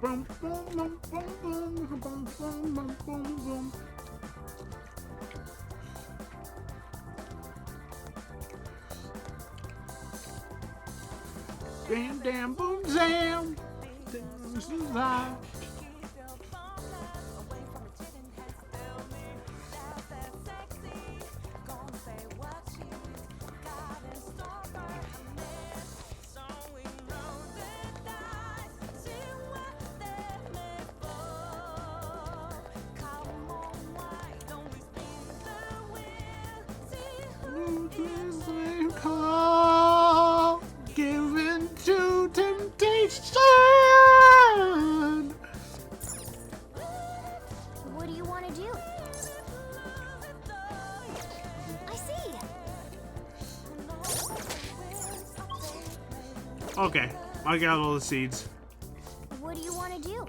Boom, boom, boom, boom, boom, boom, boom, boom, boom, boom. Damn, damn, boom, zam. This is live. Call given to temptation. What do you want to do? I see. Okay, I got all the seeds. What do you want to do?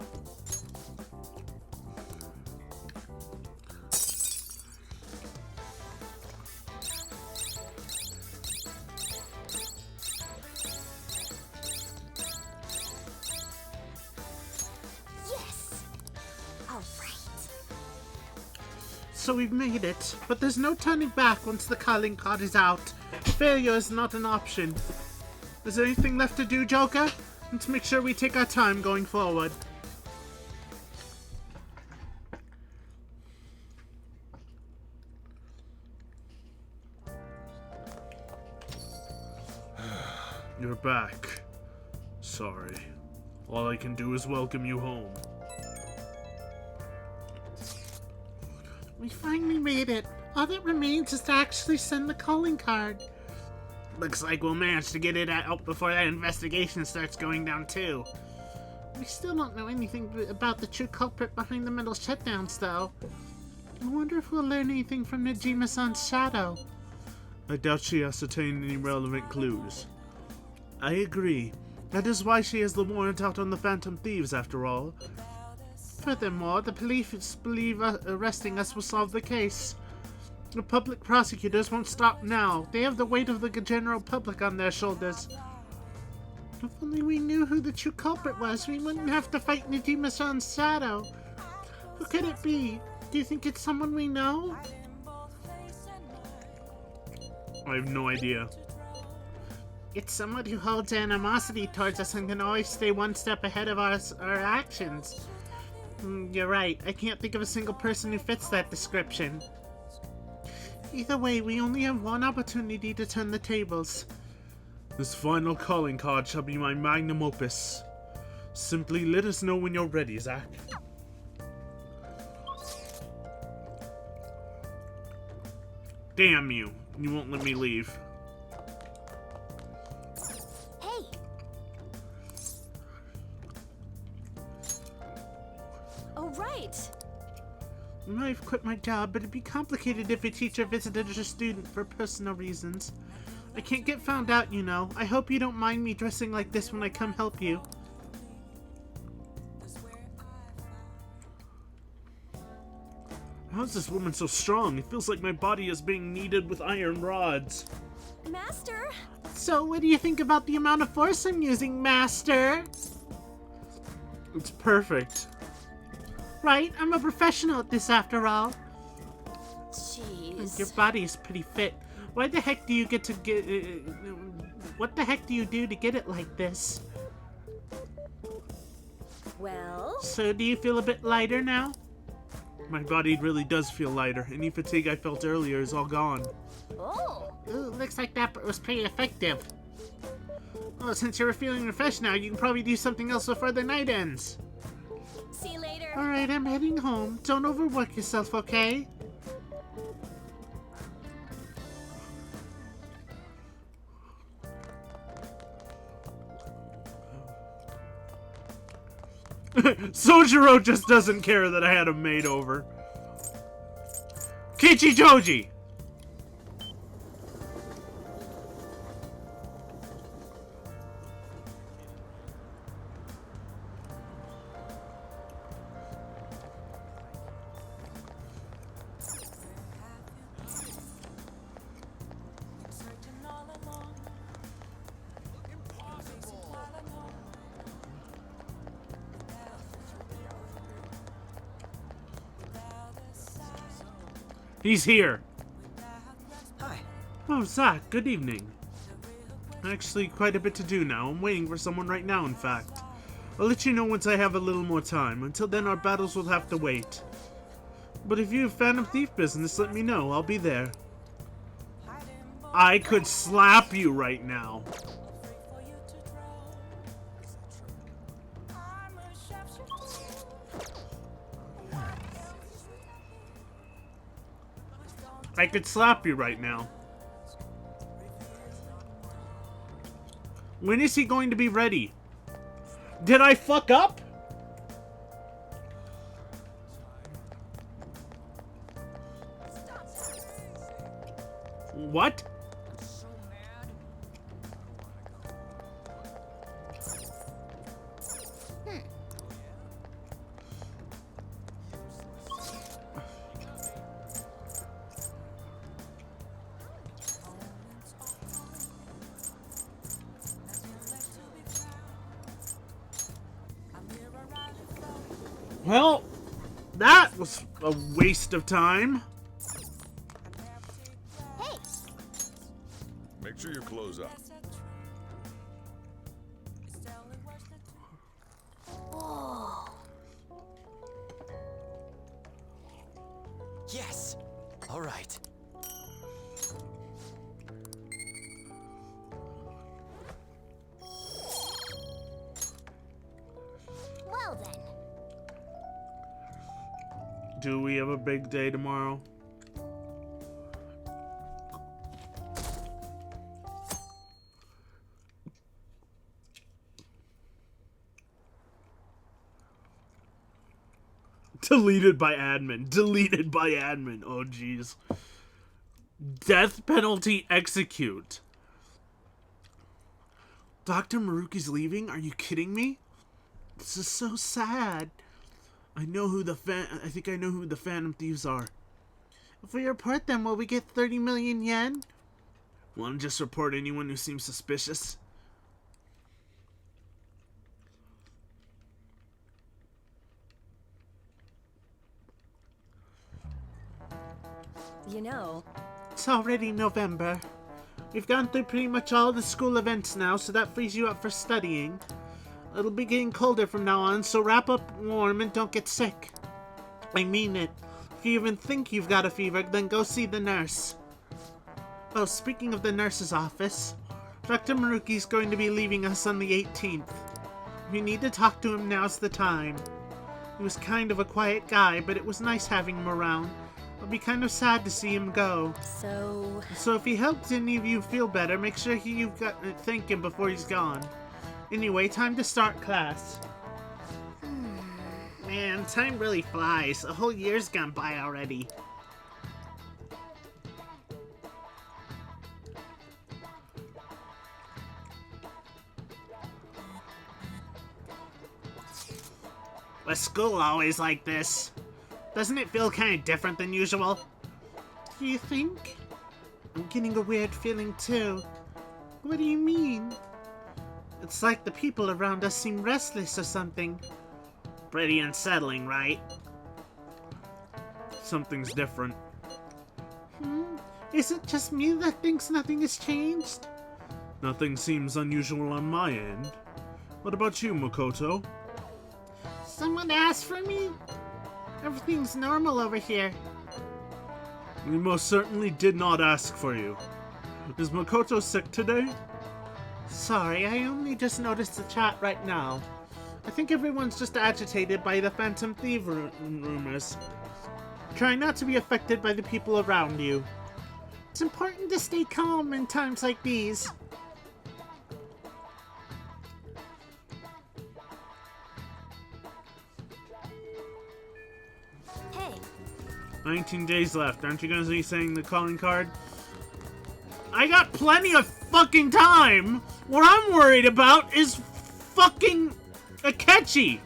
Yes. All right. So we've made it, but there's no turning back once the calling card is out. Failure is not an option. Is there anything left to do, Joker? Let's make sure we take our time going forward. You're back. Sorry. All I can do is welcome you home. We finally made it. All that remains is to actually send the calling card. Looks like we'll manage to get it out before that investigation starts going down too. We still don't know anything about the true culprit behind the mental shutdowns though. I wonder if we'll learn anything from Najima-san's shadow. I doubt she ascertained any relevant clues. I agree. That is why she has the warrant out on the Phantom Thieves after all. Furthermore, the police believe arresting us will solve the case. The public prosecutors won't stop now. They have the weight of the general public on their shoulders. If only we knew who the true culprit was, we wouldn't have to fight Najima-san's shadow. Who could it be? Do you think it's someone we know? I have no idea. It's someone who holds animosity towards us and can always stay one step ahead of our actions. You're right. I can't think of a single person who fits that description. Either way, we only have one opportunity to turn the tables. This final calling card shall be my magnum opus. Simply let us know when you're ready, Zack. Damn you. You won't let me leave. Hey. Oh, right. I've quit my job, but it'd be complicated if a teacher visited a student for personal reasons. I can't get found out, you know. I hope you don't mind me dressing like this when I come help you. How's this woman so strong? It feels like my body is being kneaded with iron rods. Master? So, what do you think about the amount of force I'm using, Master? It's perfect. Right? I'm a professional at this after all. Jeez. Your body's pretty fit. Why the heck do you get to get... what the heck do you do to get it like this? Well? So, do you feel a bit lighter now? My body really does feel lighter. Any fatigue I felt earlier is all gone. Oh. Ooh, looks like that was pretty effective. Well, since you're feeling refreshed now, you can probably do something else before the night ends. See you later. Alright, I'm heading home. Don't overwork yourself, okay? Sojiro just doesn't care that I had him made over. Kichi Joji! He's here. Hi. Oh, Zach, good evening. Actually, quite a bit to do now. I'm waiting for someone right now, in fact. I'll let you know once I have a little more time. Until then, our battles will have to wait. But if you have Phantom Thief business, let me know. I'll be there. I could slap you right now. I could slap you right now. When is he going to be ready? Did I fuck up? What? Well, that was a waste of time. Hey, Make sure you close up. whoa. Yes. All right. Well then. Do we have a big day tomorrow? Deleted by admin. Deleted by admin. Oh, jeez. Death penalty execute. Dr. Maruki's leaving? Are you kidding me? This is so sad. I think I know who the Phantom Thieves are. If we report them, will we get 30 million yen? Want to just report anyone who seems suspicious? You know, It's already November. We've gone through pretty much all the school events now, so that frees you up for studying. It'll be getting colder from now on, so wrap up warm and don't get sick. I mean it. If you even think you've got a fever, then go see the nurse. Oh, speaking of the nurse's office, Dr. Maruki's going to be leaving us on the 18th. If you need to talk to him, now's the time. He was kind of a quiet guy, but it was nice having him around. I'll be kind of sad to see him go. So if he helps any of you feel better, make sure you've got to thank him before he's gone. Anyway, time to start class. Man, time really flies. A whole year's gone by already. Was school always like this? Doesn't it feel kind of different than usual? Do you think? I'm getting a weird feeling too. What do you mean? It's like the people around us seem restless or something. Pretty unsettling, right? Something's different. Is it just me that thinks nothing has changed? Nothing seems unusual on my end. What about you, Makoto? Someone asked for me? Everything's normal over here. We most certainly did not ask for you. Is Makoto sick today? Sorry, I only just noticed the chat right now. I think everyone's just agitated by the Phantom Thief rumors. Try not to be affected by the people around you. It's important to stay calm in times like these. hey, 19 days left. Aren't you gonna be saying the calling card? I got plenty of fucking time! What I'm worried about is fucking Akechi!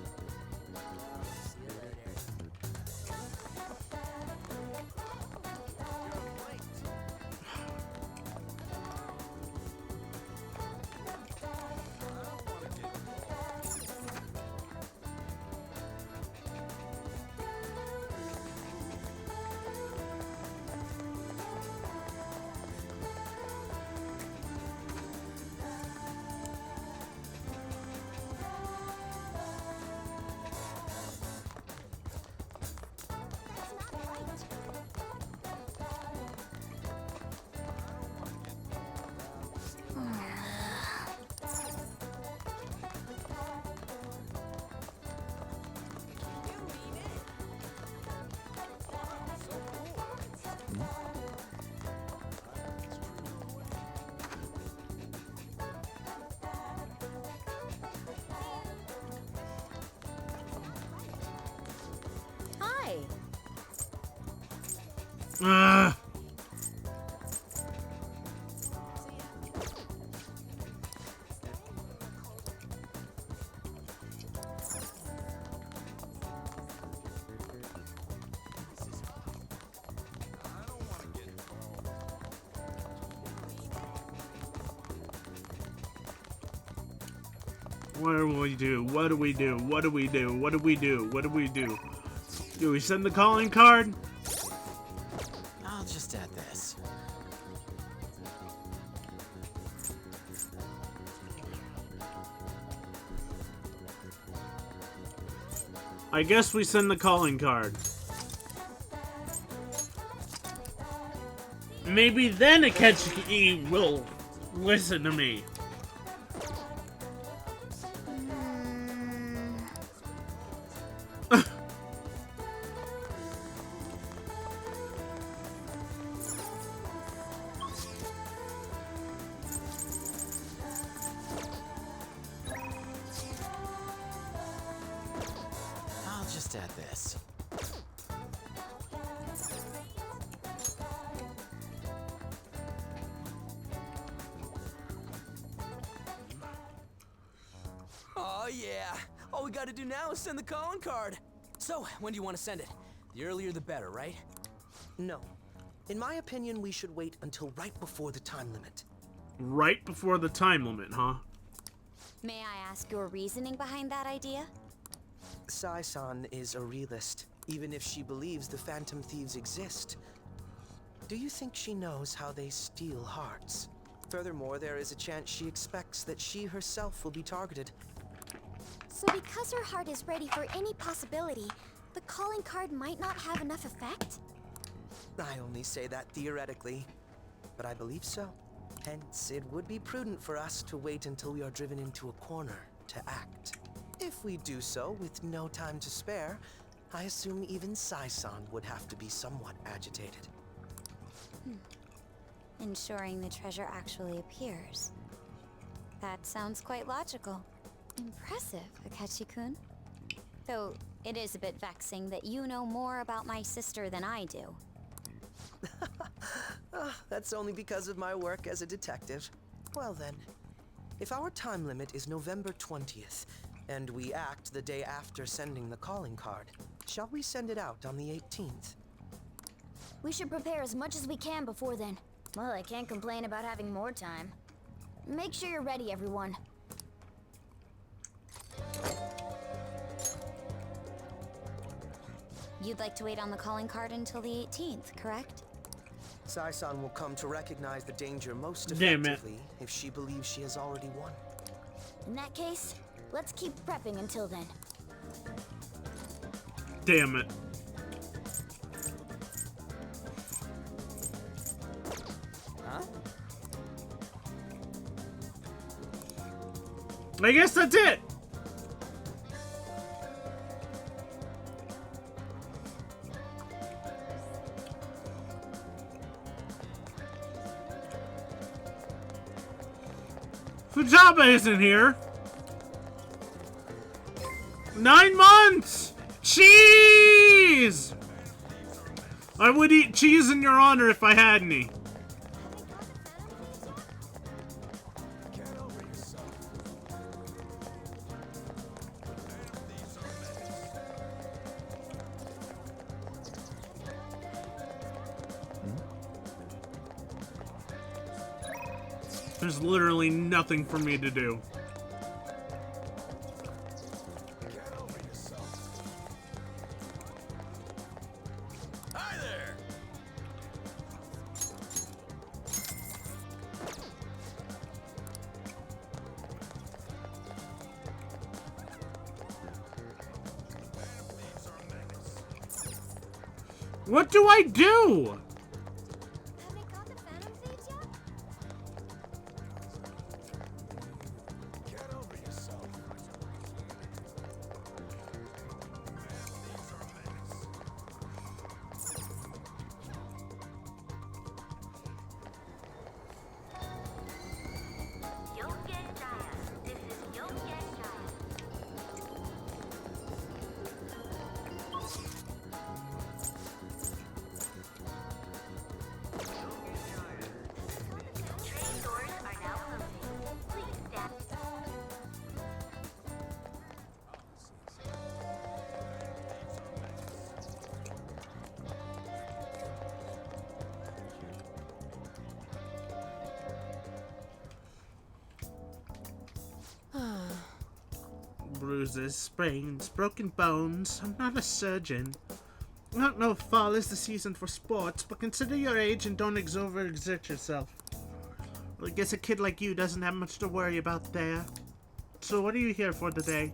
Ugh. What do we do? What do we do? What do we do? What do we do? What do we do? Do we send the calling card? I'll just add this. I guess we send the calling card. Maybe then Akechi will listen to me. I'll just add this. Oh yeah! All we gotta do now is send the calling card. So, when do you want to send it? The earlier the better, right? No. In my opinion, we should wait until right before the time limit. Right before the time limit, huh? May I ask your reasoning behind that idea? Sai-san is a realist, even if she believes the Phantom Thieves exist. Do you think she knows how they steal hearts? Furthermore, there is a chance she expects that she herself will be targeted. So because her heart is ready for any possibility, the calling card might not have enough effect? I only say that theoretically, but I believe so. Hence, it would be prudent for us to wait until we are driven into a corner to act. If we do so with no time to spare, I assume even Sai-san would have to be somewhat agitated. Ensuring the treasure actually appears. That sounds quite logical. Impressive, Akechi-kun. Though, it is a bit vexing that you know more about my sister than I do. That's only because of my work as a detective. Well then, if our time limit is November 20th, and we act the day after sending the calling card, shall we send it out on the 18th? We should prepare as much as we can before then. Well, I can't complain about having more time. Make sure you're ready, everyone. You'd like to wait on the calling card until the 18th, correct? Sai-san will come to recognize the danger most Damn it. effectively if she believes she has already won. In that case, let's keep prepping until then. Damn it. Huh? I guess that's it. Fujaba isn't here. 9 months! Cheese! I would eat cheese in your honor if I had any. There's literally nothing for me to do. Hi there! What do I do? Have they caught the Phantom Thieves yet? Get over yourself. bruises, sprains, broken bones. I'm not a surgeon. I don't know if fall is the season for sports, but consider your age and don't overexert yourself. I guess a kid like you doesn't have much to worry about there. So what are you here for today?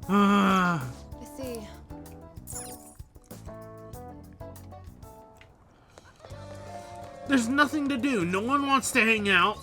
I see. There's nothing to do. No one wants to hang out.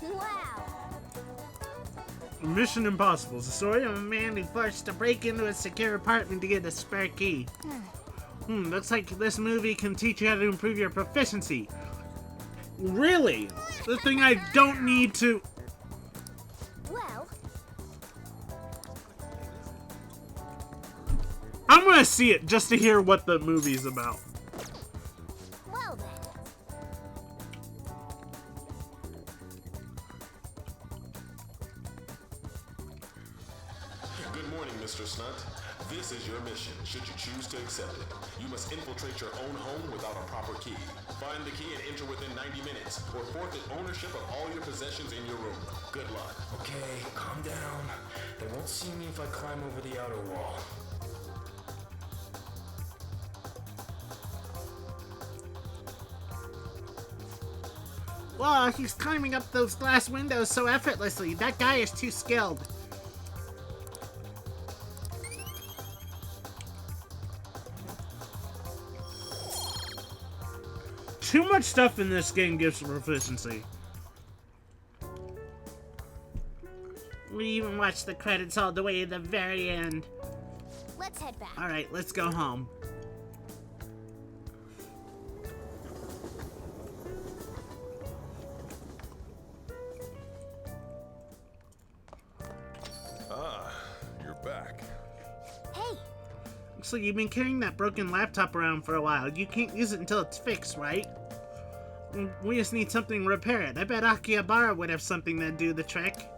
Wow! Mission Impossible is the story of a man who forced to break into a secure apartment to get a spare key. Looks like this movie can teach you how to improve your proficiency. Really? The thing I don't need to... Well, I'm gonna see it just to hear what the movie's about. well then. Good morning, Mr. Snunt. This is your mission, should you choose to accept it. You must infiltrate your own home without a proper key. Find the key and enter within 90 minutes, or forfeit ownership of all your possessions in your room. Good luck. Okay, calm down. They won't see me if I climb over the outer wall. Wow, he's climbing up those glass windows so effortlessly. That guy is too skilled. Too much stuff in this game gives proficiency. We even watched the credits all the way to the very end. Let's head back. Alright, let's go home. Ah, you're back. Hey, So you've been carrying that broken laptop around for a while. You can't use it until it's fixed, right? We just need something to repair it. I bet Akihabara would have something that'd do the trick.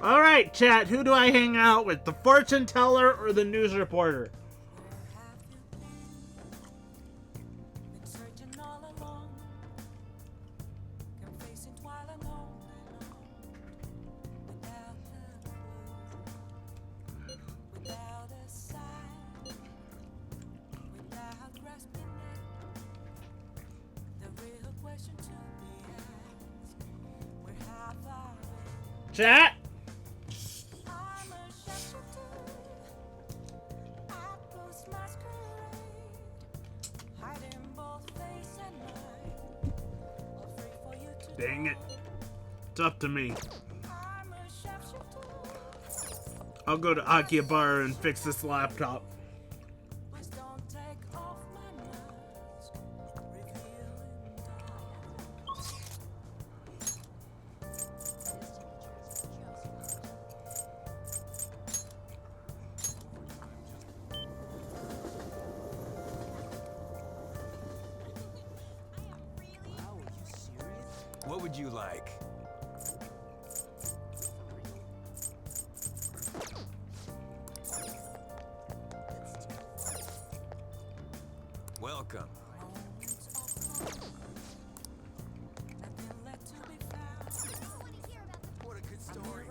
Alright, chat, who do I hang out with? The fortune teller or the news reporter? Chat? Dang it. It's up to me. I'll go to Akihabara and fix this laptop. What would you like? Welcome. What a good story.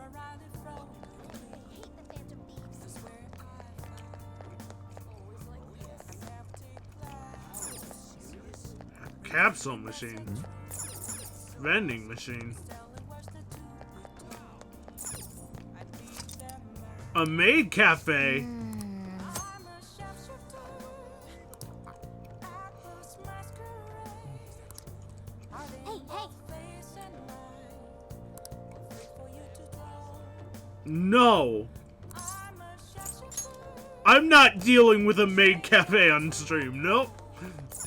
Capsule machine. Vending machine. A maid cafe. Hey, hey! No. I'm not dealing with a maid cafe on stream. Nope.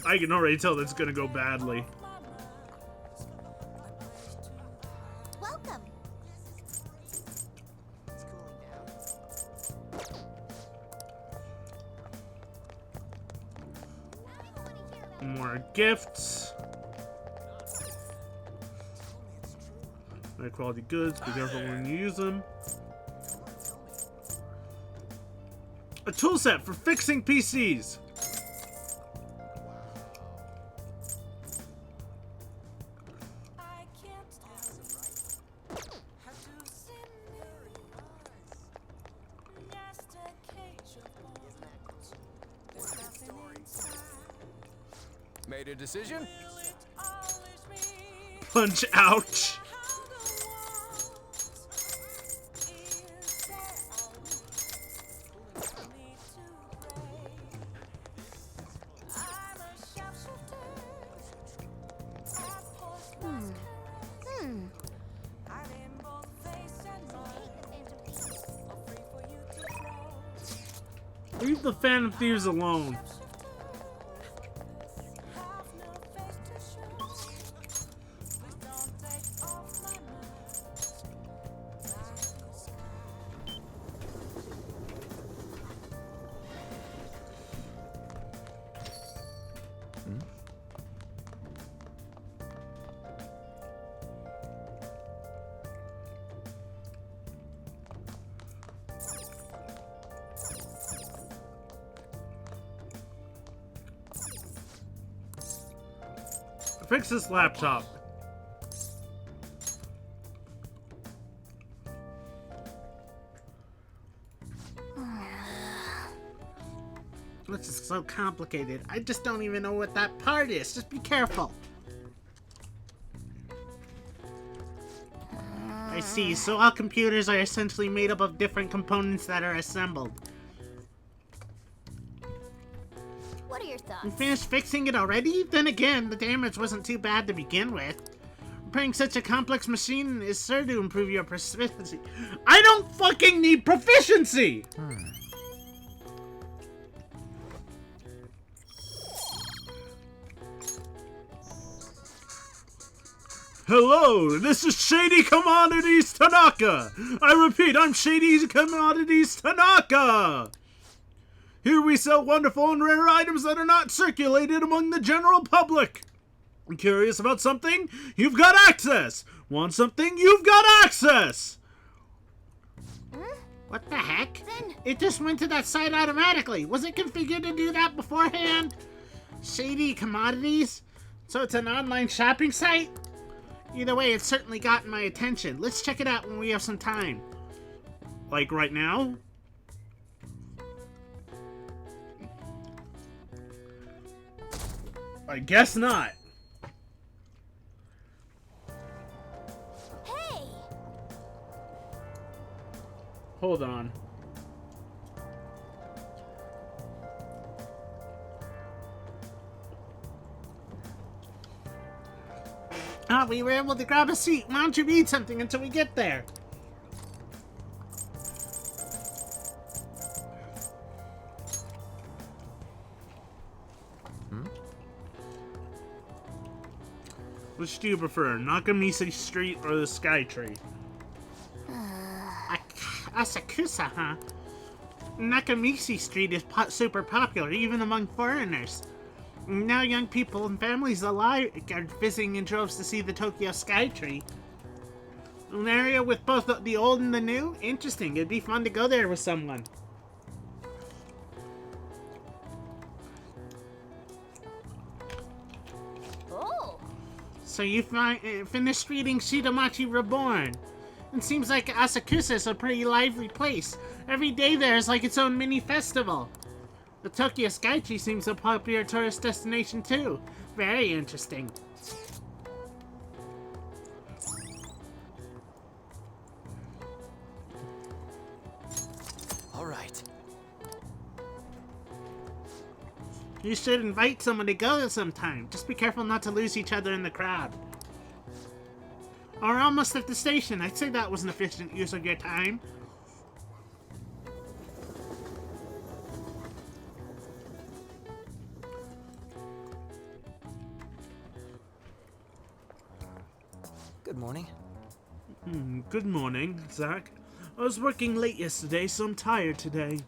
I can already tell that's gonna go badly. Welcome! More gifts. High quality goods. Be careful when you use them. A tool set for fixing PCs. Made a decision? Punch ouch. Leave the Phantom Thieves alone. Fix this laptop. This is so complicated. I just don't even know what that part is. Just be careful. I see. So all computers are essentially made up of different components that are assembled. What are your You thoughts? finished fixing it already? Then again, the damage wasn't too bad to begin with. Repairing such a complex machine is sure to improve your proficiency. I don't fucking need proficiency! Hello, this is Shady Commodities Tanaka! I repeat, I'm Shady Commodities Tanaka! Here we sell wonderful and rare items that are not circulated among the general public. Curious about something? You've got access! Want something? You've got access! What the heck? It just went to that site automatically. Was it configured to do that beforehand? Shady Commodities? So it's an online shopping site? Either way, it's certainly gotten my attention. Let's check it out when we have some time. Like right now? I guess not. Hey! Hold on. Ah, we were able to grab a seat. Why don't you read something until we get there? Which do you prefer, Nakamisi Street or the Skytree? Asakusa, huh? Nakamisi Street is super popular, even among foreigners. Now young people and families alike are visiting in droves to see the Tokyo Skytree. An area with both the old and the new? Interesting. It'd be fun to go there with someone. Oh. So you finished reading Shidamachi Reborn. It seems like Asakusa is a pretty lively place. Every day there is like its own mini festival. The Tokyo Skytree seems a popular tourist destination too. Very interesting. All right. You should invite someone to go sometime. Just be careful not to lose each other in the crowd. We're almost at the station. I'd say that was an efficient use of your time. Good morning. Good morning, Zach. I was working late yesterday, so I'm tired today.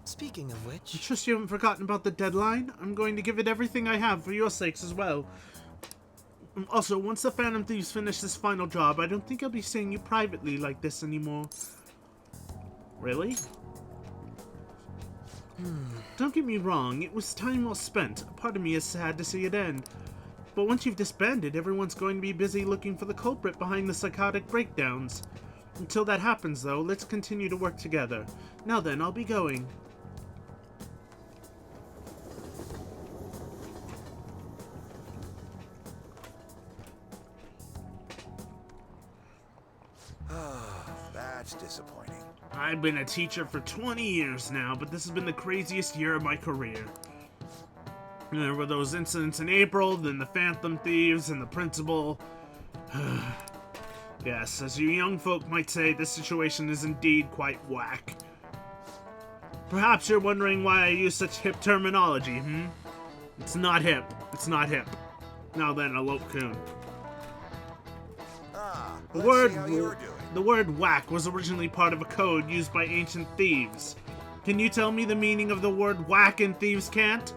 Speaking of which, Trust you haven't forgotten about the deadline. I'm going to give it everything I have for your sakes as well. Also, once the Phantom Thieves finish this final job, I don't think I'll be seeing you privately like this anymore. Really? Don't get me wrong, it was time well spent. Part of me is sad to see it end. But once you've disbanded, everyone's going to be busy looking for the culprit behind the psychotic breakdowns. Until that happens, though, let's continue to work together. Now then, I'll be going. That's disappointing. I've been a teacher for 20 years now, but this has been the craziest year of my career. There were those incidents in April, then the Phantom Thieves, and the principal. Yes, as you young folk might say, this situation is indeed quite whack. Perhaps you're wondering why I use such hip terminology, It's not hip. It's not hip. Now then, Elope-kun. The word whack was originally part of a code used by ancient thieves. Can you tell me the meaning of the word whack in Thieves' Cant?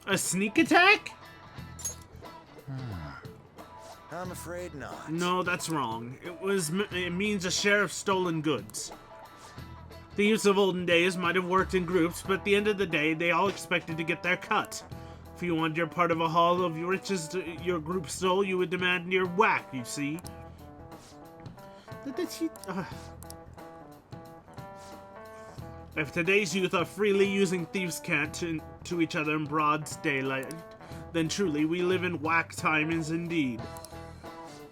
A sneak attack? I'm afraid not. No, that's wrong. It means a share of stolen goods. Thieves of olden days might have worked in groups, but at the end of the day, they all expected to get their cut. If you wanted your part of a haul of riches your group stole, you would demand your whack, you see. If today's youth are freely using Thieves' Cant to each other in broad daylight, then truly we live in whack times indeed.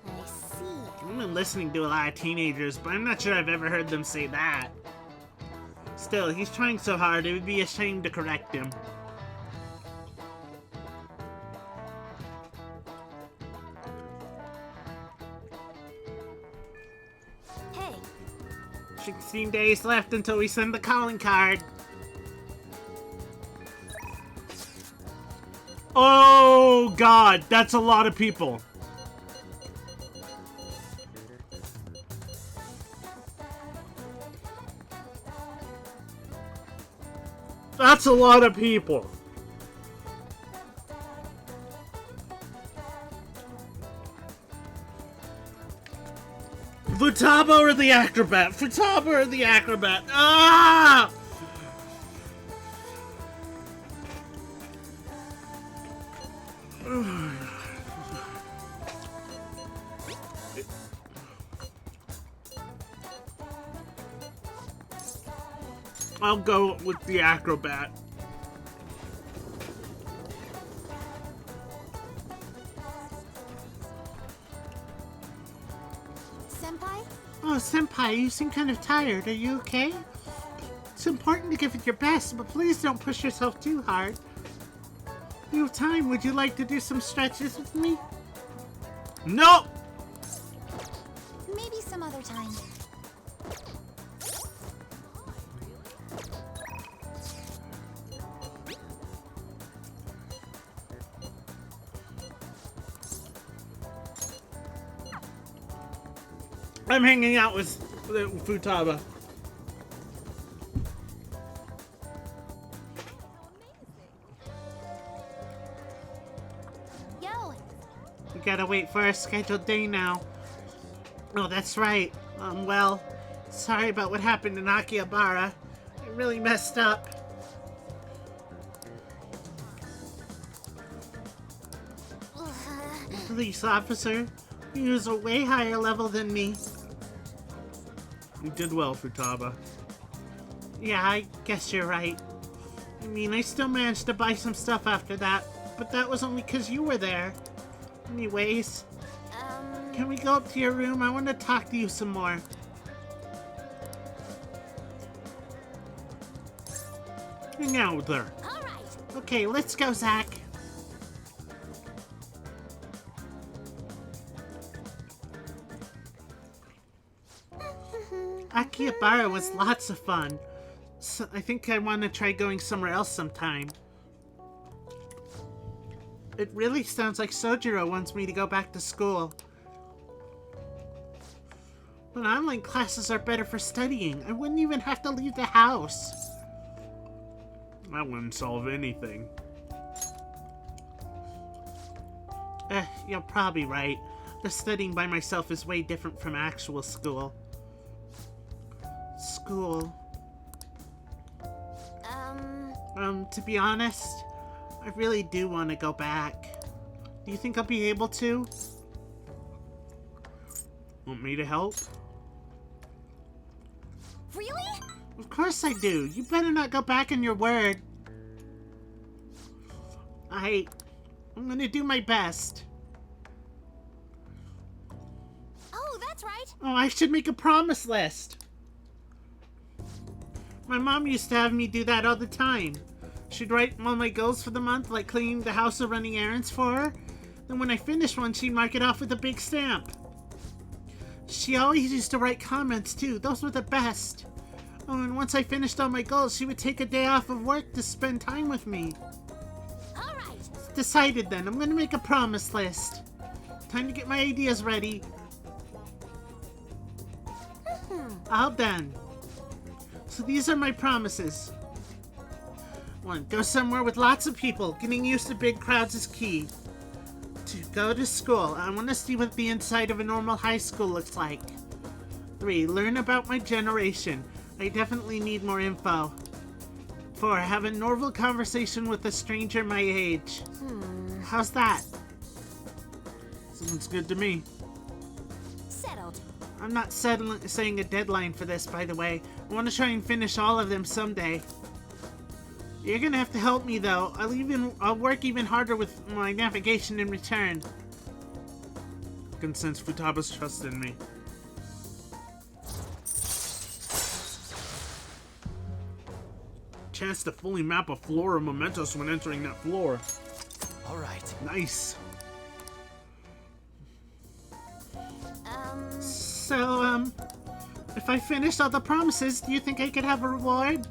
I see. I've been listening to a lot of teenagers, but I'm not sure I've ever heard them say that. Still, he's trying so hard, it would be a shame to correct him. Hey, 16 days left until we send the calling card. Oh god, that's a lot of people. That's a lot of people. Futaba or the acrobat? Futaba or the acrobat? Ah! I'll go with the acrobat. Senpai? Oh, Senpai, you seem kind of tired. Are you okay? It's important to give it your best, but please don't push yourself too hard. You have time. Would you like to do some stretches with me? No! Maybe some other time. I'm hanging out with Futaba. Yo, We gotta wait for our scheduled day now. Oh, that's right. Well, sorry about what happened in Akihabara. I really messed up. Police officer, he was a way higher level than me. You did well, Futaba. Yeah, I guess you're right. I mean, I still managed to buy some stuff after that, but that was only because you were there. Anyways, can we go up to your room? I want to talk to you some more. Hang out with her. all right. Okay, let's go, Zach. Akihabara was lots of fun. So I think I want to try going somewhere else sometime. It really sounds like Sojiro wants me to go back to school. But online classes are better for studying. I wouldn't even have to leave the house. That wouldn't solve anything. You're probably right. The studying by myself is way different from actual school. School. To be honest, I really do want to go back. Do you think I'll be able to? Want me to help? Really? Of course I do. You better not go back on your word. I'm gonna do my best. Oh, that's right. Oh, I should make a promise list. My mom used to have me do that all the time. She'd write all my goals for the month, like cleaning the house or running errands for her. Then when I finished one, she'd mark it off with a big stamp. She always used to write comments too. Those were the best. Oh, and once I finished all my goals, she would take a day off of work to spend time with me. All right. Decided then. I'm gonna make a promise list. Time to get my ideas ready. All done. So these are my promises. 1. Go somewhere with lots of people. Getting used to big crowds is key. 2. Go to school. I want to see what the inside of a normal high school looks like. 3. Learn about my generation. I definitely need more info. 4. Have a normal conversation with a stranger my age. How's that? Sounds good to me. Settled. I'm not saying a deadline for this, by the way. I want to try and finish all of them someday. You're gonna have to help me, though. I'll work even harder with my navigation in return. I can sense Futaba's trust in me. Chance to fully map a floor of mementos when entering that floor. All right. Nice. So, if I finished all the promises, do you think I could have a reward?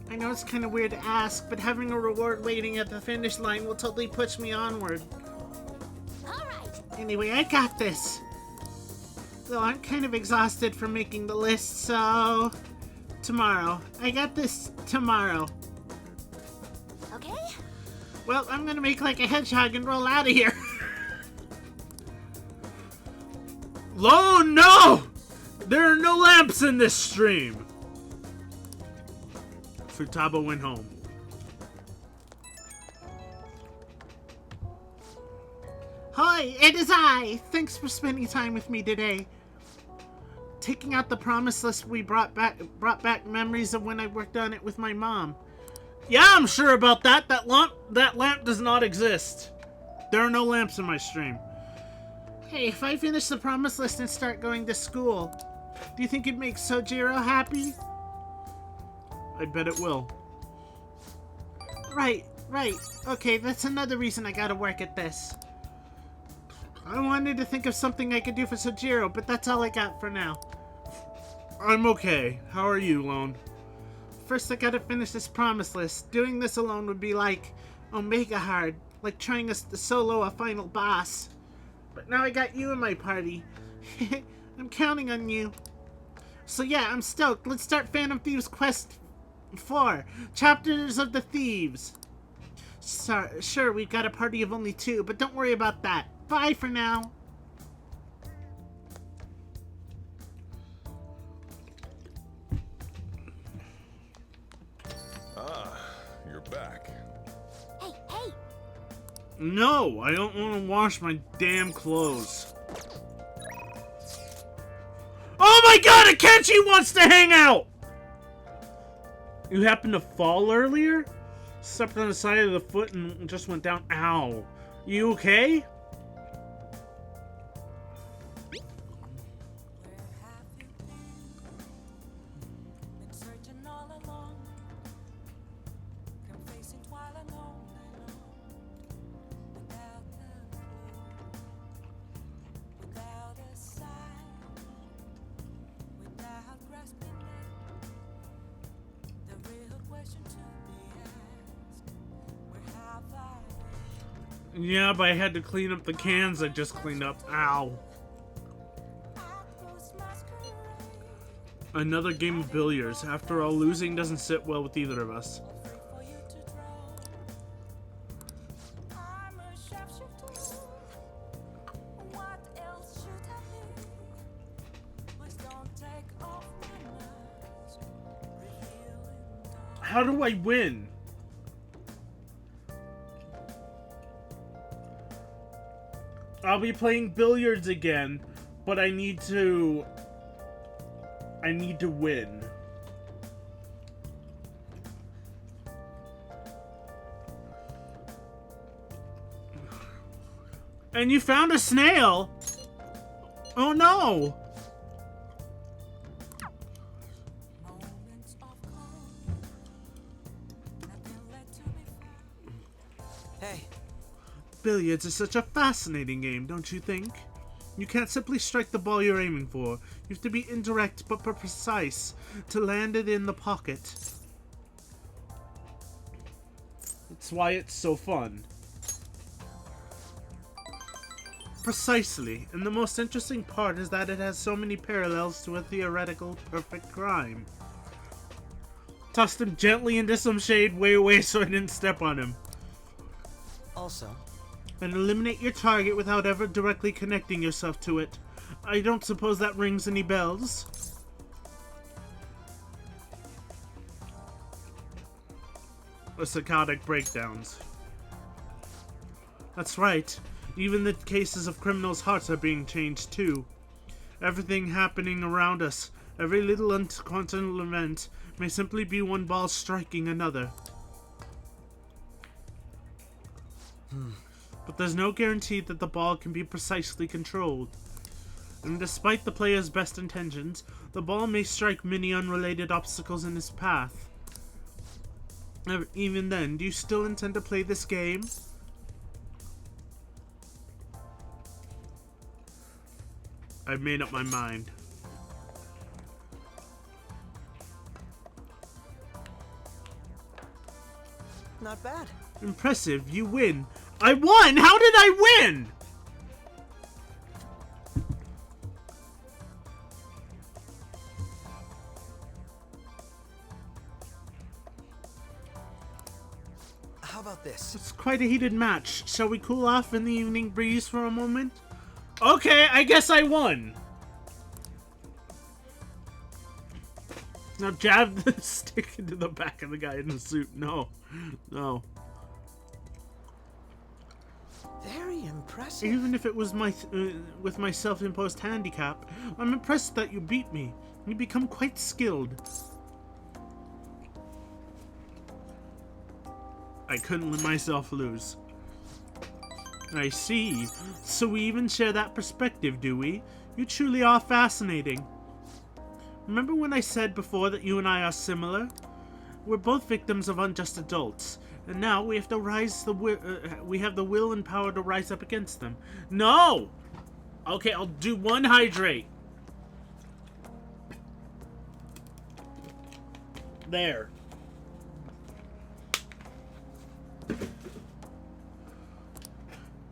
I know it's kind of weird to ask, but having a reward waiting at the finish line will totally push me onward. All right. Anyway, I got this. Though I'm kind of exhausted from making the list, so... Tomorrow. I got this tomorrow. Okay. Well, I'm gonna make like a hedgehog and roll out of here. Oh no! There are no lamps in this stream! Futaba went home. Hi, it is I! Thanks for spending time with me today. Taking out the promise list we brought back memories of when I worked on it with my mom. Yeah, I'm sure about that. That lamp does not exist. There are no lamps in my stream. Hey, if I finish the promise list and start going to school, do you think it'd make Sojiro happy? I bet it will. Right. Okay, that's another reason I gotta work at this. I wanted to think of something I could do for Sojiro, but that's all I got for now. I'm okay. How are you, Lone? First, I gotta finish this promise list. Doing this alone would be like Omega hard, like trying to solo a final boss. But now I got you in my party. I'm counting on you. So yeah, I'm stoked. Let's start Phantom Thieves Quest 4. Chapters of the Thieves. Sure, we've got a party of only 2, but don't worry about that. Bye for now. Ah, you're back. Hey, hey! No, I don't want to wash my damn clothes. Oh my god, Akechi wants to hang out! You happened to fall earlier? Stepped on the side of the foot and just went down. Ow. You okay? Yeah, but I had to clean up the cans I just cleaned up. Ow. Another game of billiards. After all, losing doesn't sit well with either of us. How do I win? I'll be playing billiards again, but I need to win. And you found a snail? Oh no! Hey. Billiards is such a fascinating game, don't you think? You can't simply strike the ball you're aiming for. You have to be indirect but precise to land it in the pocket. That's why it's so fun. Precisely, and the most interesting part is that it has so many parallels to a theoretical perfect crime. Tossed him gently into some shade way so I didn't step on him. Also, And eliminate your target without ever directly connecting yourself to it. I don't suppose that rings any bells? Or psychotic breakdowns. That's right. Even the cases of criminals' hearts are being changed too. Everything happening around us, every little uncontrolled event, may simply be one ball striking another. But there's no guarantee that the ball can be precisely controlled. And despite the player's best intentions, the ball may strike many unrelated obstacles in its path. Even then, do you still intend to play this game? I've made up my mind. not bad. Impressive, you win. I won! How did I win? How about this? It's quite a heated match. Shall we cool off in the evening breeze for a moment? Okay, I guess I won. Now jab the stick into the back of the guy in the suit. No. No. Very impressive. Even if it was with my self-imposed handicap, I'm impressed that you beat me. You become quite skilled. I couldn't let myself lose. I see. So we even share that perspective, do we? You truly are fascinating. Remember when I said before that you and I are similar? We're both victims of unjust adults, and now we have to we have the will and power to rise up against them. No! Okay, I'll do one hydrate. There.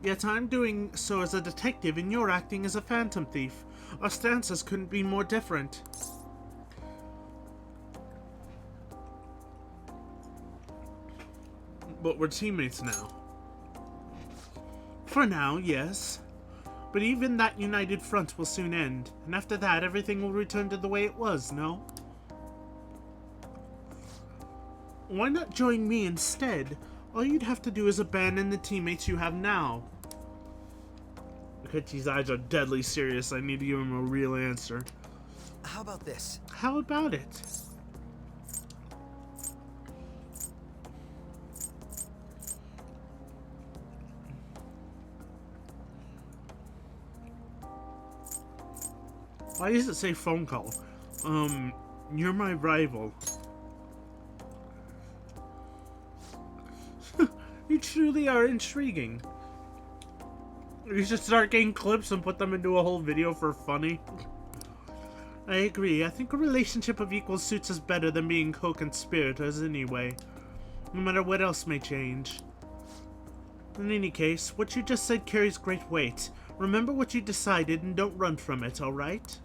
Yet I'm doing so as a detective and you're acting as a phantom thief. Our stances couldn't be more different. But we're teammates now. For now, yes. But even that united front will soon end, and after that everything will return to the way it was, no? Why not join me instead? All you'd have to do is abandon the teammates you have now. Akechi's eyes are deadly serious. I need to give him a real answer. How about this? How about it? Why does it say phone call? You're my rival. You truly are intriguing. You should start getting clips and put them into a whole video for funny. I agree. I think a relationship of equals suits us better than being co-conspirators anyway. No matter what else may change. In any case, what you just said carries great weight. Remember what you decided and don't run from it, alright?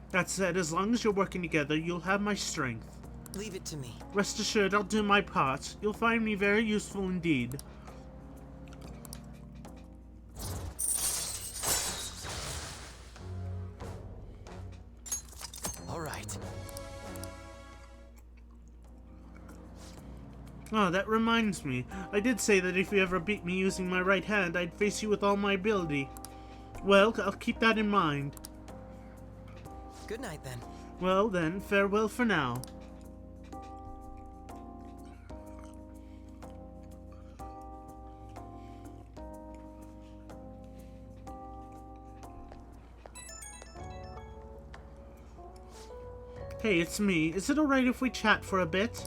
That said, as long as you're working together, you'll have my strength. Leave it to me. Rest assured, I'll do my part. You'll find me very useful indeed. All right. Oh, that reminds me. I did say that if you ever beat me using my right hand, I'd face you with all my ability. Well, I'll keep that in mind. Good night, then. Well, then, farewell for now. Hey, it's me. Is it alright if we chat for a bit?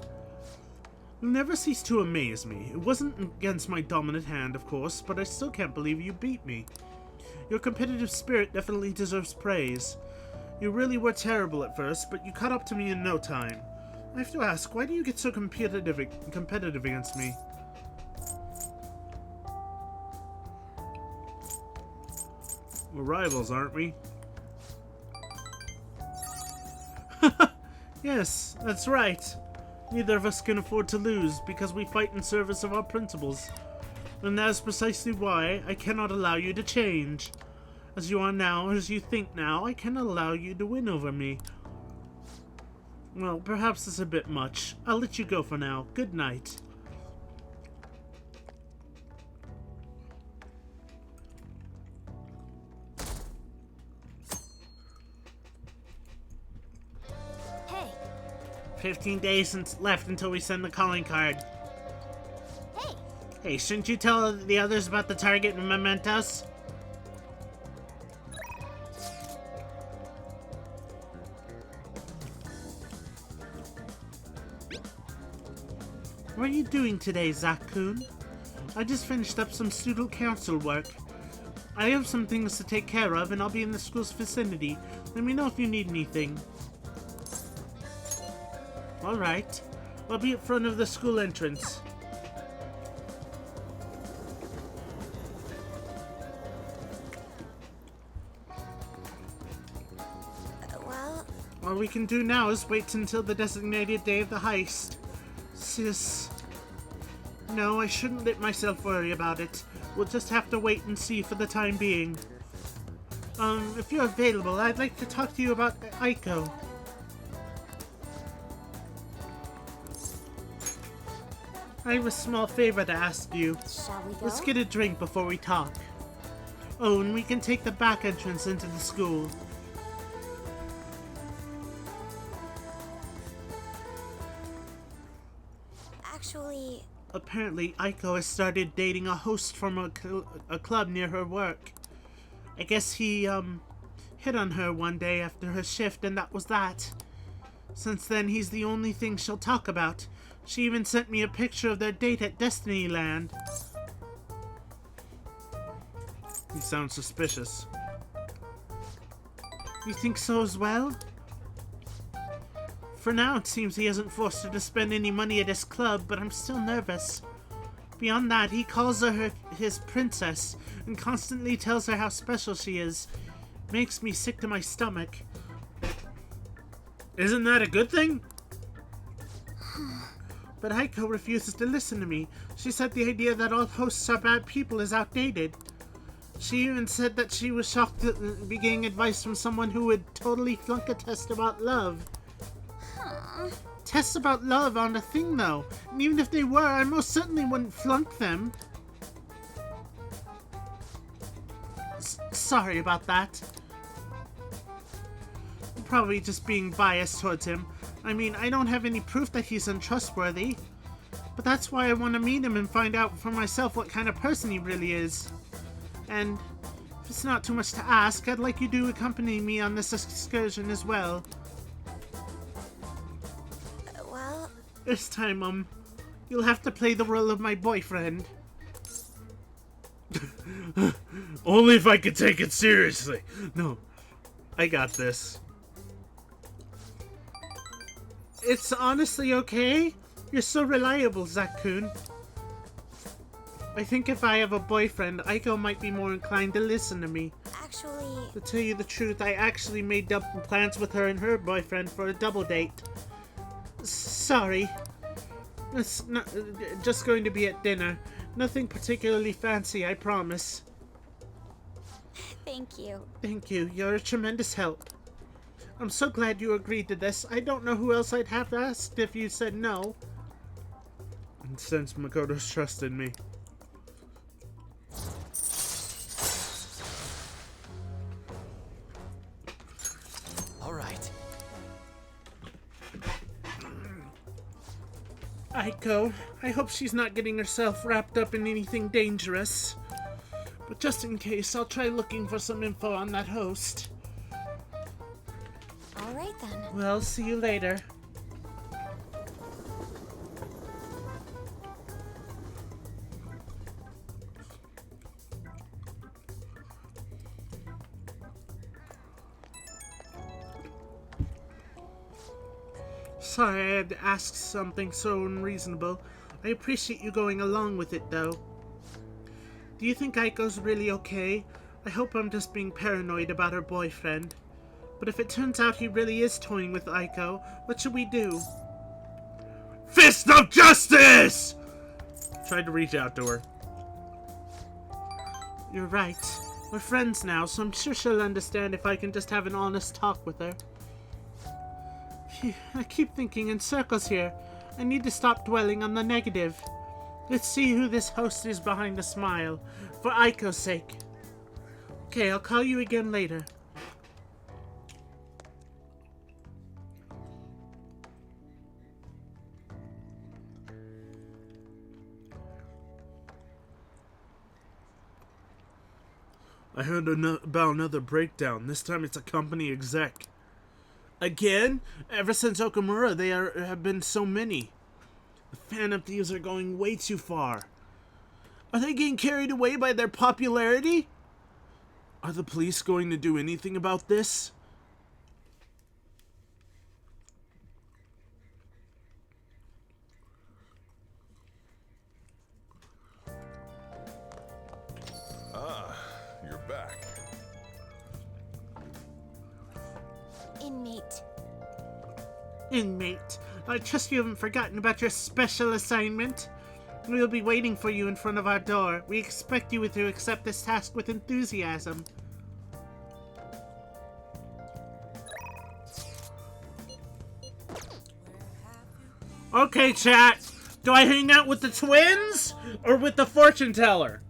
You never cease to amaze me. It wasn't against my dominant hand, of course, but I still can't believe you beat me. Your competitive spirit definitely deserves praise. You really were terrible at first, but you caught up to me in no time. I have to ask, why do you get so competitive against me? We're rivals, aren't we? Yes, that's right. Neither of us can afford to lose because we fight in service of our principles. And that is precisely why I cannot allow you to change. As you are now, as you think now, I cannot allow you to win over me. Well, perhaps it's a bit much. I'll let you go for now. Good night. Hey, 15 days left until we send the calling card. hey, Hey, shouldn't you tell the others about the target and mementos? What are you doing today, Zack-kun? I just finished up some student council work. I have some things to take care of, and I'll be in the school's vicinity. Let me know if you need anything. Alright. I'll be at front of the school entrance. well, All we can do now is wait until the designated day of the heist. Sis. No, I shouldn't let myself worry about it. We'll just have to wait and see for the time being. If you're available, I'd like to talk to you about Aiko. I have a small favor to ask you. shall we go? Let's get a drink before we talk. Oh, and we can take the back entrance into the school. Actually, Apparently, Aiko has started dating a host from a club near her work. I guess he, hit on her one day after her shift, and that was that. Since then, he's the only thing she'll talk about. She even sent me a picture of their date at Destinyland. He sounds suspicious. You think so as well? For now, it seems he hasn't forced her to spend any money at his club, but I'm still nervous. Beyond that, he calls her his princess and constantly tells her how special she is. Makes me sick to my stomach. Isn't that a good thing? But Aiko refuses to listen to me. She said the idea that all hosts are bad people is outdated. She even said that she was shocked to be getting advice from someone who would totally flunk a test about love. Tests about love aren't a thing, though. And even if they were, I most certainly wouldn't flunk them. Sorry about that. I'm probably just being biased towards him. I mean, I don't have any proof that he's untrustworthy. But that's why I want to meet him and find out for myself what kind of person he really is. And if it's not too much to ask, I'd like you to accompany me on this excursion as well. Well... This time, you'll have to play the role of my boyfriend. Only if I could take it seriously. No, I got this. It's honestly okay. You're so reliable, Zack-kun. I think if I have a boyfriend, Aiko might be more inclined to listen to me. Actually... To tell you the truth, I actually made plans with her and her boyfriend for a double date. Sorry. It's not, just going to be at dinner. Nothing particularly fancy, I promise. Thank you. Thank you. You're a tremendous help. I'm so glad you agreed to this. I don't know who else I'd have asked if you said no. And since Makoto's trusted me. All right. Aiko, I hope she's not getting herself wrapped up in anything dangerous. But just in case, I'll try looking for some info on that host. All right, then. Well, see you later. Sorry I had to ask something so unreasonable. I appreciate you going along with it, though. Do you think Aiko's really okay? I hope I'm just being paranoid about her boyfriend. But if it turns out he really is toying with Aiko, what should we do? Fist of Justice! Tried to reach out to her. You're right. We're friends now, so I'm sure she'll understand if I can just have an honest talk with her. Phew, I keep thinking in circles here. I need to stop dwelling on the negative. Let's see who this host is behind the smile, for Aiko's sake. Okay, I'll call you again later. I heard about another breakdown. This time it's a company exec. Again? Ever since Okamura, have been so many. The Phantom Thieves are going way too far. Are they getting carried away by their popularity? Are the police going to do anything about this? You're back. Inmate. Inmate, I trust you haven't forgotten about your special assignment. We'll be waiting for you in front of our door. We expect you to accept this task with enthusiasm. Okay, chat. Do I hang out with the twins or with the fortune teller?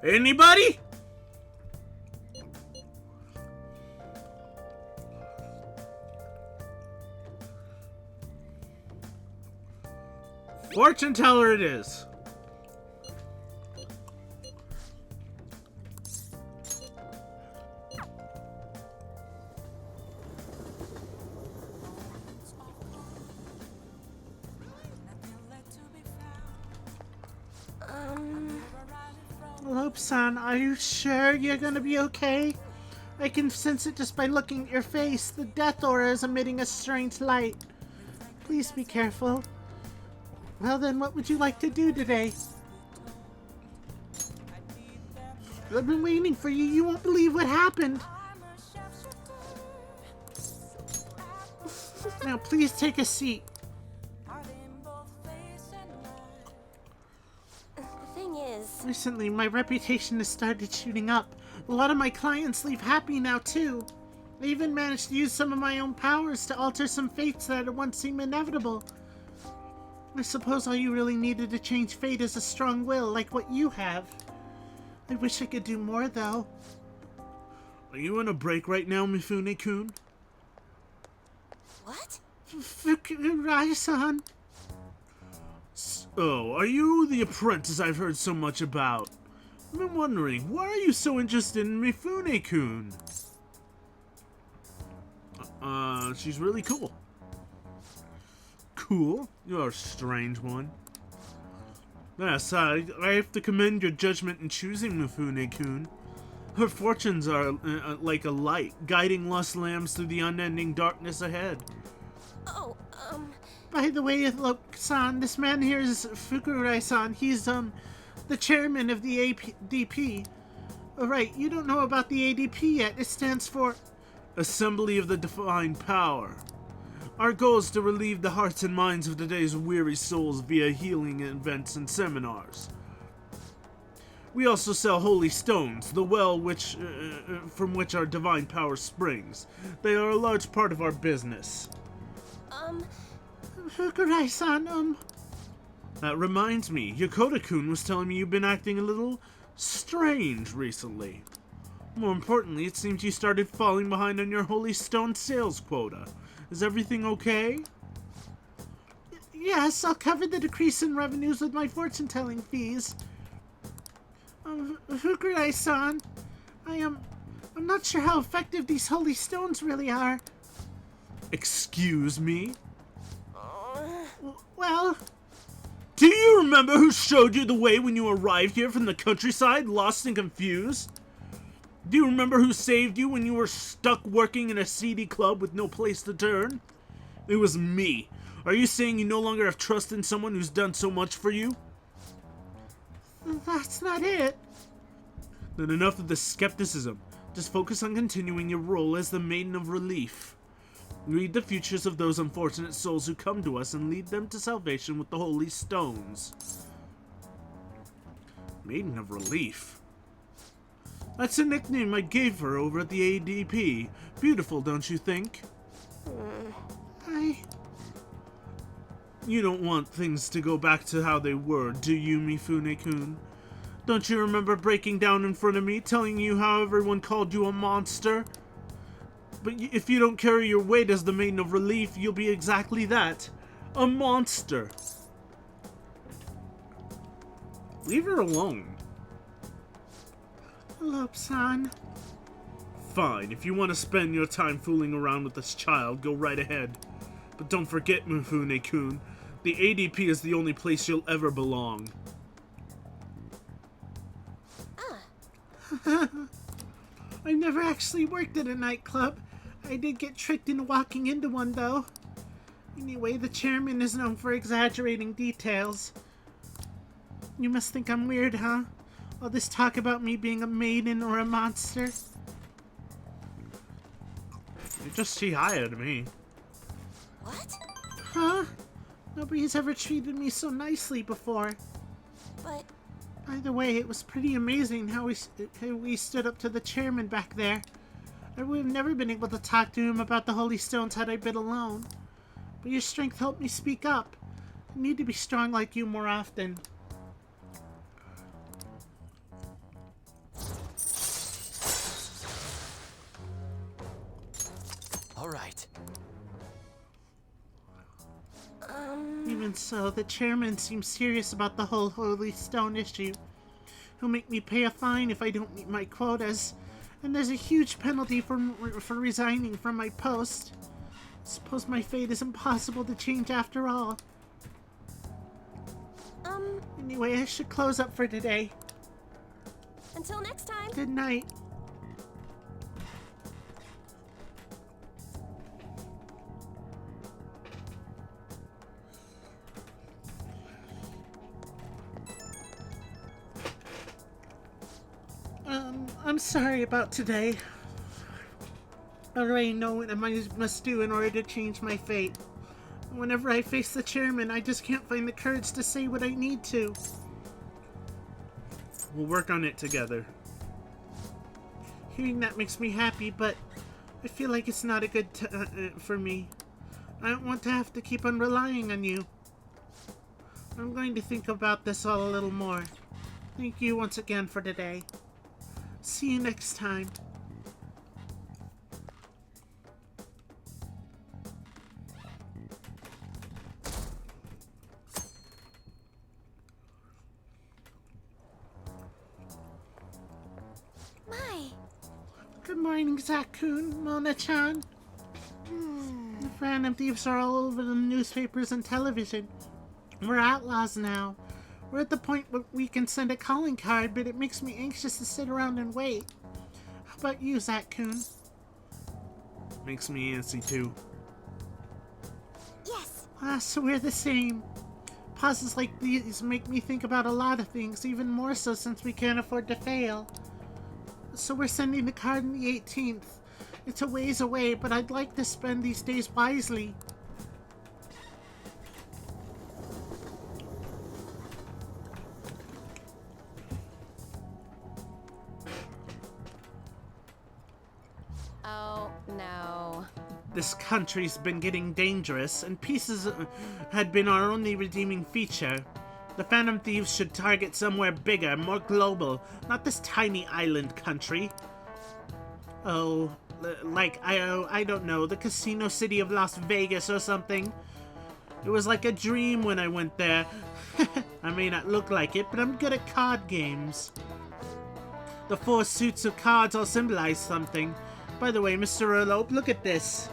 Anybody? Fortune teller it is. Lope-san, are you sure you're gonna be okay? I can sense it just by looking at your face. The death aura is emitting a strange light. Please be careful. Well then, what would you like to do today? I've been waiting for you. You won't believe what happened. Now, please take a seat. The thing is, Recently, my reputation has started shooting up. A lot of my clients leave happy now, too. I even managed to use some of my own powers to alter some fates that had once seemed inevitable. I suppose all you really needed to change fate is a strong will like what you have. I wish I could do more, though. Are you on a break right now, Mifune-kun? what? Fukurai-san? Oh, are you the apprentice I've heard so much about? I've been wondering, why are you so interested in Mifune-kun? She's really cool. Cool? You're a strange one. Yes, I have to commend your judgment in choosing Mifune-kun. Her fortunes are like a light, guiding lost lambs through the unending darkness ahead. Oh, By the way, Lope-san, this man here is Fukurai-san. He's, the chairman of the ADP. Oh, right, you don't know about the ADP yet. It stands for Assembly of the Divine Power. Our goal is to relieve the hearts and minds of today's weary souls via healing events and seminars. We also sell holy stones, the well which from which our divine power springs. They are a large part of our business. Fukurai-san, That reminds me, Yokota-kun was telling me you've been acting a little strange recently. More importantly, it seems you started falling behind on your holy stone sales quota. Is everything okay? Yes, I'll cover the decrease in revenues with my fortune-telling fees. Fukurai-san, I'm not sure how effective these holy stones really are. Excuse me? Well... Do you remember who showed you the way when you arrived here from the countryside, lost and confused? Do you remember who saved you when you were stuck working in a seedy club with no place to turn? It was me. Are you saying you no longer have trust in someone who's done so much for you? That's not it. Then enough of the skepticism. Just focus on continuing your role as the Maiden of Relief. Read the futures of those unfortunate souls who come to us and lead them to salvation with the holy stones. Maiden of Relief. That's a nickname I gave her over at the ADP. Beautiful, don't you think? You don't want things to go back to how they were, do you, Mifune-kun? Don't you remember breaking down in front of me, telling you how everyone called you a monster? But if you don't carry your weight as the Maiden of Relief, you'll be exactly that. A monster. Leave her alone. Lope-san. Fine, if you want to spend your time fooling around with this child, go right ahead. But don't forget, Mifune-kun, the ADP is the only place you'll ever belong. I never actually worked at a nightclub. I did get tricked into walking into one, though. Anyway, the chairman is known for exaggerating details. You must think I'm weird, huh? All this talk about me being a maiden or a monster. You just see hired me. what? Huh? Nobody's ever treated me so nicely before. But By the way, it was pretty amazing how we stood up to the chairman back there. I would have never been able to talk to him about the holy stones had I been alone. But your strength helped me speak up. I need to be strong like you more often. All right. Even so, the chairman seems serious about the whole Holy Stone issue. He'll make me pay a fine if I don't meet my quotas, and there's a huge penalty for resigning from my post. Suppose my fate is impossible to change after all. Anyway, I should close up for today. Until next time. Good night. I'm sorry about today. I already know what I must do in order to change my fate. Whenever I face the chairman, I just can't find the courage to say what I need to. We'll work on it together. Hearing that makes me happy, but I feel like it's not a good for me. I don't want to have to keep on relying on you. I'm going to think about this all a little more. Thank you once again for today. See you next time. Good morning, Zack-kun, Mona-chan. The Phantom Thieves are all over the newspapers and television. We're outlaws now. We're at the point where we can send a calling card, but it makes me anxious to sit around and wait. How about you, Zack-kun? Makes me antsy too. Yes. So we're the same. Pauses like these make me think about a lot of things, even more so since we can't afford to fail. So we're sending the card on the 18th. It's a ways away, but I'd like to spend these days wisely. Oh, no. This country's been getting dangerous, and pieces had been our only redeeming feature. The Phantom Thieves should target somewhere bigger, more global, not this tiny island country. Oh, like, I don't know, the casino city of Las Vegas or something. It was like a dream when I went there. I may not look like it, but I'm good at card games. The 4 suits of cards all symbolize something. By the way, Mr. Elope, look at this.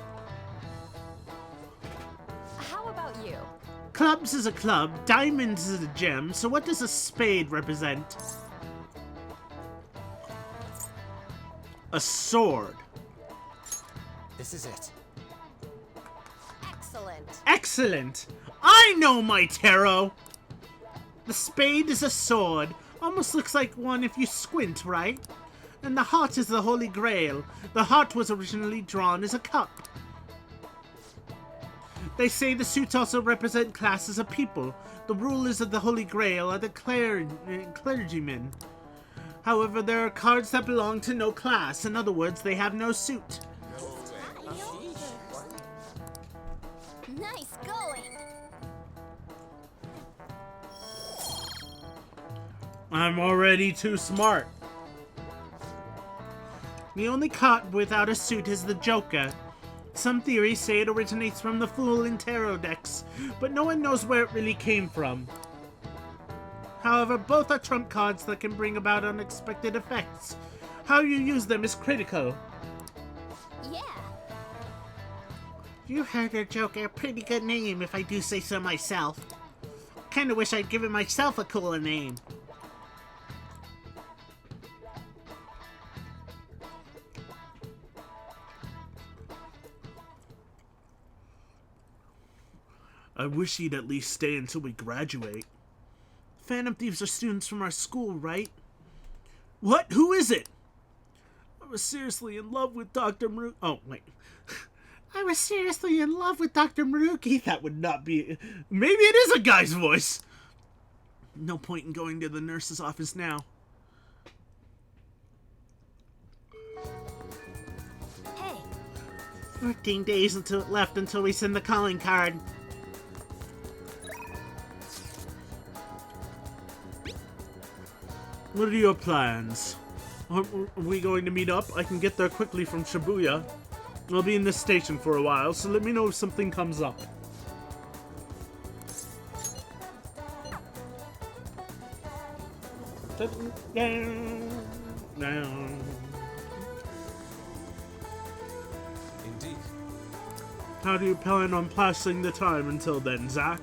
How about you? Clubs is a club, diamonds is a gem, so what does a spade represent? A sword. This is it. Excellent. Excellent! I know my tarot! The spade is a sword. Almost looks like one if you squint, right? And the heart is the Holy Grail. The heart was originally drawn as a cup. They say the suits also represent classes of people. The rulers of the Holy Grail are the clergymen. However, there are cards that belong to no class. In other words, they have no suit. Nice going. I'm already too smart. The only card without a suit is the Joker. Some theories say it originates from the Fool in tarot decks, but no one knows where it really came from. However, both are trump cards that can bring about unexpected effects. How you use them is critical. Yeah. You heard her, Joker. Pretty good name, if I do say so myself. Kinda wish I'd given myself a cooler name. I wish he'd at least stay until we graduate. Phantom Thieves are students from our school, right? What? Who is it? I was seriously in love with Dr. Maruki. Oh, wait. I was seriously in love with Dr. Maruki. That would not be... Maybe it is a guy's voice. No point in going to the nurse's office now. Hey. 14 days left until we send the calling card. What are your plans? Are we going to meet up? I can get there quickly from Shibuya. I'll be in this station for a while, so let me know if something comes up. Indeed. How do you plan on passing the time until then, Zack?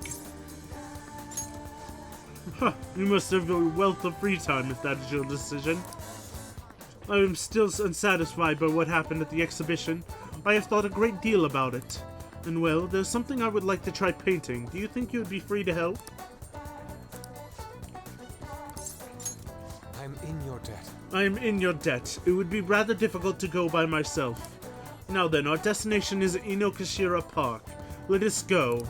Huh, you must have a wealth of free time if that is your decision. I am still unsatisfied by what happened at the exhibition. I have thought a great deal about it. And well, there's something I would like to try painting. Do you think you would be free to help? I'm in your debt. I am in your debt. It would be rather difficult to go by myself. Now then, our destination is Inokashira Park. Let us go.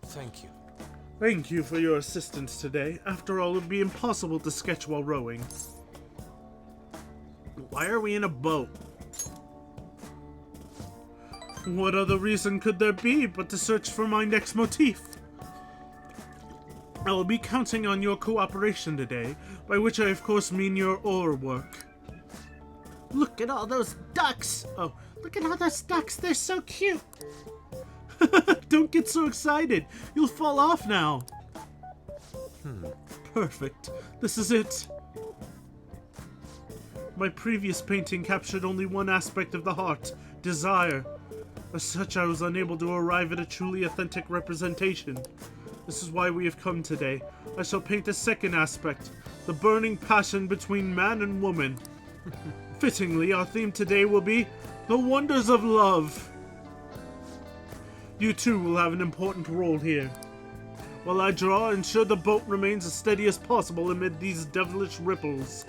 Thank you. Thank you for your assistance today. After all, it would be impossible to sketch while rowing. Why are we in a boat? What other reason could there be but to search for my next motif? I will be counting on your cooperation today, by which I of course mean your oar work. Look at all those ducks! Oh, look at all those ducks, they're so cute! Don't get so excited, you'll fall off now. Perfect, this is it. My previous painting captured only one aspect of the heart, desire. As such, I was unable to arrive at a truly authentic representation. This is why we have come today. I shall paint a second aspect, the burning passion between man and woman. Fittingly, our theme today will be the wonders of love. You too will have an important role here. While I draw, ensure the boat remains as steady as possible amid these devilish ripples.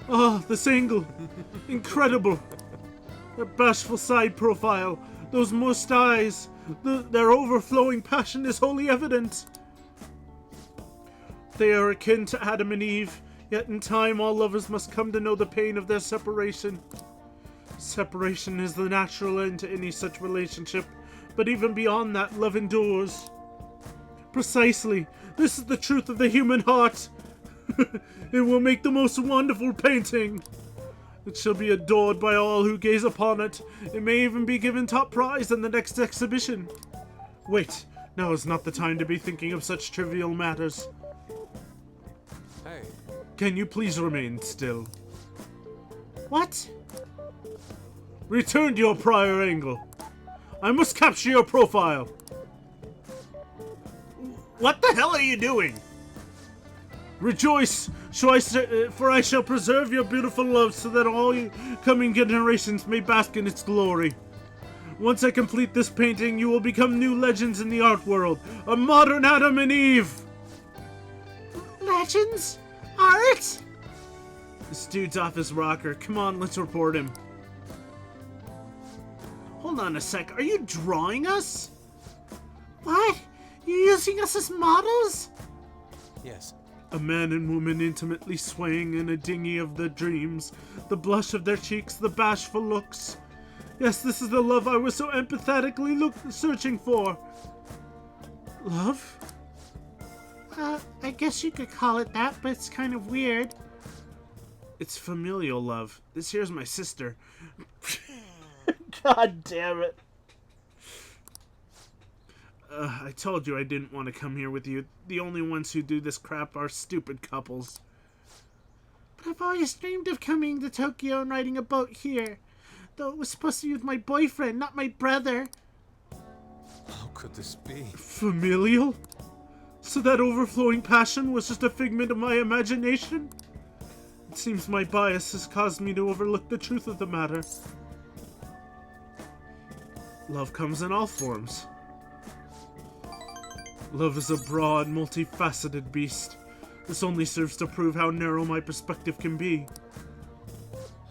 Oh, this angle! Incredible! That bashful side profile, those moist eyes, their overflowing passion is wholly evident. They are akin to Adam and Eve, yet in time all lovers must come to know the pain of their separation. Separation is the natural end to any such relationship, but even beyond that, love endures. Precisely, this is the truth of the human heart. It will make the most wonderful painting. It shall be adored by all who gaze upon it. It may even be given top prize in the next exhibition. Wait, now is not the time to be thinking of such trivial matters. Hey. Can you please remain still? What? Return to your prior angle. I must capture your profile. What the hell are you doing? Rejoice, for I shall preserve your beautiful love so that all coming generations may bask in its glory. Once I complete this painting, you will become new legends in the art world. A modern Adam and Eve. Legends? Art? This dude's off his rocker. Come on, let's report him. Hold on a sec. Are you drawing us? What? You're using us as models? Yes. A man and woman intimately swaying in a dinghy of their dreams, the blush of their cheeks, the bashful looks. Yes, this is the love I was so empathetically searching for. Love? I guess you could call it that, but it's kind of weird. It's familial love. This here's my sister. God damn it. I told you I didn't want to come here with you. The only ones who do this crap are stupid couples. But I've always dreamed of coming to Tokyo and riding a boat here. Though it was supposed to be with my boyfriend, not my brother. How could this be? Familial? So that overflowing passion was just a figment of my imagination? It seems my bias has caused me to overlook the truth of the matter. Love comes in all forms. Love is a broad, multifaceted beast. This only serves to prove how narrow my perspective can be.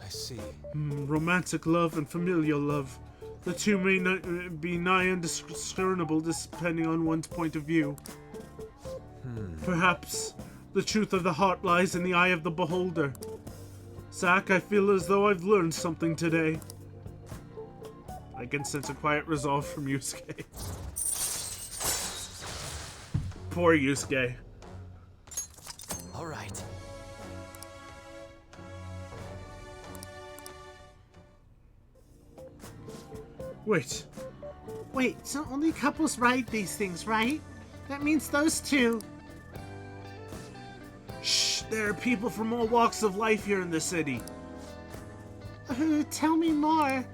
I see. Romantic love and familial love. The two may be nigh indiscernible depending on one's point of view. Perhaps the truth of the heart lies in the eye of the beholder. Zack, I feel as though I've learned something today. I can sense a quiet resolve from Yusuke. Poor Yusuke. All right. Wait. Wait, so only couples ride these things, right? That means those two. Shh, there are people from all walks of life here in the city. Tell me more.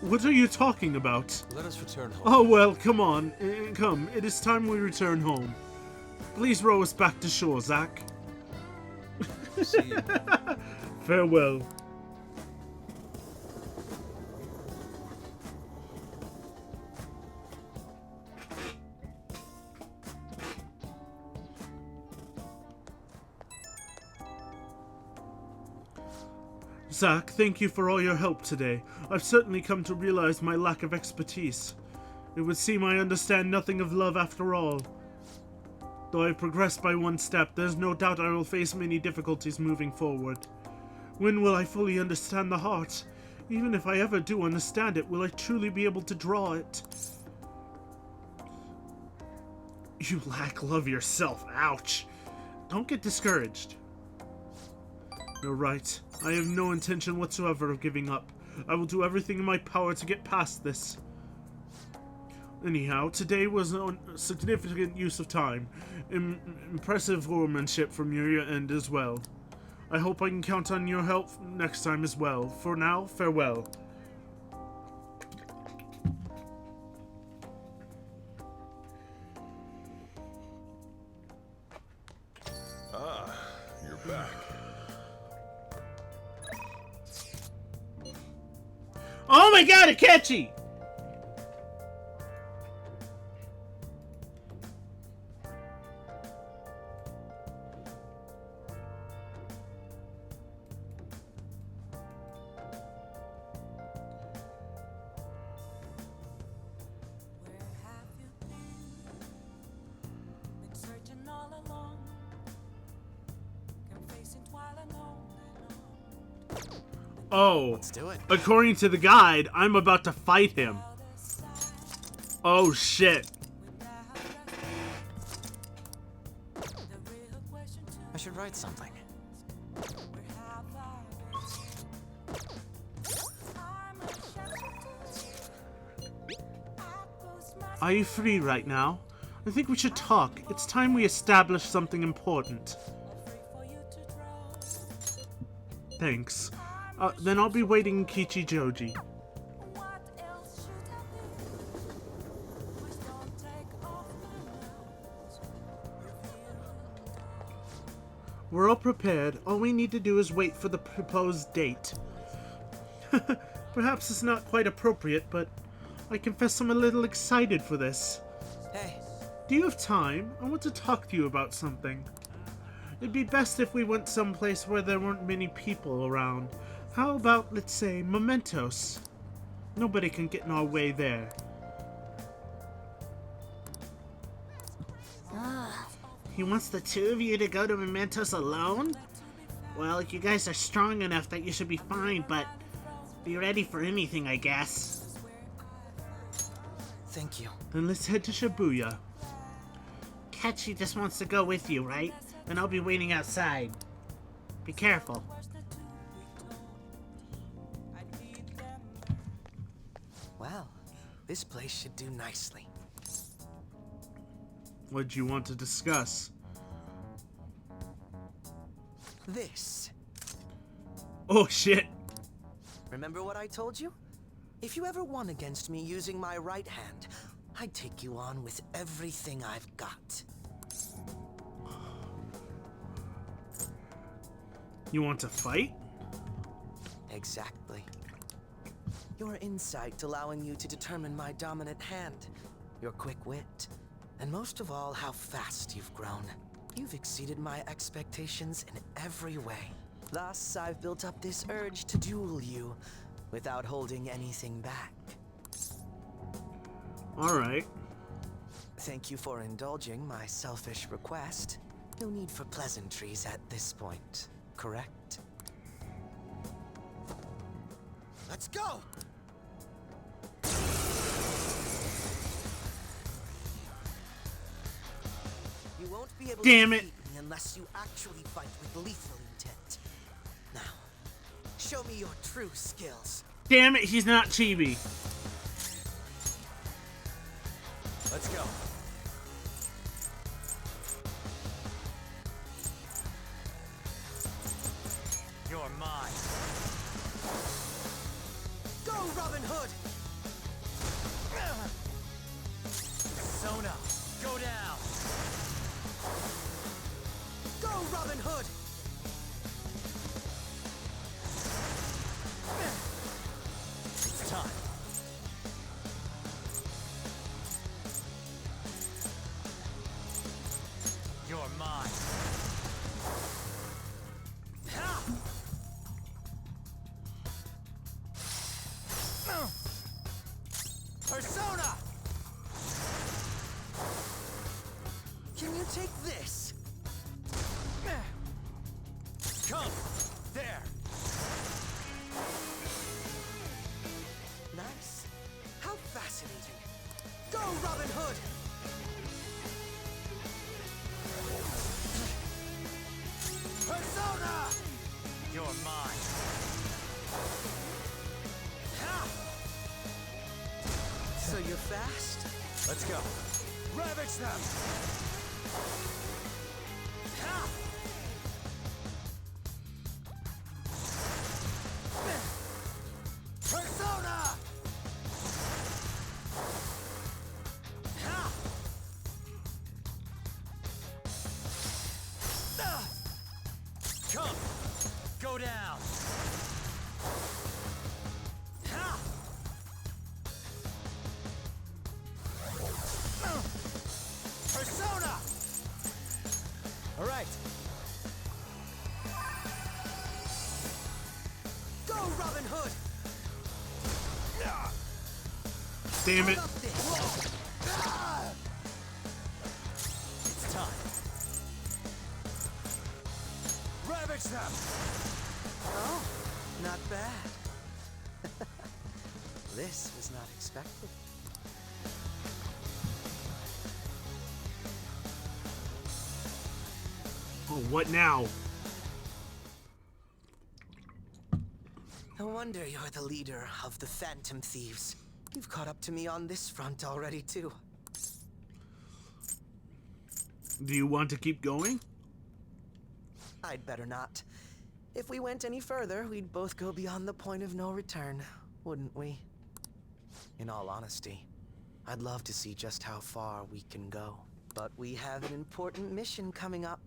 What are you talking about? Let us return home. Oh, well, come on. Come, it is time we return home. Please row us back to shore, Zack. See you. Farewell. Zack, thank you for all your help today. I've certainly come to realize my lack of expertise. It would seem I understand nothing of love after all. Though I've progressed by one step, there's no doubt I will face many difficulties moving forward. When will I fully understand the heart? Even if I ever do understand it, will I truly be able to draw it? You lack love yourself. Ouch. Don't get discouraged. You're right. I have no intention whatsoever of giving up. I will do everything in my power to get past this. Anyhow, today was a significant use of time. Impressive workmanship from your end as well. I hope I can count on your help next time as well. For now, farewell. Ah, you're back. Oh my god, Akechi! Oh, Let's do it. according to the guide, I'm about to fight him. Oh shit. I should write something. Are you free right now? I think we should talk. It's time we establish something important. Thanks. Then I'll be waiting in Kichijoji. We're all prepared. All we need to do is wait for the proposed date. Perhaps it's not quite appropriate, but I confess I'm a little excited for this. Hey, Do you have time? I want to talk to you about something. It'd be best if we went someplace where there weren't many people around. How about, let's say, Mementos? Nobody can get in our way there. He wants the two of you to go to Mementos alone? Well, you guys are strong enough that you should be fine, but be ready for anything, I guess. thank you. Then let's head to Shibuya. Ketchy just wants to go with you, right? Then I'll be waiting outside. Be careful. Well, this place should do nicely. What do you want to discuss? This. Oh shit. Remember what I told you? If you ever won against me using my right hand, I'd take you on with everything I've got. You want to fight? Exactly. Your insight allowing you to determine my dominant hand, your quick wit, and most of all, how fast you've grown. You've exceeded my expectations in every way. Thus, I've built up this urge to duel you without holding anything back. Alright. Thank you for indulging my selfish request. No need for pleasantries at this point, correct? Let's go! You won't be able Damn to it. defeat me unless you actually fight with lethal intent. Now, show me your true skills. Damn it, he's not Chibi. Let's go. You're mine. Go, Robin Hood! Sona, go down. Go, Robin Hood! It's time. You're mine. Ha! Persona! Can you take this? Come! There! Nice. How fascinating. Go, Robin Hood! Persona! You're mine. Ha! So you're fast? Let's go. Ravage them! Ha! Persona! Ha! Come! Go down! Ha! Persona! All right. Go, Robin Hood! Damn it. Up this. It's time. Ravage them! Oh, not bad. This was not expected. Oh, what now? No wonder you're the leader of the Phantom Thieves. You've caught up to me on this front already, too. Do you want to keep going? I'd better not. If we went any further, we'd both go beyond the point of no return, wouldn't we? In all honesty, I'd love to see just how far we can go. But we have an important mission coming up.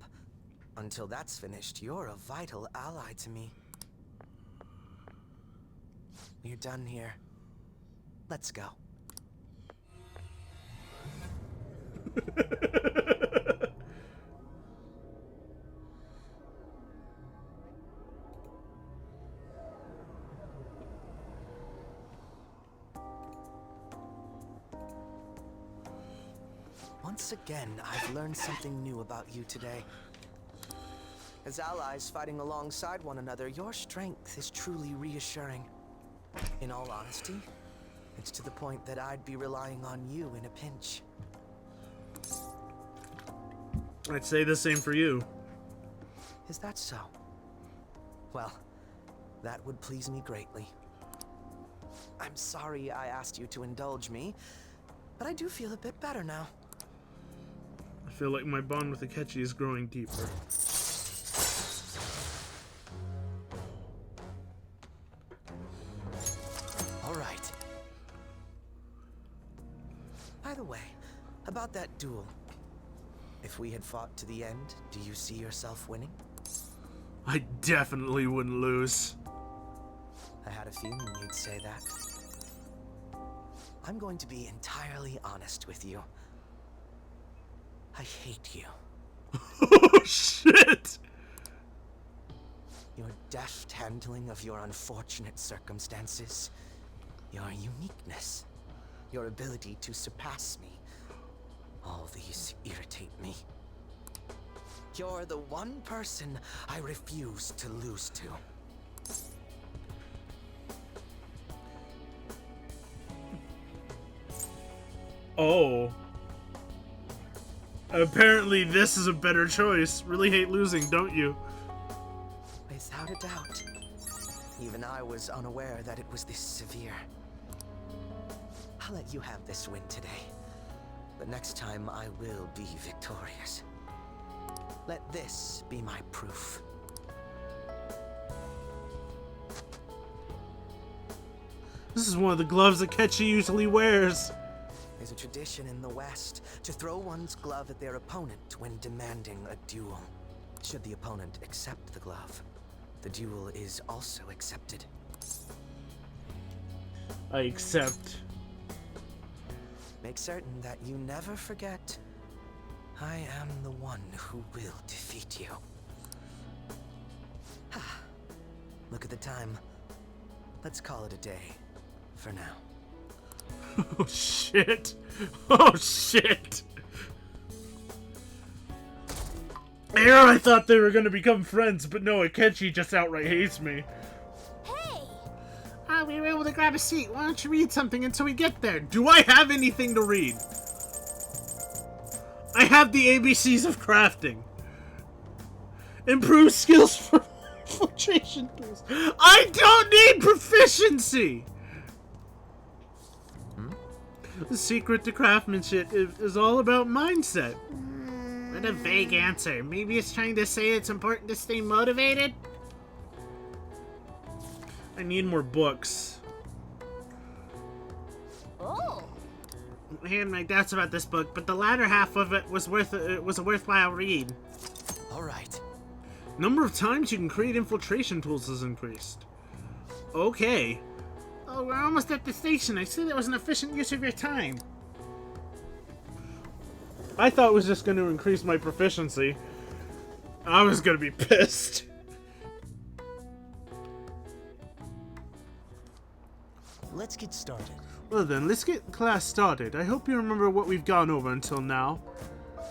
Until that's finished, you're a vital ally to me. We're done here. Let's go. Once again, I've learned something new about you today. As allies fighting alongside one another, your strength is truly reassuring. In all honesty, it's to the point that I'd be relying on you in a pinch. I'd say the same for you. Is that so? Well, that would please me greatly. I'm sorry I asked you to indulge me, but I do feel a bit better now. I feel like my bond with Akechi is growing deeper. All right. By the way, about that duel. If we had fought to the end, do you see yourself winning? I definitely wouldn't lose. I had a feeling you'd say that. I'm going to be entirely honest with you. I hate you. Oh, shit! Your deft handling of your unfortunate circumstances, your uniqueness, your ability to surpass me, all these irritate me. You're the one person I refuse to lose to. Oh. Apparently this is a better choice. Really hate losing, don't you? Without a doubt. Even I was unaware that it was this severe. I'll let you have this win today. But next time I will be victorious. Let this be my proof. This is one of the gloves that Akechi usually wears. There's a tradition in the West to throw one's glove at their opponent when demanding a duel. Should the opponent accept the glove, the duel is also accepted. I accept. Make certain that you never forget, I am the one who will defeat you. Look at the time. Let's call it a day, for now. Oh shit. Oh shit. Here I thought they were gonna become friends, but no, Akechi just outright hates me. Hey! Ah, we were able to grab a seat. Why don't you read something until we get there? Do I have anything to read? I have the ABCs of crafting. Improve skills for infiltration tools. I don't need proficiency! The secret to craftsmanship is all about mindset. What a vague answer. Maybe it's trying to say it's important to stay motivated? I need more books. Oh! I had my doubts about this book, but the latter half of it was a worthwhile read. All right. Number of times you can create infiltration tools has increased. Okay. Oh, we're almost at the station. I see that was an efficient use of your time. I thought it was just going to increase my proficiency. I was going to be pissed. Let's get started. Well then, let's get class started. I hope you remember what we've gone over until now.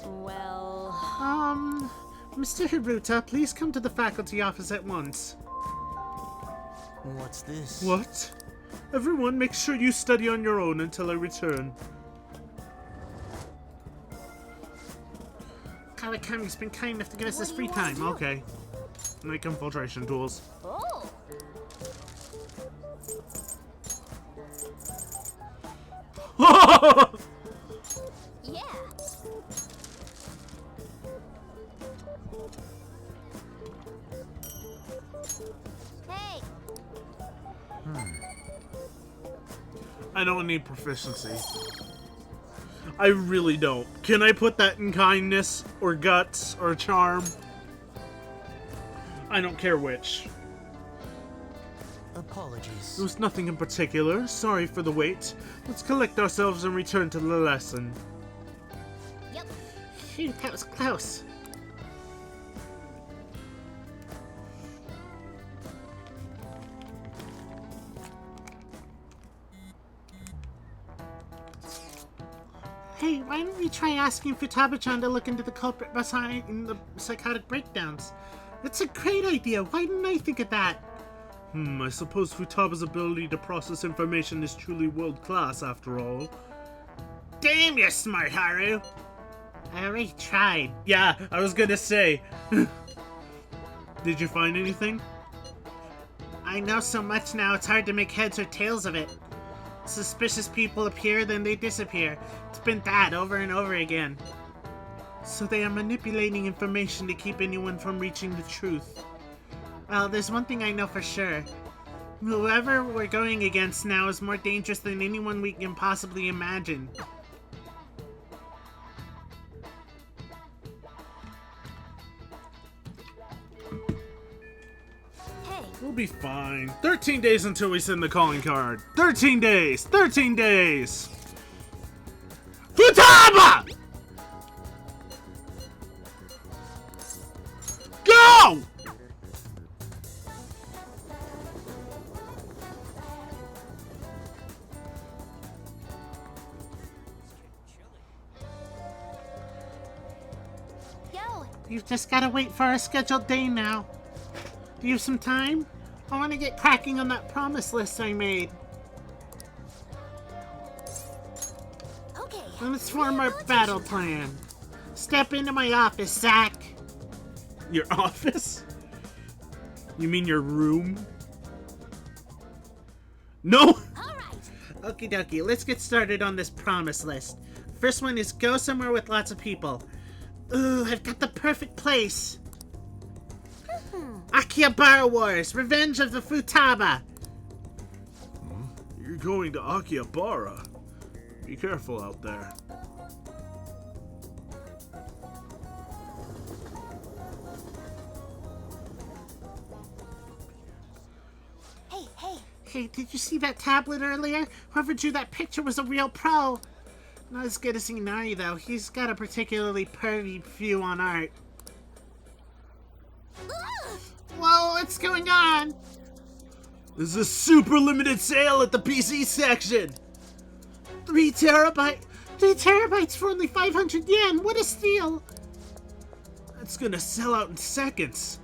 Well... Mr. Hiruta, please come to the faculty office at once. What's this? What? Everyone, make sure you study on your own until I return. Kawakami's been kind enough to give us this free time. Okay. Make infiltration tools. Oh! Yeah. Hey! I don't need proficiency. I really don't. Can I put that in kindness, or guts, or charm? I don't care which. Apologies. It was nothing in particular. Sorry for the wait. Let's collect ourselves and return to the lesson. Yep. Phew, that was close. Hey, why don't we try asking Futaba-chan to look into the culprit behind the psychotic breakdowns? That's a great idea. Why didn't I think of that? I suppose Futaba's ability to process information is truly world-class, after all. Damn, you're smart, Haru! I already tried. Yeah, I was gonna say. Did you find anything? I know so much now, it's hard to make heads or tails of it. Suspicious people appear, then they disappear. It's been that over and over again. So they are manipulating information to keep anyone from reaching the truth. Well, there's one thing I know for sure. Whoever we're going against now is more dangerous than anyone we can possibly imagine. Hey! We'll be fine. 13 days until we send the calling card. 13 days! 13 days! Futaba! Go! Yo! You've just gotta wait for our scheduled day now. Do you have some time? I want to get cracking on that promise list I made. Okay. Let's form our battle plan. Step into my office, Zack. Your office? You mean your room? No! Alright. Okie dokie, let's get started on this promise list. First one is go somewhere with lots of people. Ooh, I've got the perfect place. Akihabara Wars, Revenge of the Futaba. You're going to Akihabara. Be careful out there. Hey, hey. Hey, did you see that tablet earlier? Whoever drew that picture was a real pro. Not as good as Inari, though. He's got a particularly pervy view on art. Whoa, what's going on? There's a super limited sale at the PC section. 3 terabyte. 3 terabytes for only 500 yen. What a steal. That's gonna sell out in seconds.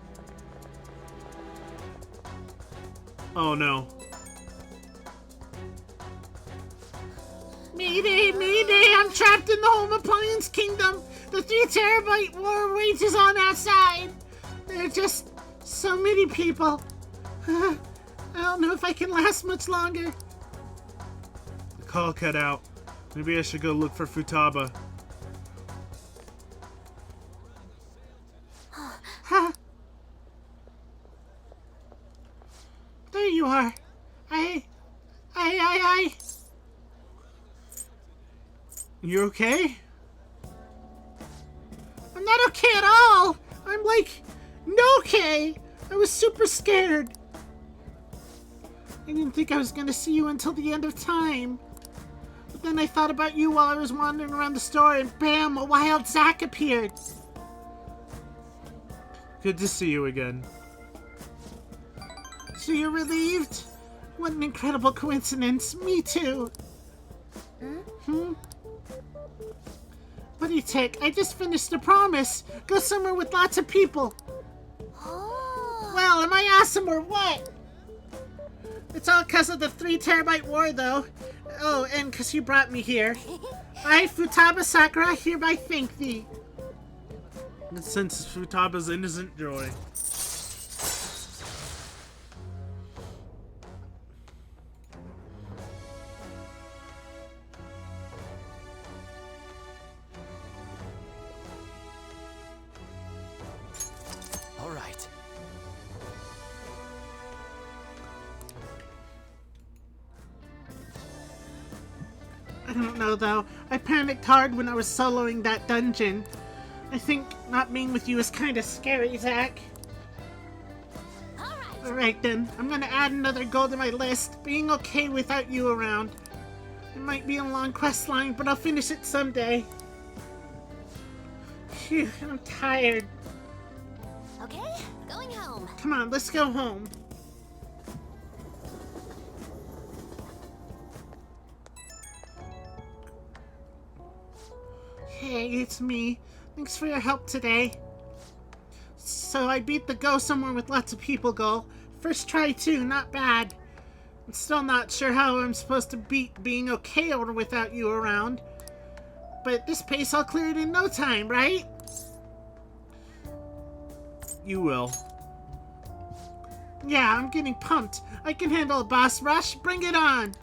Oh no. Mayday, mayday, I'm trapped in the home appliance kingdom. The 3 terabyte war wages on outside. There are just so many people. I don't know if I can last much longer. The call cut out. Maybe I should go look for Futaba. Huh? There you are. I. You okay? I'm not okay at all. I'm like, no okay. I was super scared. I didn't think I was gonna see you until the end of time. But then I thought about you while I was wandering around the store and bam, a wild Zack appeared. Good to see you again. So you're relieved? What an incredible coincidence. Me too. What do you take? I just finished a promise. Go somewhere with lots of people. Oh. Well, am I awesome or what? It's all because of the 3 terabyte war, though. Oh, and because you brought me here. I, Futaba Sakura, hereby thank thee. And since Futaba's innocent joy. All right. I don't know, though. I panicked hard when I was soloing that dungeon. I think not being with you is kind of scary, Zack. Alright then, I'm gonna add another goal to my list, being okay without you around. It might be a long quest line, but I'll finish it someday. Phew, I'm tired. Okay, going home. Come on, let's go home. Hey, it's me. Thanks for your help today. So I beat the go somewhere with lots of people goal. First try too, not bad. I'm still not sure how I'm supposed to beat being okay or without you around. But at this pace I'll clear it in no time, right? You will. Yeah, I'm getting pumped. I can handle a boss rush. Bring it on!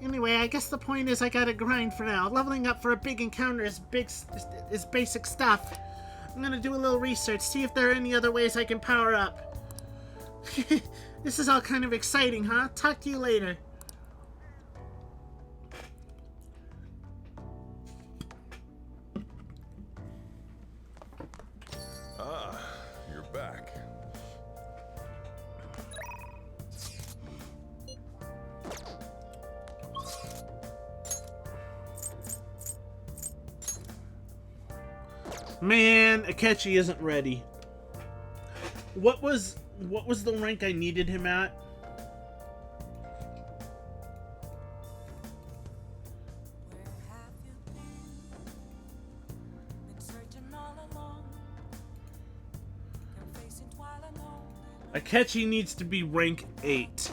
Anyway, I guess the point is I gotta grind for now. Leveling up for a big encounter is basic stuff. I'm gonna do a little research, see if there are any other ways I can power up. This is all kind of exciting, huh? Talk to you later. Ah, you're back. Man, Akechi isn't ready. What was the rank I needed him at? Akechi needs to be rank 8.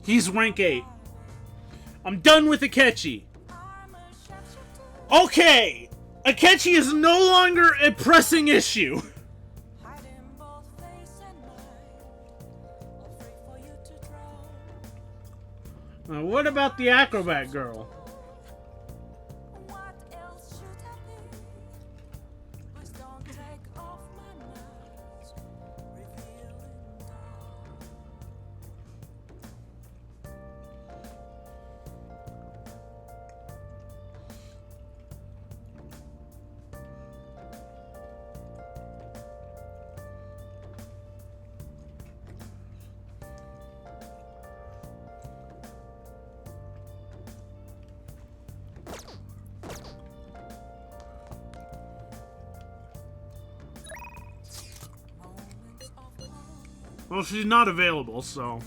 He's rank 8. I'm done with Akechi. Okay! Akechi is no longer a pressing issue. Now, what about the acrobat girl? Well, she's not available, so...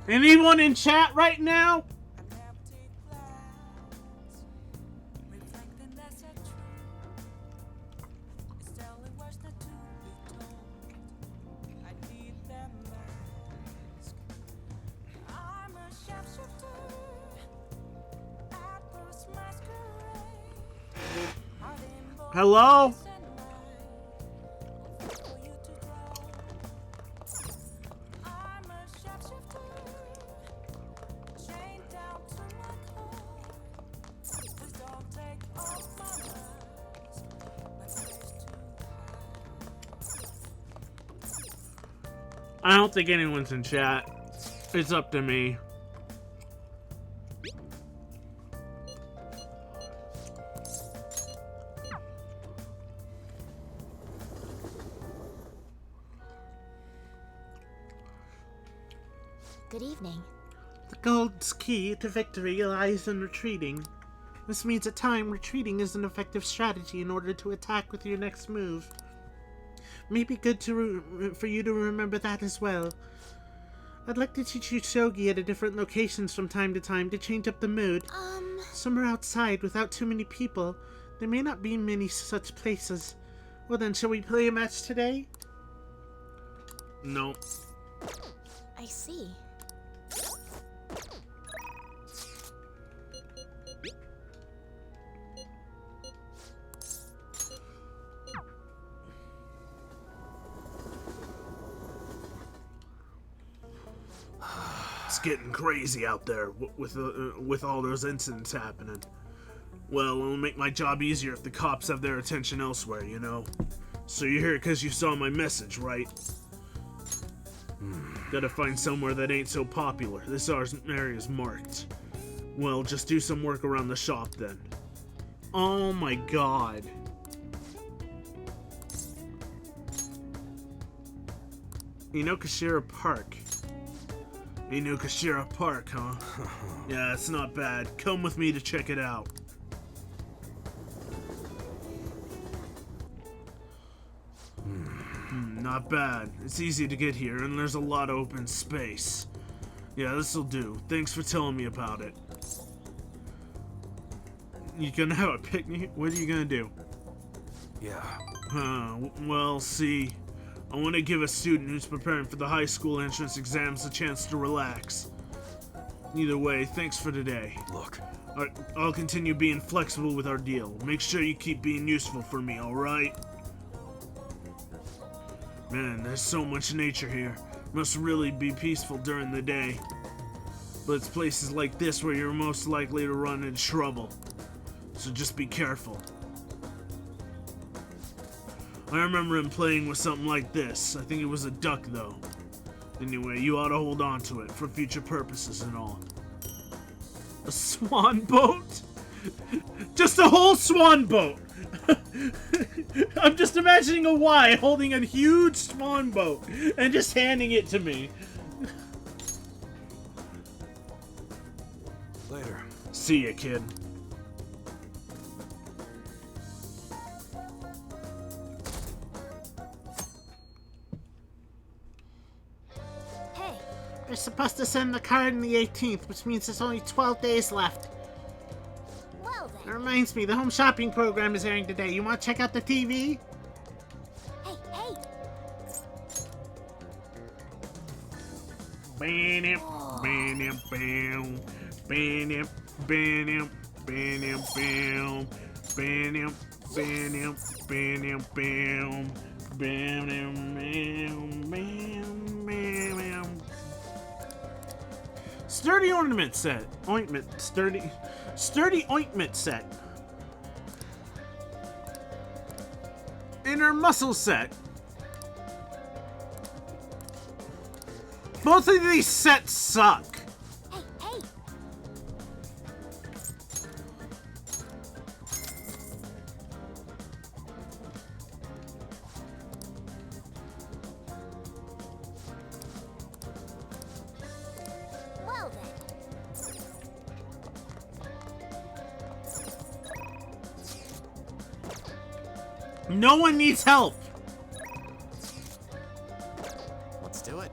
Anyone in chat right now? Hello? I don't think anyone's in chat. It's up to me. Good evening. The gold's key to victory lies in retreating. This means at times retreating is an effective strategy in order to attack with your next move. May be good for you to remember that as well. I'd like to teach you shogi at different locations from time to time to change up the mood. Somewhere outside without too many people. There may not be many such places. Well then, shall we play a match today? No. I see. It's getting crazy out there with all those incidents happening. Well, it'll make my job easier if the cops have their attention elsewhere, you know? So you're here because you saw my message, right? Gotta find somewhere that ain't so popular. This area's marked. Well, just do some work around the shop then. Oh my god. Inokashira Park. Inokashira Park, huh? Yeah, it's not bad. Come with me to check it out. Not bad. It's easy to get here, and there's a lot of open space. Yeah, this'll do. Thanks for telling me about it. You gonna have a picnic? What are you gonna do? Yeah. Well, see, I want to give a student who's preparing for the high school entrance exams a chance to relax. Either way, thanks for today. Look. I'll continue being flexible with our deal. Make sure you keep being useful for me, alright? Man, there's so much nature here. Must really be peaceful during the day. But it's places like this where you're most likely to run into trouble. So just be careful. I remember him playing with something like this. I think it was a duck, though. Anyway, you ought to hold on to it for future purposes and all. A swan boat? Just a whole swan boat! I'm just imagining a Y holding a huge swan boat and just handing it to me. Later. See ya, kid. Hey, We're supposed to send the card on the 18th, which means there's only 12 days left. well It then. reminds me, the home shopping program is airing today. You want to check out the TV? Hey, hey! Bam, bam, bam, bam, bam, bam, bam, bam, bam, bam, bam, bam. Sturdy ornament set. Sturdy ointment set. Inner muscle set. Both of these sets suck. Hey, hey! Well then. No one needs help. Let's do it.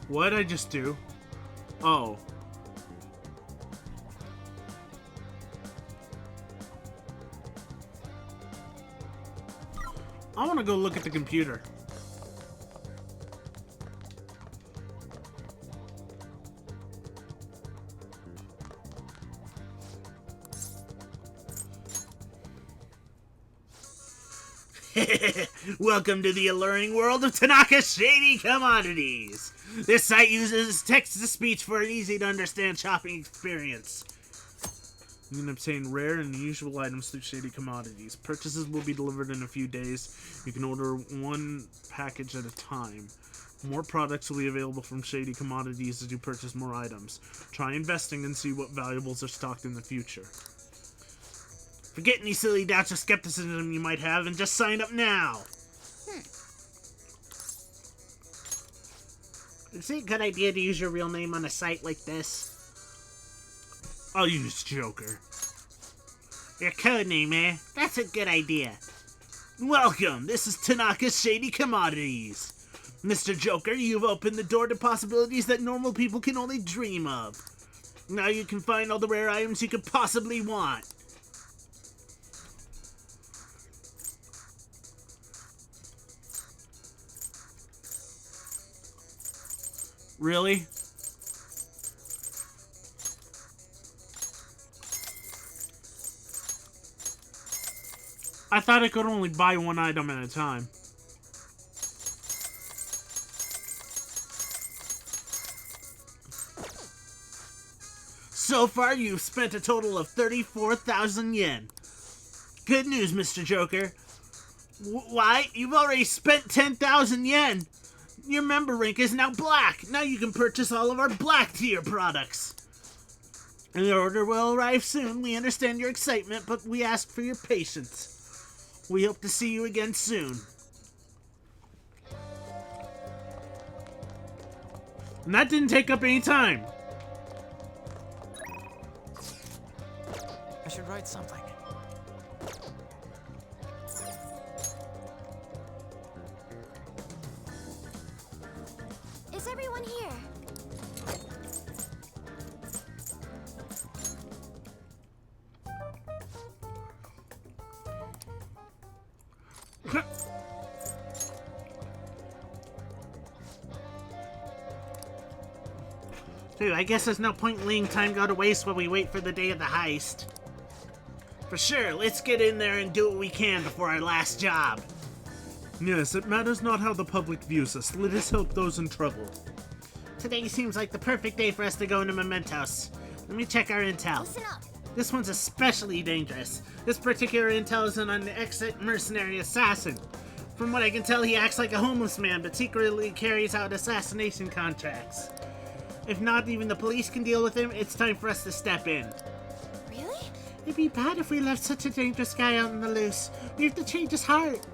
What'd I just do? Oh. I want to go look at the computer. Welcome to the alluring world of Tanaka Shady Commodities. This site uses text-to-speech for an easy-to-understand shopping experience. You can obtain rare and unusual items through Shady Commodities. Purchases will be delivered in a few days. You can order one package at a time. More products will be available from Shady Commodities as you purchase more items. Try investing and see what valuables are stocked in the future. Forget any silly doubts or skepticism you might have and just sign up now. Is it a good idea to use your real name on a site like this? I'll use Joker. Your code name, eh? That's a good idea. Welcome, this is Tanaka's Shady Commodities. Mr. Joker, you've opened the door to possibilities that normal people can only dream of. Now you can find all the rare items you could possibly want. Really? I thought I could only buy one item at a time. So far, you've spent a total of 34,000 yen. Good news, Mr. Joker. Why? You've already spent 10,000 yen. Your member rank is now black. Now you can purchase all of our black tier products. And the order will arrive soon. We understand your excitement, but we ask for your patience. We hope to see you again soon. And that didn't take up any time. I should write something. Is everyone here? Dude, I guess there's no point in letting time go to waste while we wait for the day of the heist. For sure, let's get in there and do what we can before our last job. Yes, it matters not how the public views us. Let us help those in trouble. Today seems like the perfect day for us to go into Mementos. Let me check our intel. Listen up. This one's especially dangerous. This particular intel is on an ex-mercenary assassin. From what I can tell, he acts like a homeless man, but secretly carries out assassination contracts. If not even the police can deal with him, it's time for us to step in. Really? It'd be bad if we left such a dangerous guy out on the loose. We have to change his heart.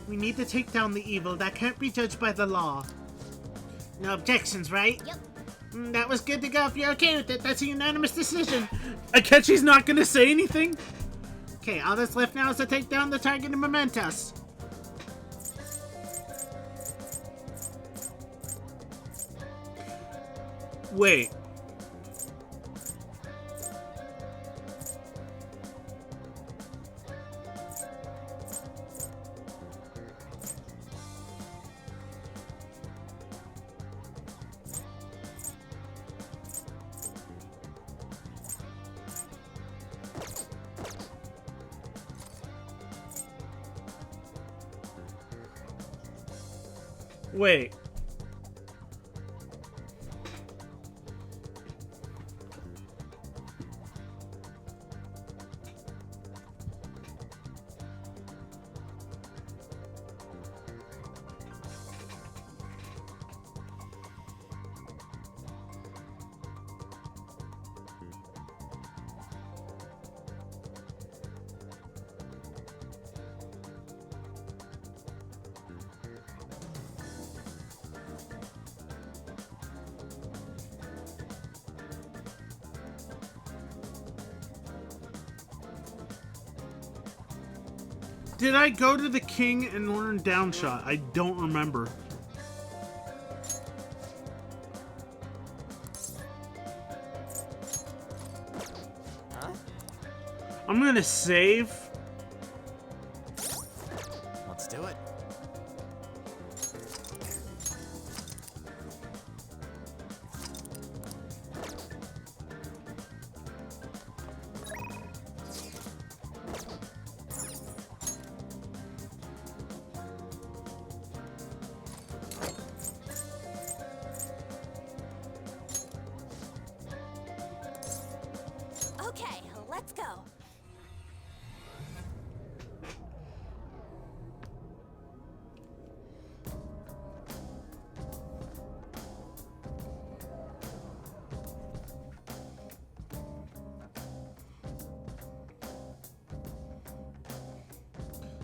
We need to take down the evil that can't be judged by the law. No objections, right? Yep. That was good to go. If you're okay with it, that's a unanimous decision. Akechi's not gonna say anything? Okay, all that's left now is to take down the target in Mementos. Wait. Wait. Did I go to the king and learn downshot? I don't remember. Huh? I'm gonna save. Let's do it. Okay, let's go.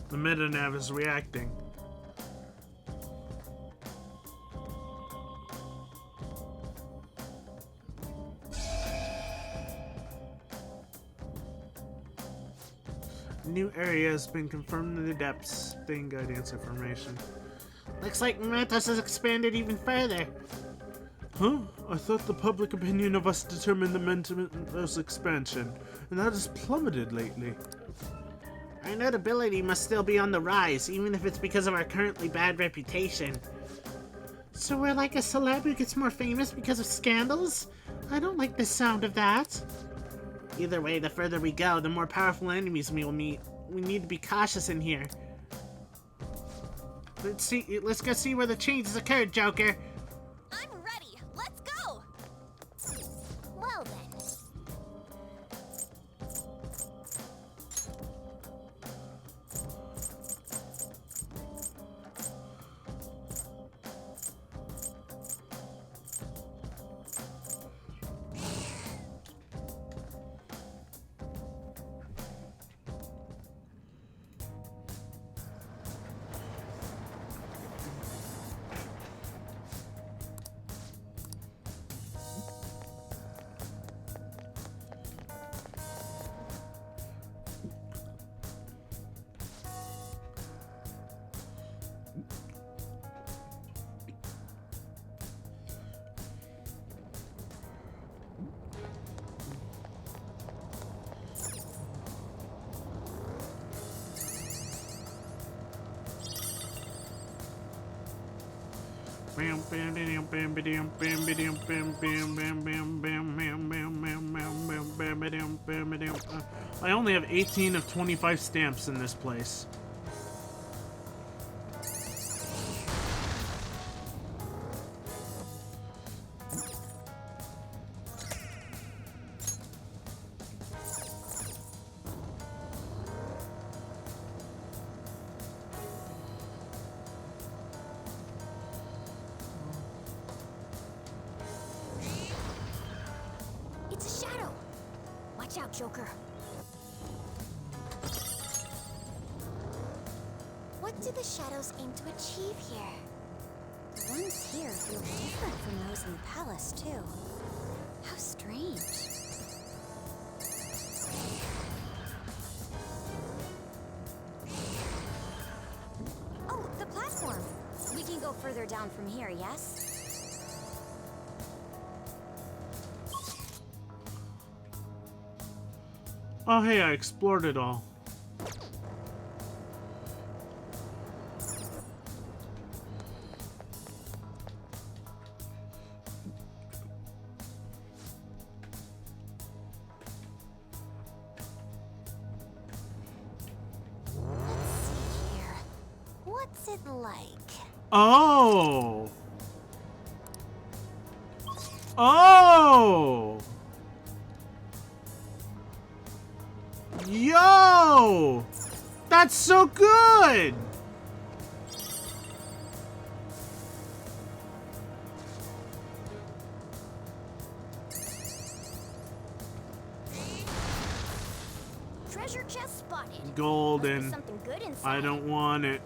The meta nav is reacting. New area has been confirmed in the depths. Thing guidance information. Looks like Mementos has expanded even further. Huh? I thought the public opinion of us determined the Mentos expansion, and that has plummeted lately. Our notability must still be on the rise, even if it's because of our currently bad reputation. So we're like a celeb who gets more famous because of scandals? I don't like the sound of that. Either way, the further we go, the more powerful enemies we will meet. We need to be cautious in here. Let's go see where the changes occurred, Joker. I'm ready. Let's go. Well then. I only have 18 of 25 stamps in this place. It's a shadow. Watch out, Joker. What do the shadows aim to achieve here? The ones here feel different from those in the palace, too. How strange. Oh, the platform. We can go further down from here, yes? Oh hey, I explored it all. Let's see here. What's it like? Oh. Oh. Yo. That's so good. Treasure chest spotted. Golden. Something good inside. I don't want it.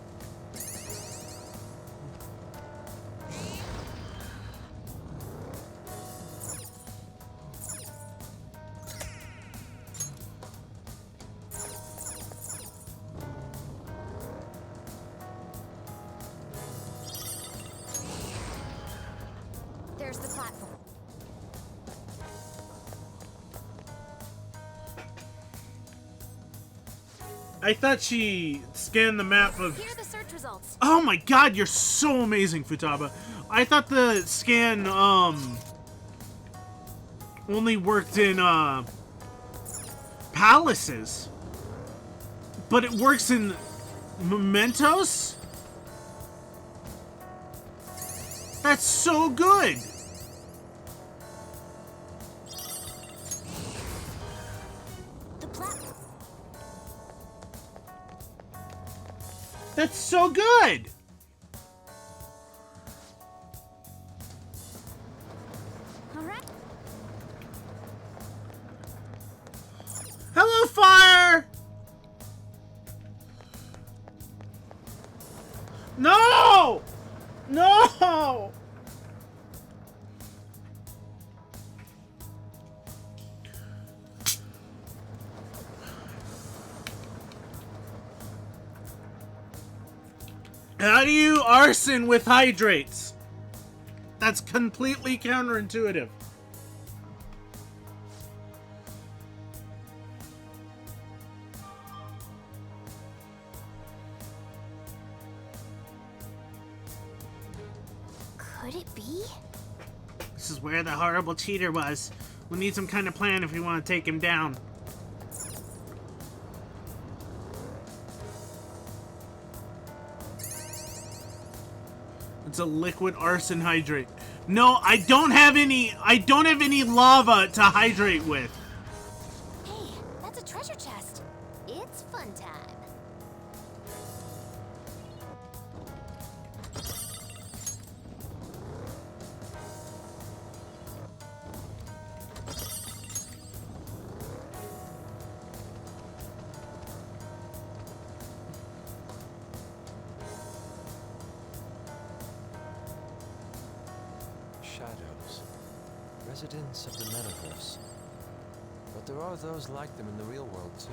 There's the platform. I thought she scanned the map of... Here are the search results. Oh my god, you're so amazing, Futaba. I thought the scan, only worked in, palaces. But it works in mementos? That's so good! The platform. That's so good! All right. Hello, fire! No! No! How do you arson with hydrates? That's completely counterintuitive. Could it be? This is where the horrible cheater was. We'll need some kind of plan if we want to take him down. It's a liquid arson hydrate. No, I don't have any lava to hydrate with. Hey, that's a treasure chest. It's fun time. Shadows. Residents of the metaverse. But there are those like them in the real world, too.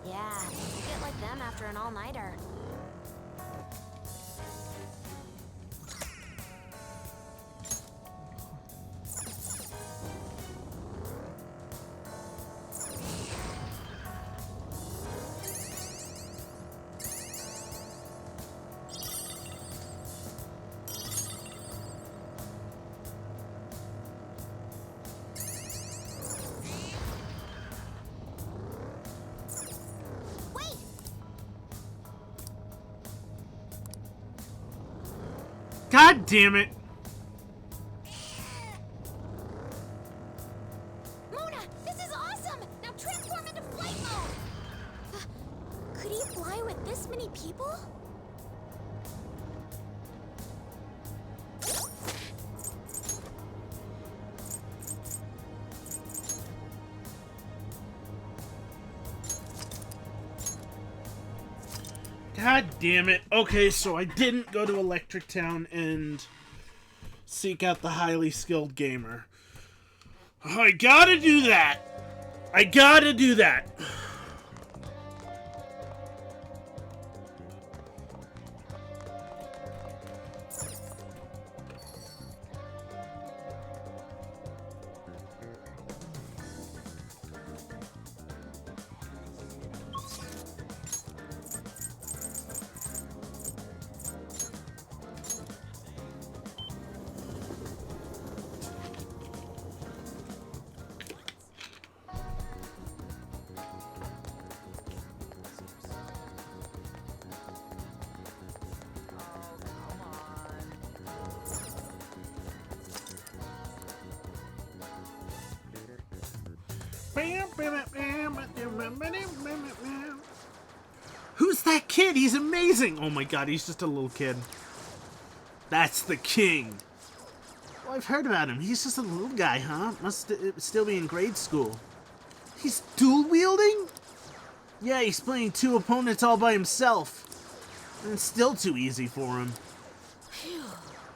Yeah, you get like them after an all-nighter. God damn it. Mona, this is awesome! Now transform into flight mode! Could he fly with this many people? God damn it. Okay, so I didn't go to Electric Town and seek out the highly skilled gamer. I gotta do that. I gotta do that. Who's that kid? He's amazing! Oh my god, he's just a little kid. That's the king. Well, I've heard about him. He's just a little guy, huh? Must still be in grade school. He's dual wielding? Yeah, he's playing 2 opponents all by himself. And it's still too easy for him.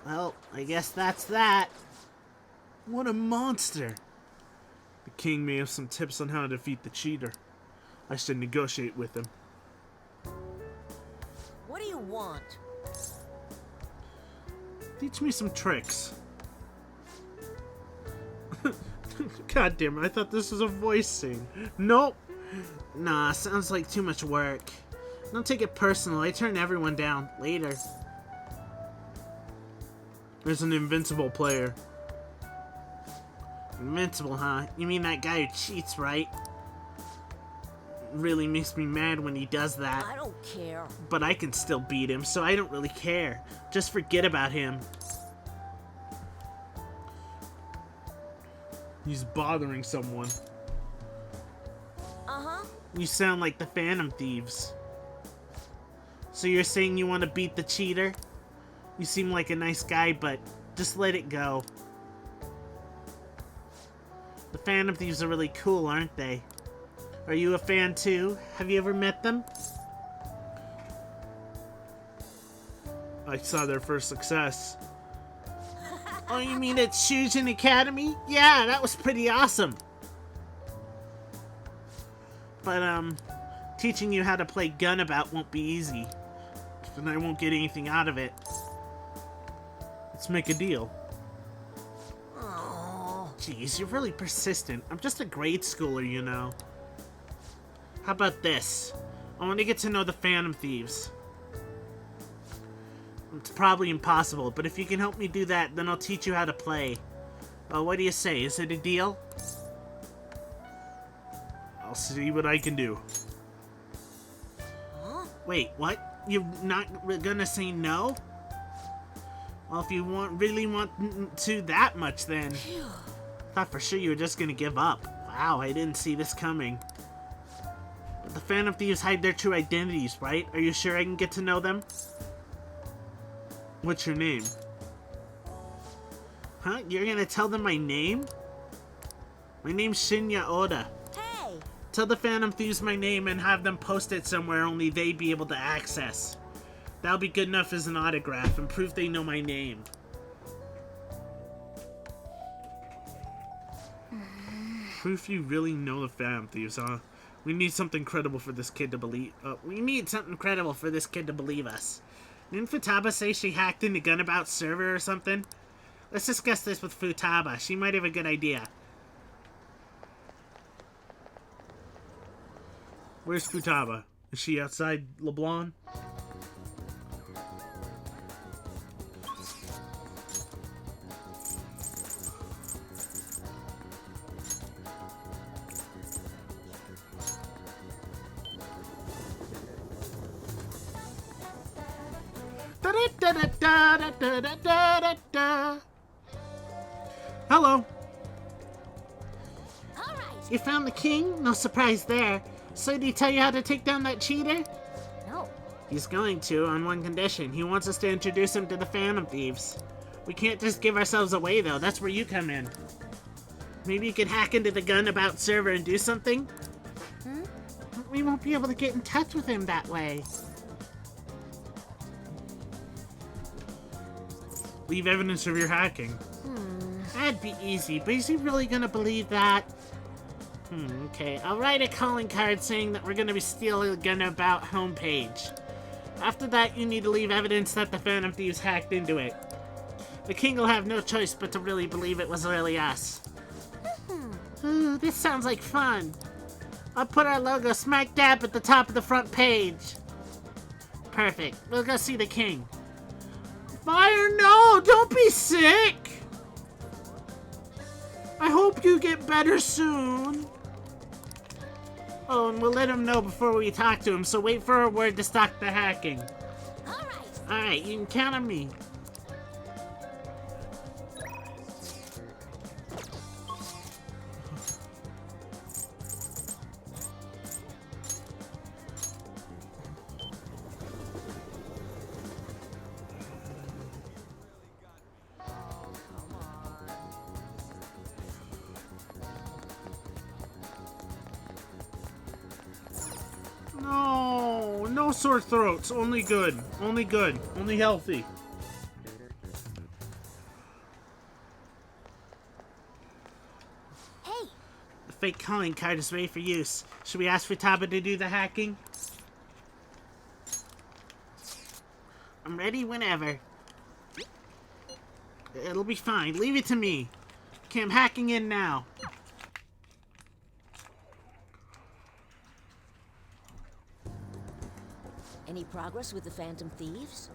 Well, I guess that's that. What a monster. The king may have some tips on how to defeat the cheater. I should negotiate with him. What do you want? Teach me some tricks. God damn it, I thought this was a voice scene. Nope. Nah, sounds like too much work. Don't take it personal, I turn everyone down. Later. There's an invincible player. Invincible, huh? You mean that guy who cheats, right? Really makes me mad when he does that. I don't care. But I can still beat him, so I don't really care. Just forget about him. He's bothering someone. Uh-huh. You sound like the Phantom Thieves. So you're saying you want to beat the cheater? You seem like a nice guy, but just let it go. The Phantom Thieves are really cool, aren't they? Are you a fan too? Have you ever met them? I saw their first success. Oh, you mean at Shujin Academy? Yeah, that was pretty awesome. But, teaching you how to play Gunabout won't be easy. And I won't get anything out of it. Let's make a deal. Oh. Jeez, you're really persistent. I'm just a grade schooler, you know. How about this? I want to get to know the Phantom Thieves. It's probably impossible, but if you can help me do that, then I'll teach you how to play. What do you say? Is it a deal? I'll see what I can do. Huh? Wait, what? You're not gonna say no? Well, if you really want to that much, then... I thought for sure you were just gonna give up. Wow, I didn't see this coming. But the Phantom Thieves hide their true identities, right? Are you sure I can get to know them? What's your name? Huh? You're gonna tell them my name? My name's Shinya Oda. Hey! Tell the Phantom Thieves my name and have them post it somewhere only they'd be able to access. That'll be good enough as an autograph and proof they know my name. Proof you really know the Phantom Thieves, huh? We need something credible for this kid to believe. We need something credible for this kid to believe us. Didn't Futaba say she hacked into Gunabout's server or something? Let's discuss this with Futaba. She might have a good idea. Where's Futaba? Is she outside LeBlanc? Hello. All right. You found the king? No surprise there. So did he tell you how to take down that cheater? No. He's going to, on one condition. He wants us to introduce him to the Phantom Thieves. We can't just give ourselves away, though. That's where you come in. Maybe you could hack into the Gunabout server and do something? Hmm? We won't be able to get in touch with him that way. Leave evidence of your hacking. That'd be easy, but is he really gonna believe that? Okay. I'll write a calling card saying that we're gonna be stealing the Gunabout homepage. After that, you need to leave evidence that the Phantom Thieves hacked into it. The king will have no choice but to really believe it was really us. Ooh, this sounds like fun. I'll put our logo smack dab at the top of the front page. Perfect. We'll go see the king. Fire, no! Don't be sick! I hope you get better soon. Oh, and we'll let him know before we talk to him, so wait for our word to stop the hacking. Alright, you can count on me. No sore throats. Only good. Only good. Only healthy. Hey, The fake calling card is ready for use. Should we ask Futaba to do the hacking? I'm ready whenever. It'll be fine. Leave it to me. Okay, I'm hacking in now. Any progress with the Phantom Thieves?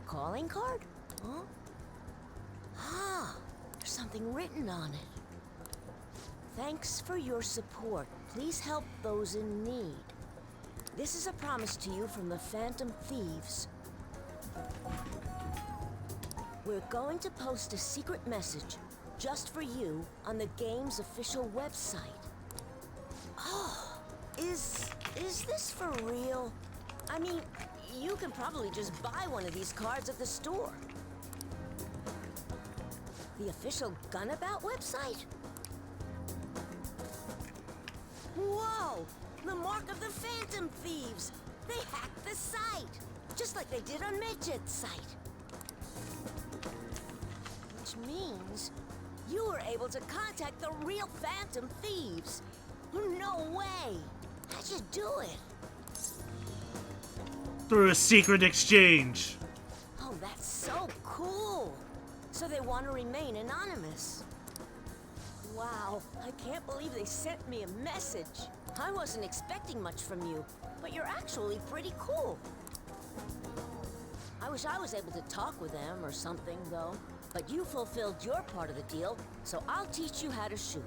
Calling card? Huh? Ah, there's something written on it. Thanks for your support. Please help those in need. This is a promise to you from the Phantom Thieves. We're going to post a secret message just for you on the game's official website. Oh, is this for real? I mean, you can probably just buy one of these cards at the store. The official Gunabout website? Whoa! The mark of the Phantom Thieves! They hacked the site! Just like they did on Medjed's site. Which means you were able to contact the real Phantom Thieves. No way! How'd you do it? Through a secret exchange. Oh, that's so cool! So they want to remain anonymous. Wow, I can't believe they sent me a message. I wasn't expecting much from you, but you're actually pretty cool. I wish I was able to talk with them or something, though. But you fulfilled your part of the deal, so I'll teach you how to shoot.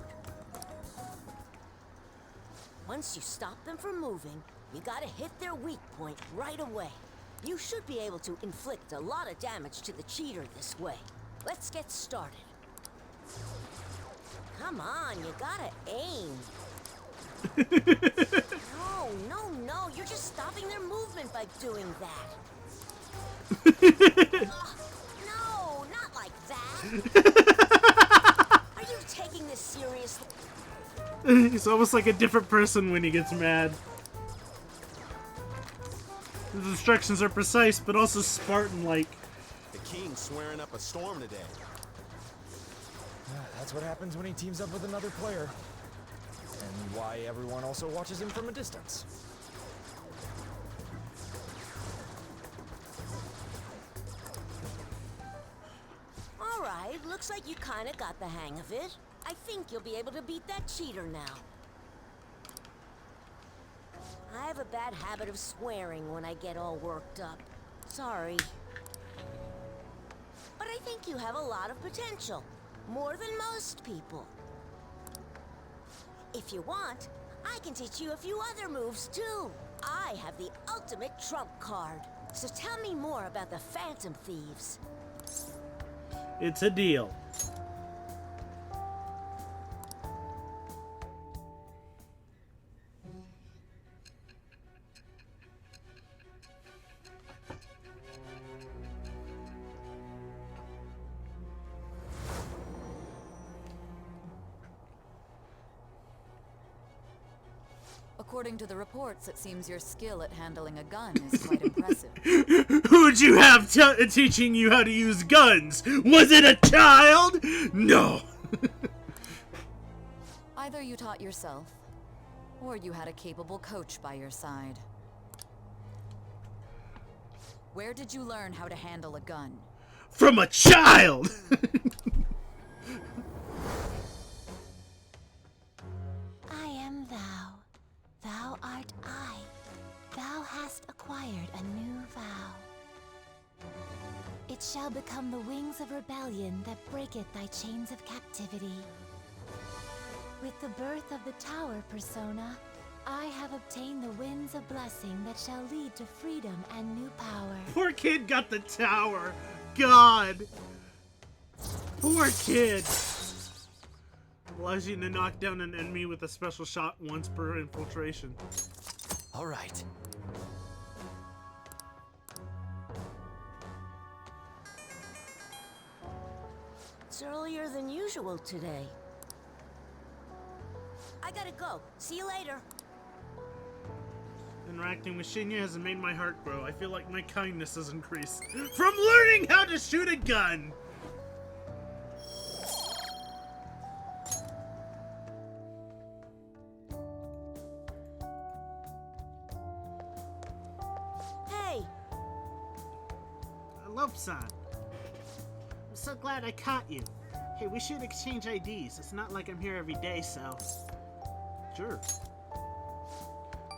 Once you stop them from moving, you gotta hit their weak point right away. You should be able to inflict a lot of damage to the cheater this way. Let's get started. Come on, you gotta aim. No, you're just stopping their movement by doing that. No, not like that. Are you taking this seriously? He's almost like a different person when he gets mad. The instructions are precise, but also Spartan-like. The king's swearing up a storm today. That's what happens when he teams up with another player. And why everyone also watches him from a distance. Alright, looks like you kinda got the hang of it. I think you'll be able to beat that cheater now. I have a bad habit of swearing when I get all worked up. Sorry. But I think you have a lot of potential. More than most people. If you want, I can teach you a few other moves too. I have the ultimate trump card. So tell me more about the Phantom Thieves. It's a deal. According to the reports, it seems your skill at handling a gun is quite impressive. Who'd you have teaching you how to use guns? Was it a child? No. Either you taught yourself, or you had a capable coach by your side. Where did you learn how to handle a gun? From a child! I am thou. Thou art I. Thou hast acquired a new vow. It shall become the wings of rebellion that breaketh thy chains of captivity. With the birth of the tower persona, I have obtained the winds of blessing that shall lead to freedom and new power. Poor kid got the tower. God. Poor kid. Allows you to knock down an enemy with a special shot once per infiltration. All right. It's earlier than usual today. I gotta go. See you later. Interacting with Shinya has made my heart grow. I feel like my kindness has increased from learning how to shoot a gun. Hey! Lope-san. I'm so glad I caught you. Hey, we should exchange IDs. It's not like I'm here every day, so... Sure.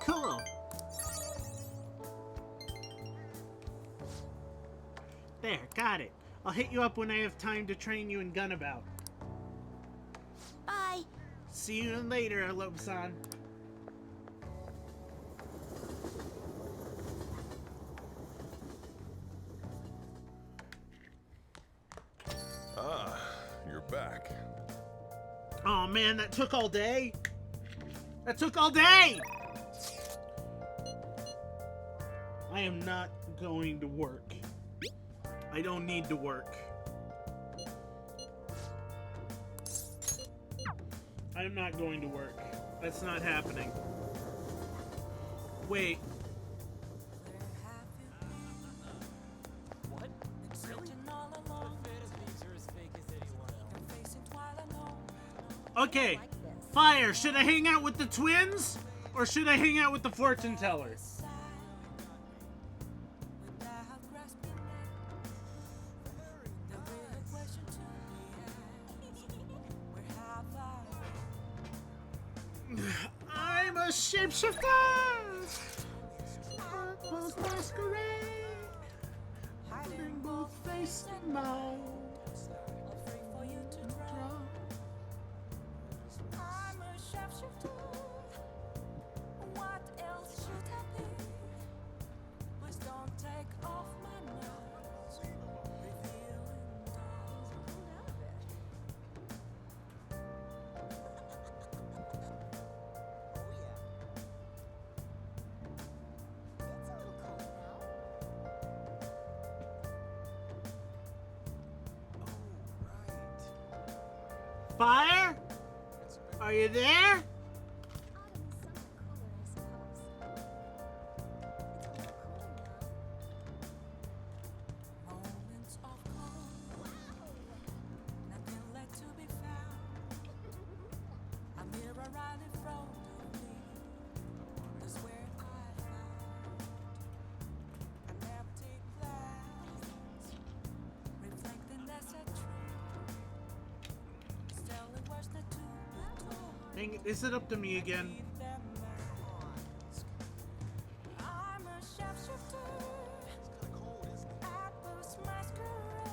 Cool. There, got it. I'll hit you up when I have time to train you in Gunabout. Bye! See you later, Lope-san. Ah, you're back. Oh man, that took all day? That took all day! I am not going to work. I don't need to work. I am not going to work. That's not happening. Wait. What? Really? Okay. Fire, should I hang out with the twins? Or should I hang out with the fortune teller? I'm a shapeshifter! Purple's masquerade, hiding both face and mouth. I'm a shapeshifter. What else should I be? Please don't take off my mask. Revealing dawn. Fire? Are you there? Moments of calm. Nothing left to be found. A mirror right in front of me. Is where I found an empty glass, reflecting as a tree. Still it was the two between. Dang it, is it up to me again? I'm a shapeshifter. Apples masquerade.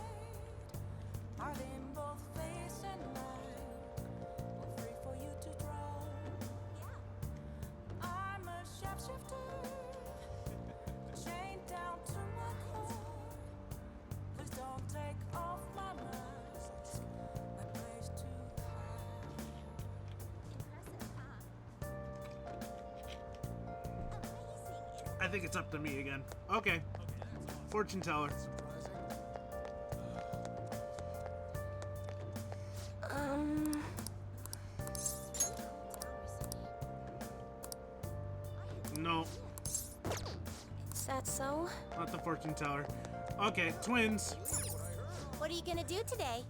Hiding both face and mind. All free for you to draw. I'm a shapeshifter. Chained down to my core. Please don't take off my mask. My place to hide. I think it's up to me again. Okay. Fortune teller. No, Is that so? not the fortune teller. Okay, twins. What are you gonna do today?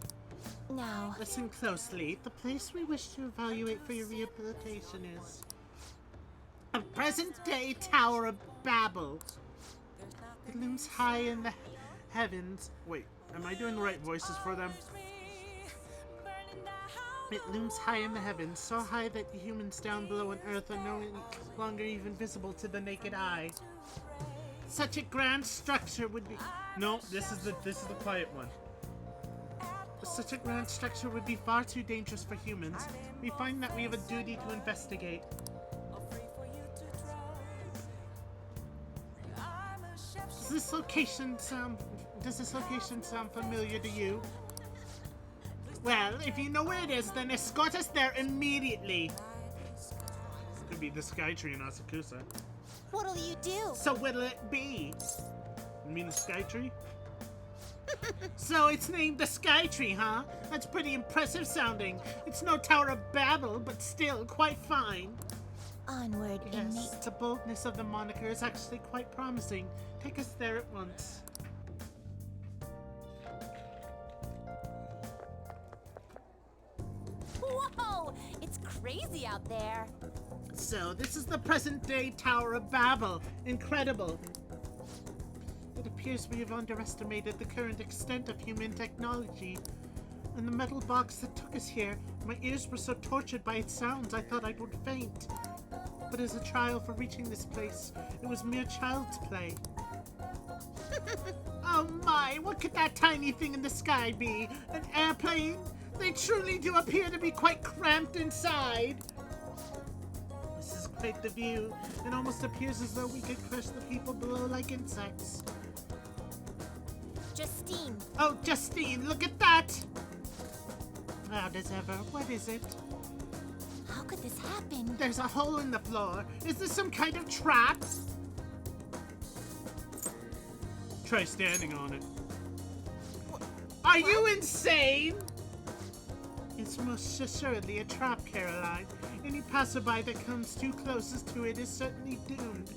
No. Listen closely. The place we wish to evaluate for your rehabilitation is a present-day Tower of Babel. It looms high in the heavens. Wait, am I doing the right voices for them? It looms high in the heavens, so high that humans down below on Earth are no longer even visible to the naked eye. Such a grand structure would be... No, this is the quiet one. Such a grand structure would be far too dangerous for humans. We find that we have a duty to investigate. Does this location sound familiar to you? Well, if you know where it is, then escort us there immediately. Could be the Skytree in Asakusa. What'll you do? So what'll it be? You mean the Skytree? So it's named the Skytree, huh? That's pretty impressive sounding. It's no Tower of Babel, but still quite fine. Onward, inmate. Yes, the boldness of the moniker is actually quite promising. Take us there at once. Whoa! It's crazy out there. So, this is the present-day Tower of Babel. Incredible. It appears we have underestimated the current extent of human technology. In the metal box that took us here, my ears were so tortured by its sounds I thought I would faint. But as a trial for reaching this place, it was mere child's play. Oh my, what could that tiny thing in the sky be? An airplane? They truly do appear to be quite cramped inside. This is quite the view. It almost appears as though we could crush the people below like insects. Justine. Oh, Justine, look at that! Loud as ever. What is it? How could this happen? There's a hole in the floor. Is this some kind of trap? Try standing on it. Are you insane? It's most assuredly a trap, Caroline. Any passerby that comes too closest to it is certainly doomed.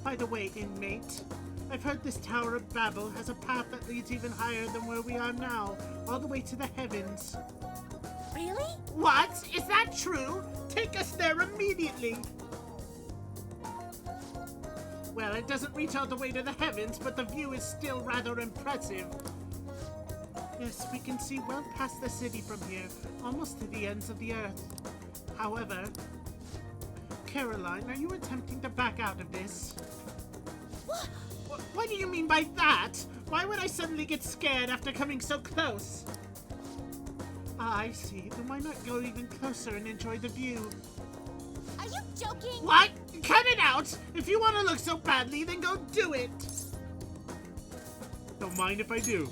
By the way, inmate, I've heard this Tower of Babel has a path that leads even higher than where we are now, all the way to the heavens. Really? What? Is that true? Take us there immediately! Well, it doesn't reach all the way to the heavens, but the view is still rather impressive. Yes, we can see well past the city from here, almost to the ends of the earth. However, Caroline, are you attempting to back out of this? What do you mean by that? Why would I suddenly get scared after coming so close? Ah, I see. Then why not go even closer and enjoy the view? Are you joking? What? Cut it out! If you want to look so badly, then go do it! Don't mind if I do.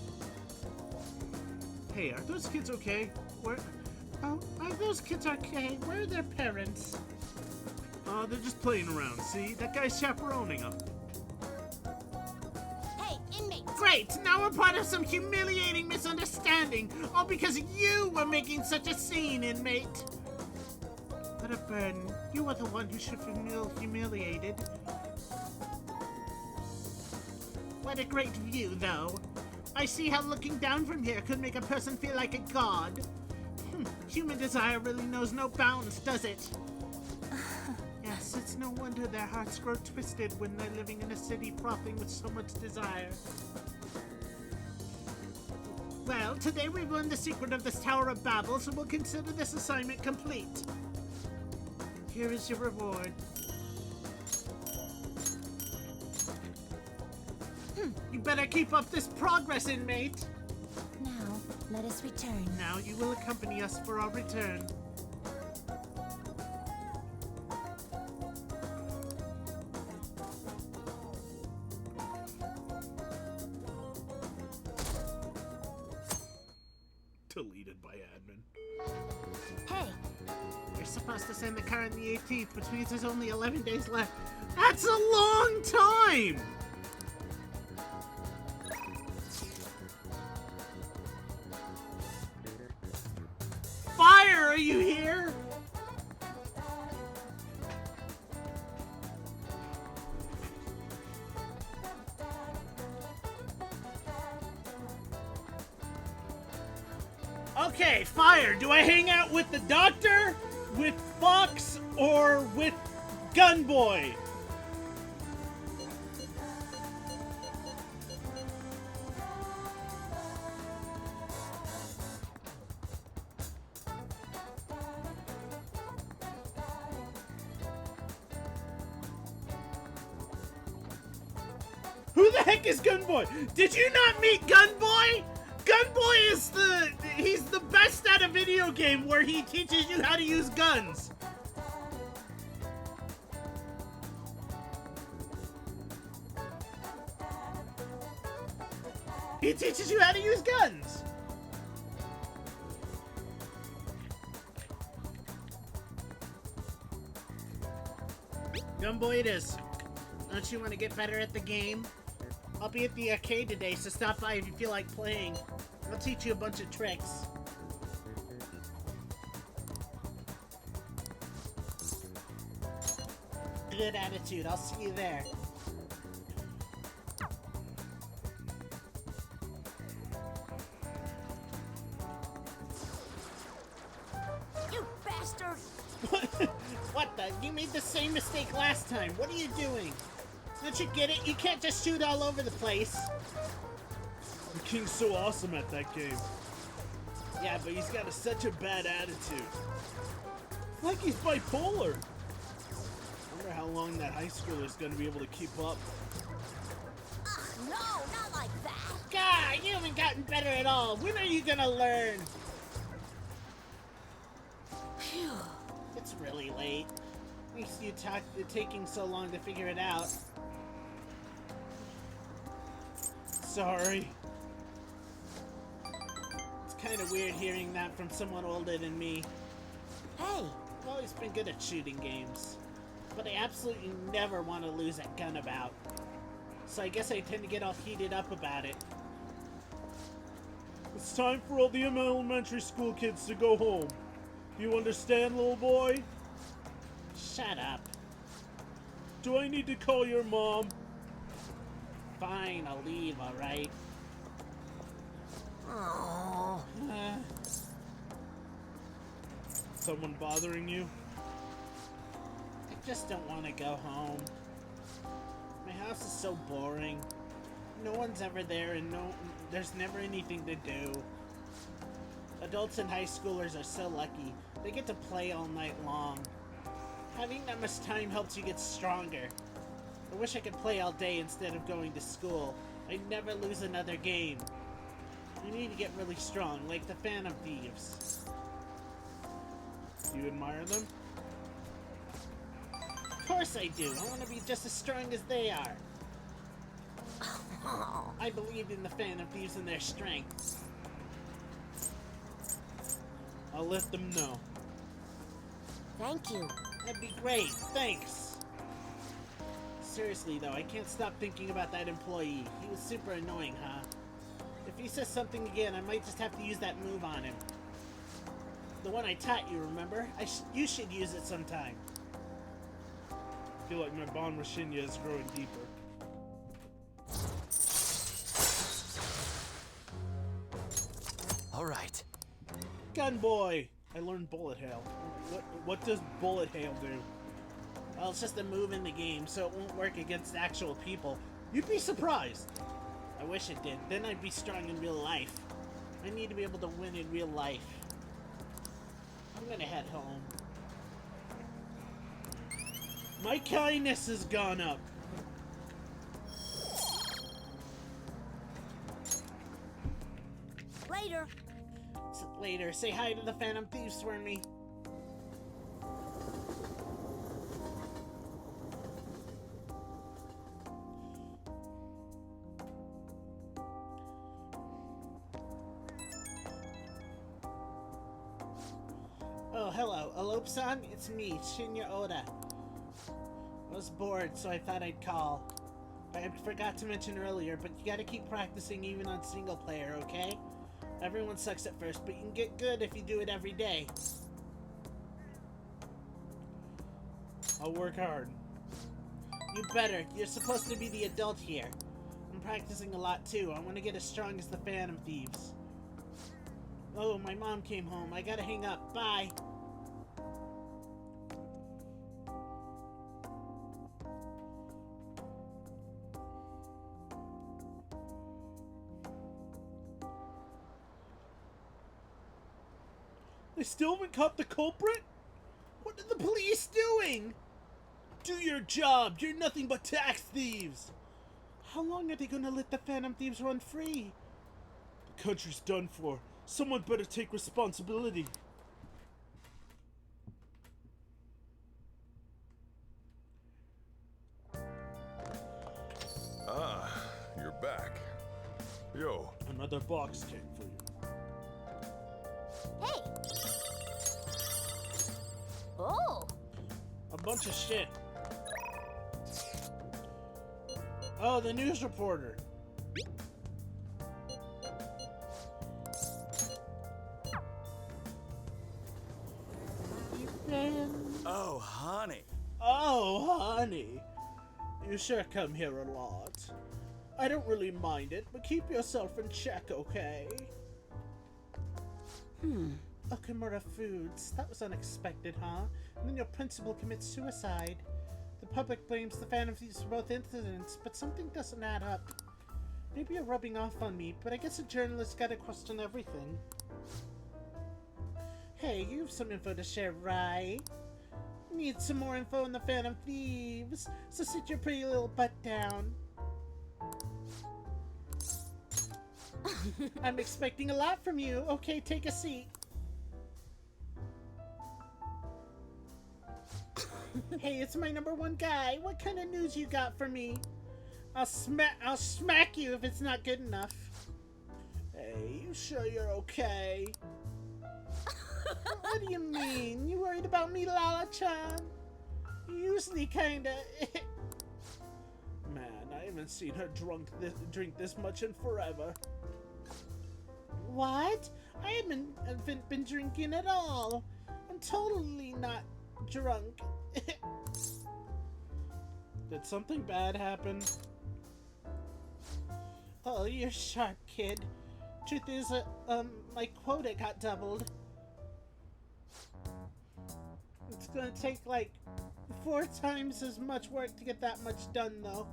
Hey, are those kids okay? Oh, are those kids okay? Where are their parents? They're just playing around, see? That guy's chaperoning them. Hey, inmate! Great! Now we're part of some humiliating misunderstanding, all because you were making such a scene, inmate! What a burden. You were the one who should feel humiliated. What a great view, though. I see how looking down from here could make a person feel like a god. Human desire really knows no bounds, does it? Yes, it's no wonder their hearts grow twisted when they're living in a city frothing with so much desire. Well, today we've learned the secret of this Tower of Babel, so we'll consider this assignment complete. Here is your reward. You better keep up this progress, inmate! Now, let us return. Now you will accompany us for our return. Deleted by admin. Hey! You're supposed to send the card on the 18th, which means there's only 11 days left. That's a long time! Fire, are you here? Okay, Fire, do I hang out with the Doctor, with Fox, or with Gunboy? Who the heck is Gunboy? Did you not meet Gunboy? Gunboy is he's the best at a video game where he teaches you how to use guns. He teaches you how to use guns. Gunboy it is. Don't you want to get better at the game? I'll be at the arcade today, so stop by if you feel like playing. I'll teach you a bunch of tricks. good attitude. I'll see you there. You bastard! What the? You made the same mistake last time. What are you doing? Don't you get it? You can't just shoot all over the place. The King's so awesome at that game. Yeah, but he's got such a bad attitude. It's like he's bipolar. I wonder how long that high schooler's gonna be able to keep up. Ugh, no, not like that. God, you haven't gotten better at all. When are you gonna learn? Phew. It's really late. Thanks to you taking so long to figure it out. Sorry. It's kind of weird hearing that from someone older than me. Hey! I've always been good at shooting games, but I absolutely never want to lose at Gunabout. So I guess I tend to get all heated up about it. It's time for all the elementary school kids to go home. Do you understand, little boy? Shut up. Do I need to call your mom? Fine, I'll leave, alright? Oh. Someone bothering you? I just don't want to go home. My house is so boring. No one's ever there and there's never anything to do. Adults and high schoolers are so lucky. They get to play all night long. Having that much time helps you get stronger. I wish I could play all day instead of going to school. I'd never lose another game. You need to get really strong, like the Phantom Thieves. Do you admire them? Of course I do. I want to be just as strong as they are. I believe in the Phantom Thieves and their strength. I'll let them know. Thank you. That'd be great. Thanks. Seriously though, I can't stop thinking about that employee. He was super annoying, huh? If he says something again, I might just have to use that move on him. The one I taught you, remember? You should use it sometime. I feel like my bond with Shinya is growing deeper. All right. Gun boy! I learned bullet hail. What does bullet hail do? Well, it's just a move in the game, so it won't work against actual people. You'd be surprised. I wish it did. Then I'd be strong in real life. I need to be able to win in real life. I'm gonna head home. My kindness has gone up. Later. Later. Say hi to the Phantom Thieves for me. Oh, hello. Alope-san? It's me, Shinya Oda. I was bored, so I thought I'd call. I forgot to mention earlier, but you gotta keep practicing even on single player, okay? Everyone sucks at first, but you can get good if you do it every day. I'll work hard. You better. You're supposed to be the adult here. I'm practicing a lot too. I want to get as strong as the Phantom Thieves. Oh, my mom came home. I gotta hang up. Bye. They still haven't caught the culprit? What are the police doing? Do your job. You're nothing but tax thieves. How long are they gonna let the Phantom Thieves run free? The country's done for. Someone better take responsibility. Ah, you're back. Yo. Another box came for you. Hey! Oh! A bunch of shit. Oh, the news reporter. Oh, honey. Oh, honey. You sure come here a lot. I don't really mind it, but keep yourself in check, okay? Okamura Foods. That was unexpected, huh? And then your principal commits suicide. The public blames the Phantom Thieves for both incidents, but something doesn't add up. Maybe you're rubbing off on me, but I guess a journalist gotta question everything. Hey, you have some info to share, right? Need some more info on the Phantom Thieves, so sit your pretty little butt down. I'm expecting a lot from you. Okay, take a seat. Hey, it's my #1 guy. What kind of news you got for me? I'll smack you if it's not good enough. Hey, you sure you're okay? What do you mean? You worried about me, Lala-chan? You usually kinda... Man, I haven't seen her drink this much in forever. What? I haven't been drinking at all. I'm totally not drunk. Did something bad happen? Oh, you're sharp, kid. Truth is, my quota got doubled. It's gonna take like 4 times as much work to get that much done, though.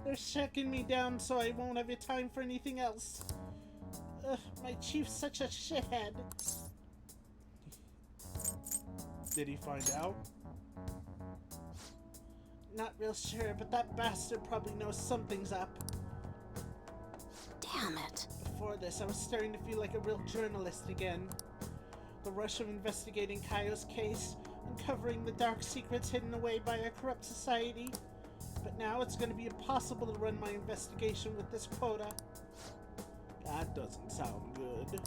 They're shutting me down so I won't have time for anything else. My chief's such a shithead. Did he find out? Not real sure, but that bastard probably knows something's up. Damn it. Before this, I was starting to feel like a real journalist again. The rush of investigating Kaio's case, uncovering the dark secrets hidden away by a corrupt society. But now it's going to be impossible to run my investigation with this quota. That doesn't sound good.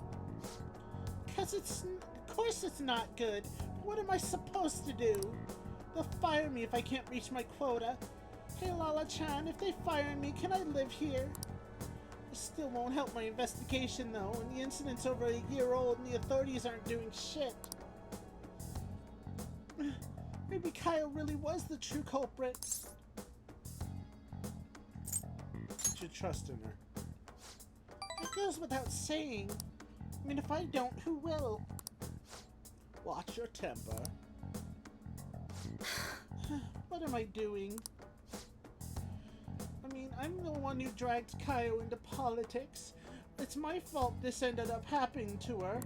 Of course it's not good. What am I supposed to do? They'll fire me if I can't reach my quota. Hey Lala-chan, if they fire me, can I live here? It still won't help my investigation though, and the incident's over a year old and the authorities aren't doing shit. Maybe Kaio really was the true culprit. You should trust in her. It goes without saying. I mean, if I don't, who will? Watch your temper. What am I doing? I mean, I'm the one who dragged Kaio into politics. It's my fault this ended up happening to her.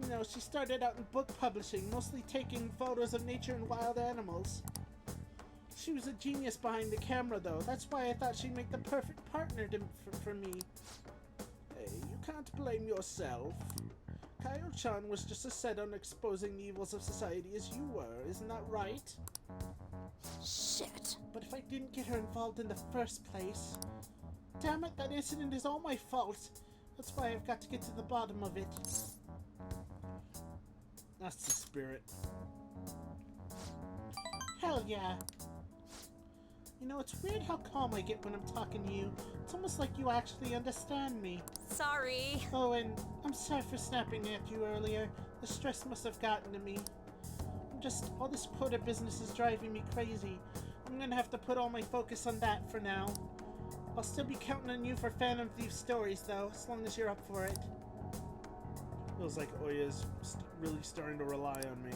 You know, she started out in book publishing, mostly taking photos of nature and wild animals. She was a genius behind the camera, though. That's why I thought she'd make the perfect partner for me. Hey, you can't blame yourself. Kaio-chan was just as set on exposing the evils of society as you were, isn't that right? Shit. But if I didn't get her involved in the first place... Damn it, that incident is all my fault. That's why I've got to get to the bottom of it. That's the spirit. Hell yeah. You know, it's weird how calm I get when I'm talking to you. It's almost like you actually understand me. Sorry. Oh, and I'm sorry for snapping at you earlier. The stress must have gotten to me. All this quota business is driving me crazy. I'm gonna have to put all my focus on that for now. I'll still be counting on you for Phantom Thief stories, though, as long as you're up for it. Feels like Oya's really starting to rely on me.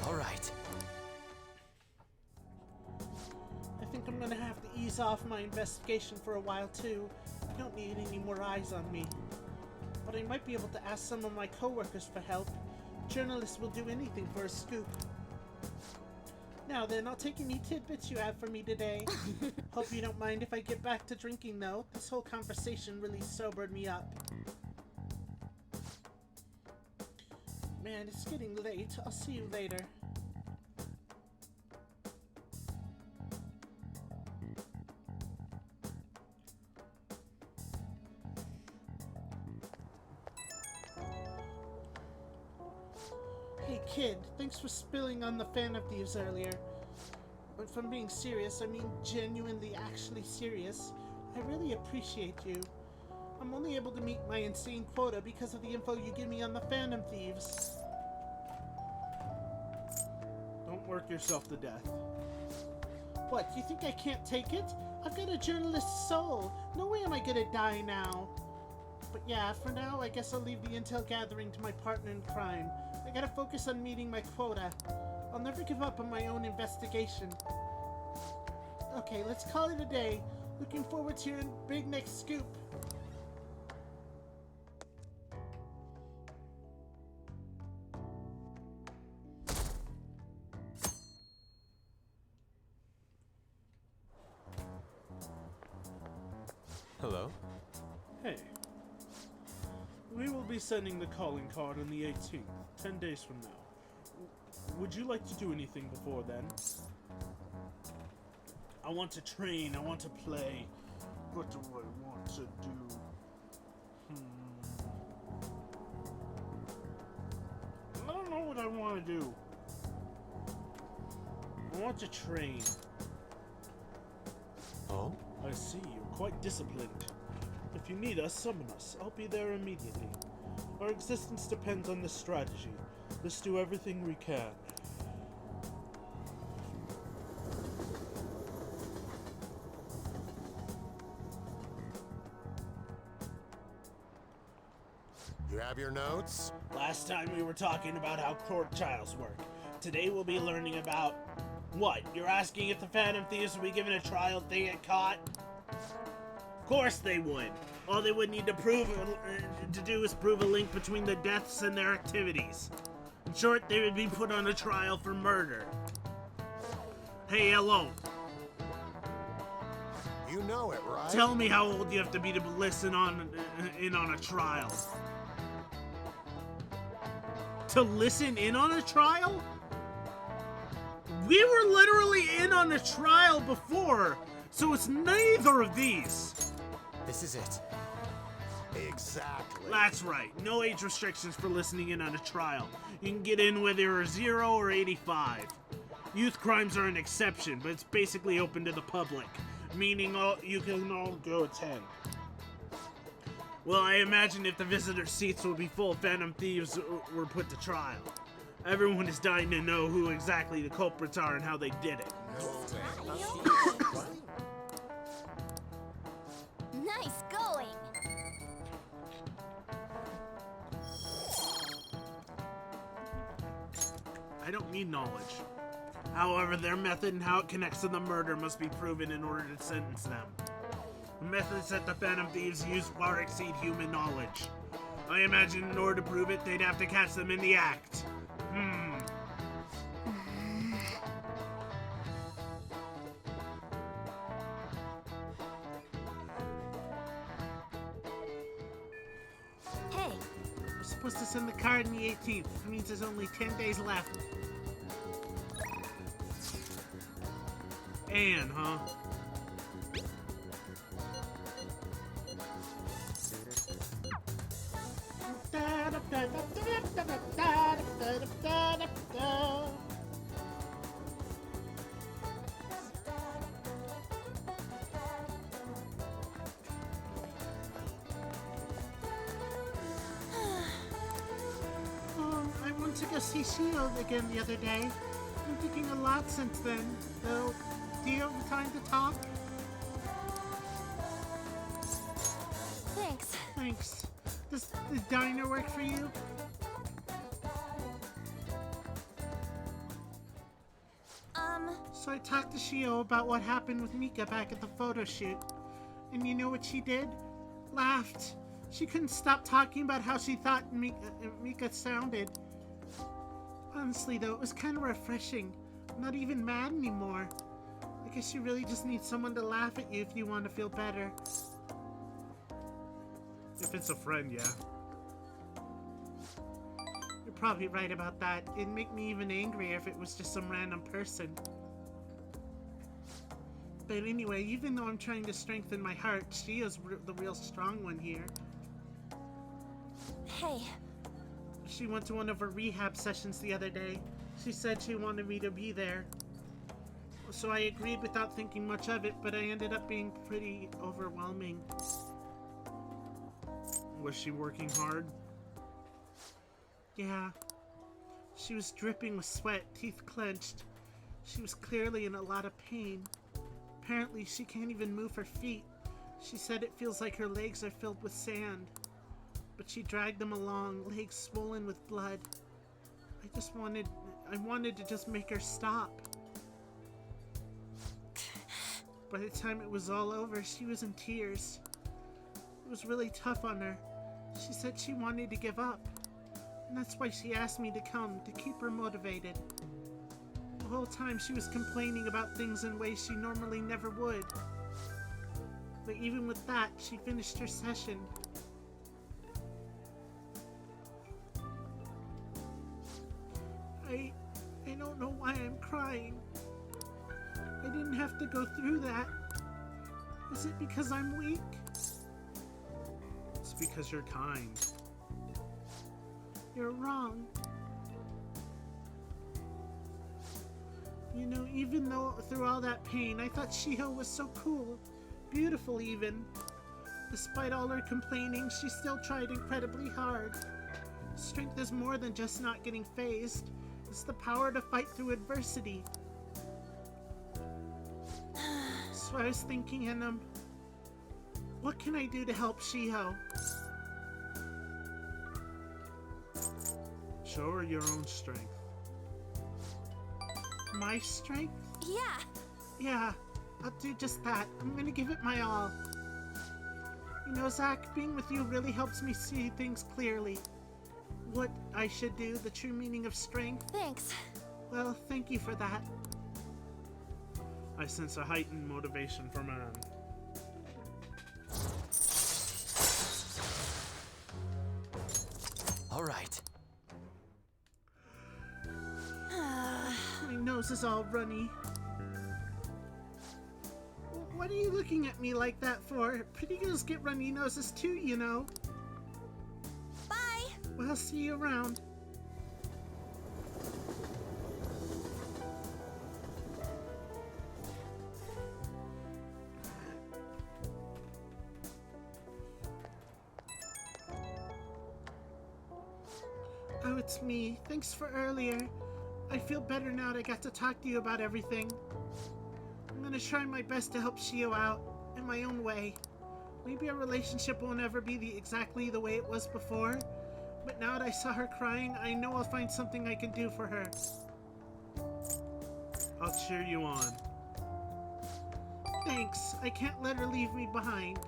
All right. I think I'm gonna have to ease off my investigation for a while, too. I don't need any more eyes on me. But I might be able to ask some of my coworkers for help. Journalists will do anything for a scoop. Now then, I'll take any tidbits you have for me today. Hope you don't mind if I get back to drinking, though. This whole conversation really sobered me up. Man, it's getting late. I'll see you later. Hey kid, thanks for spilling on the Phantom Thieves earlier. But if I'm being serious, I mean genuinely actually serious, I really appreciate you. I'm only able to meet my insane quota because of the info you give me on the Phantom Thieves. Don't work yourself to death. What, you think I can't take it? I've got a journalist's soul. No way am I gonna die now. But yeah, for now, I guess I'll leave the intel gathering to my partner in crime. I gotta focus on meeting my quota. I'll never give up on my own investigation. Okay, let's call it a day. Looking forward to your big next scoop. Hello? Hey. We will be sending the calling card on the 18th, 10 days from now. Would you like to do anything before then? I want to train, I want to play. What do I want to do? I don't know what I want to do. I want to train. Oh? I see, you're quite disciplined. If you need us, summon us. I'll be there immediately. Our existence depends on this strategy. Let's do everything we can. You have your notes? Last time we were talking about how court trials work. Today we'll be learning about... What? You're asking if the Phantom Thieves will be given a trial if they get caught? Of course they would. All they would need to do is prove a link between the deaths and their activities. In short, they would be put on a trial for murder. Hey, hello. You know it, right? Tell me how old you have to be to listen in on a trial. To listen in on a trial? We were literally in on a trial before, so it's neither of these. This is it. Exactly. That's right. No age restrictions for listening in on a trial. You can get in whether you're 0 or 85. Youth crimes are an exception, but it's basically open to the public, meaning you can all go attend. Well, I imagine if the visitor seats will be full, Phantom Thieves were put to trial. Everyone is dying to know who exactly the culprits are and how they did it. Nice going! I don't need knowledge. However, their method and how it connects to the murder must be proven in order to sentence them. The methods that the Phantom Thieves use far exceed human knowledge. I imagine in order to prove it, they'd have to catch them in the act. Hey, We're supposed to send the card on the 18th. It means there's only 10 days left. Anne, huh? I went to go see Shield again the other day. I'm thinking a lot since then. Though, do you have time to talk? thanks. Thanks. Does the diner work for you? So I talked to Shio about what happened with Mika back at the photo shoot. And you know what she did? Laughed. She couldn't stop talking about how she thought Mika sounded. Honestly though, it was kind of refreshing. I'm not even mad anymore. I guess you really just need someone to laugh at you if you want to feel better. If it's a friend, yeah. You're probably right about that. It'd make me even angrier if it was just some random person. But anyway, even though I'm trying to strengthen my heart, Shio's the real strong one here. Hey, She went to one of her rehab sessions the other day. She said she wanted me to be there. So I agreed without thinking much of it, but I ended up being pretty overwhelming. Was she working hard? Yeah. She was dripping with sweat, teeth clenched. She was clearly in a lot of pain. Apparently, she can't even move her feet. She said it feels like her legs are filled with sand. But she dragged them along, legs swollen with blood. I wanted to just make her stop. By the time it was all over, she was in tears. It was really tough on her. She said she wanted to give up. And that's why she asked me to come, to keep her motivated. The whole time she was complaining about things in ways she normally never would. But even with that, she finished her session. I don't know why I'm crying. I didn't have to go through that. Is it because I'm weak? It's because you're kind. You're wrong. You know, even though through all that pain, I thought Shiho was so cool. Beautiful even. Despite all her complaining, she still tried incredibly hard. Strength is more than just not getting phased. It's the power to fight through adversity. So I was thinking, what can I do to help Shiho? Show her your own strength. My strength? Yeah. Yeah, I'll do just that. I'm gonna give it my all. You know, Zach, being with you really helps me see things clearly. What I should do, the true meaning of strength. Thanks. Well, thank you for that. I sense a heightened motivation from Anne. All right. My nose is all runny. What are you looking at me like that for? Pretty girls get runny noses too, you know. Bye. Well, see you around. Oh, it's me. Thanks for earlier. I feel better now that I got to talk to you about everything. I'm gonna try my best to help Shio out, in my own way. Maybe our relationship won't ever be exactly the way it was before, but now that I saw her crying, I know I'll find something I can do for her. I'll cheer you on. Thanks. I can't let her leave me behind.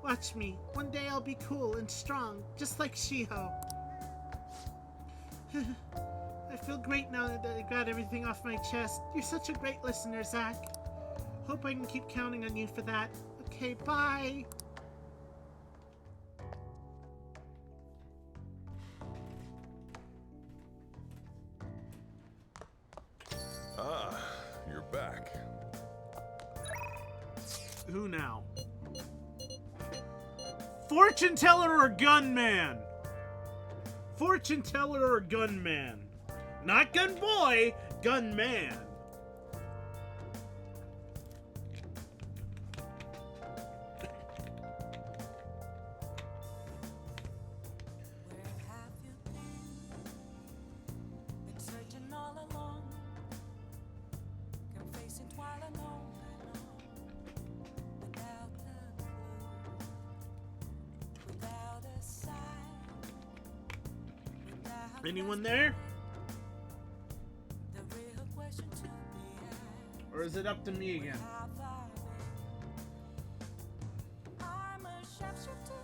Watch me. One day I'll be cool and strong, just like Shiho. I feel great now that I got everything off my chest. You're such a great listener, Zach. Hope I can keep counting on you for that. Okay, bye! Ah, you're back. Who now? Fortune teller or gunman? Fortune teller or gunman? Not gun boy, gunman. Anyone there? Or is it up to me again? I'm a sharpshooter.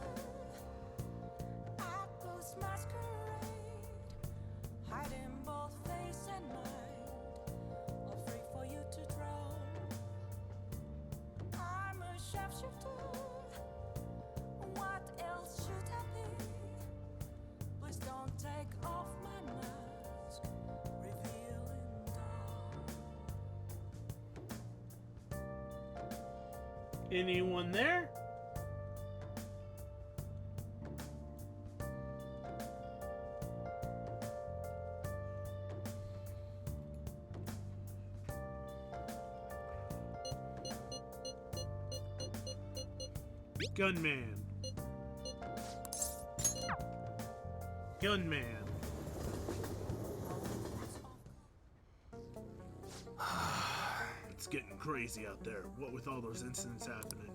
I ghost masquerade, hiding both face and mind, all free for you to draw. I'm a sharpshooter. What else should I be? Please don't take off my mask, revealing dawn. Anyone there? Gunman. Gunman. It's getting crazy out there, what with all those incidents happening.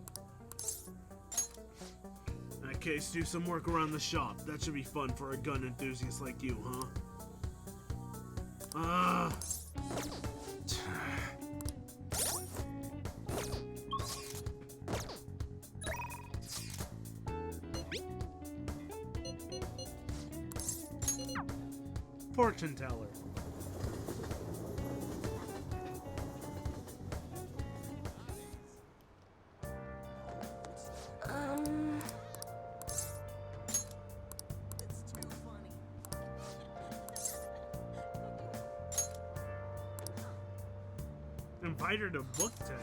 In that case, do some work around the shop. That should be fun for a gun enthusiast like you, huh? Fortune teller. Invite her to Booktown.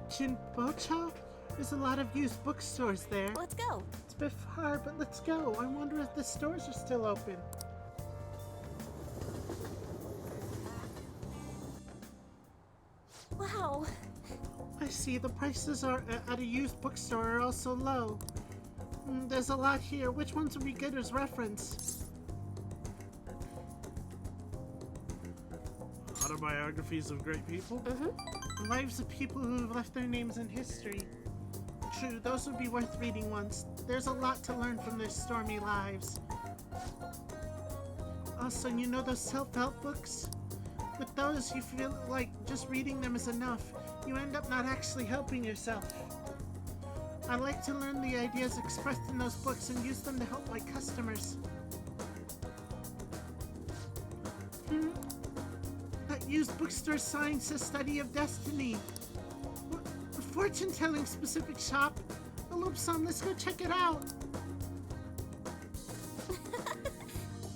Jinbocho? There's a lot of used bookstores there. Let's go. It's a bit far, but let's go. I wonder if the stores are still open. Wow. I see the prices are at a used bookstore are also low. There's a lot here. Which ones would be good as reference? Autobiographies of great people? Mm-hmm. Lives of people who have left their names in history. True, those would be worth reading once. There's a lot to learn from their stormy lives. Also, you know those self-help books? With those, you feel like just reading them is enough. You end up not actually helping yourself. I like to learn the ideas expressed in those books and use them to help my customers. That used bookstore sign says Study of Destiny. A fortune-telling specific shop. Alupsan, let's go check it out.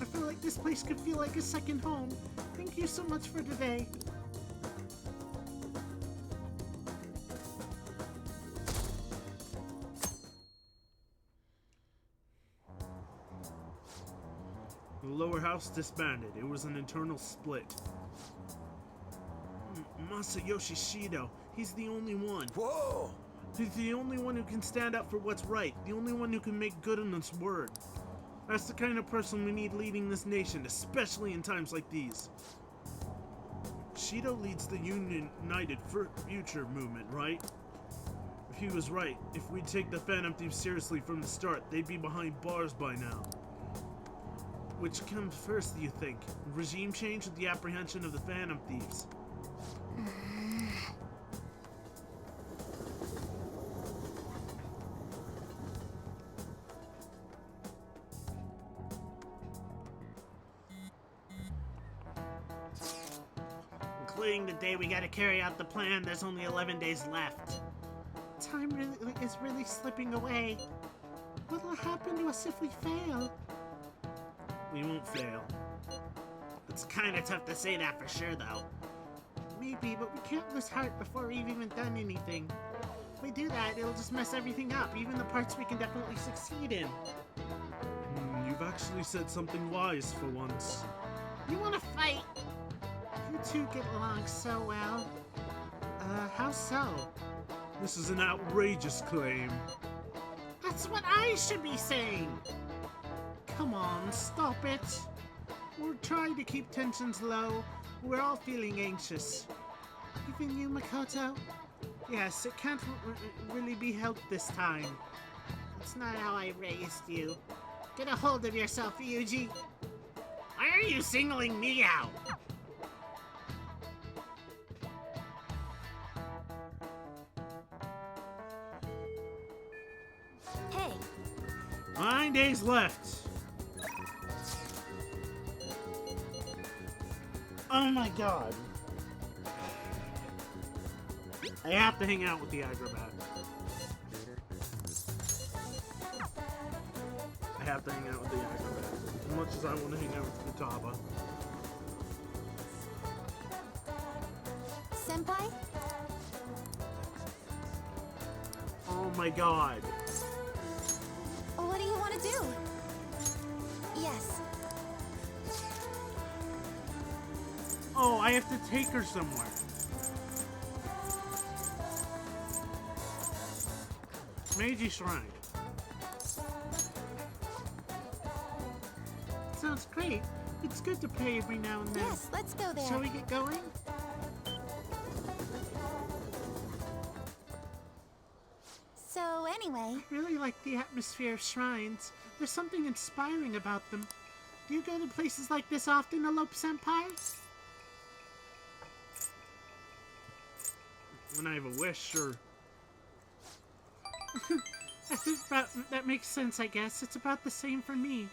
I feel like this place could feel like a second home. Thank you so much for today. The lower house disbanded. It was an internal split. Masayoshi Shido. He's the only one. Whoa! He's the only one who can stand up for what's right. The only one who can make good on his word. That's the kind of person we need leading this nation, especially in times like these. Shido leads the United Future movement, right? If he was right, if we'd take the Phantom Thieves seriously from the start, they'd be behind bars by now. Which comes first, do you think? Regime change or the apprehension of the Phantom Thieves? Including the day we gotta carry out the plan, there's only 11 days left. Time is really slipping away. What'll happen to us if we fail? We won't fail. It's kinda tough to say that for sure, though. Maybe, but we can't lose heart before we've even done anything. If we do that, it'll just mess everything up, even the parts we can definitely succeed in. You've actually said something wise for once. You wanna fight? You two get along so well. How so? This is an outrageous claim. That's what I should be saying! Come on, stop it. We're trying to keep tensions low. We're all feeling anxious. Even you, Makoto? Yes, it can't really be helped this time. That's not how I raised you. Get a hold of yourself, Yuji. Why are you singling me out? Hey. 9 days left. Oh my god. I have to hang out with the acrobat. I have to hang out with the acrobat. As much as I want to hang out with Futaba. Senpai? Oh my god. What do you want to do? Yes. Oh, I have to take her somewhere. Meiji Shrine. Sounds great. It's good to play every now and then. Yes, let's go there. Shall we get going? So anyway, I really like the atmosphere of shrines. There's something inspiring about them. Do you go to places like this often, Elope Senpai? When I have a wish, sure. I think that makes sense, I guess. It's about the same for me.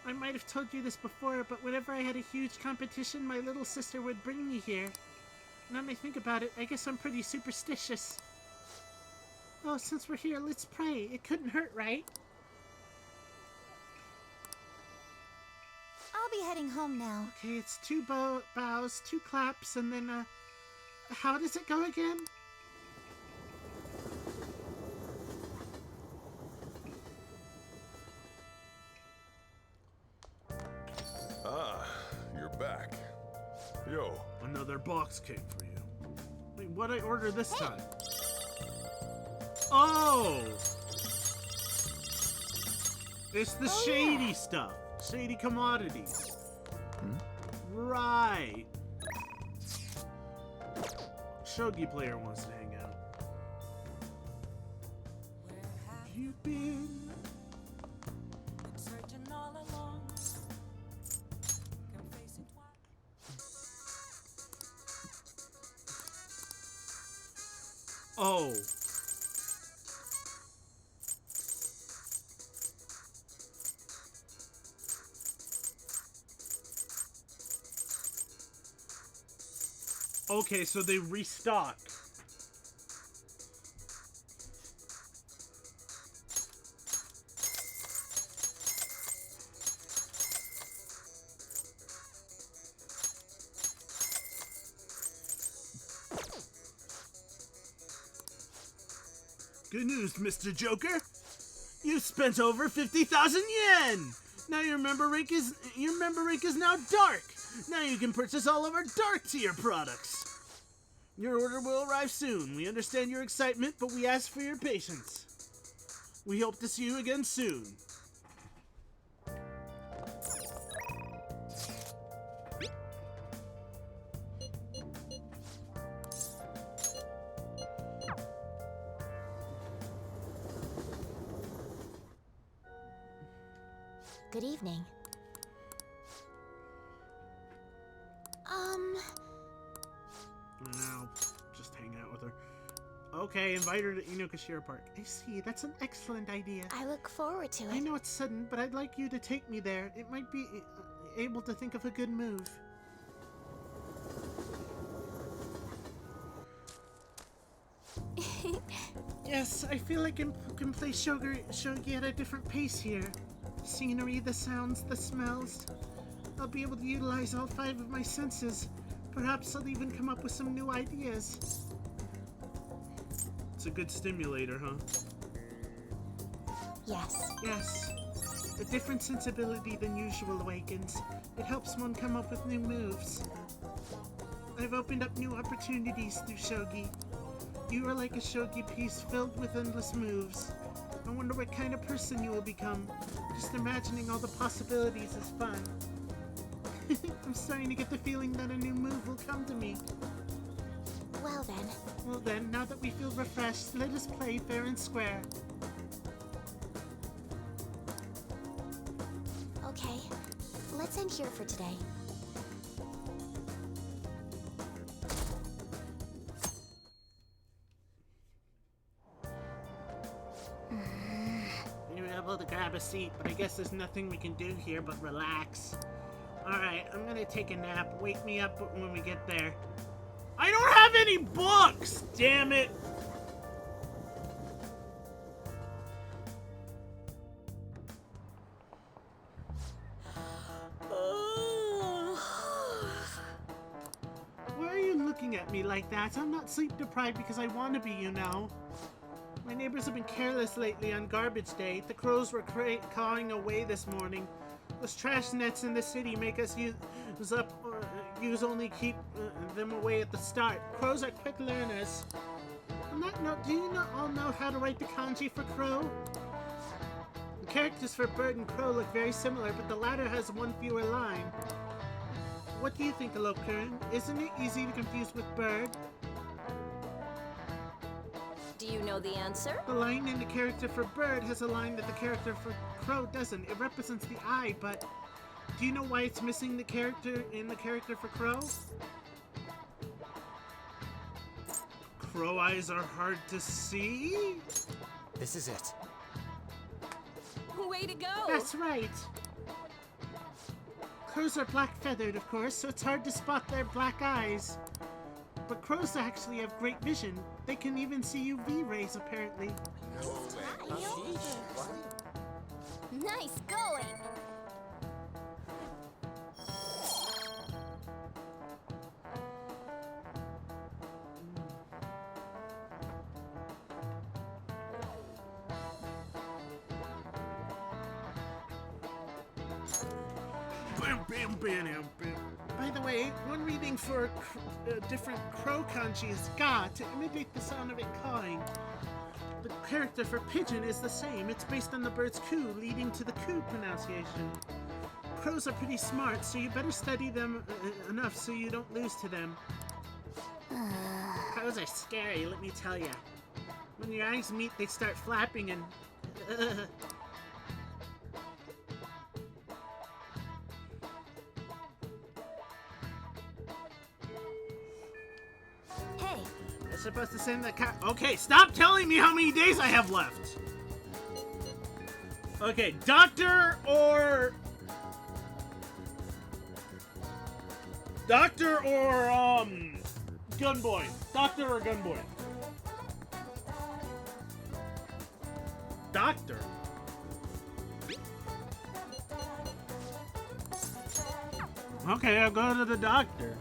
I might have told you this before, but whenever I had a huge competition, my little sister would bring me here. Now that I think about it, I guess I'm pretty superstitious. Oh, since we're here, let's pray. It couldn't hurt, right? I'll be heading home now. Okay, it's 2 bows, 2 claps, and then, how does it go again? Ah, you're back. Yo. Another box came for you. Wait, what'd I order this time? Oh! It's the shady stuff. Shady commodities. Right. Shogi player wants to hang out. You've been Searching all along. Can face it twice. Oh. Okay, so they restock. Good news, Mr. Joker. You spent over 50,000 yen. Now your member rank is now dark. Now you can purchase all of our dark tier products. Your order will arrive soon. We understand your excitement, but we ask for your patience. We hope to see you again soon. Good evening. Now, just hang out with her. Okay, invite her to Inokashira Park. I see. That's an excellent idea. I look forward to it. I know it's sudden, but I'd like you to take me there. It might be able to think of a good move. Yes, I feel like I can play shogi at a different pace here. The scenery, the sounds, the smells. I'll be able to utilize all 5 of my senses. Perhaps I'll even come up with some new ideas. It's a good stimulator, huh? Yes. Yes. A different sensibility than usual awakens. It helps one come up with new moves. I've opened up new opportunities through shogi. You are like a shogi piece filled with endless moves. I wonder what kind of person you will become. Just imagining all the possibilities is fun. I'm starting to get the feeling that a new move will come to me. Well then. Well then, now that we feel refreshed, let us play fair and square. Okay, let's end here for today. You were able to grab a seat, but I guess there's nothing we can do here but relax. Alright, I'm gonna take a nap. Wake me up when we get there. I don't have any books! Damn it! Why are you looking at me like that? I'm not sleep deprived because I want to be, you know. My neighbors have been careless lately on garbage day. The crows were cawing away this morning. Those trash nets in the city make us use only keep them away at the start. Crows are quick learners. On that note, do you not all know how to write the kanji for crow? The characters for bird and crow look very similar, but the latter has one fewer line. What do you think, Alokern? Isn't it easy to confuse with bird? Do you know the answer? The line in the character for bird has a line that the character for crow doesn't. It represents the eye, but do you know why it's missing the character in the character for crow? Crow eyes are hard to see? This is it. Way to go! That's right. Crows are black-feathered, of course, so it's hard to spot their black eyes. But crows actually have great vision. They can even see UV rays, apparently. Nice going! By the way, one reading for different crow kanji is ga to imitate the sound of it cawing. The character for pigeon is the same. It's based on the bird's coo, leading to the coo pronunciation. Crows are pretty smart, so you better study them enough so you don't lose to them. Crows are scary, let me tell ya. When your eyes meet, they start flapping and... Hey, You're supposed to send the car. Okay, stop telling me how many days I have left. Okay, doctor or gunboy. Doctor or gunboy. Doctor. Okay, I'll go to the doctor.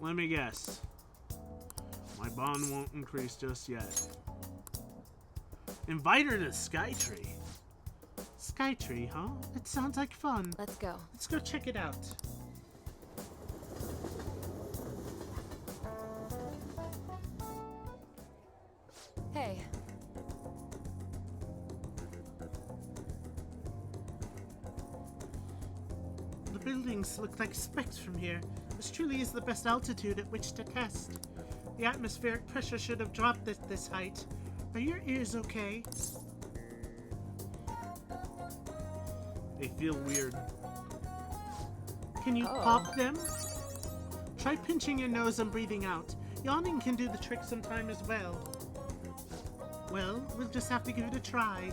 Let me guess. My bond won't increase just yet. Invite her to Skytree. Skytree, huh? It sounds like fun. Let's go. Let's go check it out. Hey. The buildings look like specks from here. This truly is the best altitude at which to test. The atmospheric pressure should have dropped at this height. Are your ears okay? They feel weird. Can you pop them? Try pinching your nose and breathing out. Yawning can do the trick sometime as well. Well, we'll just have to give it a try.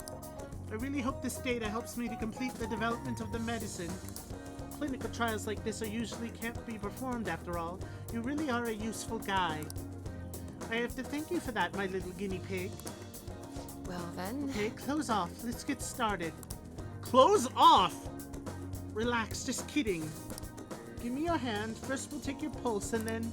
I really hope this data helps me to complete the development of the medicine. Clinical trials like this usually can't be performed after all. You really are a useful guy. I have to thank you for that, my little guinea pig. Well then. Okay, close off. Let's get started. Close off? Relax, just kidding. Give me your hand. First we'll take your pulse and then...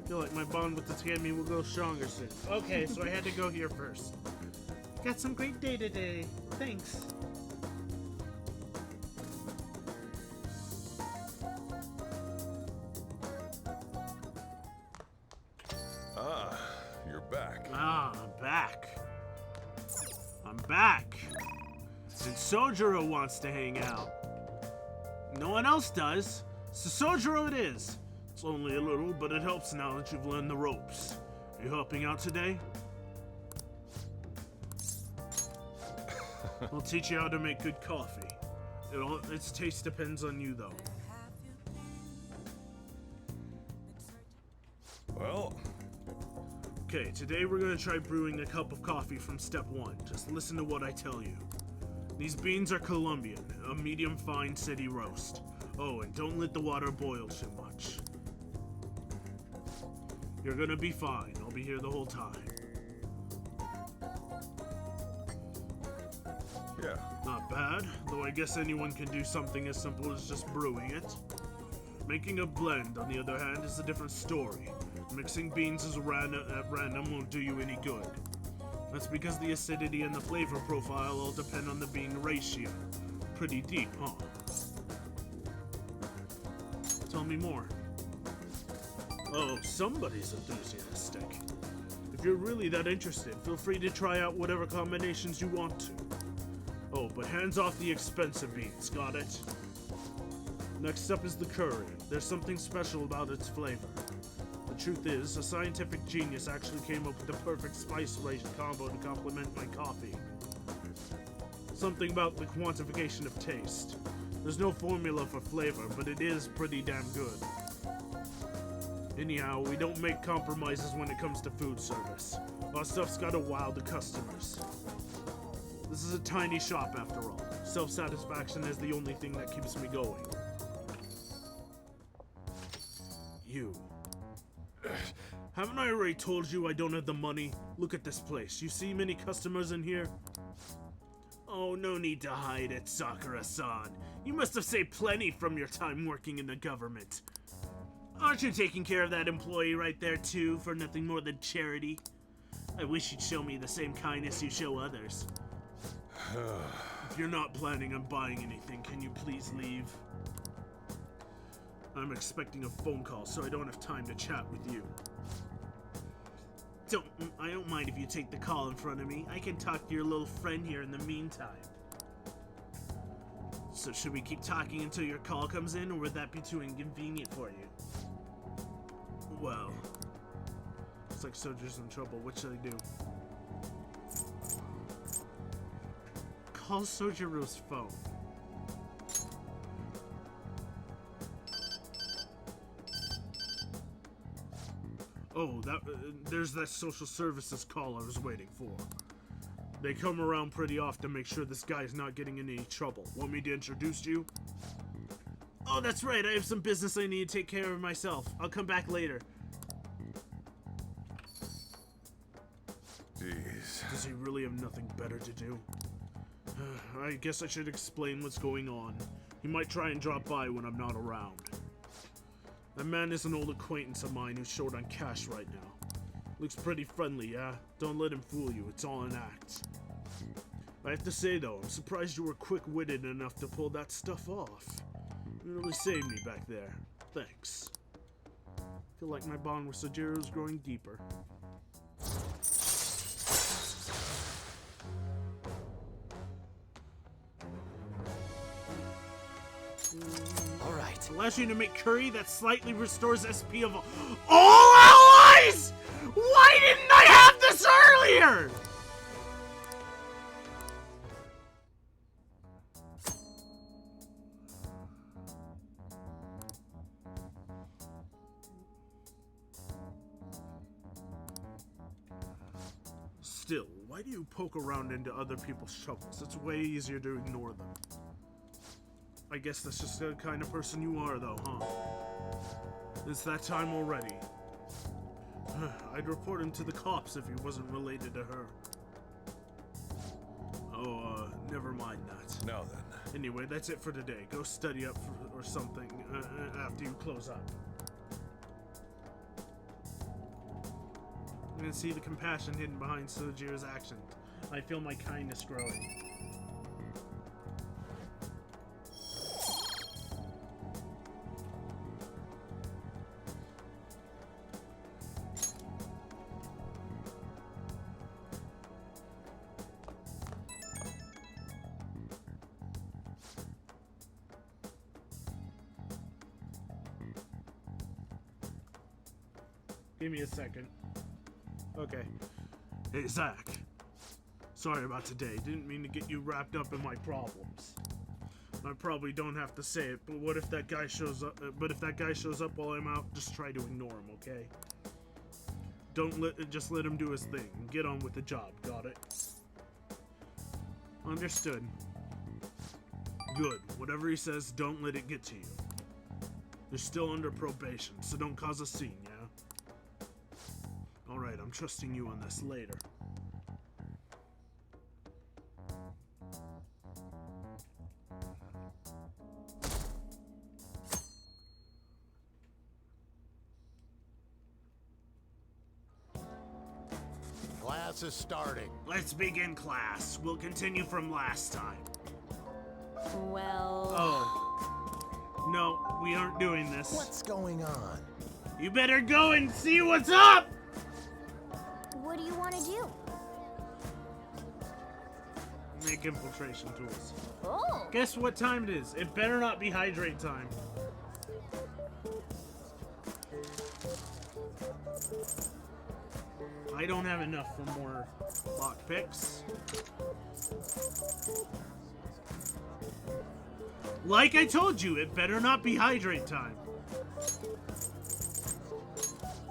I feel like my bond with the Tammy will go stronger soon. Okay, so I had to go here first. Got some great data today. Thanks. Ah, you're back. Ah, I'm back. I'm back. And Sojiro wants to hang out. No one else does. So Sojiro it is. It's only a little, but it helps now that you've learned the ropes. Are you helping out today? We'll teach you how to make good coffee. Its taste depends on you, though. Well... Okay, today we're gonna try brewing a cup of coffee from step 1. Just listen to what I tell you. These beans are Colombian, a medium fine city roast. Oh, and don't let the water boil too much. You're gonna be fine. I'll be here the whole time. Yeah. Not bad, though I guess anyone can do something as simple as just brewing it. Making a blend, on the other hand, is a different story. Mixing beans at random won't do you any good. That's because the acidity and the flavor profile all depend on the bean ratio. Pretty deep, huh? Tell me more. Oh, somebody's enthusiastic. If you're really that interested, feel free to try out whatever combinations you want to. Oh, but hands off the expensive beans, got it? Next up is the curry. There's something special about its flavor. The truth is, a scientific genius actually came up with the perfect spice-rich combo to complement my coffee. Something about the quantification of taste. There's no formula for flavor, but it is pretty damn good. Anyhow, we don't make compromises when it comes to food service. Our stuff's gotta wow the customers. This is a tiny shop after all. Self-satisfaction is the only thing that keeps me going. You. Haven't I already told you I don't have the money? Look at this place. You see many customers in here? Oh, no need to hide it, Sakura-san. You must have saved plenty from your time working in the government. Aren't you taking care of that employee right there too, for nothing more than charity? I wish you'd show me the same kindness you show others. If you're not planning on buying anything, can you please leave? I'm expecting a phone call, so I don't have time to chat with you. I don't mind if you take the call in front of me. I can talk to your little friend here in the meantime. So should we keep talking until your call comes in, or would that be too inconvenient for you? Well, looks like Soldier's in trouble. What should I do? Call Sojiro's phone. Oh, there's that social services call I was waiting for. They come around pretty often to make sure this guy's not getting in any trouble. Want me to introduce you? Oh, that's right. I have some business I need to take care of myself. I'll come back later. Jeez. Does he really have nothing better to do? I guess I should explain what's going on. He might try and drop by when I'm not around. That man is an old acquaintance of mine who's short on cash right now. Looks pretty friendly, yeah? Don't let him fool you, it's all an act. I have to say though, I'm surprised you were quick-witted enough to pull that stuff off. You really saved me back there. Thanks. I feel like my bond with Sojiro is growing deeper. Alright. Allows you to make curry that slightly restores SP of all allies! Why didn't I have this earlier? Still, why do you poke around into other people's troubles? It's way easier to ignore them. I guess that's just the kind of person you are, though, huh? It's that time already. I'd report him to the cops if he wasn't related to her. Oh, never mind that. No, then. Anyway, that's it for today. Go study up or something after you close up. I can see the compassion hidden behind Sojiro's action. I feel my kindness growing. Give me a second. Okay. Hey, Zach. Sorry about today. Didn't mean to get you wrapped up in my problems. I probably don't have to say it, but what if that guy shows up? While I'm out, just try to ignore him, okay? Just let him do his thing and get on with the job. Got it? Understood. Good. Whatever he says, don't let it get to you. You're still under probation, so don't cause a scene, yeah? Alright, I'm trusting you on this later. Glad class is starting. Let's begin class. We'll continue from last time. Well... Oh. No, we aren't doing this. What's going on? You better go and see what's up! What do you want to do? Make infiltration tools. Oh! Guess what time it is? It better not be hydrate time. I don't have enough for more lockpicks. Like I told you, it better not be hydrate time.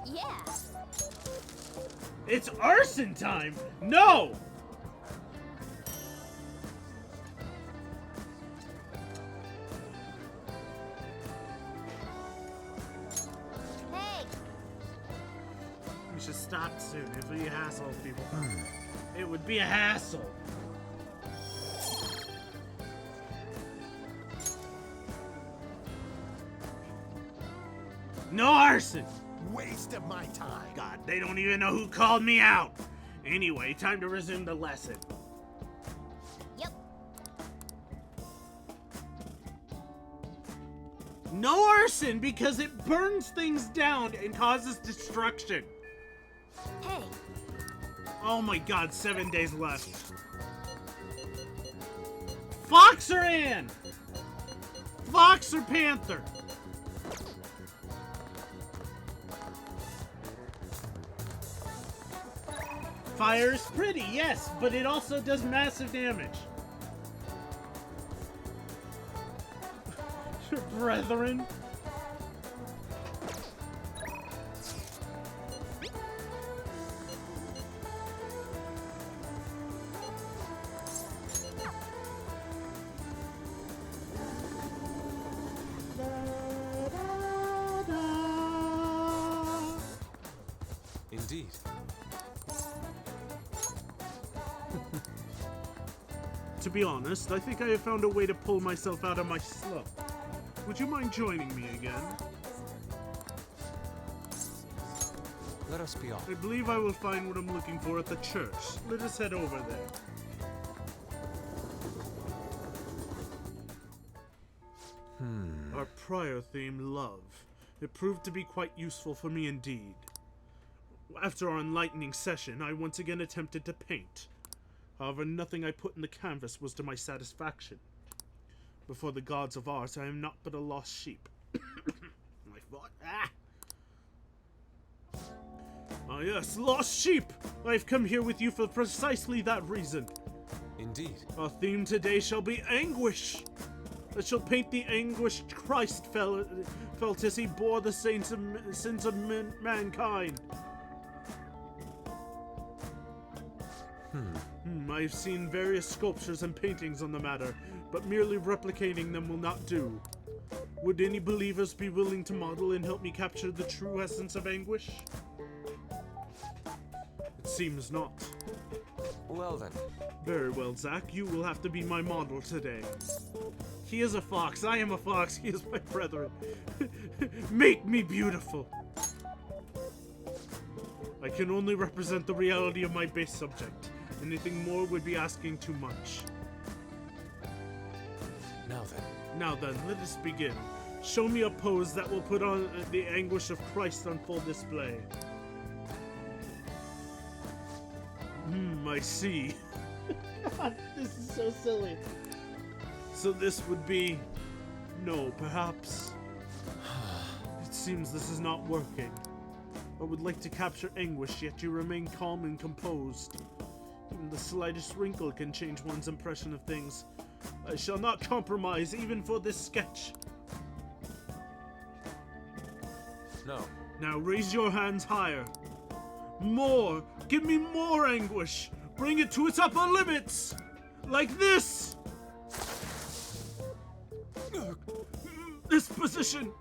Yeah. It's arson time! No! Hey! We should stop soon. It would be a hassle if people. It would be a hassle. No arson! Waste of my time. God, they don't even know who called me out. Anyway, time to resume the lesson. Yep. No arson because it burns things down and causes destruction. Hey. Oh my god, 7 days left. Fox or Ann? Fox or Panther? Fire is pretty, yes, but it also does massive damage. Your brethren. Indeed. To be honest, I think I have found a way to pull myself out of my slump. Would you mind joining me again? Let us be off. I believe I will find what I'm looking for at the church. Let us head over there. Our prior theme, love. It proved to be quite useful for me indeed. After our enlightening session, I once again attempted to paint. However, nothing I put in the canvas was to my satisfaction. Before the gods of art, I am not but a lost sheep. My thought. Ah, yes, lost sheep! I've come here with you for precisely that reason. Indeed. Our theme today shall be anguish. I shall paint the anguished Christ felt as he bore the sins of mankind. I've seen various sculptures and paintings on the matter, but merely replicating them will not do. Would any believers be willing to model and help me capture the true essence of anguish? It seems not. Well then. Very well, Zack. You will have to be my model today. He is a fox. I am a fox. He is my brethren. Make me beautiful. I can only represent the reality of my base subject. Anything more would be asking too much. Now then, let us begin. Show me a pose that will put on the anguish of Christ on full display. I see. God, this is so silly. So this would be... No, perhaps... It seems this is not working. I would like to capture anguish, yet you remain calm and composed. Even the slightest wrinkle can change one's impression of things. I shall not compromise, even for this sketch. No. Now raise your hands higher. More! Give me more anguish! Bring it to its upper limits! Like this! This position!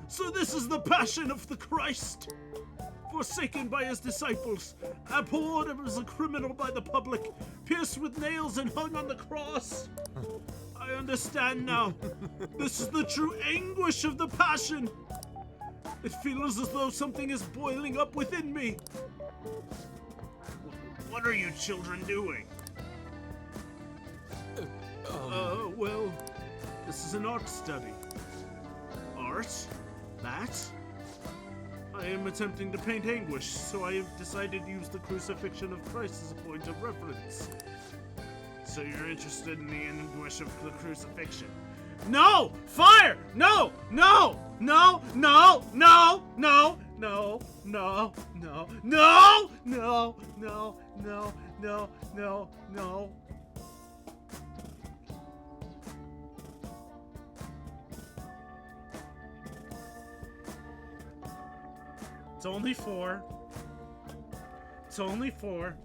So this is the passion of the Christ! Forsaken by his disciples, abhorred as a criminal by the public, pierced with nails and hung on the cross. I understand now. This is the true anguish of the passion. It feels as though something is boiling up within me. What are you children doing? Well, this is an art study. Art? That? I am attempting to paint anguish, so I have decided to use the crucifixion of Christ as a point of reference. So you're interested in the anguish of the crucifixion? No! Fire! No! No! No! No! No! No! No! No! No! No! No! No! No! No! No! No! It's only 4. It's only 4.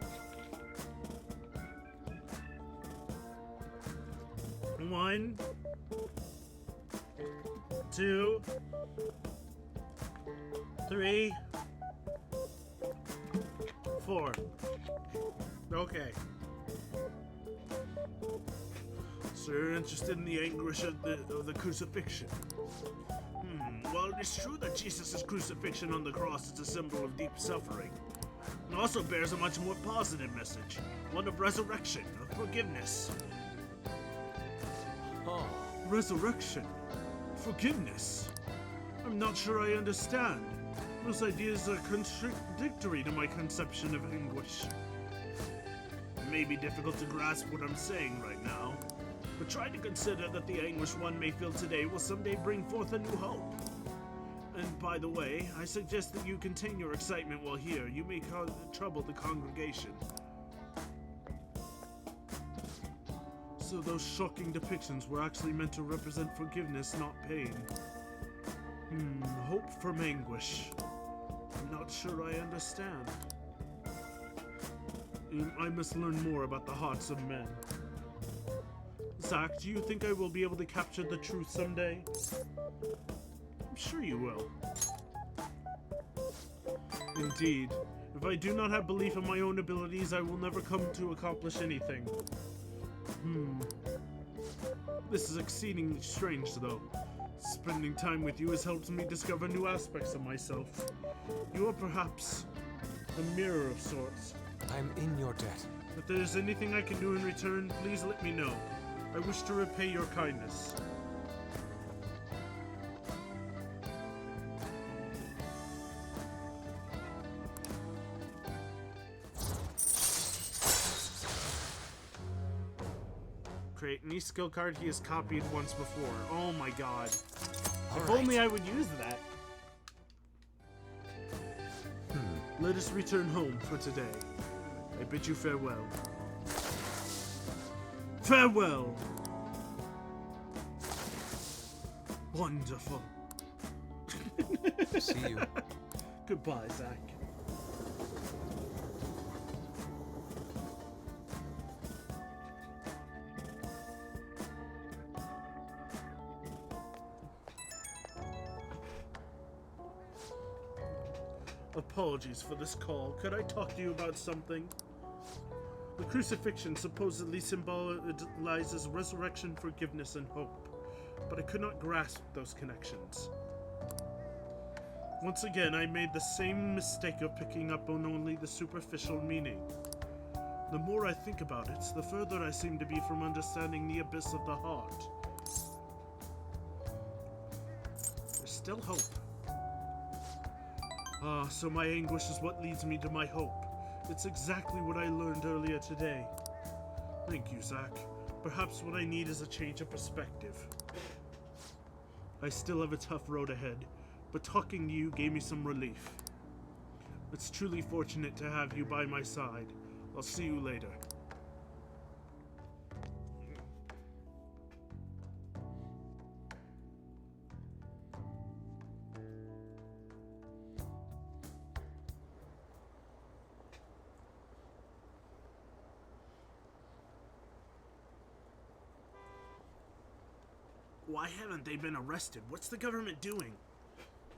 1, 2, 3, 4. Okay. So you're interested in the anguish of the crucifixion? Well, it's true that Jesus' crucifixion on the cross is a symbol of deep suffering. It also bears a much more positive message, one of resurrection, of forgiveness. Oh. Resurrection? Forgiveness? I'm not sure I understand. Those ideas are contradictory to my conception of anguish. It may be difficult to grasp what I'm saying right now, but try to consider that the anguish one may feel today will someday bring forth a new hope. And by the way, I suggest that you contain your excitement while here. You may trouble the congregation. So those shocking depictions were actually meant to represent forgiveness, not pain. Hope from anguish. I'm not sure I understand. I must learn more about the hearts of men. Zack, do you think I will be able to capture the truth someday? I'm sure you will. Indeed. If I do not have belief in my own abilities, I will never come to accomplish anything. This is exceedingly strange, though. Spending time with you has helped me discover new aspects of myself. You are perhaps a mirror of sorts. I'm in your debt. If there's anything I can do in return, please let me know. I wish to repay your kindness. Create any skill card he has copied once before. Oh my god. If only I would use that. Let us return home for today. I bid you farewell. Farewell! Wonderful. See you. Goodbye, Zack. Apologies for this call. Could I talk to you about something? The crucifixion supposedly symbolizes resurrection, forgiveness, and hope, but I could not grasp those connections. Once again, I made the same mistake of picking up on only the superficial meaning. The more I think about it, the further I seem to be from understanding the abyss of the heart. There's still hope. So my anguish is what leads me to my hope. It's exactly what I learned earlier today. Thank you, Zack. Perhaps what I need is a change of perspective. I still have a tough road ahead, but talking to you gave me some relief. It's truly fortunate to have you by my side. I'll see you later. Why haven't they been arrested? What's the government doing?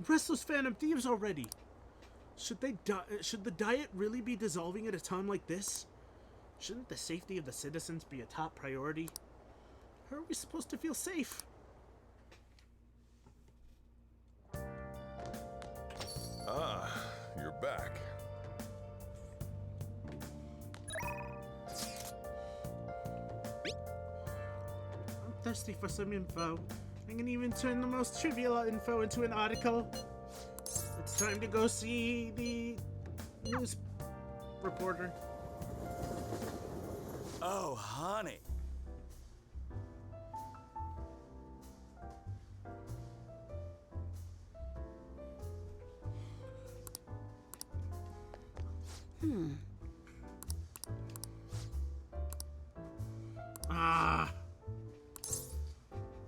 Arrest those Phantom Thieves already! Should the Diet really be dissolving at a time like this? Shouldn't the safety of the citizens be a top priority? How are we supposed to feel safe? Ah, you're back. thirsty for some info. I can even turn the most trivial info into an article. It's time to go see the news reporter. Oh, honey.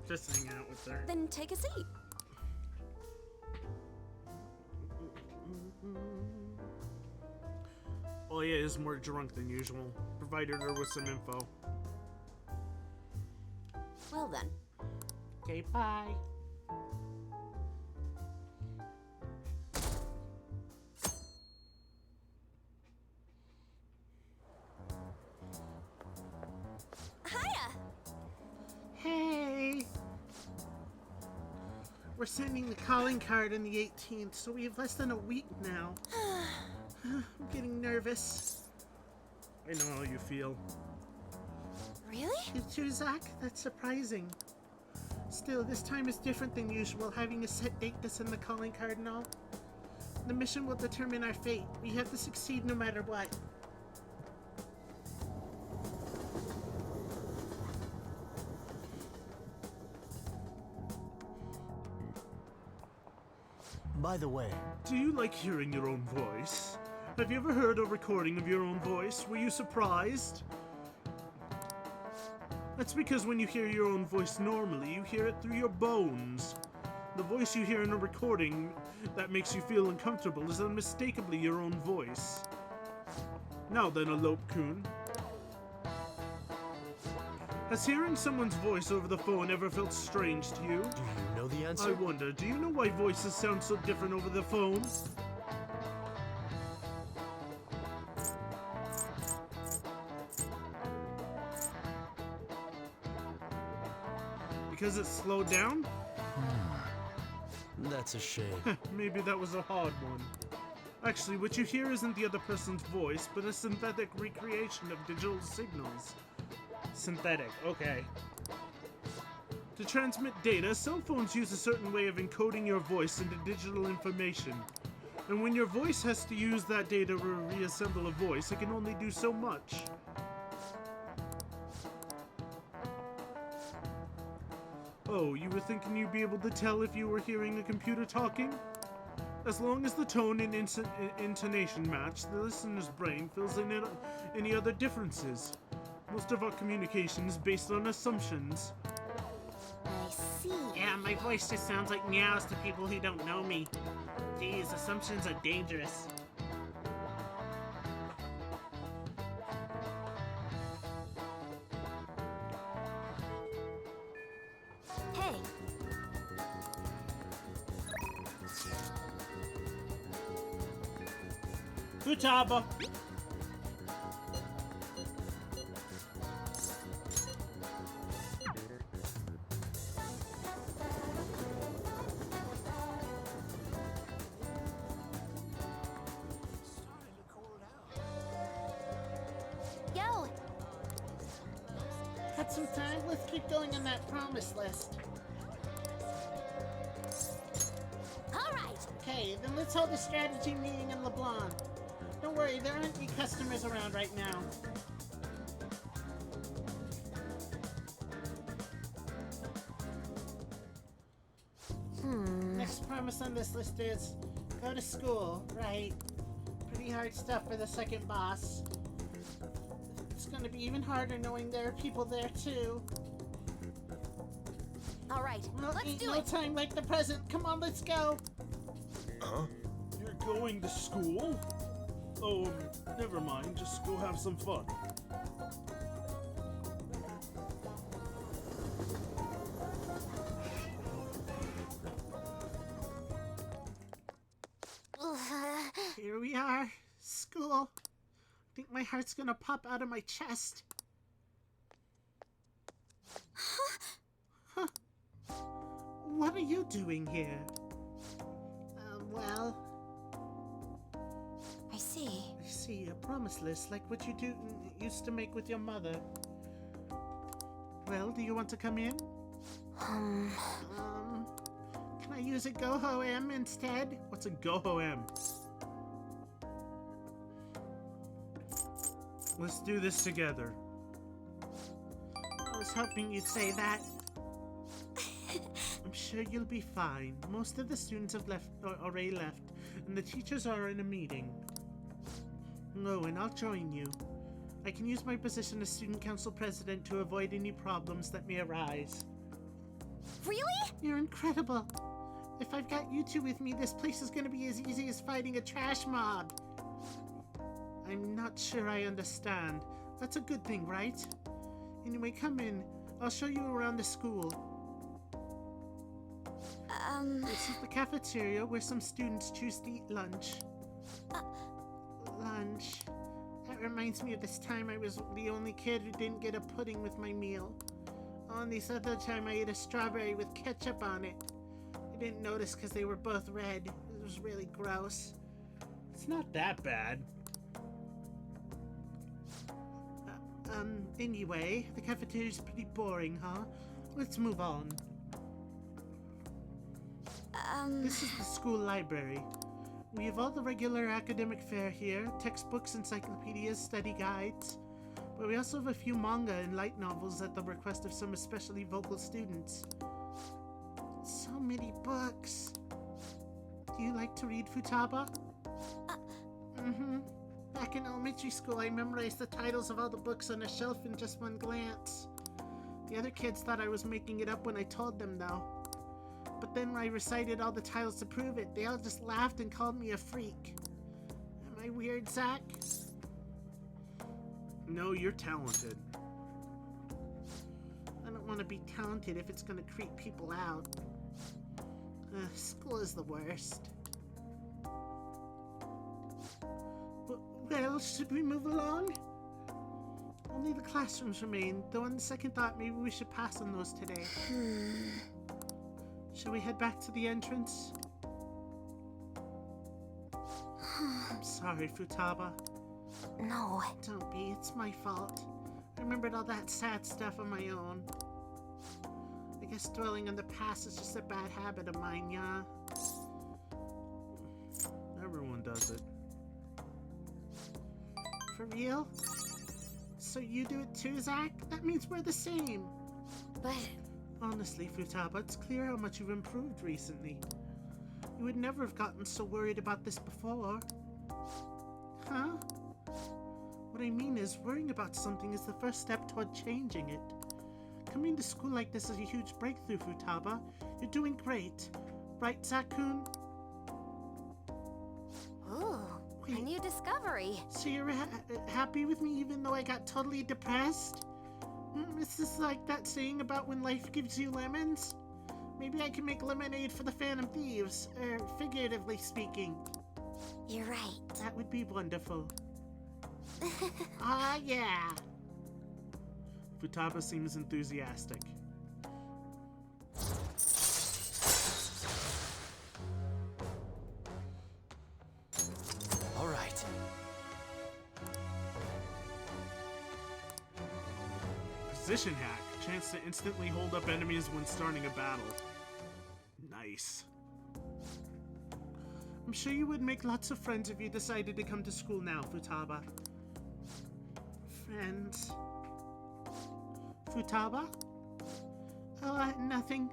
Just hang out with her. Then take a seat. Oya is more drunk than usual. Provided her with some info. Well then. Okay, bye. Hiya! Hey! We're sending the calling card on the 18th, so we have less than a week now. I'm getting nervous. I know how you feel. Really? You too, Zach? That's surprising. Still, this time is different than usual, having a set date to send the calling card and all. The mission will determine our fate. We have to succeed no matter what. By the way, Do you like hearing your own voice? Have you ever heard a recording of your own voice? Were you surprised? That's because when you hear your own voice normally, you hear it through your bones. The voice you hear in a recording that makes you feel uncomfortable is unmistakably your own voice. Now then, Elope-kun. Has hearing someone's voice over the phone ever felt strange to you? do you know the I answer? wonder, do you know why voices sound so different over the phone? Because it's slowed down? That's a shame. Maybe that was a hard one. Actually, what you hear isn't the other person's voice, but a synthetic recreation of digital signals. Synthetic, okay. To transmit data, cell phones use a certain way of encoding your voice into digital information. And when your voice has to use that data to reassemble a voice, it can only do so much. Oh, you were thinking you'd be able to tell if you were hearing a computer talking? As long as the tone and intonation match, the listener's brain fills in any other differences. Most of our communication is based on assumptions. I see. Yeah, my voice just sounds like meows to people who don't know me. These assumptions are dangerous. Hey, Futaba! yo! Got some time? Let's keep going on that promise list. Alright! Okay, then let's hold a strategy meeting in LeBlanc. Don't worry, there aren't any customers around right now. Next promise on this list is go to school, right? Pretty hard stuff for the second boss. It's gonna be even harder knowing there are people there too. Alright, Well, let's ain't do no it! time like the present. Come on, let's go. Huh? You're going to school? Oh, never mind. Just go have some fun. Here we are. School. I think my heart's gonna pop out of my chest. Huh. What are you doing here? Well, I see. I see, a promise list like what you used to make with your mother. Well, do you want to come in? Can I use a Goho-M instead? What's a Goho-M? Let's do this together. I was hoping you'd say that. I'm sure you'll be fine. Most of the students have already left, and the teachers are in a meeting. No, and I'll join you. I can use my position as student council president to avoid any problems that may arise. Really? You're incredible. If I've got you two with me, this place is gonna be as easy as fighting a trash mob. I'm not sure I understand. That's a good thing, right? Anyway, come in. I'll show you around the school. This is the cafeteria where some students choose to eat lunch. Lunch. That reminds me of this time I was the only kid who didn't get a pudding with my meal. Oh, and this other time I ate a strawberry with ketchup on it. I didn't notice because they were both red. It was really gross. It's not that bad. Anyway, the cafeteria's pretty boring, huh? Let's move on. This is the school library. We have all the regular academic fare here, textbooks, encyclopedias, study guides. But we also have a few manga and light novels at the request of some especially vocal students. So many books. Do you like to read, Futaba? Back in elementary school, I memorized the titles of all the books on a shelf in just one glance. The other kids thought I was making it up when I told them, though. But then when I recited all the titles to prove it, they all just laughed and called me a freak. Am I weird, Zach? No, you're talented. I don't want to be talented if it's going to creep people out. School is the worst. Well, should we move along? Only the classrooms remain, though on the second thought, maybe we should pass on those today. Shall we head back to the entrance? I'm sorry, Futaba. No. Don't be, it's my fault. I remembered all that sad stuff on my own. I guess dwelling on the past is just a bad habit of mine, yeah? Everyone does it. For real? So you do it too, Zach? That means we're the same. But... Honestly, Futaba, it's clear how much you've improved recently. You would never have gotten so worried about this before. Huh? What I mean is, worrying about something is the first step toward changing it. Coming to school like this is a huge breakthrough, Futaba. You're doing great. Right, Zach-kun? Ooh, a new discovery. So you're happy with me even though I got totally depressed? Is this like that saying about when life gives you lemons? Maybe I can make lemonade for the Phantom Thieves, figuratively speaking. You're right. That would be wonderful. Ah, yeah. Futaba seems enthusiastic. All right. Position hack. Chance to instantly hold up enemies when starting a battle. Nice. I'm sure you would make lots of friends if you decided to come to school now, Futaba. Friends. Futaba? Oh, nothing.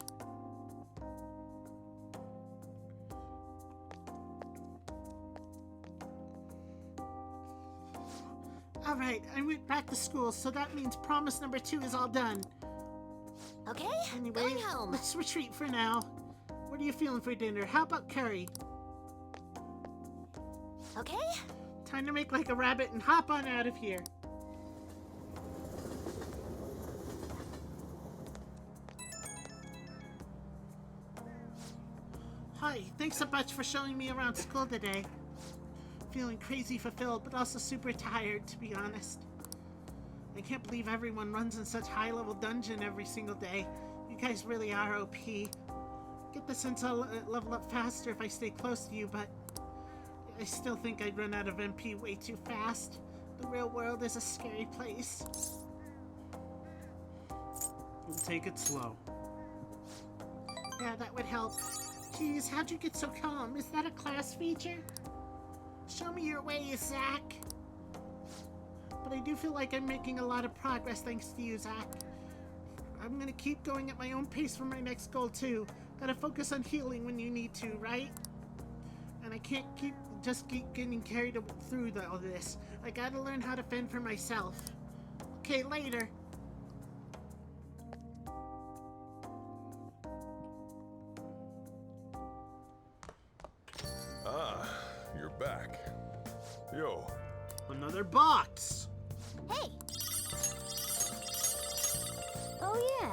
Alright, I went back to school, so that means promise number 2 is all done. Okay, Anyway, going home. let's retreat for now. What are you feeling for dinner? How about curry? Okay? Time to make like a rabbit and hop on out of here. Hi, thanks so much for showing me around school today. Feeling crazy fulfilled, but also super tired, to be honest. I can't believe everyone runs in such high-level dungeon every single day. You guys really are OP. Get the sense I'll level up faster if I stay close to you, but I still think I'd run out of MP way too fast. The real world is a scary place. We'll take it slow. Yeah, that would help. Geez, how'd you get so calm? Is that a class feature? Show me your ways, Zach. But I do feel like I'm making a lot of progress thanks to you, Zach. I'm gonna keep going at my own pace for my next goal, too. Gotta focus on healing when you need to, right? And I can't keep getting carried through all this. I gotta learn how to fend for myself. Okay, later. Ah, you're back. Yo. Another box. Hey! Oh, yeah.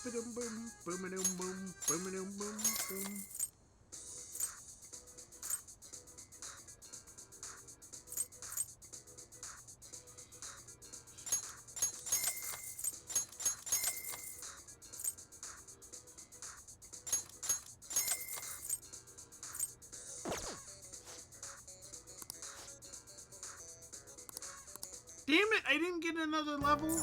Boom, boom, boom, boom, boom, boom, boom, boom, boom. Damn it, I didn't get another level.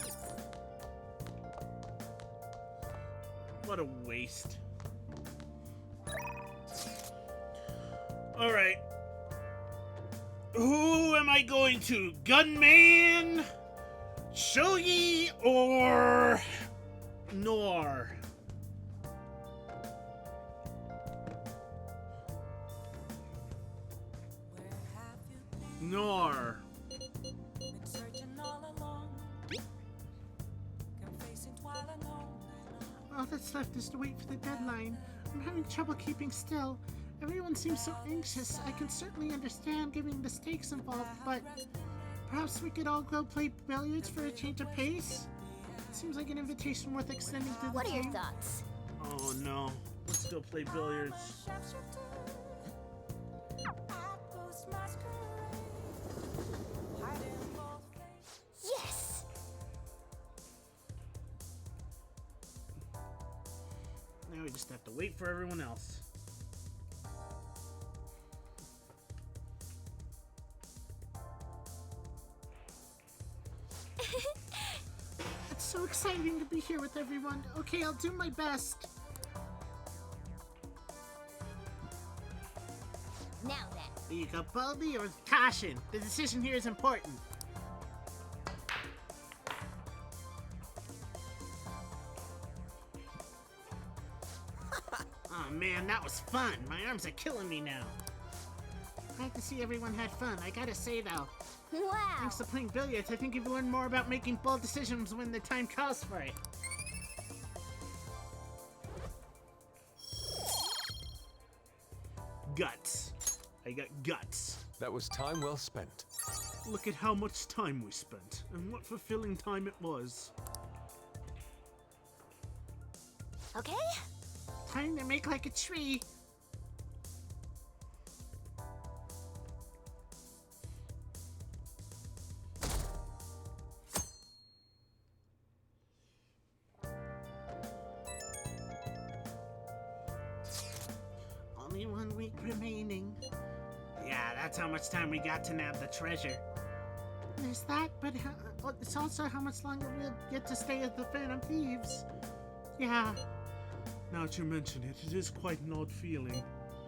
What a waste. Alright. Who am I going to? Gunman? Shogi or Nor? Nor. All that's left is to wait for the deadline. I'm having trouble keeping still. Everyone seems so anxious. I can certainly understand given the stakes involved, but perhaps we could all go play billiards for a change of pace? Seems like an invitation worth extending to the What are your team. thoughts? Oh no. Let's go play billiards. Yes! Now we just have to wait for everyone else. It's so exciting to be here with everyone. Okay, I'll do my best. Now then. Do you go boldly or with caution? The decision here is important. Oh man, that was fun. My arms are killing me now. Glad to see everyone had fun. I gotta say though, Wow! thanks to playing billiards, I think you've learned more about making bold decisions when the time calls for it. Guts. I got guts. That was time well spent. Look at how much time we spent, and what fulfilling time it was. Okay? Time to make like a tree. Only 1 week remaining. Yeah, that's how much time we got to nab the treasure. There's that, but it's also how much longer we'll get to stay at the Phantom Thieves. Yeah, Now that you mention it, it is quite an odd feeling.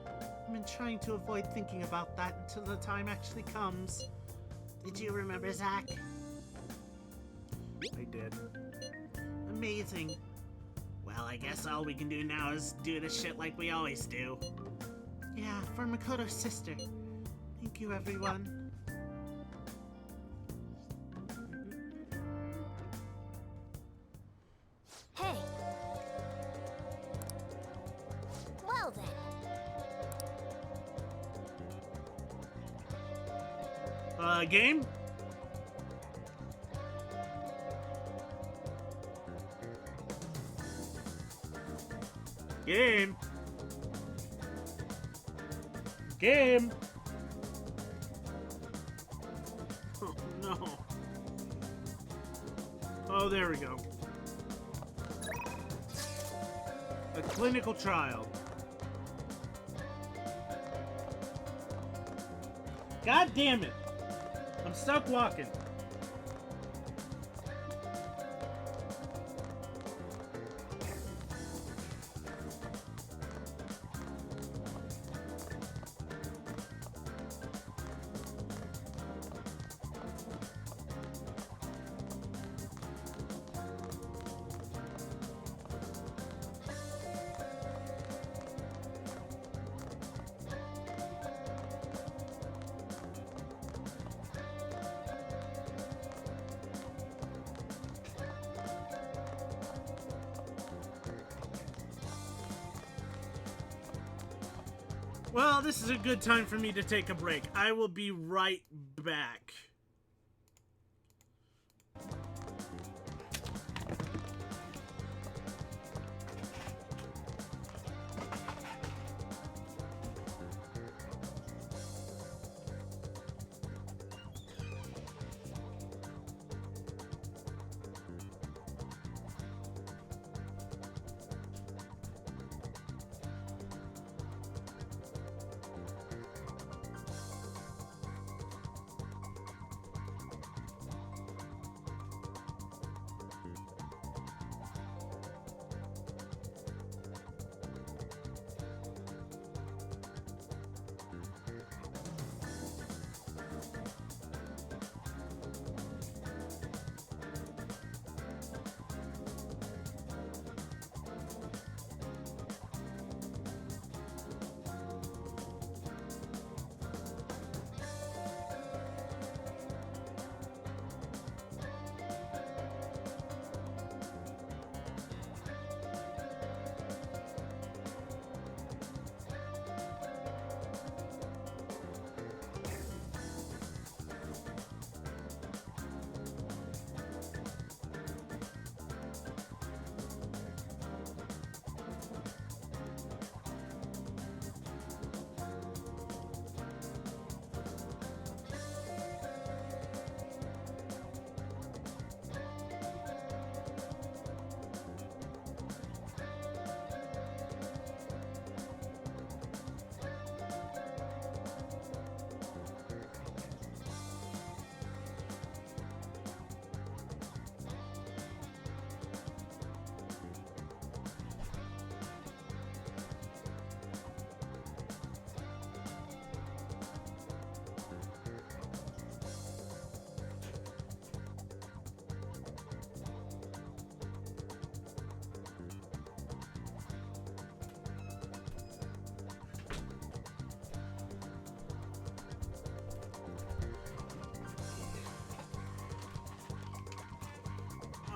I've been trying to avoid thinking about that until the time actually comes. Did you remember, Zach? I did. Amazing. Well, I guess all we can do now is do the shit like we always do. Yeah, for Makoto's sister. Thank you, everyone. Hey! Well then. Game? Game? Game? Oh, there we go. A clinical trial. God damn it! I'm stuck walking. Well, this is a good time for me to take a break. I will be right back.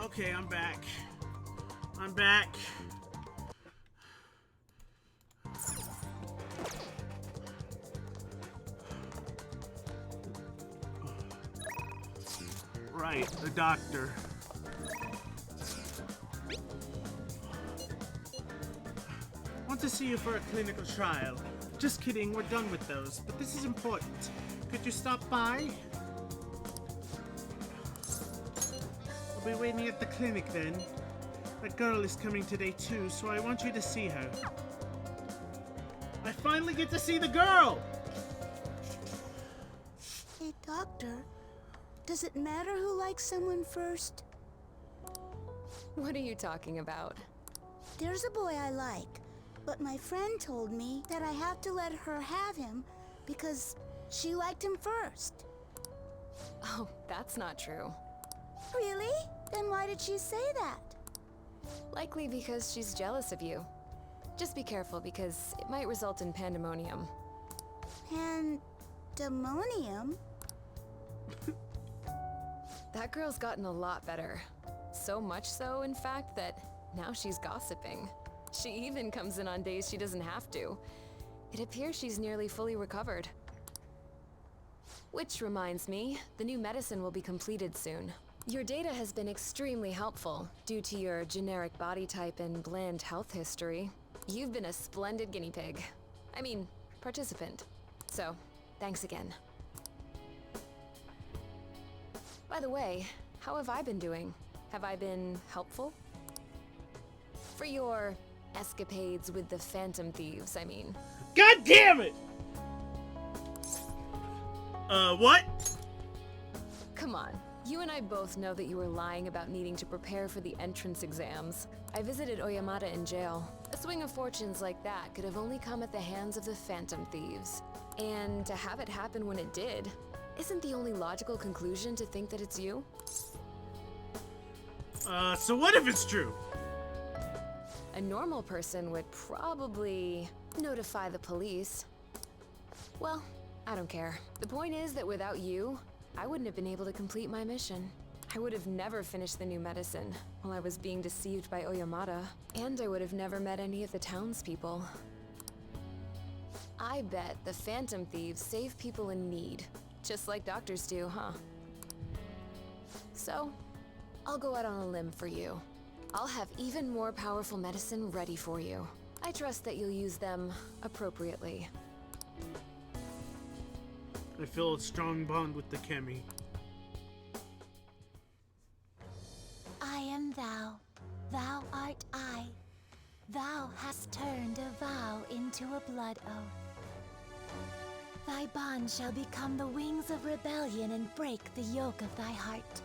Okay, I'm back. I'm back. Right, the doctor. Want to see you for a clinical trial. Just kidding, we're done with those, but this is important. Could you stop by? I'll be waiting at the clinic then. That girl is coming today too, so I want you to see her. I finally get to see the girl! Hey, Doctor. Does it matter who likes someone first? What are you talking about? There's a boy I like, but my friend told me that I have to let her have him because she liked him first. Oh, that's not true. Really? Then why did she say that? Likely because she's jealous of you. Just be careful because it might result in pandemonium. Pandemonium? That girl's gotten a lot better. So much so, in fact, that now she's gossiping. She even comes in on days she doesn't have to. It appears she's nearly fully recovered. Which reminds me, the new medicine will be completed soon. Your data has been extremely helpful due to your generic body type and bland health history. You've been a splendid guinea pig. I mean, participant. So, thanks again. By the way, how have I been doing? Have I been helpful? For your escapades with the Phantom Thieves, I mean. God damn it! What? Come on. You and I both know that you were lying about needing to prepare for the entrance exams. I visited Oyamata in jail. A swing of fortunes like that could have only come at the hands of the Phantom Thieves. And to have it happen when it did, isn't the only logical conclusion to think that it's you? So what if it's true? A normal person would probably notify the police. Well, I don't care. The point is that without you, I wouldn't have been able to complete my mission. I would have never finished the new medicine while I was being deceived by Oyamata, and I would have never met any of the townspeople. I bet the Phantom Thieves save people in need, just like doctors do, huh? So, I'll go out on a limb for you. I'll have even more powerful medicine ready for you. I trust that you'll use them appropriately. I feel a strong bond with the Kemi. I am thou, thou art I. Thou hast turned a vow into a blood oath. Thy bond shall become the wings of rebellion and break the yoke of thy heart.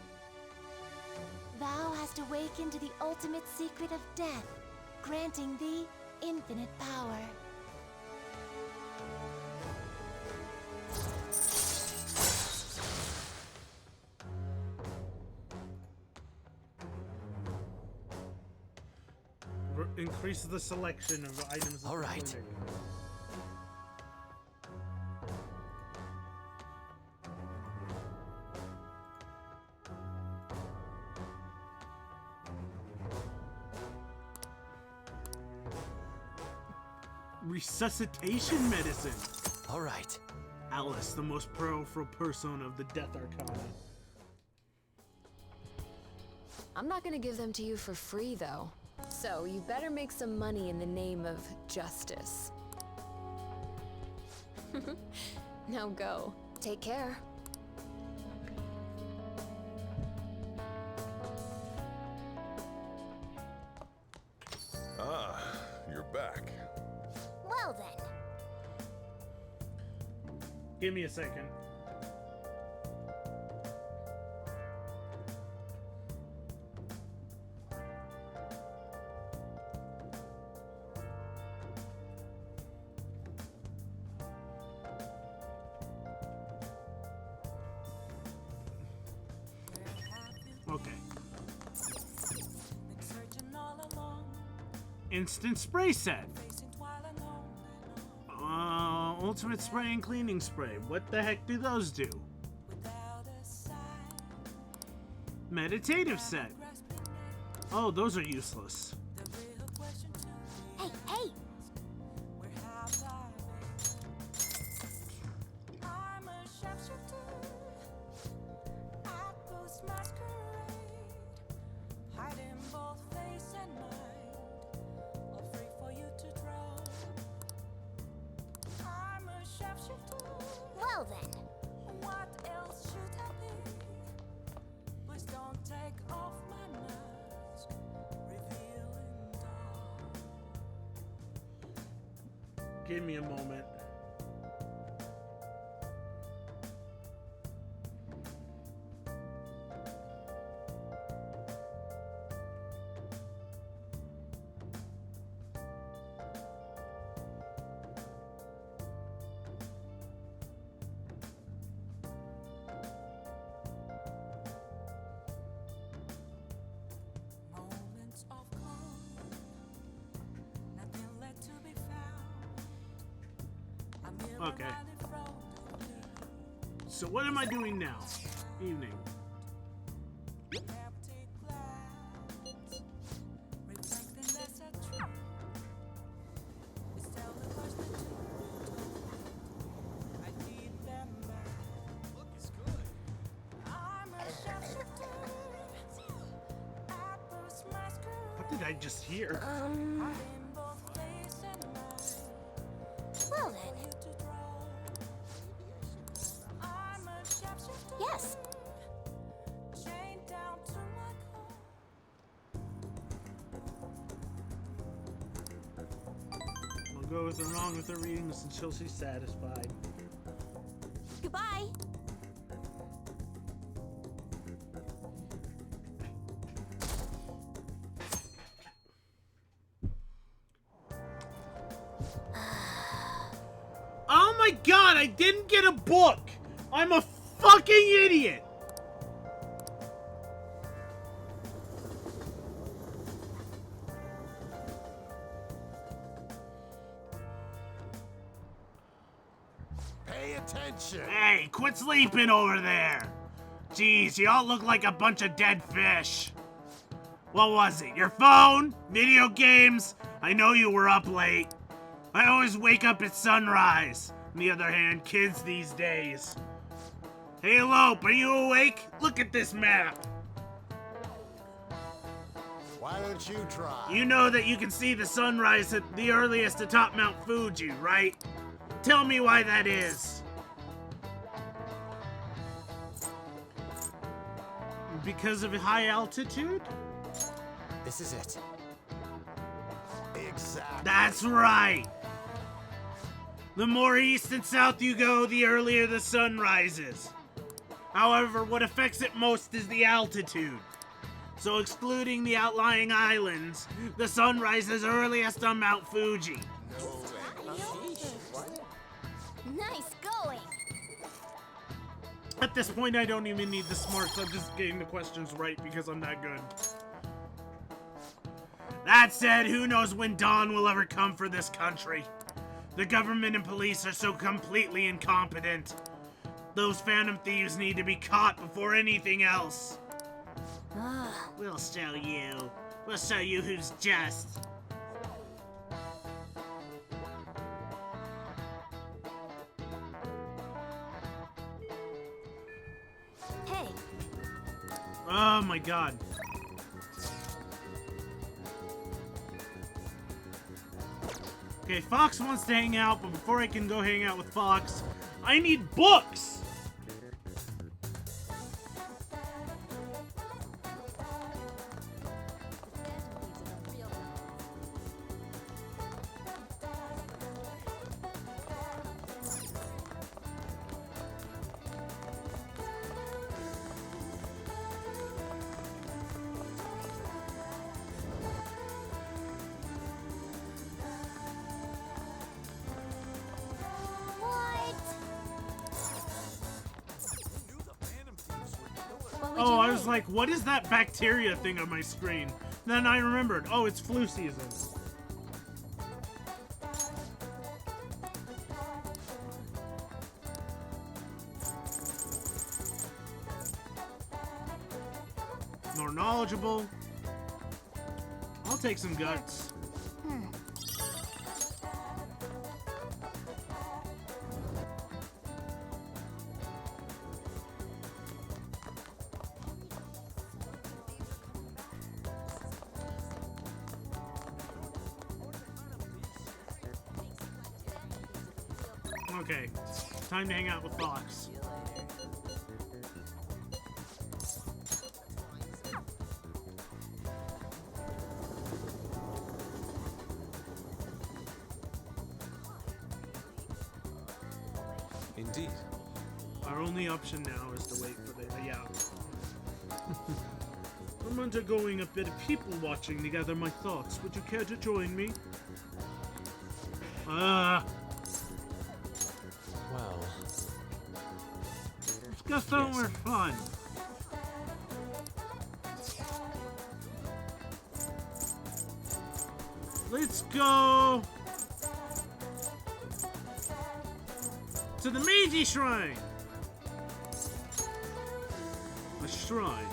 Thou hast awakened to the ultimate secret of death, granting thee infinite power. Increase the selection of items. All right. Resuscitation medicine. All right. Alice, the most powerful persona of the Death Arcana. I'm not gonna give them to you for free, though. So, you better make some money in the name of justice. Now go. Take care. Ah, you're back. Well then. Give me a second. Okay. Instant spray set. Ultimate spray and cleaning spray. What the heck do those do? Meditative set. Oh, those are useless. Hey, hey! Well then. What else should I be? Please don't take off my mask, revealing dawn. Give me a moment. Moments of calm, nothing left to be found. I'm here Okay. right in front of me. So what am I doing now? Evening. Empty glass, reflecting that's a truth. It's telling us the truth. I need them back. Look, it's good. I'm a shapeshifter. Apples masquerade. What did I just hear? Hiding both face and mind. Well For then. you to draw. I'm a shapeshifter. Yes. Chained down to my core. go along with her reading this until she's satisfied. Goodbye. Oh my god, I didn't get a book! I'm a fucking idiot! Pay attention. Hey, quit sleeping over there! Jeez, you all look like a bunch of dead fish. What was it? Your phone? Video games? I know you were up late. I always wake up at sunrise. On the other hand, kids these days. Hey, Lope, are you awake? Look at this map. Why don't you try? You know that you can see the sunrise at the earliest atop Mount Fuji, right? Tell me why that is. Because of high altitude? This is it. Exactly. That's right. The more east and south you go, the earlier the sun rises. However, what affects it most is the altitude. So excluding the outlying islands, the sun rises earliest on Mount Fuji. Nice going. At this point, I don't even need the smarts. I'm just getting the questions right because I'm that good. That said, who knows when dawn will ever come for this country? The government and police are so completely incompetent. Those phantom thieves need to be caught before anything else. We'll show you. We'll show you who's just. Hey. Oh my god. Okay, Fox wants to hang out, but before I can go hang out with Fox, I need books! Oh, I was like, what is that bacteria thing on my screen? Then I remembered, oh, it's flu season. More knowledgeable. I'll take some guts. Okay, time to hang out with Fox. Indeed. Our only option now is to wait for the I'm undergoing a bit of people watching to gather my thoughts. Would you care to join me? Well. Let's go somewhere fun. Let's go to the Meiji Shrine. A shrine,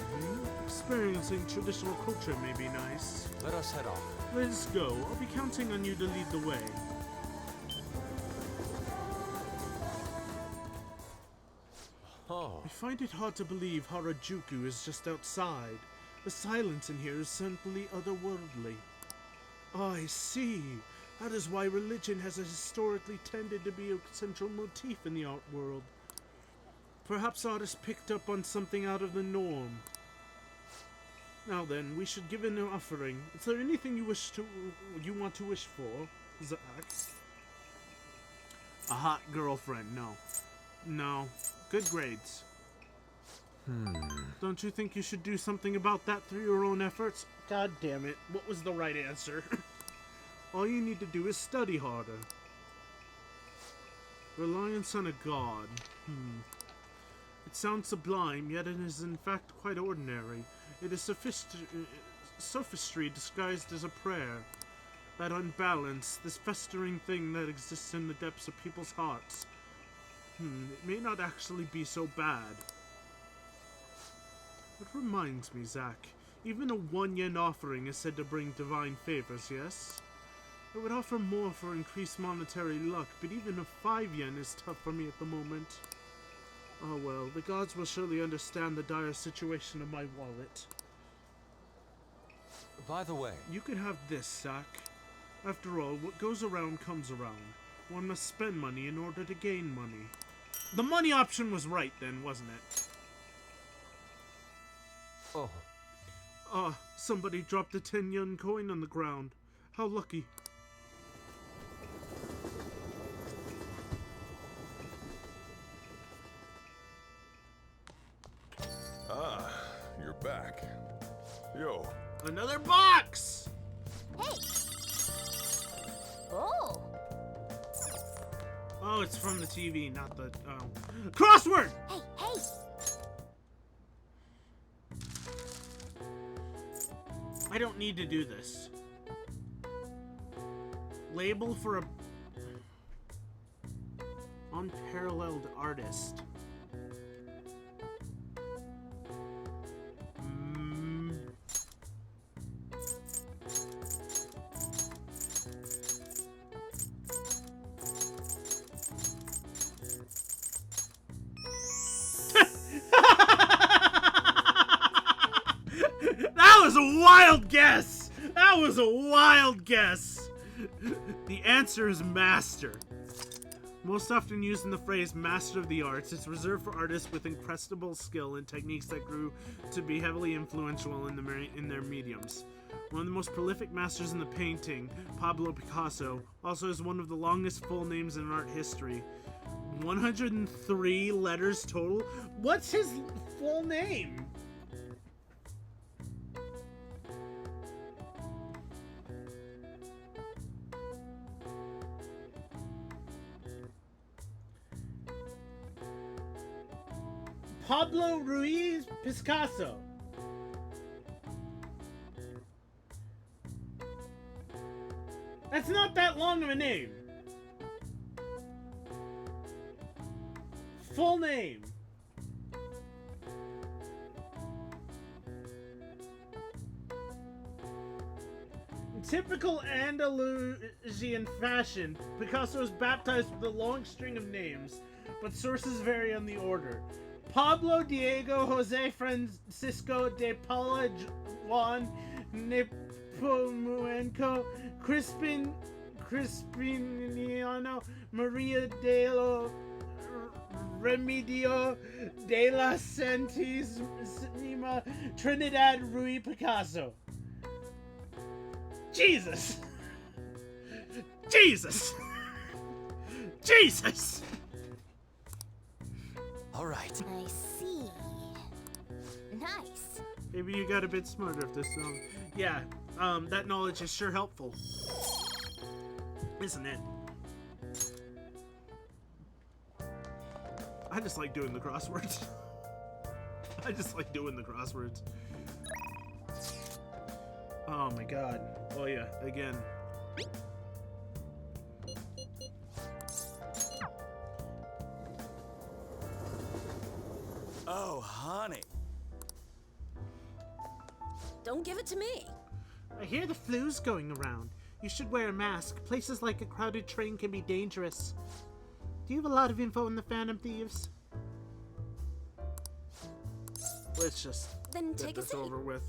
Experiencing traditional culture may be nice. Let us head off. Let's go. I'll be counting on you to lead the way. Oh. I find it hard to believe Harajuku is just outside. The silence in here is simply otherworldly. I see. That is why religion has historically tended to be a central motif in the art world. Perhaps artists picked up on something out of the norm. Now then, we should give an offering. Is there anything you want to wish for, Zack? A hot girlfriend, no. No. Good grades. Don't you think you should do something about that through your own efforts? God damn it. What was the right answer? All you need to do is study harder. Reliance on a god. It sounds sublime, yet it is in fact quite ordinary. It is sophistry disguised as a prayer. That unbalance, this festering thing that exists in the depths of people's hearts. It may not actually be so bad. It reminds me, Zack, even a 1 yen offering is said to bring divine favors, yes? I would offer more for increased monetary luck, but even a 5 yen is tough for me at the moment. Oh well, the gods will surely understand the dire situation of my wallet. By the way... You can have this, Zack. After all, what goes around comes around. One must spend money in order to gain money. The money option was right then, wasn't it? Oh. Ah, somebody dropped a 10-yen coin on the ground. How lucky. Ah, you're back. Yo. Another box! Hey! Oh! Oh, it's from the TV, not the... Crossword! Hey, hey! I don't need to do this. Label for a... unparalleled artist. That was a wild guess! That was a wild guess! The answer is master. Most often used in the phrase master of the arts, it's reserved for artists with incredible skill and techniques that grew to be heavily influential in their mediums. One of the most prolific masters in the painting, Pablo Picasso, also has one of the longest full names in art history. 103 letters total? What's his full name? Pablo Ruiz Picasso. That's not that long of a name. Full name. In typical Andalusian fashion, Picasso was baptized with a long string of names, but sources vary on the order. Pablo Diego Jose Francisco de Paula Juan Nepomuceno Crispiniano Maria de lo Remedio de la Santísima Trinidad Rui Picasso. Jesus! Jesus! Jesus! All right. I see. Nice. Maybe you got a bit smarter if this song. Yeah, that knowledge is sure helpful. Isn't it? I just like doing the crosswords. I just like doing the crosswords. Oh my god. Oh yeah, again. Oh, honey. Don't give it to me. I hear the flu's going around. You should wear a mask. Places like a crowded train can be dangerous. Do you have a lot of info on the Phantom Thieves? Let's just Then get take a this seat. over with.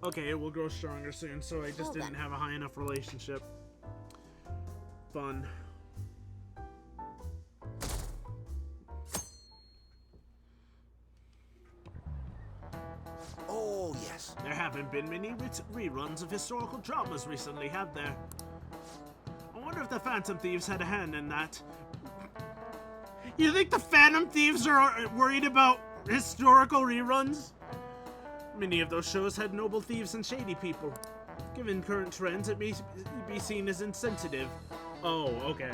Okay, it will grow stronger soon, so I just Hold didn't on. have a high enough relationship. Fun. Oh, yes. guess. There haven't been many reruns of historical dramas recently, have there? I wonder if the Phantom Thieves had a hand in that. You think the Phantom Thieves are worried about historical reruns? Many of those shows had noble thieves and shady people. Given current trends, it may be seen as insensitive. Oh, okay.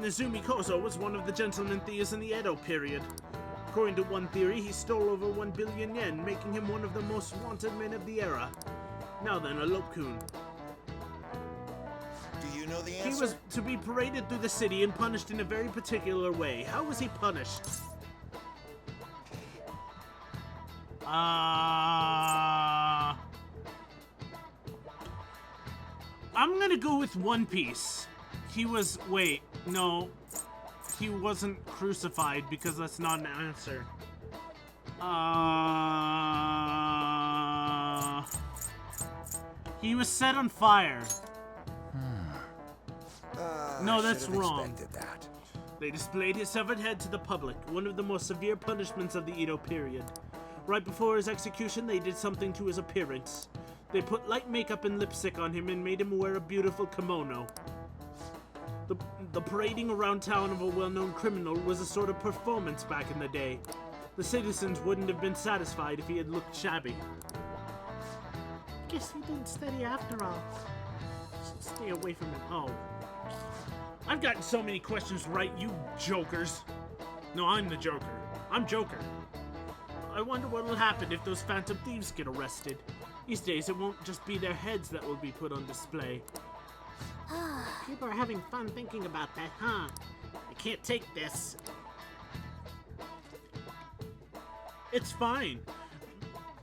Nezumi Kozo was one of the gentleman thieves in the Edo period. According to one theory, he stole over 1 billion yen, making him one of the most wanted men of the era. Now then, a Lopkun. Do you know the answer? He was to be paraded through the city and punished in a very particular way. How was he punished? I'm gonna go with One Piece. He was, wait, no. He wasn't crucified because that's not an answer. He was set on fire. No, that's wrong. That. They displayed his severed head to the public, one of the most severe punishments of the Edo period. Right before his execution, they did something to his appearance. They put light makeup and lipstick on him and made him wear a beautiful kimono. The parading around town of a well-known criminal was a sort of performance back in the day. The citizens wouldn't have been satisfied if he had looked shabby. Guess he didn't study after all. Should stay away from him. Oh. I've gotten so many questions right, you jokers. No, I'm the Joker. I'm Joker. I wonder what will happen if those Phantom Thieves get arrested. These days, it won't just be their heads that will be put on display. People are having fun thinking about that, huh? I can't take this. It's fine.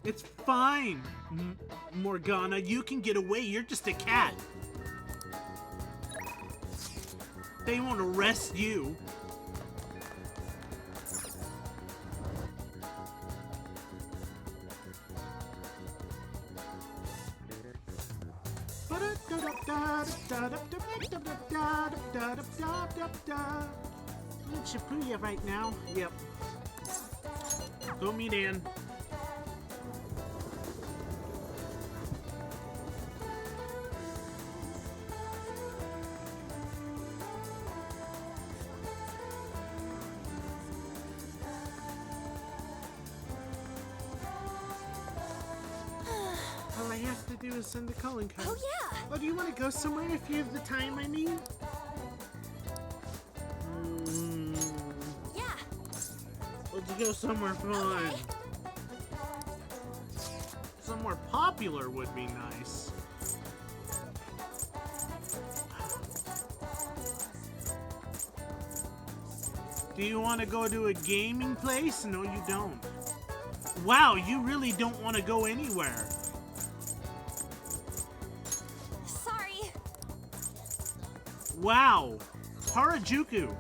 It's fine, Morgana. You can get away. You're just a cat. They won't arrest you. I'm in Shibuya right now. Yep. Go meet Anne. All I have to do is send the calling card. Oh, yeah! Oh, do you want to go somewhere if you have the time, I mean? Yeah! Let's go somewhere fun. Okay. Somewhere popular would be nice. Do you want to go to a gaming place? No, you don't. Wow, you really don't want to go anywhere. Sorry. Wow, Harajuku.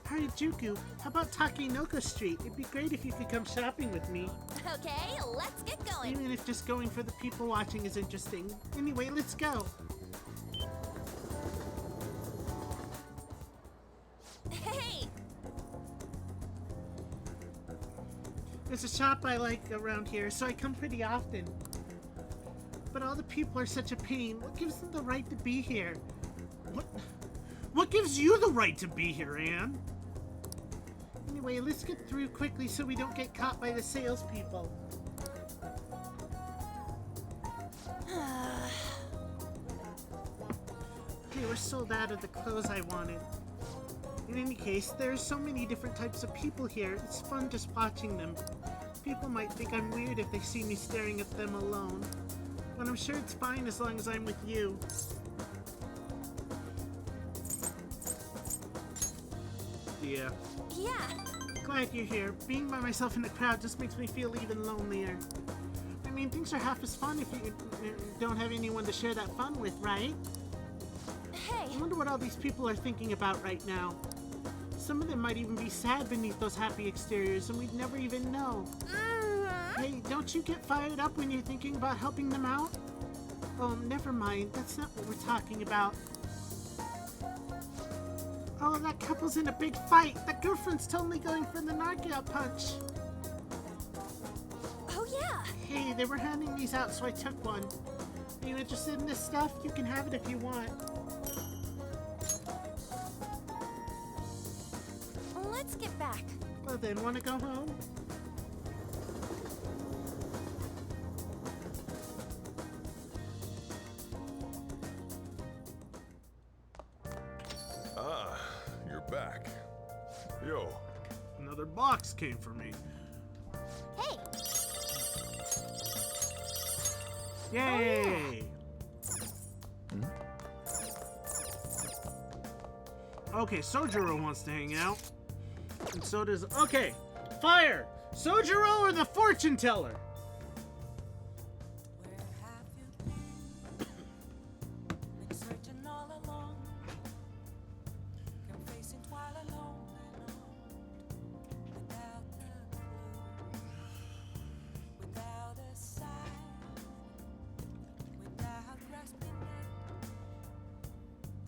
Harajuku, how about Takinoko Street? It'd be great if you could come shopping with me. Okay, let's get going. Even if just going for the people watching is interesting. Anyway, let's go. Hey! There's a shop I like around here, so I come pretty often. But all the people are such a pain. What gives them the right to be here? What gives you the right to be here, Anne? Anyway, let's get through quickly so we don't get caught by the salespeople. Okay, we're sold out of the clothes I wanted. In any case, there are so many different types of people here. It's fun just watching them. People might think I'm weird if they see me staring at them alone. But I'm sure it's fine as long as I'm with you. Yeah. Yeah. Glad you're here. Being by myself in the crowd just makes me feel even lonelier. I mean, things are half as fun if you don't have anyone to share that fun with, right? Hey! I wonder what all these people are thinking about right now. Some of them might even be sad beneath those happy exteriors, and we'd never even know. Hey, don't you get fired up when you're thinking about helping them out? Oh, never mind. That's not what we're talking about. Oh, that couple's in a big fight. That girlfriend's totally going for the knockout punch. Oh, yeah. Hey, they were handing these out, so I took one. Are you interested in this stuff? You can have it if you want. Let's get back. Well then, wanna go home? Ah, you're back. Yo. Another box came for me. Hey. Yay! Okay, Sojiro wants to hang out. And so does... Okay, fire! Sojiro or the fortune teller? Searching all along, you're facing twilight alone and on, without a clue, without a sign, without grasping it.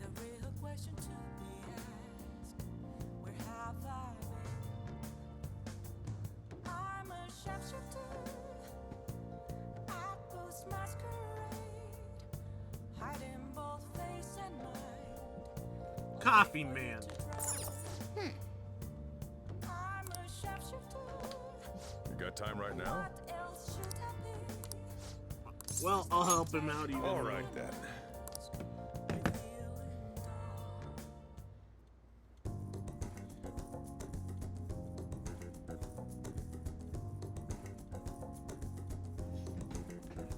The real question to be asked: where have I been? I'm a sharpshooter at Ghost Masquerade, hiding both face and mind. Coffee man. I'm a sharpshooter. You got time right now? What else should I be? Well, I'll help him out even. All right then.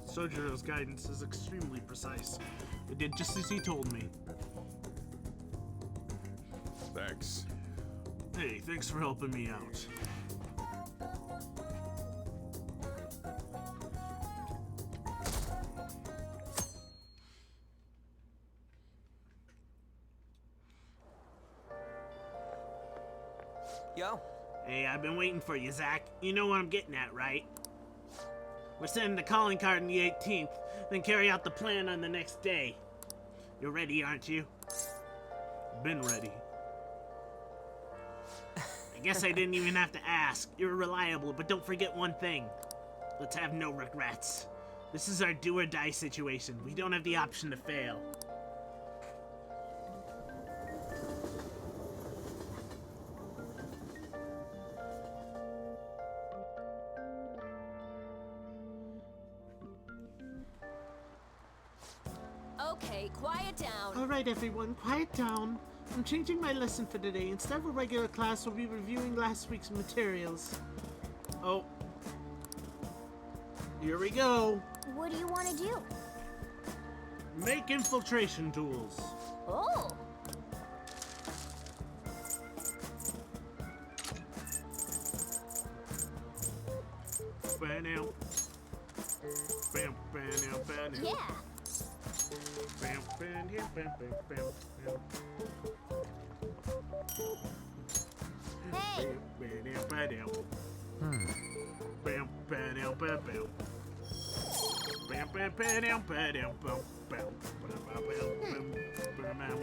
Sojiro's guidance is extremely precise. It did just as he told me. Thanks. Hey, thanks for helping me out. Yo. Hey, I've been waiting for you, Zach. You know what I'm getting at, right? We're sending the calling card on the 18th, then carry out the plan on the next day. You're ready, aren't you? Been ready. I guess I didn't even have to ask. You're reliable, but don't forget one thing. Let's have no regrets. This is our do or die situation. We don't have the option to fail. Okay, quiet down. All right, everyone, quiet down. I'm changing my lesson for today. Instead of a regular class, we'll be reviewing last week's materials. Oh. Here we go. What do you want to do? Make infiltration tools. Oh. Bam, bam, bam, bam. Yeah. Bam, bam, yeah, bam, bam, bam, bam. Hey. Bam, bam, bam, bam, bam, bam, bam. Bam, bam, bam, bam, bam, bam, bam, bam, bam, bam.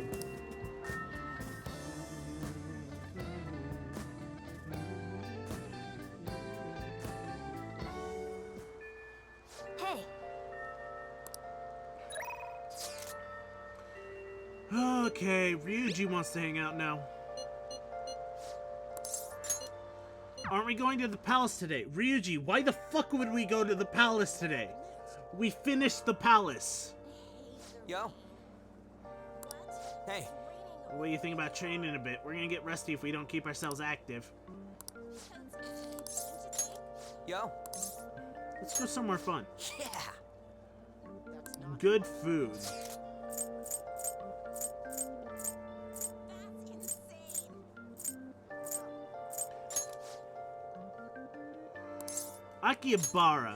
Hey. Okay, Ryuji wants to hang out now. Aren't we going to the palace today? Ryuji, why the fuck would we go to the palace today? We finished the palace. Yo. Hey. What do you think about training a bit? We're gonna get rusty if we don't keep ourselves active. Yo. Let's go somewhere fun. Yeah. Good food. Akihabara.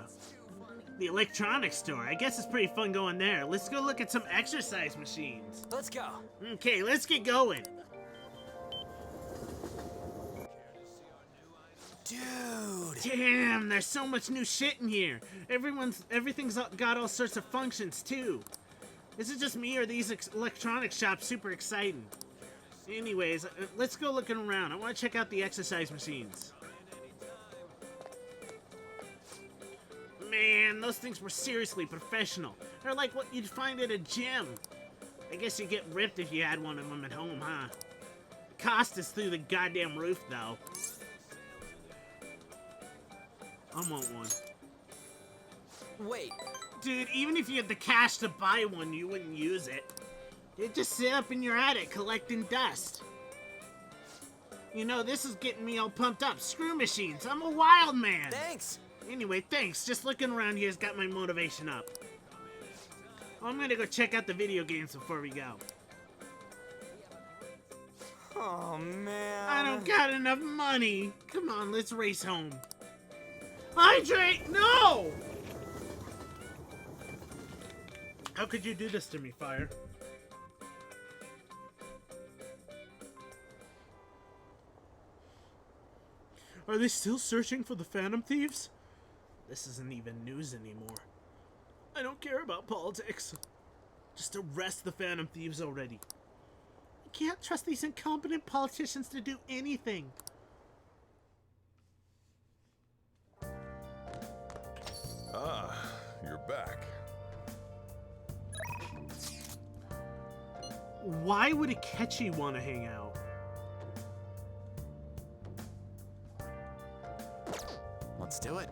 The electronics store. I guess it's pretty fun going there. Let's go look at some exercise machines. Let's go. Okay, let's get going. Dude. Damn, there's so much new shit in here. Everything's got all sorts of functions too. Is it just me or are these electronics shops super exciting? Anyways, let's go looking around. I want to check out the exercise machines. Man, those things were seriously professional. They're like what you'd find at a gym. I guess you'd get ripped if you had one of them at home, huh? The cost is through the goddamn roof, though. I want one. Wait. Dude, even if you had the cash to buy one, you wouldn't use it. You'd just sit up in your attic collecting dust. You know, this is getting me all pumped up. Screw machines, I'm a wild man. Thanks. Anyway, thanks. Just looking around here's got my motivation up. I'm gonna go check out the video games before we go. Oh, man. I don't got enough money. Come on, let's race home. Hydrate! No! How could you do this to me, Fire? Are they still searching for the Phantom Thieves? This isn't even news anymore. I don't care about politics. Just arrest the Phantom Thieves already. I can't trust these incompetent politicians to do anything. Ah, you're back. Why would Akechi want to hang out? Let's do it.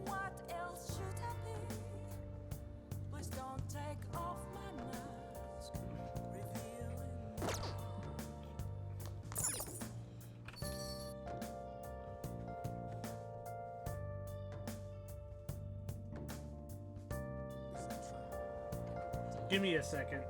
What else should I be? Please don't take off my mask, revealing. Give me a second.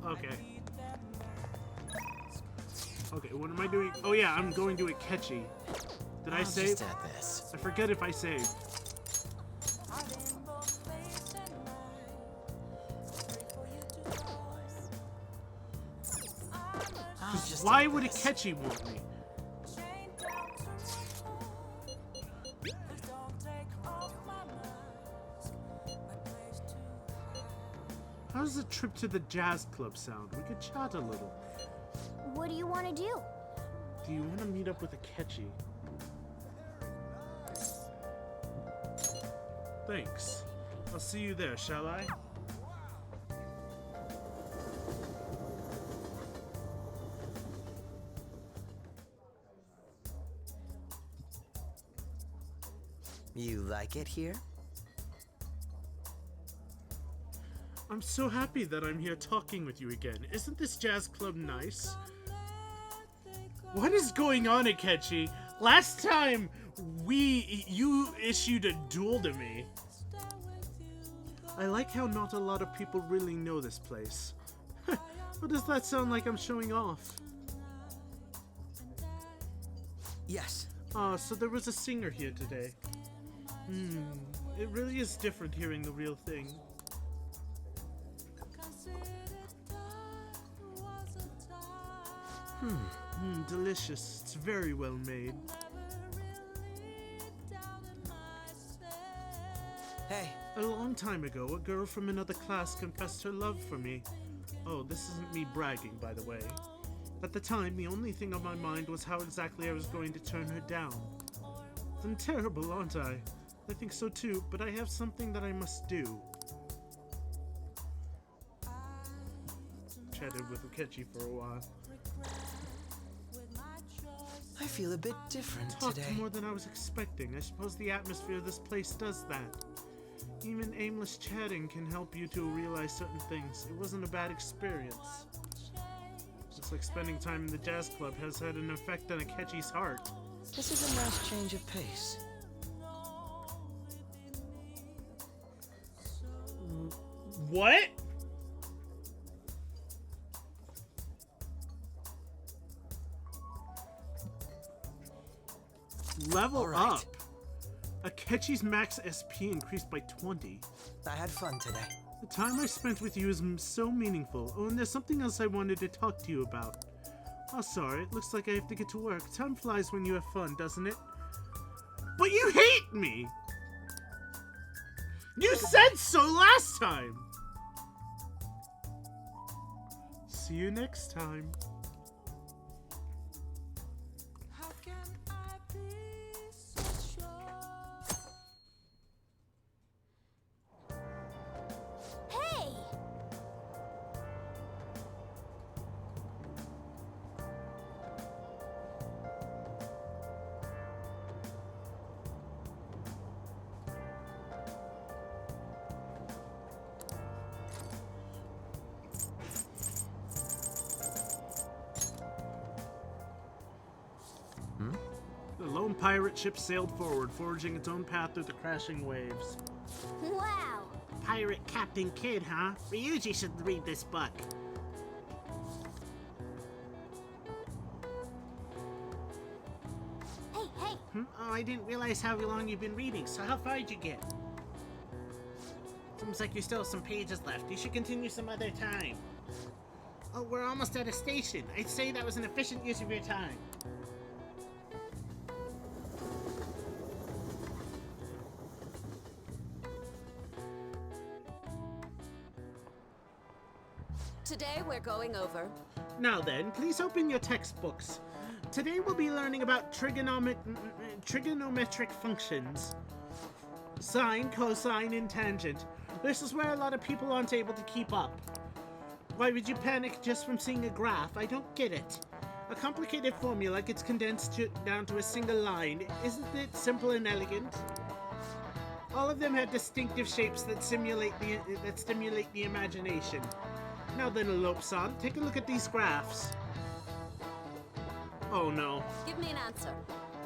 Okay. Okay, what am I doing? Oh yeah, I'm going to Akechi. Did I save? Just at this. I forget if I saved. Why would Akechi want me? How does a trip to the jazz club sound? We could chat a little. What do you want to do? Do you want to meet up with Akechi? Thanks. I'll see you there, shall I? You like it here? I'm so happy that I'm here talking with you again. Isn't this jazz club nice? What is going on, Akechi? Last time you issued a duel to me. I like how not a lot of people really know this place. What does that sound like I'm showing off? Yes. So there was a singer here today. It really is different hearing the real thing. Delicious. It's very well made. Hey. A long time ago, a girl from another class confessed her love for me. Oh, this isn't me bragging, by the way. At the time, the only thing on my mind was how exactly I was going to turn her down. I'm terrible, aren't I? I think so too, but I have something that I must do. Chatted with Akechi for a while. I feel a bit different Talked today. more than I was expecting. I suppose the atmosphere of this place does that. Even aimless chatting can help you to realize certain things. It wasn't a bad experience. It's like spending time in the jazz club has had an effect on Akechi's heart. This is a nice change of pace. What? Level up. Akechi's max SP increased by 20. I had fun today. The time I spent with you is so meaningful. Oh, and there's something else I wanted to talk to you about. Oh, sorry. It looks like I have to get to work. Time flies when you have fun, doesn't it? But you hate me! You said so last time! See you next time. Hey! The lone pirate ship sailed forward, forging its own path through the crashing waves. Wow! Pirate Captain Kidd, huh? Ryuji should read this book. Hey, hey! Oh, I didn't realize how long you've been reading, so how far did you get? Seems like you still have some pages left. You should continue some other time. Oh, we're almost at a station. I'd say that was an efficient use of your time. Today we're going over. Now then, please open your textbooks. Today we'll be learning about trigonometric functions. Sine, cosine, and tangent. This is where a lot of people aren't able to keep up. Why would you panic just from seeing a graph? I don't get it. A complicated formula gets condensed down to a single line. Isn't it simple and elegant? All of them have distinctive shapes that stimulate the imagination. Now then, Lope-san, take a look at these graphs. Oh no. Give me an answer.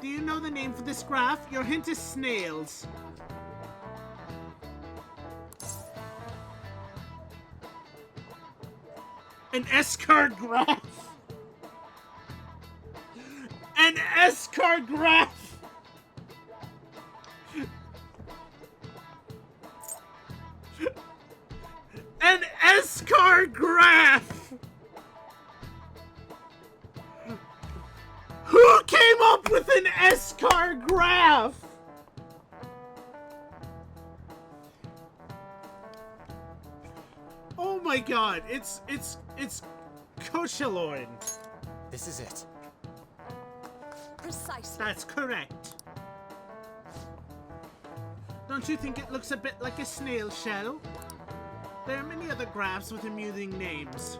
Do you know the name for this graph? Your hint is snails. An S-card graph! An S-card graph! An S-card graph! Who came up with an S-card graph? Oh my god, it's Koshaloin. This is it. Precisely. That's correct. Don't you think it looks a bit like a snail shell? There are many other graphs with amusing names.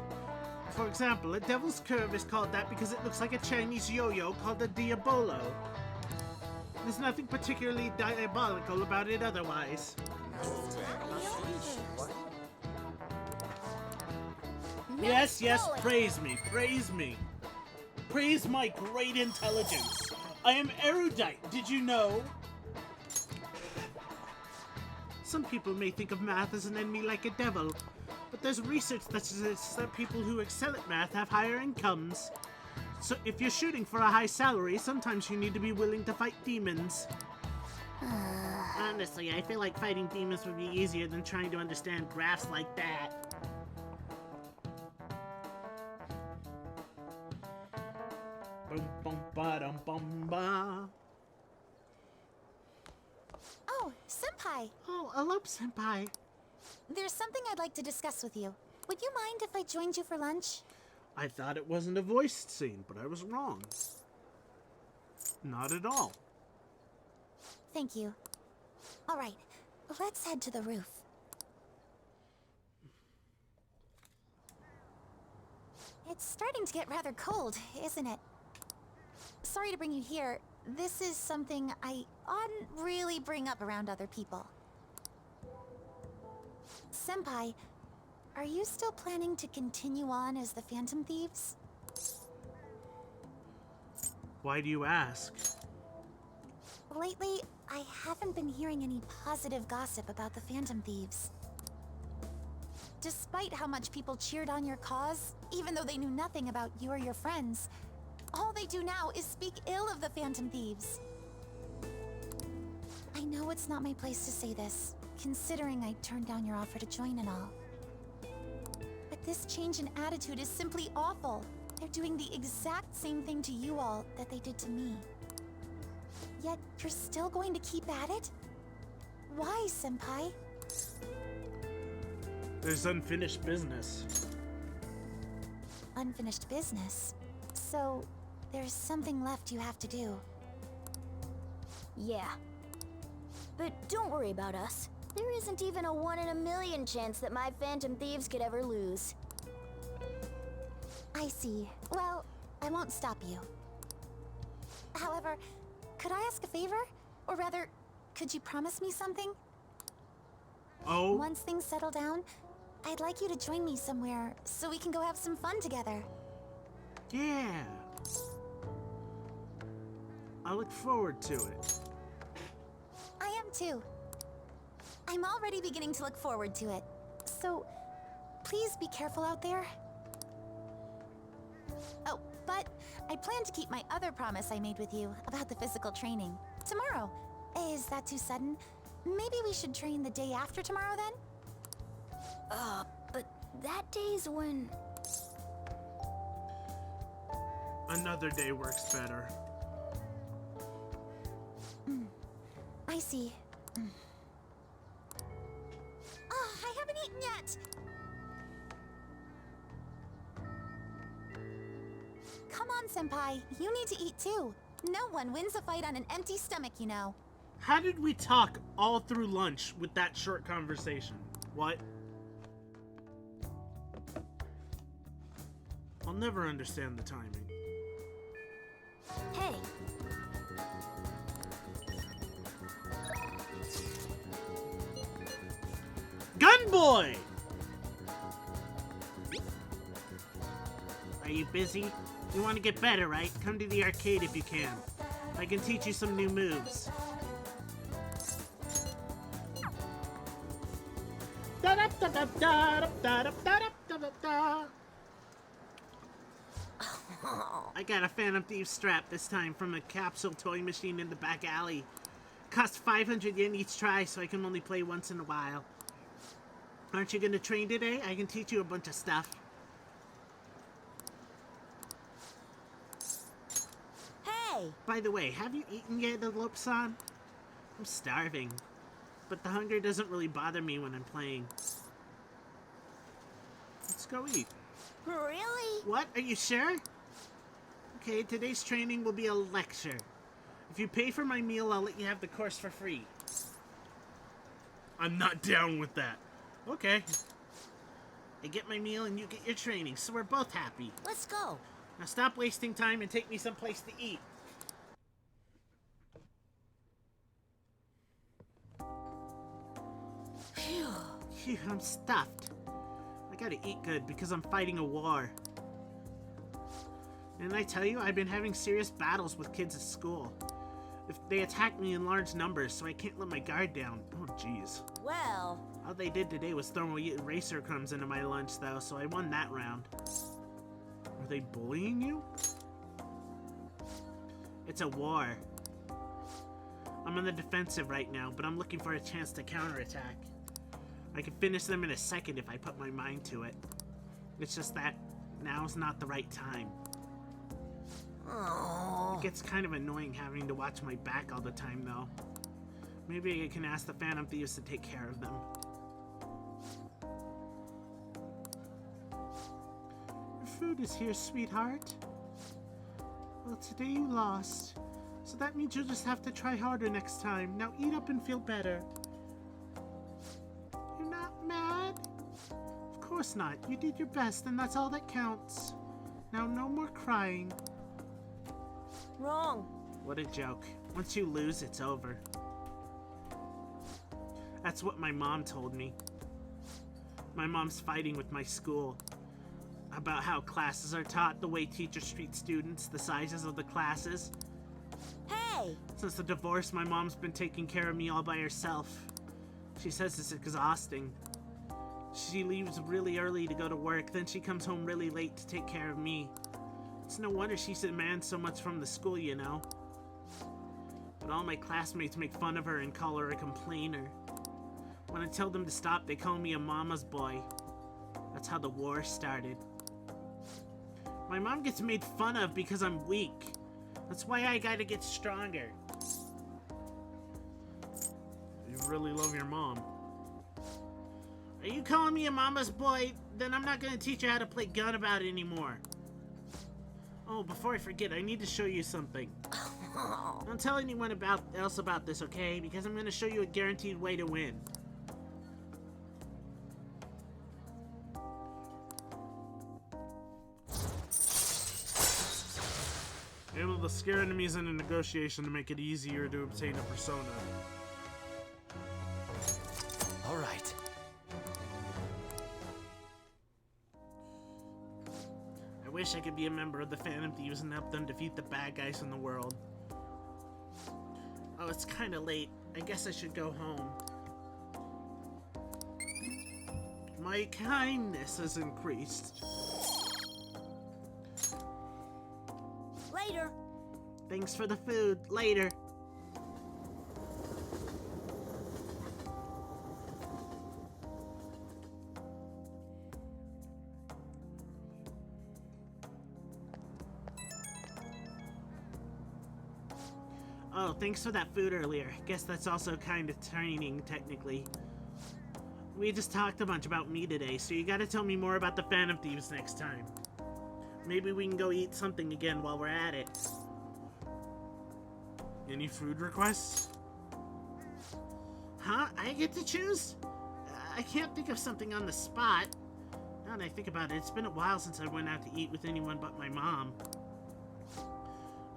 For example, a devil's curve is called that because it looks like a Chinese yo-yo called a diabolo. There's nothing particularly diabolical about it otherwise. Yes, yes, praise me, praise me. Praise my great intelligence. I am erudite, did you know? Some people may think of math as an enemy like a devil, but there's research that suggests that people who excel at math have higher incomes. So if you're shooting for a high salary, sometimes you need to be willing to fight demons. Honestly, I feel like fighting demons would be easier than trying to understand graphs like that. Boom, boom, ba-dum, bum, ba. Oh, Senpai! Oh, hello, Senpai. There's something I'd like to discuss with you. Would you mind if I joined you for lunch? I thought it wasn't a voiced scene, but I was wrong. Not at all. Thank you. Alright, let's head to the roof. It's starting to get rather cold, isn't it? Sorry to bring you here. This is something I oughtn't really bring up around other people. Senpai, are you still planning to continue on as the Phantom Thieves? Why do you ask? Lately, I haven't been hearing any positive gossip about the Phantom Thieves. Despite how much people cheered on your cause, even though they knew nothing about you or your friends, all they do now is speak ill of the Phantom Thieves. I know it's not my place to say this, considering I turned down your offer to join and all. But this change in attitude is simply awful. They're doing the exact same thing to you all that they did to me. Yet, you're still going to keep at it? Why, Senpai? There's unfinished business. Unfinished business? So, there's something left you have to do. Yeah. But don't worry about us. There isn't even a 1 in a million chance that my Phantom Thieves could ever lose. I see. Well, I won't stop you. However, could I ask a favor? Or rather, could you promise me something? Oh? Once things settle down, I'd like you to join me somewhere so we can go have some fun together. Yeah. I look forward to it. I am too. I'm already beginning to look forward to it. So, please be careful out there. Oh, but I plan to keep my other promise I made with you about the physical training. Tomorrow. Is that too sudden? Maybe we should train the day after tomorrow then? But that day's when... Another day works better. I see. Oh, I haven't eaten yet! Come on, Senpai. You need to eat too. No one wins a fight on an empty stomach, you know. How did we talk all through lunch with that short conversation? What? I'll never understand the timing. Hey, Gunboy! Are you busy? You want to get better, right? Come to the arcade if you can. I can teach you some new moves. I got a Phantom Thief strap this time from a capsule toy machine in the back alley. Cost 500 yen each try, so I can only play once in a while. Aren't you gonna train today? I can teach you a bunch of stuff. hey! By the way, have you eaten yet, Elope-san? I'm starving. But the hunger doesn't really bother me when I'm playing. Let's go eat. Really? What? Are you sure? Okay, today's training will be a lecture. If you pay for my meal, I'll let you have the course for free. I'm not down with that. Okay. I get my meal and you get your training, so we're both happy. Let's go. Now stop wasting time and take me someplace to eat. Phew, I'm stuffed. I gotta eat good because I'm fighting a war. And I tell you, I've been having serious battles with kids at school. If they attack me in large numbers, so I can't let my guard down. Oh, jeez. Well... All they did today was throw eraser crumbs into my lunch, though, so I won that round. Are they bullying you? It's a war. I'm on the defensive right now, but I'm looking for a chance to counterattack. I can finish them in a second if I put my mind to it. It's just that now's not the right time. Oh. It gets kind of annoying having to watch my back all the time, though. Maybe I can ask the Phantom Thieves to take care of them. Your food is here, sweetheart. Well, today you lost. So that means you'll just have to try harder next time. Now eat up and feel better. You're not mad? Of course not. You did your best, and that's all that counts. Now no more crying. Wrong. What a joke. Once you lose, it's over. That's what my mom told me. My mom's fighting with my school about how classes are taught, the way teachers treat students, the sizes of the classes. Hey! Since the divorce, my mom's been taking care of me all by herself. She says it's exhausting. She leaves really early to go to work, then she comes home really late to take care of me. It's no wonder she demands so much from the school, you know. But all my classmates make fun of her and call her a complainer. When I tell them to stop, they call me a mama's boy. That's how the war started. My mom gets made fun of because I'm weak. That's why I gotta get stronger. You really love your mom. Are you calling me a mama's boy? Then I'm not gonna teach you how to play gun about it anymore. Oh, before I forget, I need to show you something. Don't tell anyone else about this, okay? Because I'm gonna show you a guaranteed way to win. Able to scare enemies in a negotiation to make it easier to obtain a persona. All right. I wish I could be a member of the Phantom Thieves and help them defeat the bad guys in the world. Oh, it's kind of late. I guess I should go home. My kindness has increased. Later. Thanks for the food. Later. Oh, thanks for that food earlier. Guess that's also kind of training, technically. We just talked a bunch about me today, so you gotta tell me more about the Phantom Thieves next time. Maybe we can go eat something again while we're at it. Any food requests? Huh? I get to choose? I can't think of something on the spot. Now that I think about it, it's been a while since I went out to eat with anyone but my mom.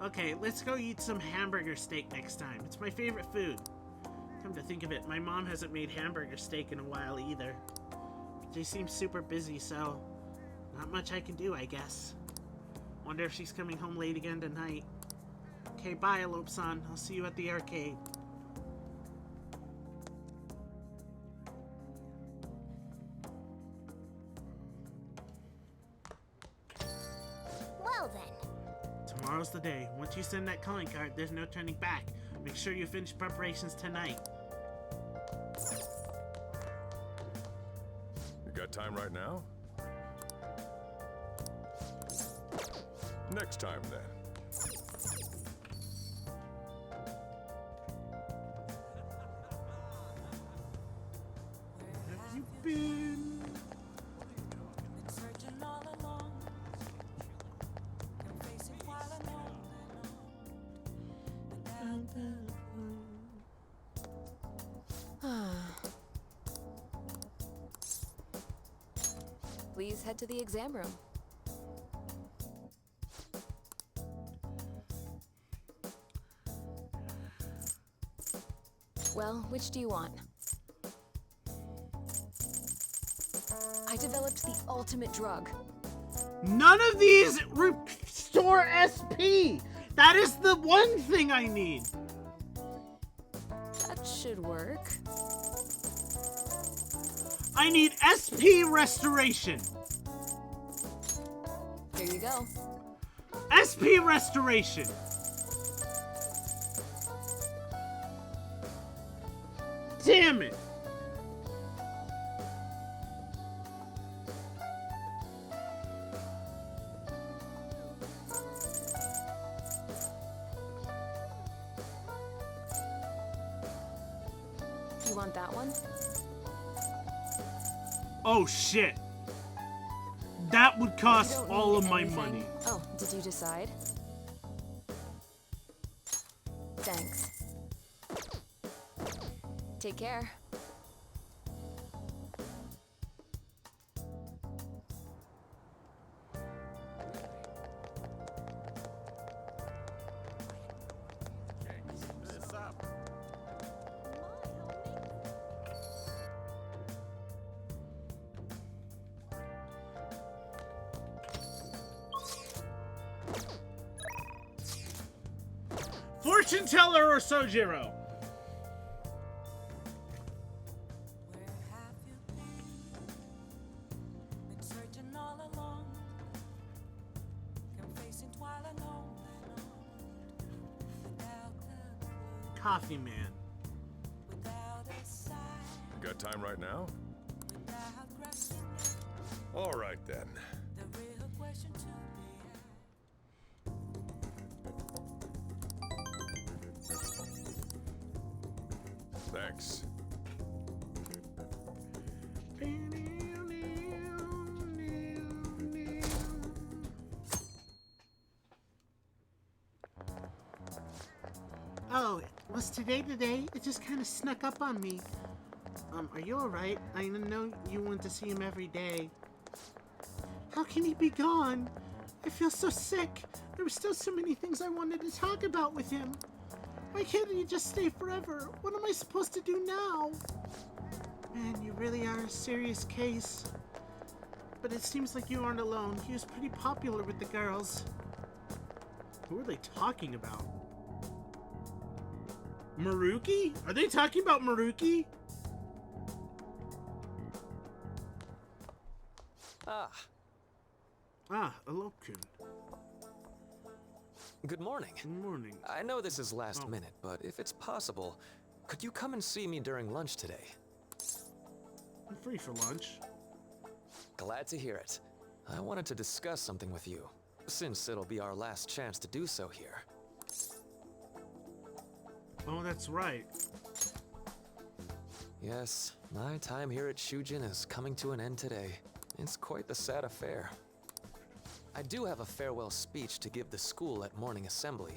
Okay, let's go eat some hamburger steak next time. It's my favorite food. Come to think of it, my mom hasn't made hamburger steak in a while either. She seems super busy, so not much I can do, I guess. Wonder if she's coming home late again tonight. Okay, bye, Elope-san. I'll see you at the arcade. Well then. Tomorrow's the day. Once you send that calling card, there's no turning back. Make sure you finish preparations tonight. You got time right now? Next time, then. Where have you been? Been searching all along. Been facing while I know Please head to the exam room. Well, which do you want? I developed the ultimate drug. None of these restore SP! That is the one thing I need! That should work. I need SP restoration! Here you go. SP restoration! Damn it! You want that one? Oh shit. That would cost You don't all need of my anything? money. Oh, did you decide? Thanks. Take care. This up. Fortune teller or Sojiro? Been searching all along, confessing while alone, without a clue, Coffee man. without a sign, Got time right now? without grasping All right then. the real question to be asked. Thanks. Oh, was today the day? It just kind of snuck up on me. Are you alright? I know you want to see him every day. How can he be gone? I feel so sick. There were still so many things I wanted to talk about with him. Why can't he just stay forever? What am I supposed to do now? Man, you really are a serious case. But it seems like you aren't alone. He was pretty popular with the girls. Who are they talking about? Maruki? Are they talking about Maruki? Alok-kun. Good morning. Good morning. I know this is last minute, but if it's possible, could you come and see me during lunch today? I'm free for lunch. Glad to hear it. I wanted to discuss something with you, since it'll be our last chance to do so here. Oh, that's right. Yes, my time here at Shujin is coming to an end today. It's quite the sad affair. I do have a farewell speech to give the school at morning assembly,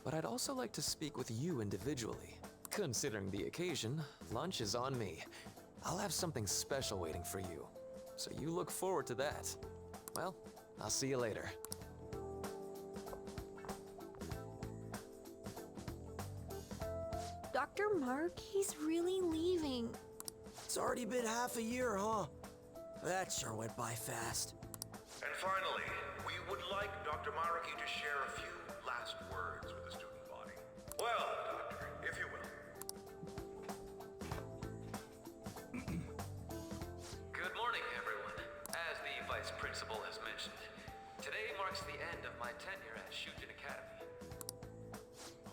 but I'd also like to speak with you individually. Considering the occasion, lunch is on me. I'll have something special waiting for you, so you look forward to that. Well, I'll see you later. Dr. Maruki's really leaving. It's already been half a year, huh? That sure went by fast. And finally, we would like Dr. Maruki to share a few last words with the student body. Well, Doctor, if you will. Good morning, everyone. As the Vice Principal has mentioned, today marks the end of my tenure at Shujin Academy.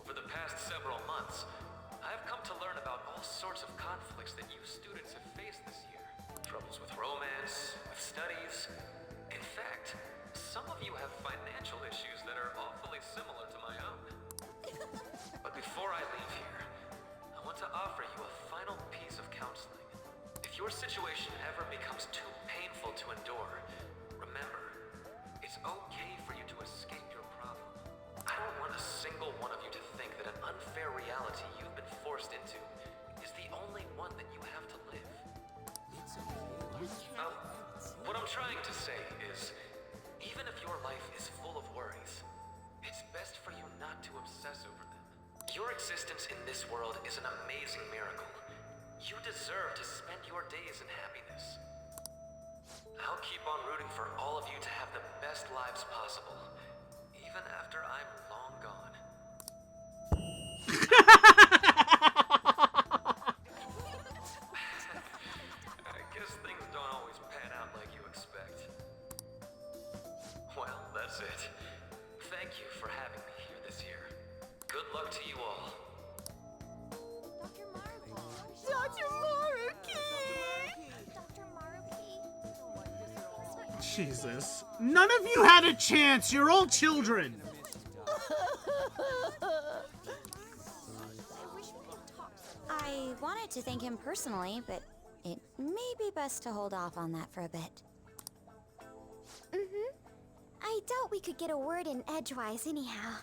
Over the past several months, I've come to learn about all sorts of conflicts that you students have faced this year. Troubles with romance, with studies. In fact, some of you have financial issues that are awfully similar to my own. But before I leave here, I want to offer you a final piece of counseling. If your situation ever becomes too painful to endure, remember, it's okay for you to escape your problem. I don't want a single one of you to think that an unfair reality you've been forced into is the only one that you have to live. What I'm trying to say is, even if your life is full of worries, it's best for you not to obsess over them. Your existence in this world is an amazing miracle. You deserve to spend your days in happiness. I'll keep on rooting for all of you to have the best lives possible, even after I'm long gone. I guess things don't always pan out like you expect. Well, that's it. Thank you for having me here this year. Good luck to you all. Dr. Maruki! Jesus. None of you had a chance. You're all children. I want wanted to thank him personally, but it may be best to hold off on that for a bit. Mm-hmm. I doubt we could get a word in edgewise anyhow.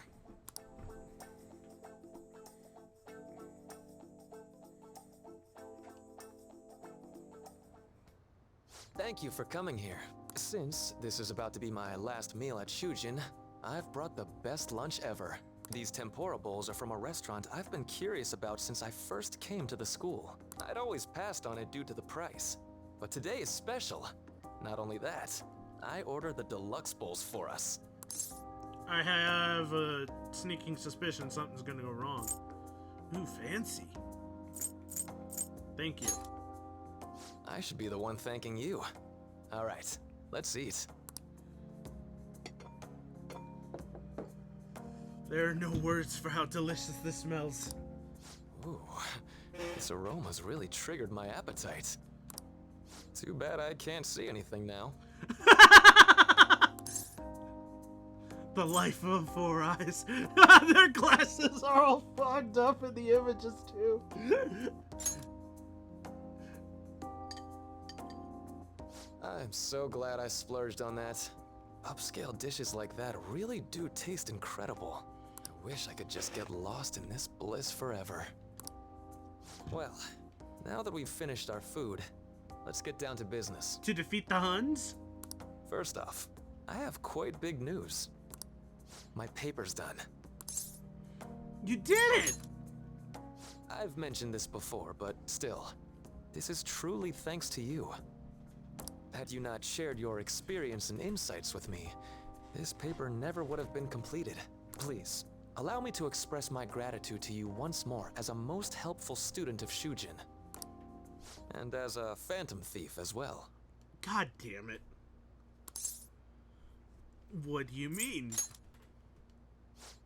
Thank you for coming here. Since this is about to be my last meal at Shujin, I've brought the best lunch ever. These tempura bowls are from a restaurant I've been curious about since I first came to the school. I'd always passed on it due to the price. But today is special. Not only that, I ordered the deluxe bowls for us. I have a sneaking suspicion something's gonna go wrong. Ooh, fancy. Thank you. I should be the one thanking you. All right, let's eat. There are no words for how delicious this smells. Ooh, this aroma's really triggered my appetite. Too bad I can't see anything now. The life of Four Eyes. Their glasses are all fogged up in the images too. I'm so glad I splurged on that. Upscale dishes like that really do taste incredible. I wish I could just get lost in this bliss forever. Well, now that we've finished our food, let's get down to business. To defeat the Huns? First off, I have quite big news. My paper's done. You did it! I've mentioned this before, but still, this is truly thanks to you. Had you not shared your experience and insights with me, this paper never would have been completed. Please, allow me to express my gratitude to you once more as a most helpful student of Shujin. And as a phantom thief as well. God damn it. What do you mean?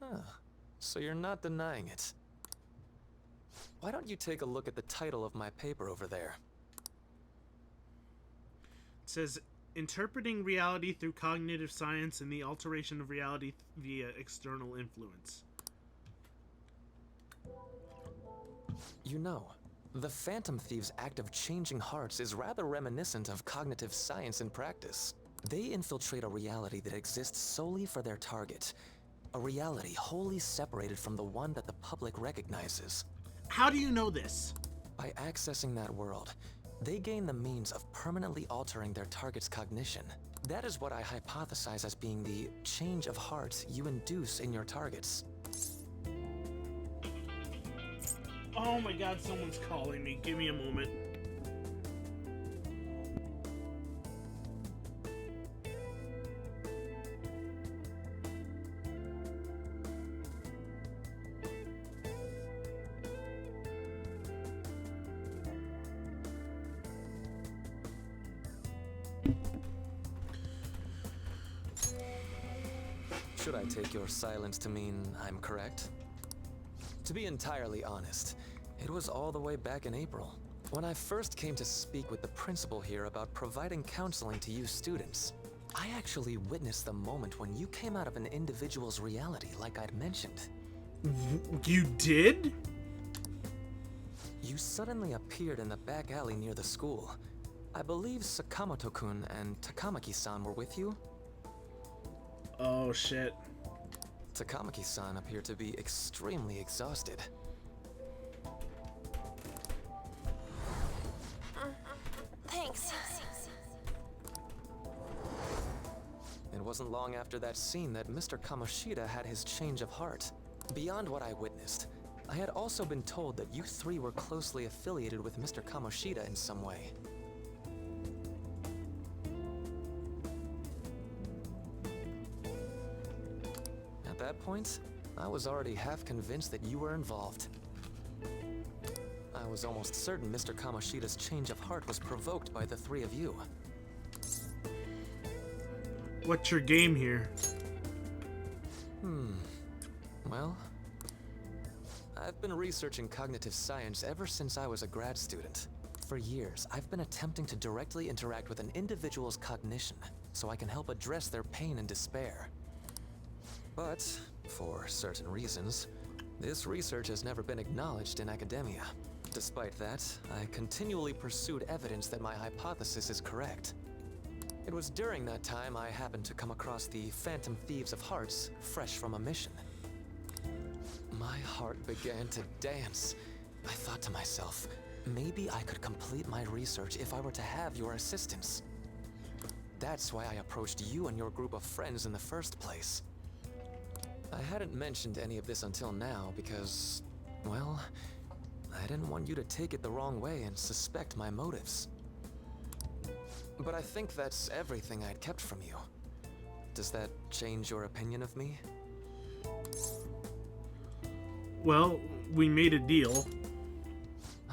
Huh. So you're not denying it. Why don't you take a look at the title of my paper over there? It says, Interpreting Reality Through Cognitive Science and the Alteration of Reality via External Influence. You know, the Phantom Thieves' act of changing hearts is rather reminiscent of cognitive science in practice. They infiltrate a reality that exists solely for their target. A reality wholly separated from the one that the public recognizes. How do you know this? By accessing that world, they gain the means of permanently altering their target's cognition. That is what I hypothesize as being the change of heart you induce in your targets. Oh my god, someone's calling me. Give me a moment. Should I take your silence to mean I'm correct? To be entirely honest, it was all the way back in April, when I first came to speak with the principal here about providing counseling to you students. I actually witnessed the moment when you came out of an individual's reality, like I'd mentioned. You did? You suddenly appeared in the back alley near the school. I believe Sakamoto-kun and Takamaki-san were with you? Oh shit. Takamaki-san appeared to be extremely exhausted. Thanks. It wasn't long after that scene that Mr. Kamoshida had his change of heart. Beyond what I witnessed, I had also been told that you three were closely affiliated with Mr. Kamoshida in some way. At that point, I was already half convinced that you were involved. I was almost certain Mr. Kamoshida's change of heart was provoked by the three of you. What's your game here? Well, I've been researching cognitive science ever since I was a grad student. For years, I've been attempting to directly interact with an individual's cognition so I can help address their pain and despair. But, for certain reasons, this research has never been acknowledged in academia. Despite that, I continually pursued evidence that my hypothesis is correct. It was during that time I happened to come across the Phantom Thieves of Hearts, fresh from a mission. My heart began to dance. I thought to myself, maybe I could complete my research if I were to have your assistance. That's why I approached you and your group of friends in the first place. I hadn't mentioned any of this until now because, well, I didn't want you to take it the wrong way and suspect my motives. But I think that's everything I'd kept from you. Does that change your opinion of me? Well, we made a deal.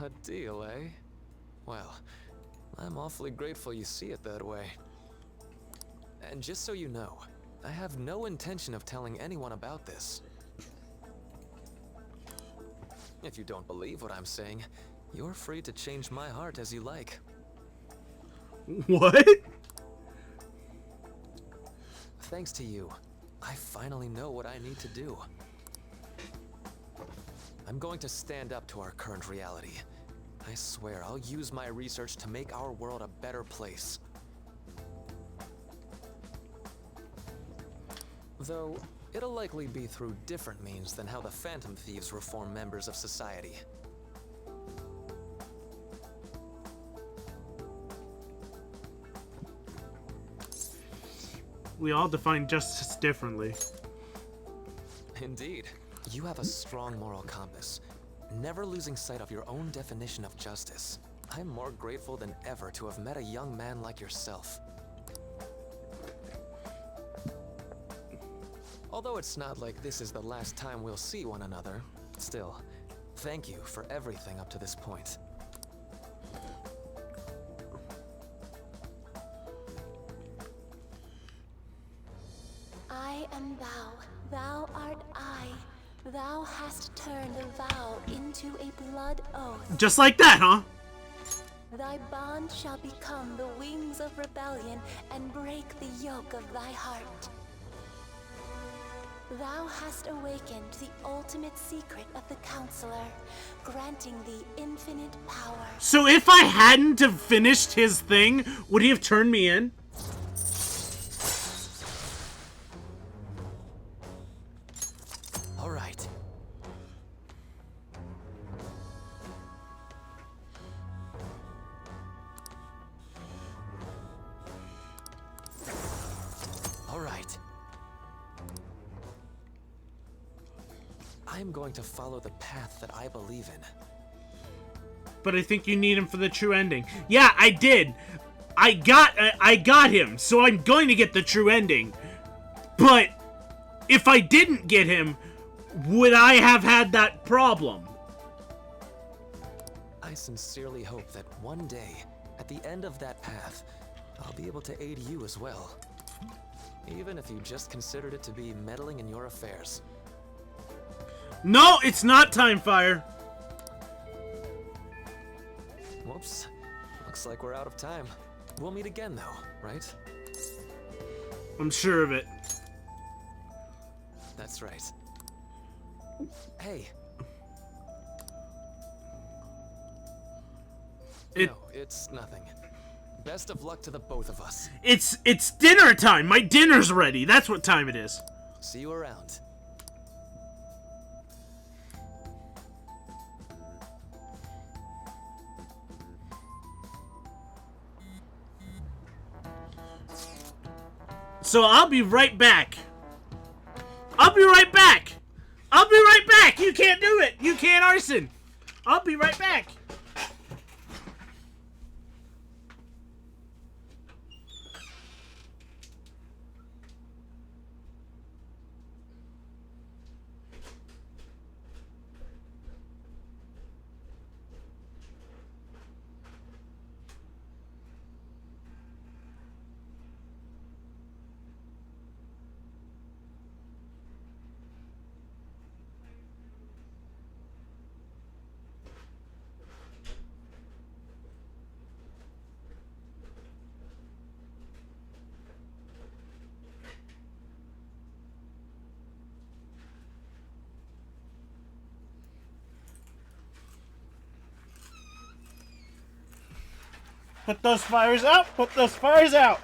A deal, eh? Well, I'm awfully grateful you see it that way. And just so you know, I have no intention of telling anyone about this. If you don't believe what I'm saying, you're free to change my heart as you like. What? Thanks to you, I finally know what I need to do. I'm going to stand up to our current reality. I swear I'll use my research to make our world a better place. Though, it'll likely be through different means than how the Phantom Thieves reform members of society. We all define justice differently. Indeed. You have a strong moral compass, never losing sight of your own definition of justice. I'm more grateful than ever to have met a young man like yourself. Although it's not like this is the last time we'll see one another, still, thank you for everything up to this point. I am thou, thou art I. Thou hast turned a vow into a blood oath. Just like that, huh? Thy bond shall become the wings of rebellion and break the yoke of thy heart. Thou hast awakened the ultimate secret of the Counselor, granting thee infinite power. So if I hadn't have finished his thing, would he have turned me in? All right. All right. I'm going to follow the path that I believe in. But I think you need him for the true ending. Yeah, I did. I got him, so I'm going to get the true ending. But if I didn't get him, would I have had that problem? I sincerely hope that one day, at the end of that path, I'll be able to aid you as well. Even if you just considered it to be meddling in your affairs. No, it's not Timefire. Whoops. Looks like we're out of time. We'll meet again though, right? I'm sure of it. That's right. Hey. No, it's nothing. Best of luck to the both of us. It's dinner time. My dinner's ready. That's what time it is. See you around. So I'll be right back. I'll be right back. I'll be right back. You can't do it. You can't arson. I'll be right back. Put those fires out! Put those fires out!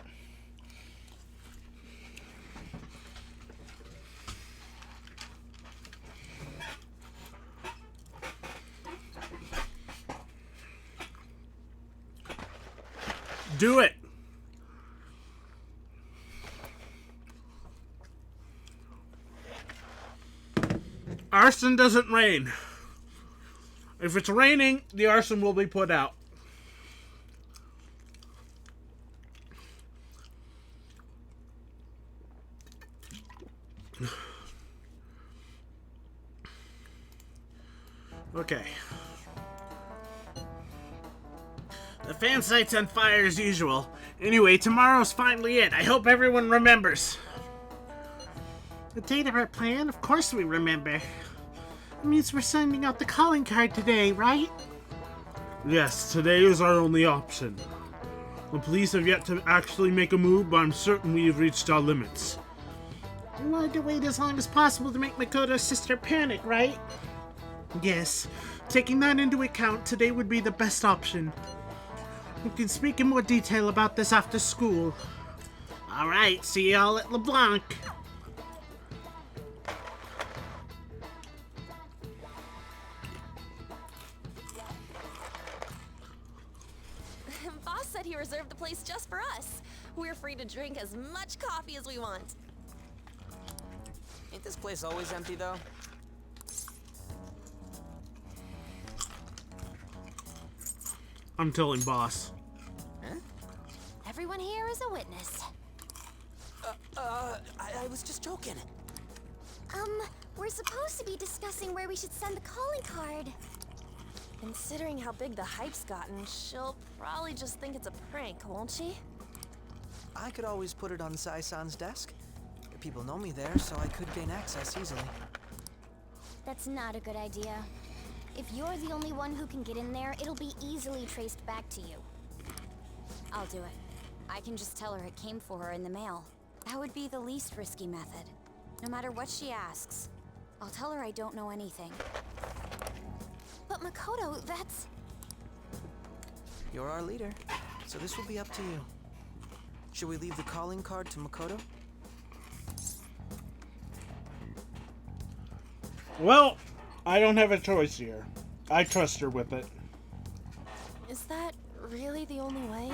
Do it! Arson doesn't rain. If it's raining, the arson will be put out. Okay. The fan site's on fire as usual. Anyway, tomorrow's finally it. I hope everyone remembers. The date of our plan? Of course we remember. It means we're sending out the calling card today, right? Yes, today is our only option. The police have yet to actually make a move, but I'm certain we have reached our limits. We wanted to wait as long as possible to make Makoto's sister panic, right? Yes. Taking that into account, today would be the best option. We can speak in more detail about this after school. Alright, see y'all at LeBlanc. Boss said he reserved the place just for us. We're free to drink as much coffee as we want. Ain't this place always empty, though? I'm telling boss. Huh? Everyone here is a witness. I was just joking. We're supposed to be discussing where we should send the calling card. Considering how big the hype's gotten, she'll probably just think it's a prank, won't she? I could always put it on Sai-san's desk. People know me there, so I could gain access easily. That's not a good idea. If you're the only one who can get in there, it'll be easily traced back to you. I'll do it. I can just tell her it came for her in the mail. That would be the least risky method. No matter what she asks, I'll tell her I don't know anything. But Makoto, that's... You're our leader, so this will be up to you. Should we leave the calling card to Makoto? Well, I don't have a choice here. I trust her with it. Is that really the only way?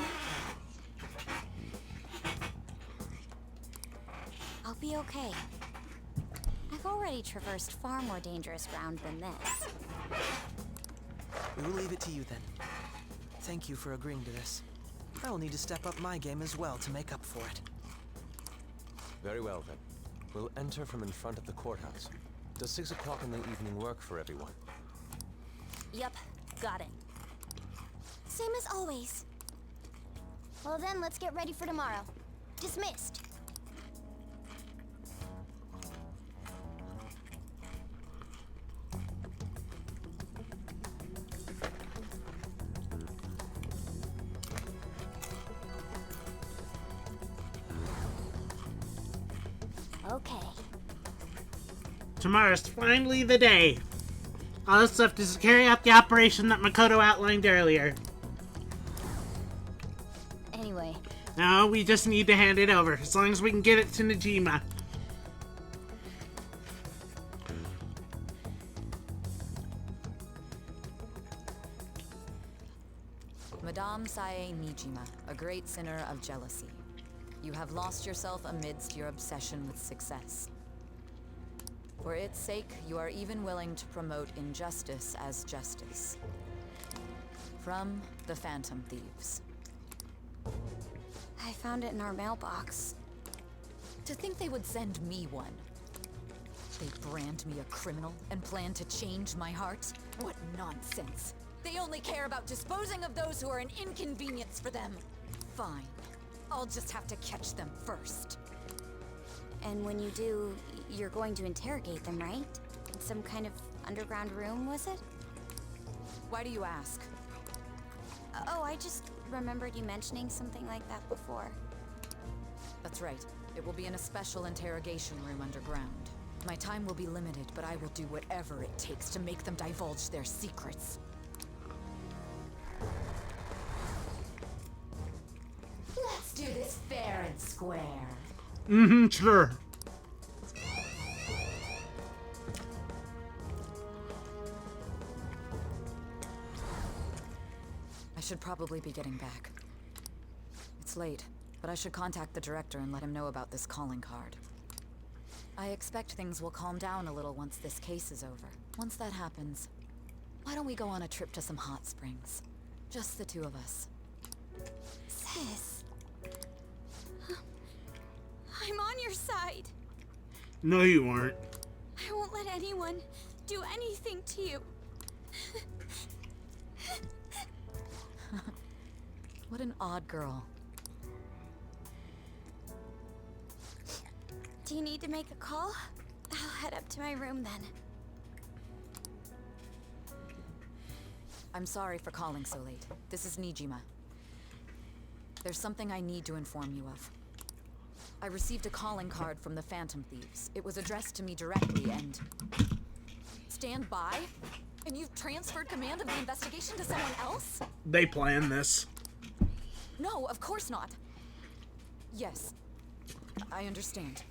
I'll be okay. I've already traversed far more dangerous ground than this. We will leave it to you then. Thank you for agreeing to this. I will need to step up my game as well to make up for it. Very well then. We'll enter from in front of the courthouse. Does 6 o'clock in the evening work for everyone? Yep, got it. Same as always. Well then, let's get ready for tomorrow. Dismissed. Okay. Tomorrow's finally the day. All that's left is to carry out the operation that Makoto outlined earlier. Anyway. No, we just need to hand it over, as long as we can get it to Najima. Madame Sae Nijima, a great sinner of jealousy. You have lost yourself amidst your obsession with success. For its sake, you are even willing to promote injustice as justice. From the Phantom Thieves. I found it in our mailbox. To think they would send me one. They brand me a criminal and plan to change my heart? What nonsense! They only care about disposing of those who are an inconvenience for them. Fine. I'll just have to catch them first. And when you do, you're going to interrogate them, right? In some kind of underground room, was it? Why do you ask? Oh, I just remembered you mentioning something like that before. That's right. It will be in a special interrogation room underground. My time will be limited, but I will do whatever it takes to make them divulge their secrets. Let's do this fair and square. Mm-hmm, sure. I should probably be getting back. It's late, but I should contact the director and let him know about this calling card. I expect things will calm down a little once this case is over. Once that happens, why don't we go on a trip to some hot springs? Just the two of us. Sis. I'm on your side. No, you aren't. I won't let anyone do anything to you. What an odd girl. Do you need to make a call? I'll head up to my room then. I'm sorry for calling so late. This is Nijima. There's something I need to inform you of. I received a calling card from the Phantom Thieves. It was addressed to me directly and... Stand by? And you've transferred command of the investigation to someone else? They planned this. No, of course not. Yes, I understand.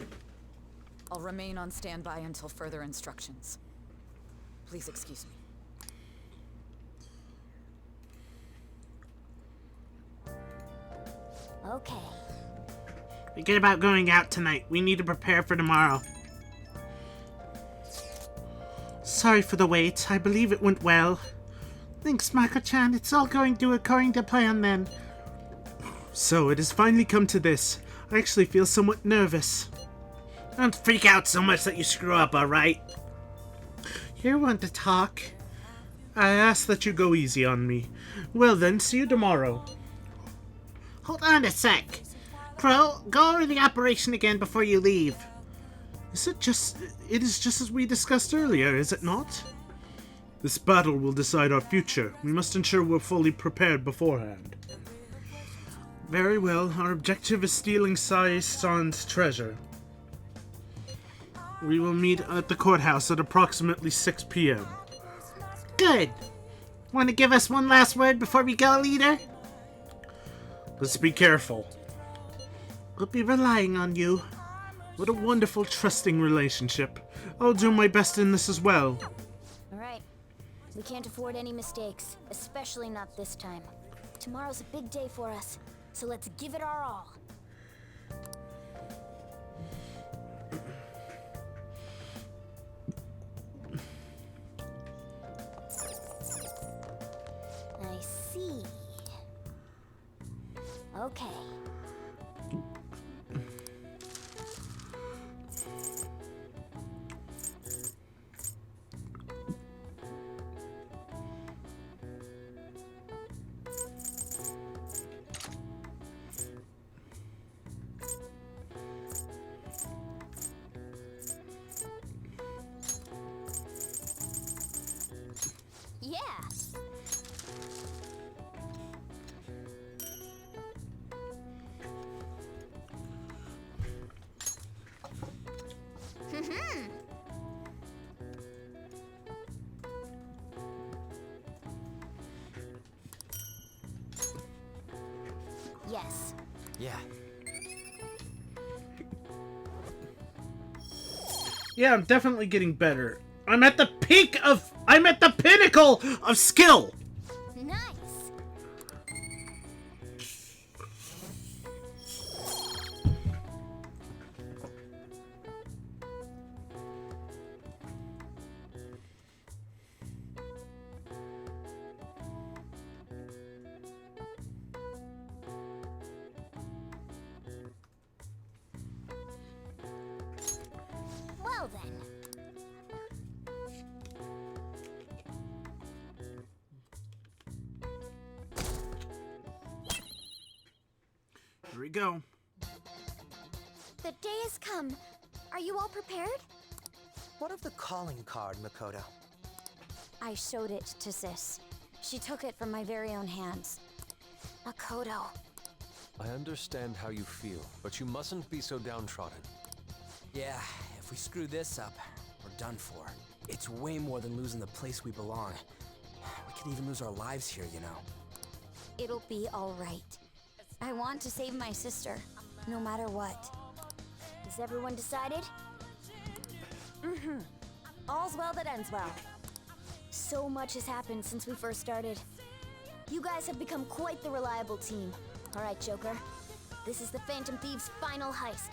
I'll remain on standby until further instructions. Please excuse me. Okay. Forget about going out tonight. We need to prepare for tomorrow. Sorry for the wait. I believe it went well. Thanks, Mako-chan. It's all going to according to plan then. So, it has finally come to this. I actually feel somewhat nervous. Don't freak out so much that you screw up, alright? You're one to talk. I ask that you go easy on me. Well then, see you tomorrow. Hold on a sec. Crow, go over the operation again before you leave. It is just as we discussed earlier, is it not? This battle will decide our future. We must ensure we're fully prepared beforehand. Very well, our objective is stealing Sae-san's treasure. We will meet at the courthouse at approximately 6 p.m. Good. Want to give us one last word before we go, leader? Let's be careful. We'll be relying on you. What a wonderful, trusting relationship. I'll do my best in this as well. Alright. We can't afford any mistakes, especially not this time. Tomorrow's a big day for us, so let's give it our all. I see. Okay. Yeah. Yes. Yeah. Yeah, I'm definitely getting better. I'm at the pinnacle of skill! Nice. Well then. Here we go. The day has come. Are you all prepared? What of the calling card, Makoto? I showed it to Sis. She took it from my very own hands. Makoto. I understand how you feel, but you mustn't be so downtrodden. Yeah, if we screw this up, we're done for. It's way more than losing the place we belong. We could even lose our lives here, you know. It'll be all right. I want to save my sister, no matter what. Is everyone decided? Mm-hmm. All's well that ends well. So much has happened since we first started. You guys have become quite the reliable team. All right, Joker. This is the Phantom Thieves' final heist.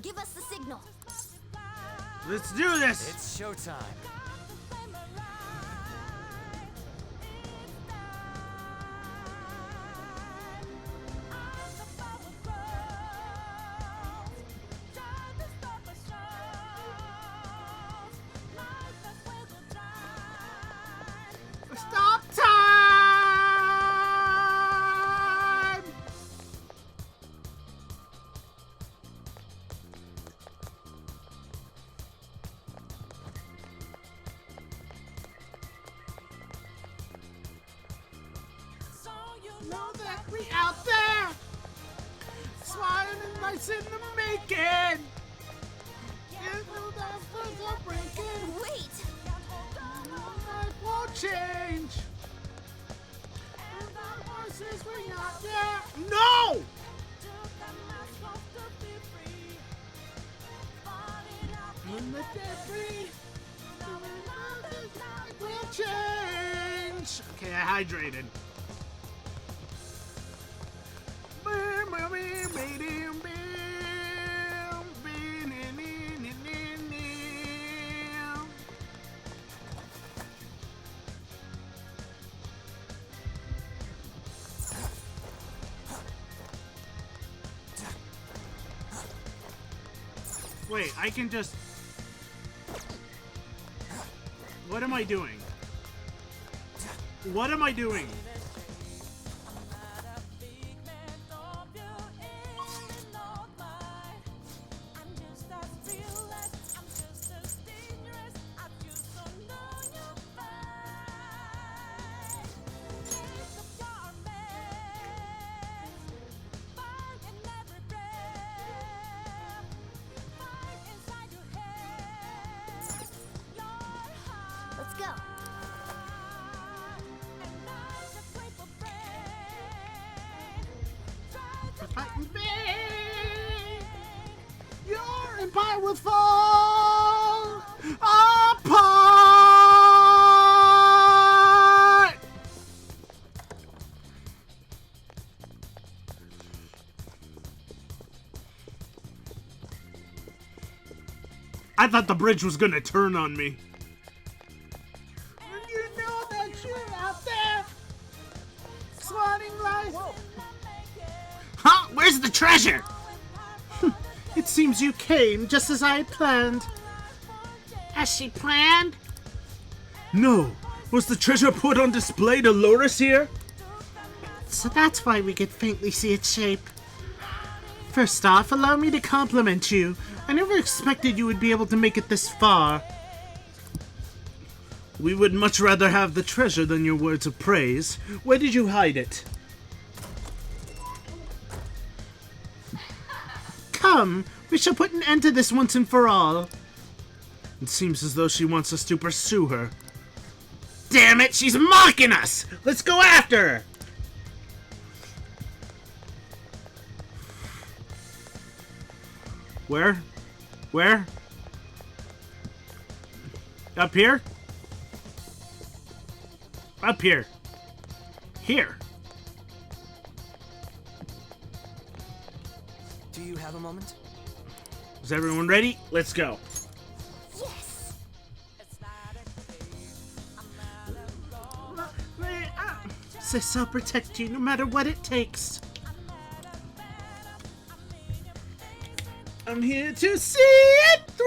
Give us the signal. Let's do this! It's showtime. Stop time! Know that we out there, swine and mice in the making. You know that things are breaking. Wait! Life won't change. And our voices ring out there. No! When the dead free, life will change. Okay, I hydrated. Wait, I can just... What am I doing? What am I doing? Let's go. Fighting back, your empire will fall apart. I thought the bridge was gonna turn on me. You know that you're out there, swatting life. Huh? Where's the treasure? It seems you came just as I had planned. As she planned? No. Was the treasure put on display to lure us here? So that's why we could faintly see its shape. First off, allow me to compliment you. I never expected you would be able to make it this far. We would much rather have the treasure than your words of praise. Where did you hide it? Come, we shall put an end to this once and for all. It seems as though she wants us to pursue her. Damn it, she's mocking us! Let's go after her! Where? Where? Up here? Up here. Here. Do you have a moment? Is everyone ready? Let's go. Yes! Sis, I'll protect you no matter what it takes. I'm here to see it through!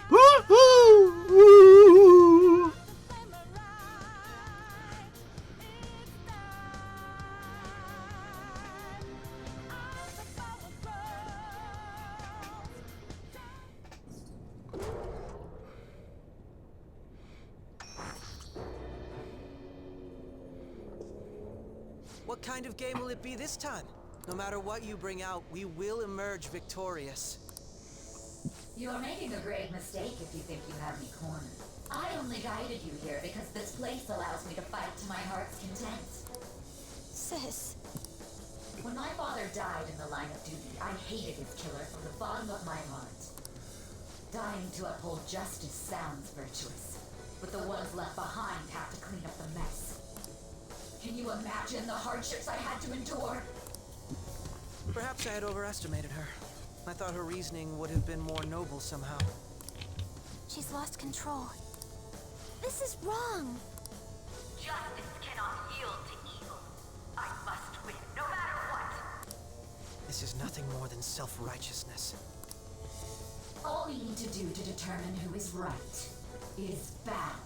Woo-hoo! What kind of game will it be this time? No matter what you bring out, we will emerge victorious. You're making a grave mistake if you think you have me cornered. I only guided you here because this place allows me to fight to my heart's content. Sis. When my father died in the line of duty, I hated his killer from the bottom of my heart. Dying to uphold justice sounds virtuous, but the ones left behind have to clean up the mess. Can you imagine the hardships I had to endure? Perhaps I had overestimated her. I thought her reasoning would have been more noble somehow. She's lost control. This is wrong. Justice cannot yield to evil. I must win, no matter what. This is nothing more than self-righteousness. All we need to do to determine who is right is battle.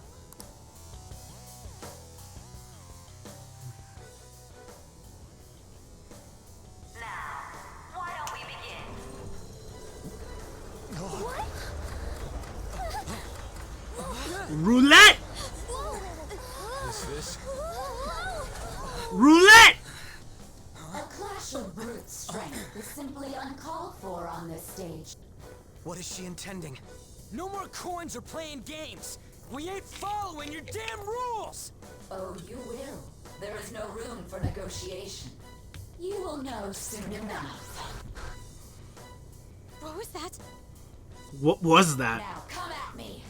Now, why don't we begin? Roulette! Is this? Roulette! A clash of brute strength is simply uncalled for on this stage. What is she intending? No more coins or playing games. We ain't following your damn rules. Oh, you will. There is no room for negotiation. You will know soon enough. What was that? What was that? Now come at me.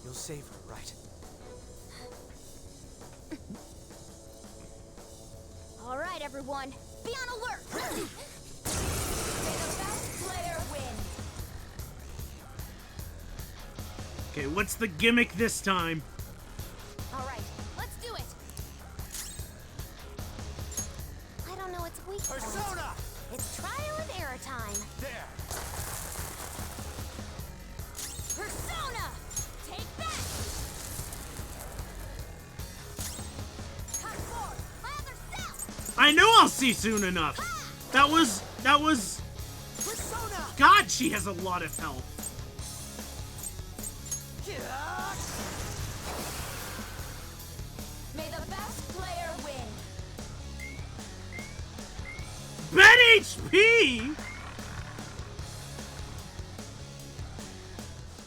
You'll save her, right? All right, everyone. Be on alert. May the best player win. Okay, what's the gimmick this time? All right, let's do it. I don't know its weak point. Persona! It's trial and error time. There! Persona! Take that! Cut forward! My other self! I know I'll see soon enough. That was Persona! God, she has a lot of health. May the best player win. Ben HP?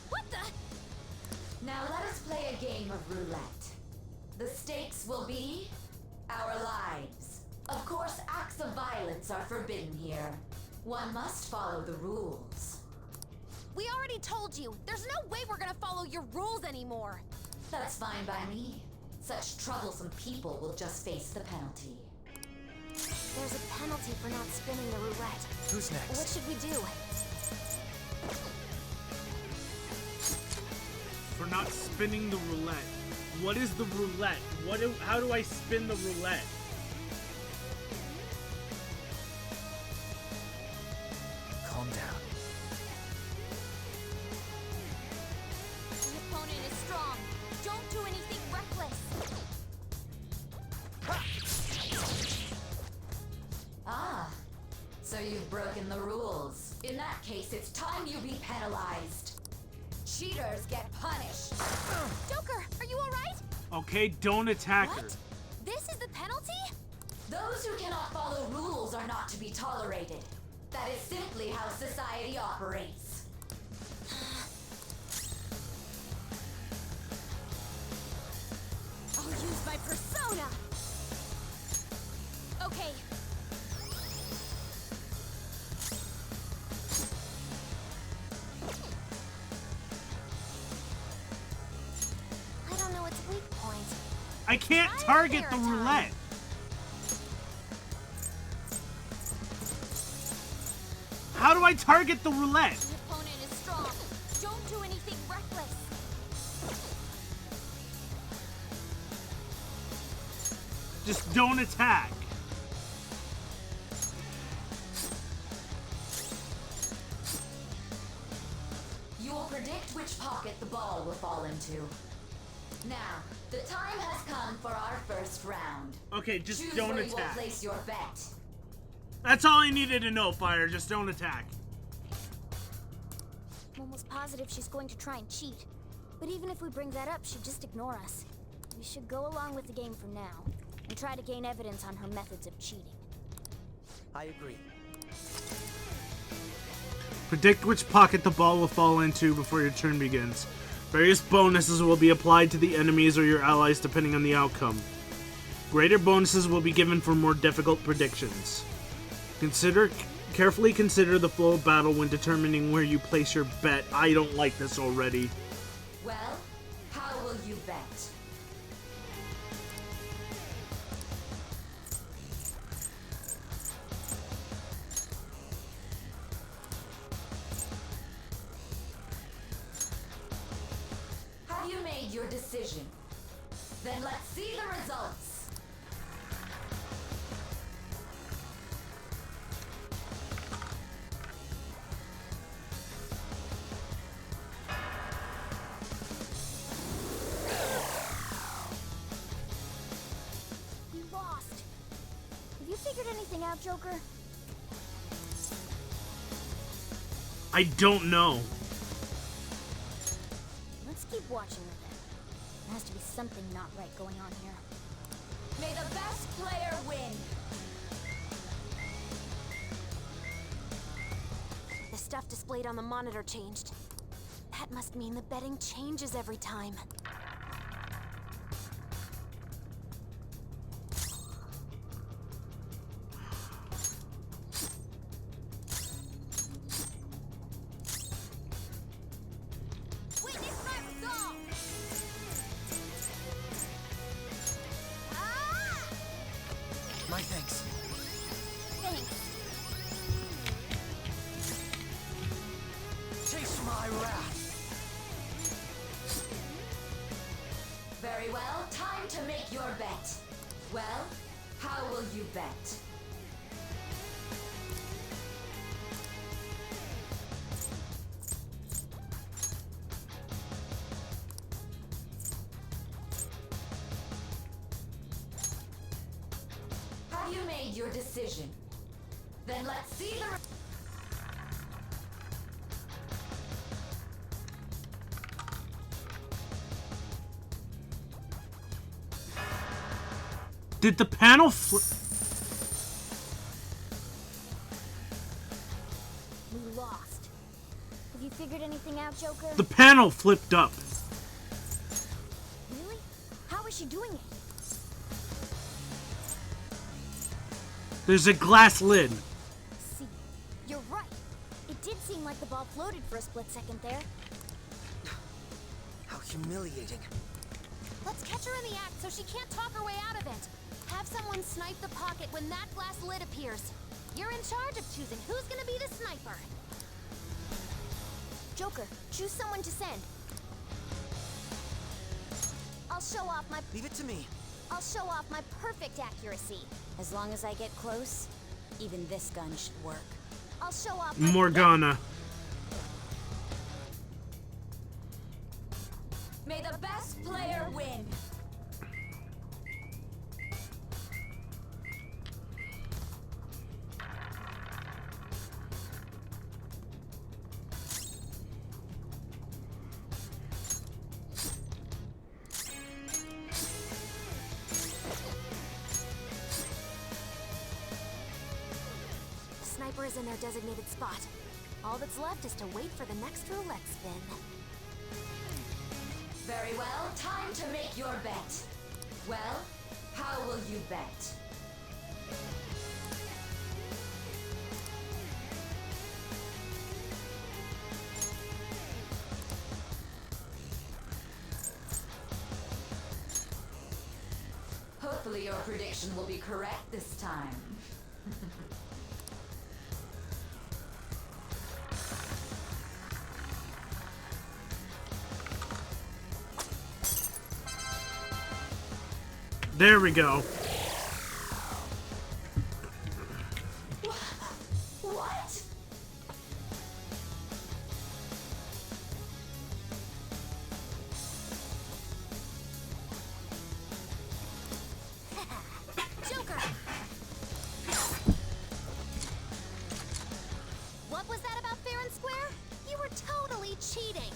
What the? Now let us play a game of roulette. The stakes will be our lives. Of course, acts of violence are forbidden here. One must follow the rules. We already told you. There's no way we're gonna follow your rules anymore. That's fine by me. Such troublesome people will just face the penalty. There's a penalty for not spinning the roulette. Who's next? What should we do? For not spinning the roulette. What is the roulette? How do I spin the roulette? Calm down. The opponent is strong. Don't do anything reckless. Ah, so you've broken the rules. In that case, it's time you be penalized. Cheaters get punished. Joker, are you alright? Okay, don't attack her. This is the penalty? Those who cannot follow rules are not to be tolerated. That is simply how society operates. I'll use my persona! Okay. I don't know its weak point. I can't target the roulette. How do I target the roulette? The opponent is strong. Don't do anything reckless. Just don't attack. You will predict which pocket the ball will fall into. Now, the time has come for our first round. Okay, just Choose don't where you will attack. place your bet. That's all I needed to know, Fire. Just don't attack. I'm almost positive she's going to try and cheat. But even if we bring that up, she'd just ignore us. We should go along with the game for now, and try to gain evidence on her methods of cheating. I agree. Predict which pocket the ball will fall into before your turn begins. Various bonuses will be applied to the enemies or your allies depending on the outcome. Greater bonuses will be given for more difficult predictions. Carefully consider the flow of battle when determining where you place your bet. I don't like this already. Well, how will you bet? Have you made your decision? Then let's see the results. We lost. Have you figured anything out, Joker? I don't know. Let's keep watching with it. There has to be something not right going on here. May the best player win. The stuff displayed on the monitor changed. That must mean the betting changes every time. Witness my resolve! My thanks. Thanks. Taste my wrath. Very well, time to make your bet. Well, how will you bet? Have you made your decision? Then let's see the... Did the panel flip? We lost. Have you figured anything out, Joker? The panel flipped up. Really? How is she doing it? There's a glass lid. See, you're right. It did seem like the ball floated for a split second there. How humiliating. Let's catch her in the act so she can't talk her way out of it. Have someone snipe the pocket when that glass lid appears. You're in charge of choosing who's gonna be the sniper. Joker, choose someone to send. I'll show off my... Leave it to me. I'll show off my perfect accuracy. As long as I get close, even this gun should work. I'll show off my... Morgana. May the best player win. Sniper is in their designated spot. All that's left is to wait for the next roulette spin. Very well, time to make your bet. Well, how will you bet? Hopefully your prediction will be correct this time. There we go. What? Joker! What was that about fair and square? You were totally cheating.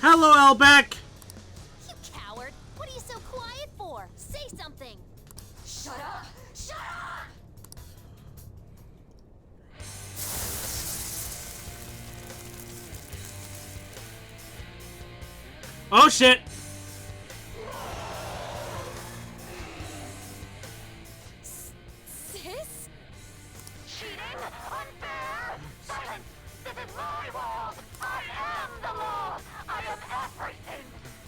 Hello, Elbeck. You coward! What are you so quiet for? Say something! Shut up! Shut up! Oh shit! Sis? Cheating? Unfair? Silence! This is my world! I am the law! I am everything!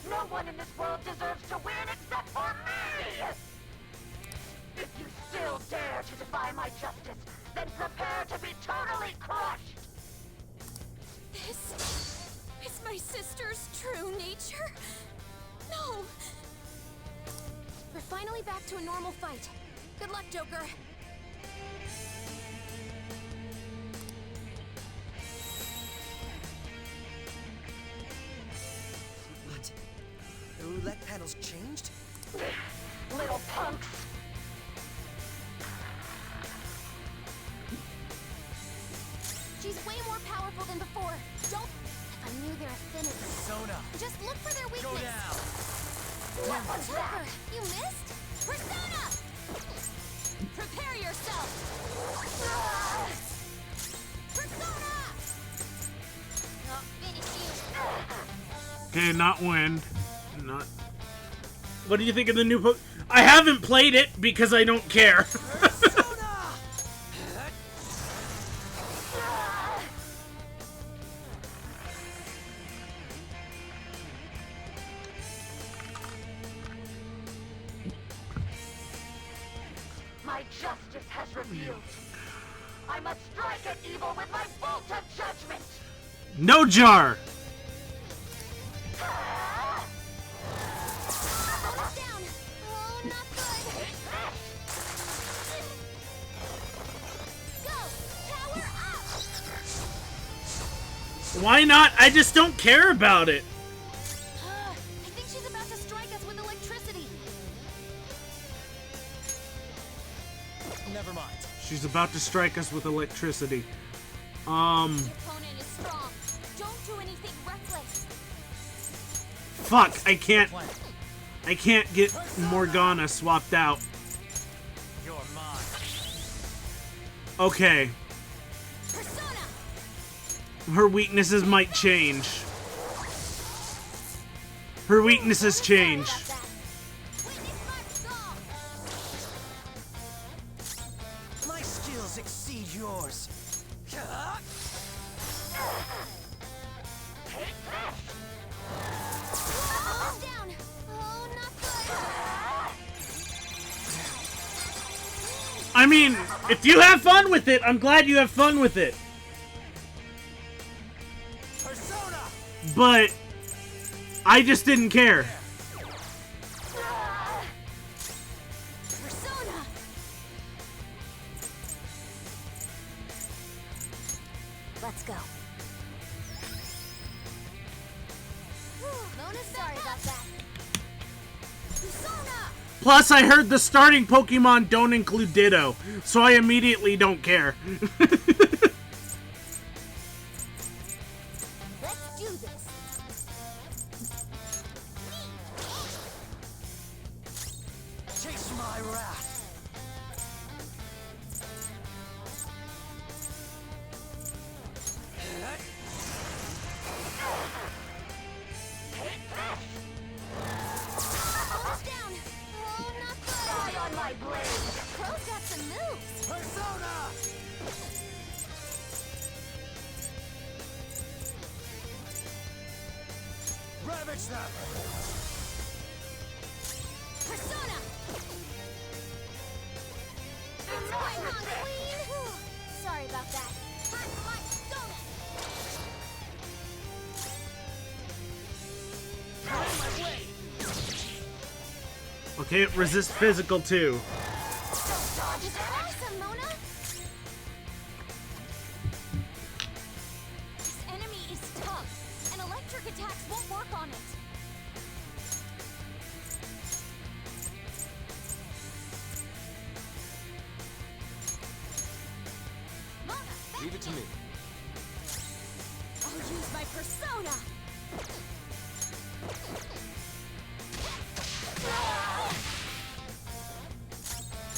No one in this world deserves to win except for me! If you still dare to defy my justice, then prepare to be totally crushed! This is my sister's true nature? No! We're finally back to a normal fight. Good luck, Joker. What? The roulette panel's changed? Little punks! She's way more powerful than before. Don't... If I knew their affinity... Persona! Just look for their weakness. Go down! What was that? You missed? Persona! Prepare yourself! Persona! I'll finish you. Okay, not wind. Not. What do you think of the new I haven't played it because I don't care. My justice has revealed. I must strike at evil with my bolt of judgment! No jar. Almost down. Oh, not good. Go! Power up! Why not? I just don't care about it. I think she's about to strike us with electricity. Never mind. She's about to strike us with electricity. Your opponent is strong. Don't do anything reckless. Fuck, I can't get Morgana swapped out. You're mine. Okay. Persona! Her weaknesses might change. Her weaknesses change. My skills exceed yours. Almost down. Oh, not good. I mean, if you have fun with it, I'm glad you have fun with it. Persona! But I just didn't care. Persona! Let's go. Mona, sorry about that. Persona! Plus, I heard the starting Pokemon don't include Ditto, so I immediately don't care. Let's do this. Chase my wrath. Almost down. Oh, not good. Die on my blade! Crow's got some moves. Persona! Ravage them! Persona! It's going on, Queen! Sorry about that. Hurt my stomach! Okay, resist physical too. Dodge is awesome, Mona! This enemy is tough, and electric attacks won't work on it. Mona, back Leave it to me. I'll use my persona!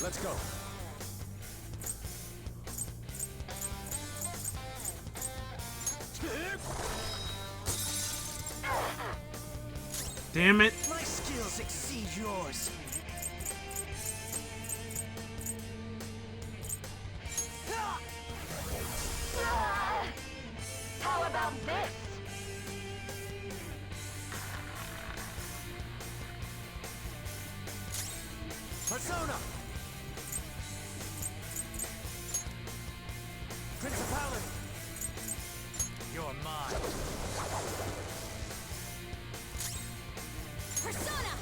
Let's go. Damn it. My skills exceed yours. How about this? Persona! Principality! You're mine. Persona!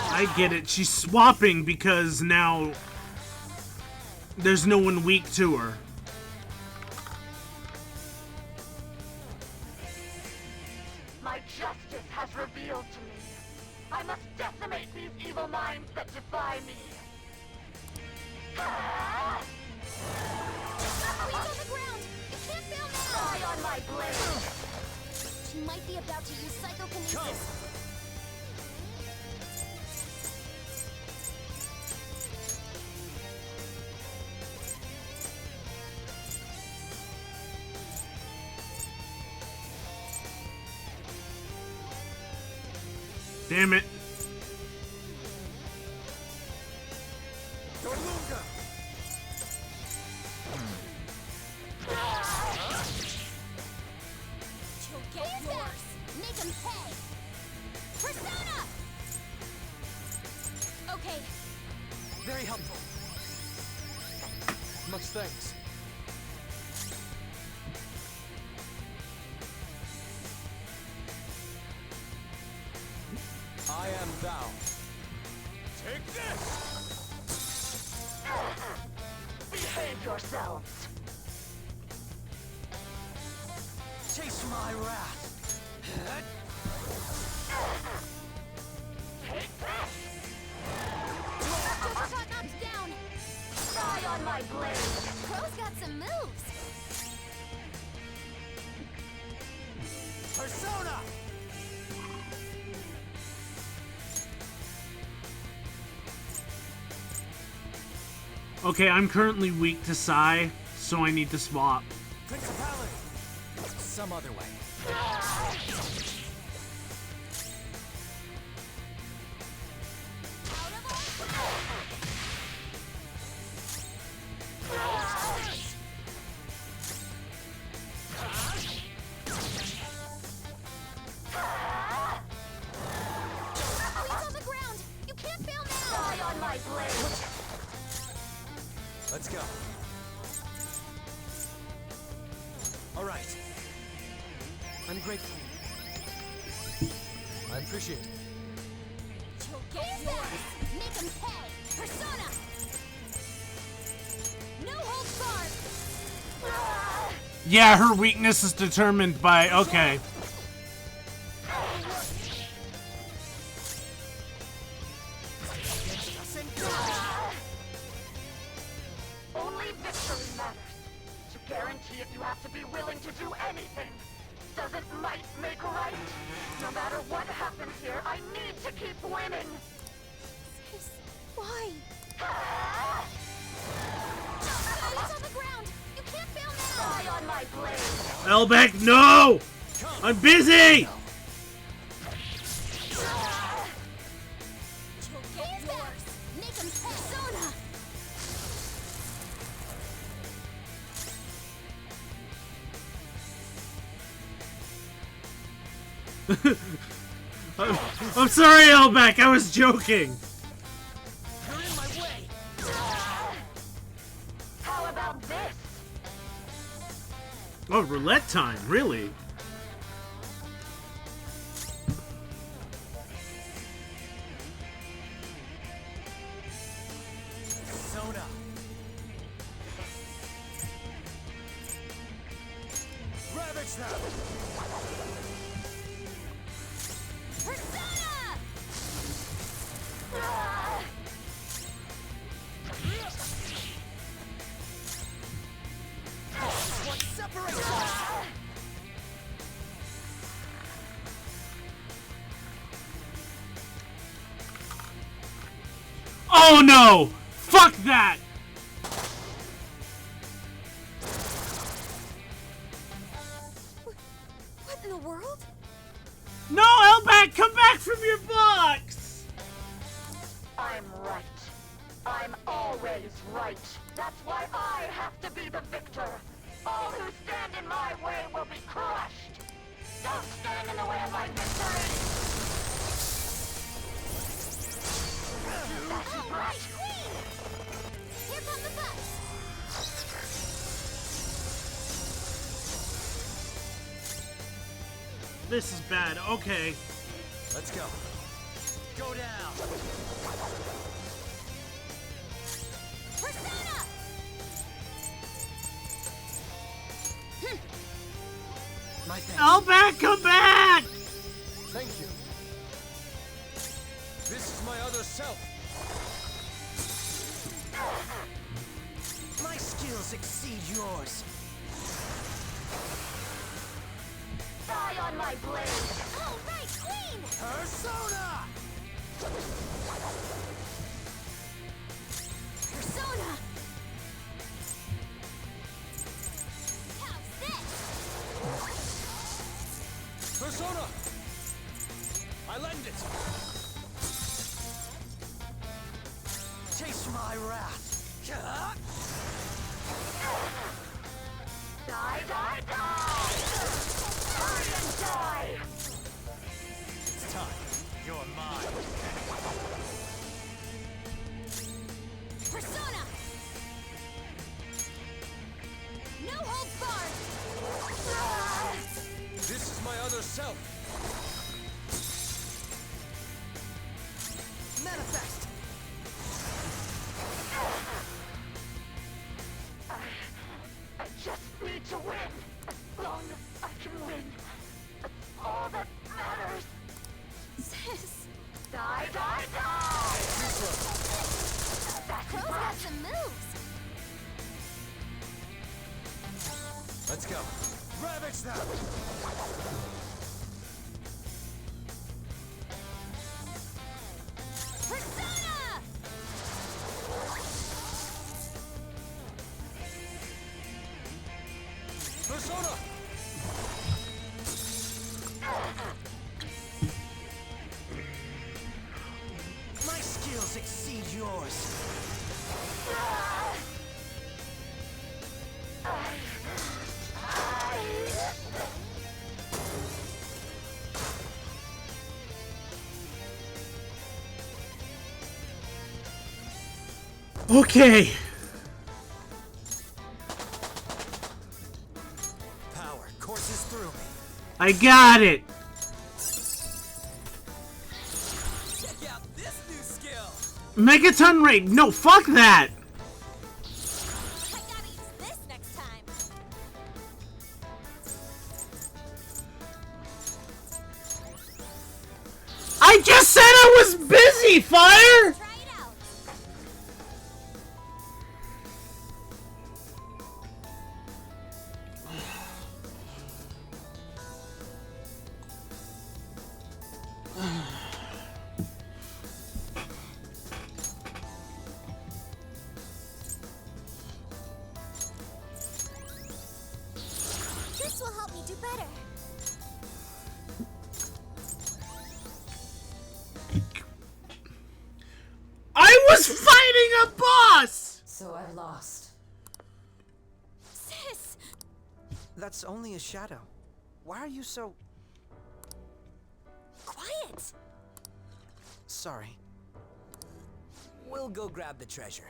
I get it. She's swapping because now there's no one weak to her. My justice has revealed to me. I must decimate these evil minds that defy me. Please on the ground! You can't fail now! Die on my blade! She might be about to use psychokinesis. Damn it. Dorlunga! She'll get yours! Make him pay! Persona! Okay. Very helpful. Much thanks. I am thou. Take this! Behave yourselves! Chase my wrath! Take this! Just got knocked down! Die on my blade! Crow's got some moves! Persona! Okay, I'm currently weak to Sai, so I need to swap. Principality! Some other way. Please on the ground! You can't fail now! Die on my blade! Let's go. All right. I'm grateful. I appreciate it. She'll get yours! Make him pay! Persona! No holds barred! Yeah, her weakness is determined by... Okay. Only victory matters. To guarantee it, you have to be willing to do anything. Doesn't might make right? No matter what happens here, I need to keep winning. Why? Please on the ground! You can't fail now! Die on my blade! Elbeck, no! I'm busy! She'll get yours! Make him pay! Persona! I'm sorry, Elbeck, I was joking. You're in my way. How about this? Oh, roulette time, really? Persona! Ravage them! Persona! What separates us? Oh no! Fuck that! What in the world? No, Elback, come back from your box! I'm right. I'm always right. That's why I have to be the victor. All who stand in my way will be crushed. Don't stand in the way of my victory. That's right. Here come the bus! This is bad. Okay. Let's go. Go down. Persona! My thanks. Elback, come back! Thank you. This is my other self. My skills exceed yours. Die on my blade. All right, Queen! Persona! Persona! How's this? Persona! I lend it. Taste my wrath. Die, die, die! Hurry and die! It's time. You're mine. Persona! No holds barred! This is my other self. Manifest! I just need to win. As long as I can win. That's all that matters. Sis. Die, die, die! That's Cro's got right. some moves! Let's go. Ravage them. Persona! Persona! My skills exceed yours. Okay. Power courses through me. I got it. Check out this new skill! Megaton Raid. No, fuck that. I gotta use this next time! I just said I was busy, Fire! Try it out! This will help me do better. I was fighting a boss! So I've lost. Sis! That's only a shadow. Why are you so... Quiet! Sorry. We'll go grab the treasure.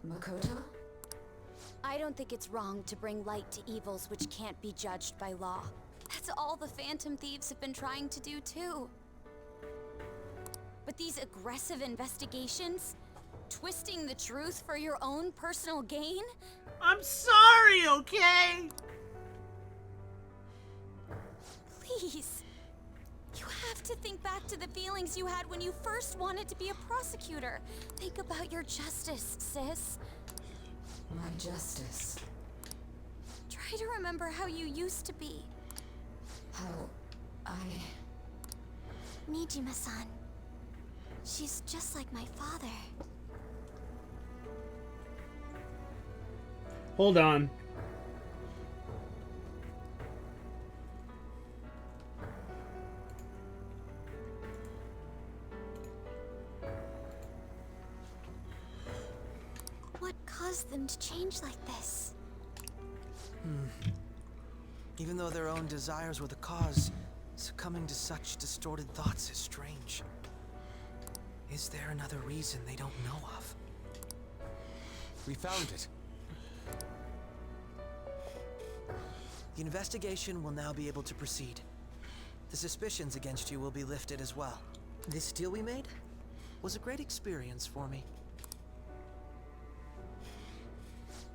Makoto? I don't think it's wrong to bring light to evils which can't be judged by law. That's all the Phantom Thieves have been trying to do too. But these aggressive investigations? Twisting the truth for your own personal gain? I'm sorry, okay? Please. You have to think back to the feelings you had when you first wanted to be a prosecutor. Think about your justice, sis. My justice. Try to remember how you used to be. How I... Nijima-san. She's just like my father. Hold on. What caused them to change like this? Even though their own desires were the cause, succumbing to such distorted thoughts is strange. Is there another reason they don't know of? We found it. The investigation will now be able to proceed. The suspicions against you will be lifted as well. This deal we made was a great experience for me.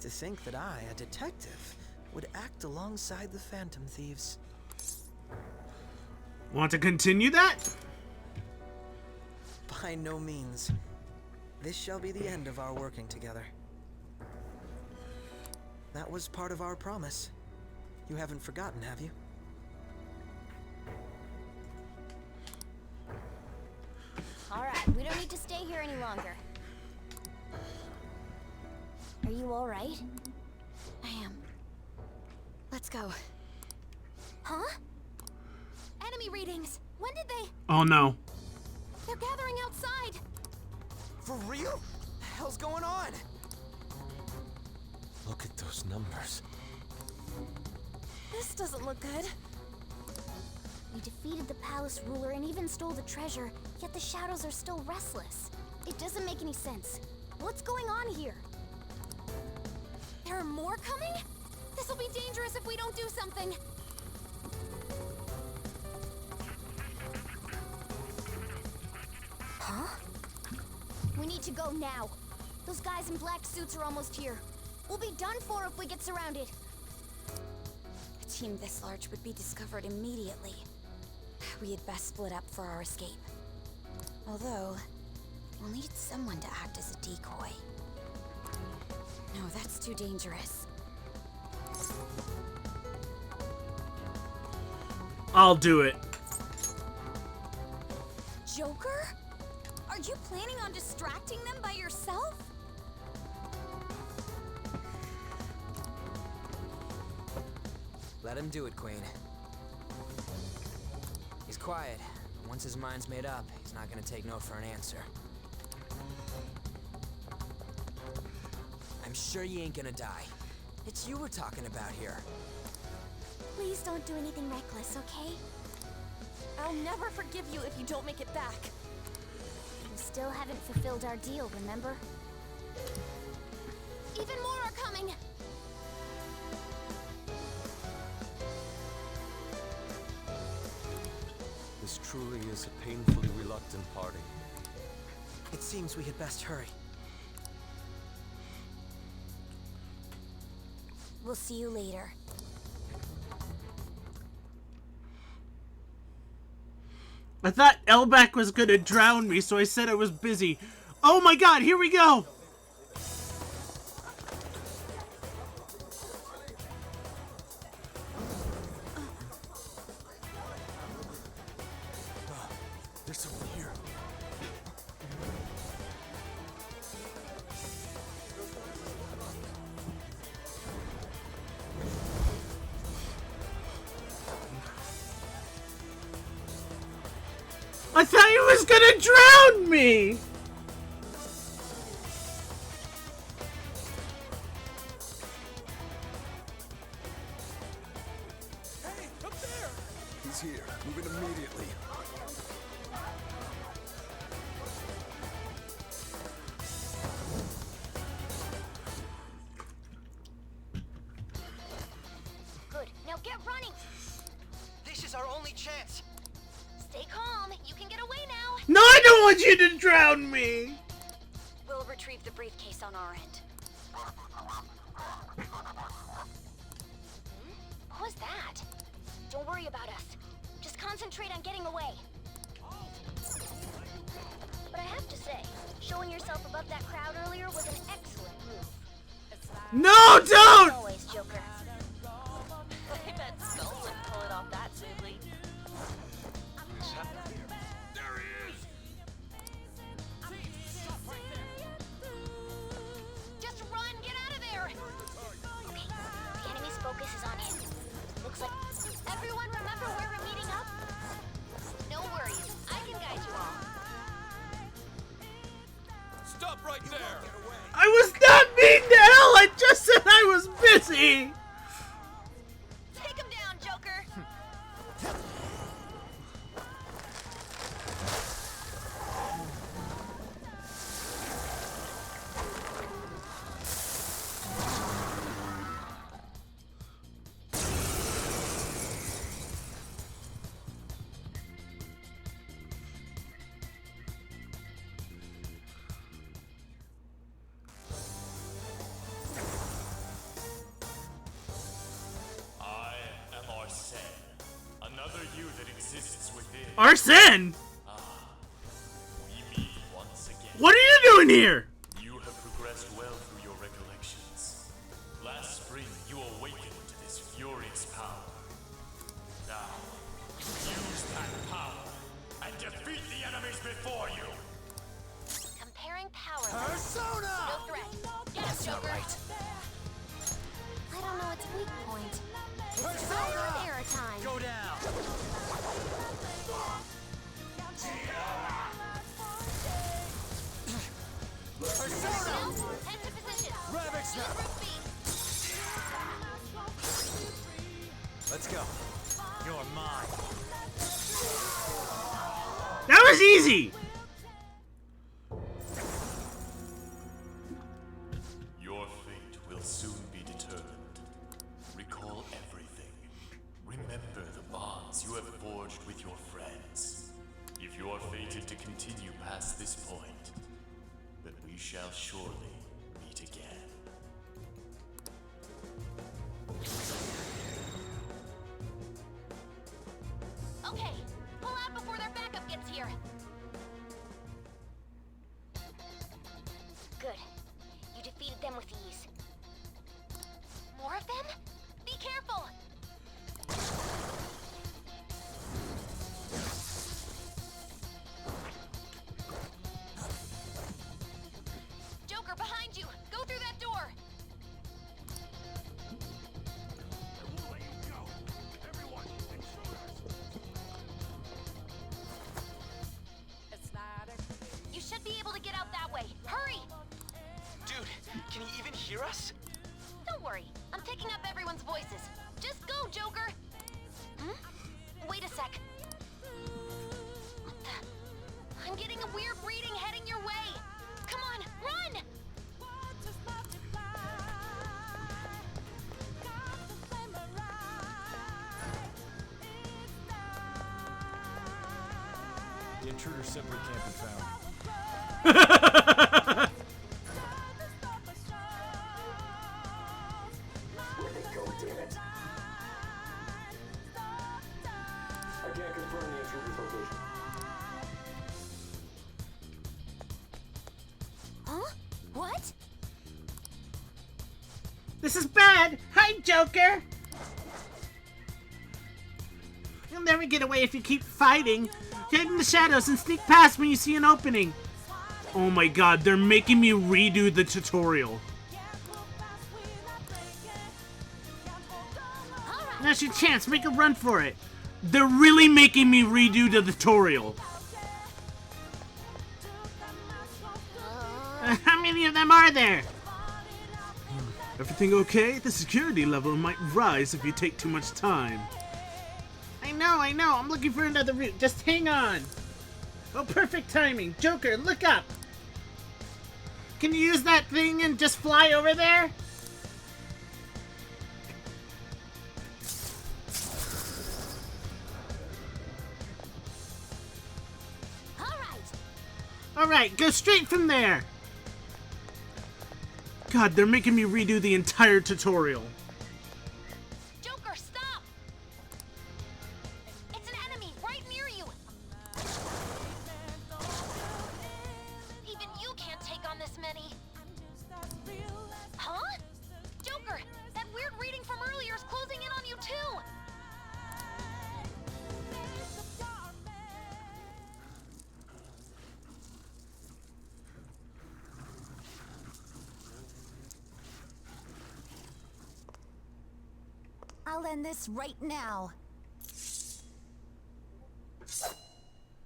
To think that I, a detective, would act alongside the Phantom Thieves. Want to continue that? By no means. This shall be the end of our working together. That was part of our promise. You haven't forgotten, have you? All right, we don't need to stay here any longer. Are you all right? I am. Let's go. Huh? Enemy readings. When did they? Oh no. They're gathering outside. For real? What the hell's going on? Look at those numbers. This doesn't look good. We defeated the palace ruler and even stole the treasure, yet the shadows are still restless. It doesn't make any sense. What's going on here? There are more coming? This will be dangerous if we don't do something. Huh? We need to go now. Those guys in black suits are almost here. We'll be done for if we get surrounded. A team this large would be discovered immediately. We had best split up for our escape. Although, we'll need someone to act as a decoy. No, that's too dangerous. I'll do it. Joker? Are you planning on distracting them by yourself? Let him do it, Queen. He's quiet. Once his mind's made up, he's not gonna take no for an answer. I'm sure you ain't gonna die. It's you we're talking about here. Please don't do anything reckless, okay? I'll never forgive you if you don't make it back. We still haven't fulfilled our deal, remember? Even more are coming. This truly is a painfully reluctant party. It seems we had best hurry. We'll see you later. I thought Elbeck was gonna drown me, so I said I was busy. Oh my god, here we go! There's someone here. I thought he was gonna drown me! Hey, up there! He's here. Moving immediately. Good. Now get running! This is our only chance. Stay calm. You can get away now. No, I don't want you to drown me! We'll retrieve the briefcase on our end. What was that? Don't worry about us. Just concentrate on getting away. But I have to say, showing yourself above that crowd earlier was an excellent move. No, don't! Always, Joker. I bet Skulls would pull it off that smoothly. There he is! is he? Take him down, Joker! I am Arsene, another you that exists within. Arsene? We meet once again. What are you doing here? You have progressed well through your recollections. Last spring, you awakened to this furious power. Now, use that power and defeat the enemies before you. Comparing power. Persona! No threat. Get him, Joker. I don't know its weak point. It's trial and error time. Go down! Persona! Head to position. Ravix now! Let's go. You're mine. That was easy. Your fate will soon be determined. Recall everything. Remember the bonds you have forged with your friends. If you are fated to continue past this point, then we shall surely meet again. Okay, pull out before their backup gets here. Good. You defeated them with ease. More of them? Be careful! Joker, behind you! Go through that door! You should be able to get out that way. Hurry! Dude, can you even hear us? Don't worry. I'm picking up everyone's voices. Just go, Joker! Hmm? Wait a sec. What the? I'm getting a weird reading heading your way. Come on, run! The intruder simply can't be found. Where'd they go, damn it? I can't confirm the intruder's location. Huh? What? This is bad! Hi, Joker! You'll never get away if you keep fighting. Get in the shadows and sneak past when you see an opening. Oh my god, they're making me redo the tutorial. Now's your chance. Make a run for it. They're really making me redo the tutorial. How many of them are there? Everything okay? The security level might rise if you take too much time. I know. I'm looking for another route. Just hang on. Oh, perfect timing. Joker, look up. Can you use that thing and just fly over there? Alright, go straight from there. God, they're making me redo the entire tutorial. Joker, stop! It's an enemy right near you. Even you can't take on this many. Huh? Joker, that weird reading from earlier is closing in on you too. I'll end this right now.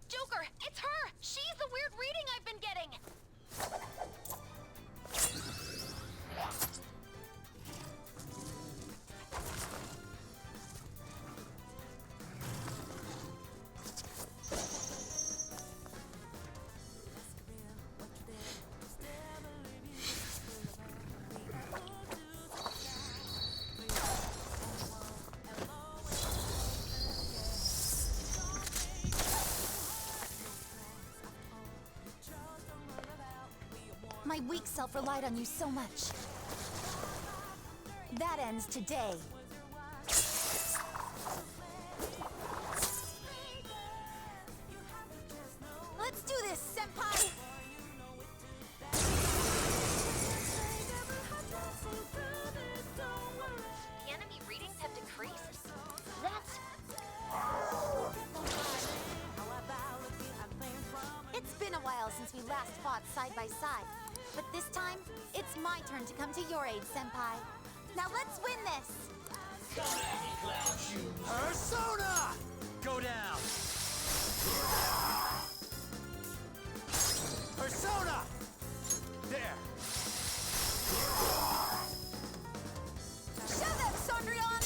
Joker, it's her! She's the weird reading I've been getting! My weak self relied on you so much. That ends today. Let's do this, Senpai! The enemy readings have decreased. That's... It's been a while since we last fought side by side, but this time, it's my turn to come to your aid, Senpai. Now let's win this! Persona! Go down! Persona! There! Show them, Sondrion!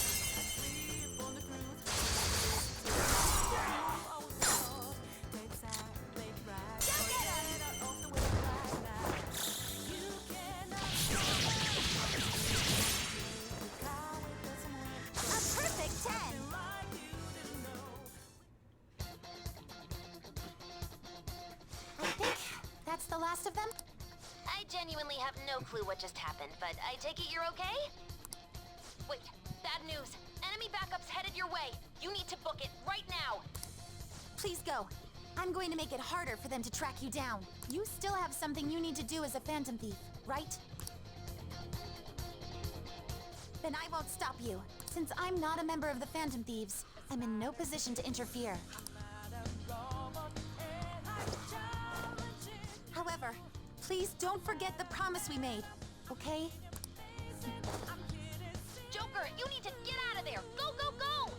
That's the last of them? I genuinely have no clue what just happened, but I take it you're okay? Wait, bad news. Enemy backup's headed your way. You need to book it right now. Please go. I'm going to make it harder for them to track you down. You still have something you need to do as a Phantom Thief, right? Then I won't stop you. Since I'm not a member of the Phantom Thieves, I'm in no position to interfere. However, please don't forget the promise we made, okay? Joker, you need to get out of there. Go, go, go!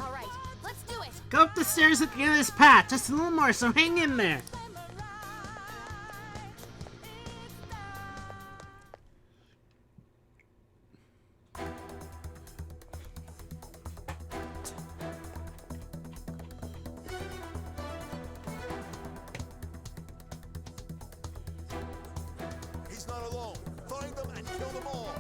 All right, let's do it. Go up the stairs at the end of this path. Just a little more, so hang in there. He's not alone. Find them and kill them all.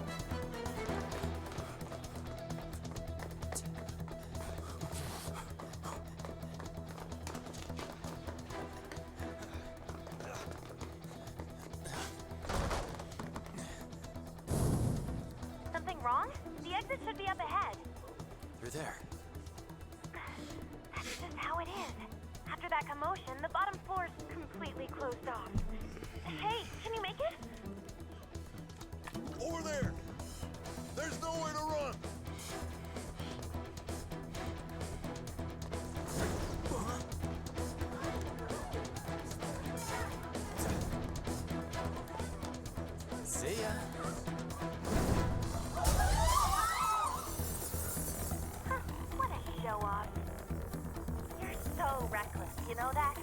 Something wrong? The exit should be up ahead. You're there. That's just how it is. After that commotion, the bottom floor's completely closed off. Hey, can you make it? Over there. There's nowhere to run. See ya. What a show off. You're so reckless, you know that?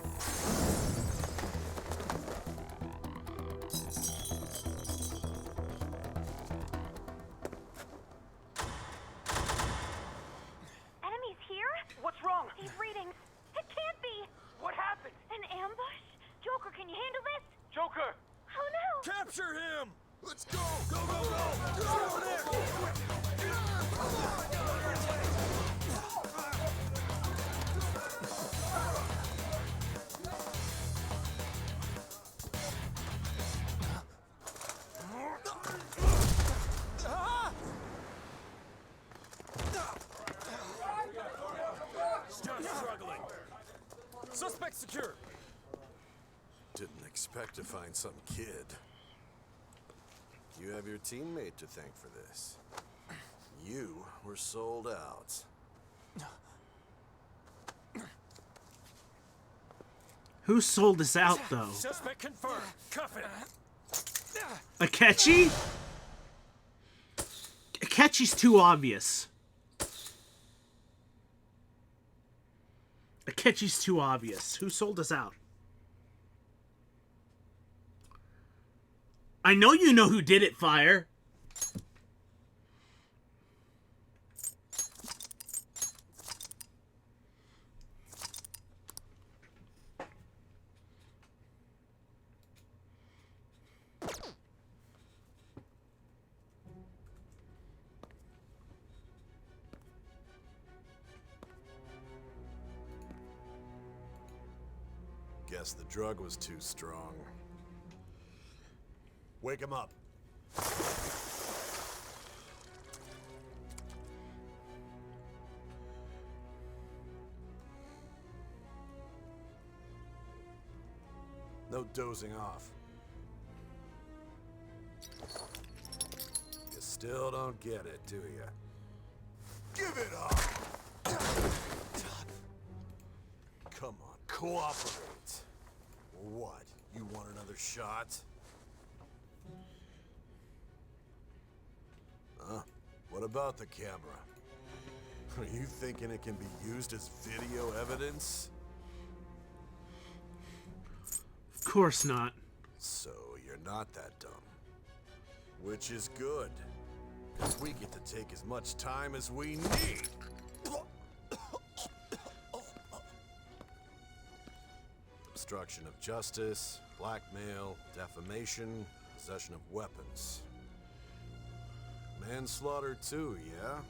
Enemies here? What's wrong? These readings. It can't be. What happened? An ambush? Joker, can you handle this? Joker! Oh no! Capture him! Let's go! Go, go, go! Go over there! Still struggling. Suspect secure. Didn't expect to find some kid. You have your teammate to thank for this. You were sold out. Who sold us out, though? Suspect confirmed. Cuff it. Akechi? Akechi's too obvious. Akechi's too obvious. Who sold us out? I know you know who did it, Fire. guess the drug was too strong. Wake him up. No dozing off. You still don't get it, do you? Give it up! Come on, cooperate. What? You want another shot? Huh? What about the camera? Are you thinking it can be used as video evidence? Of course not. So you're not that dumb. Which is good. Because we get to take as much time as we need. Obstruction of justice, blackmail, defamation, possession of weapons. Manslaughter too, yeah?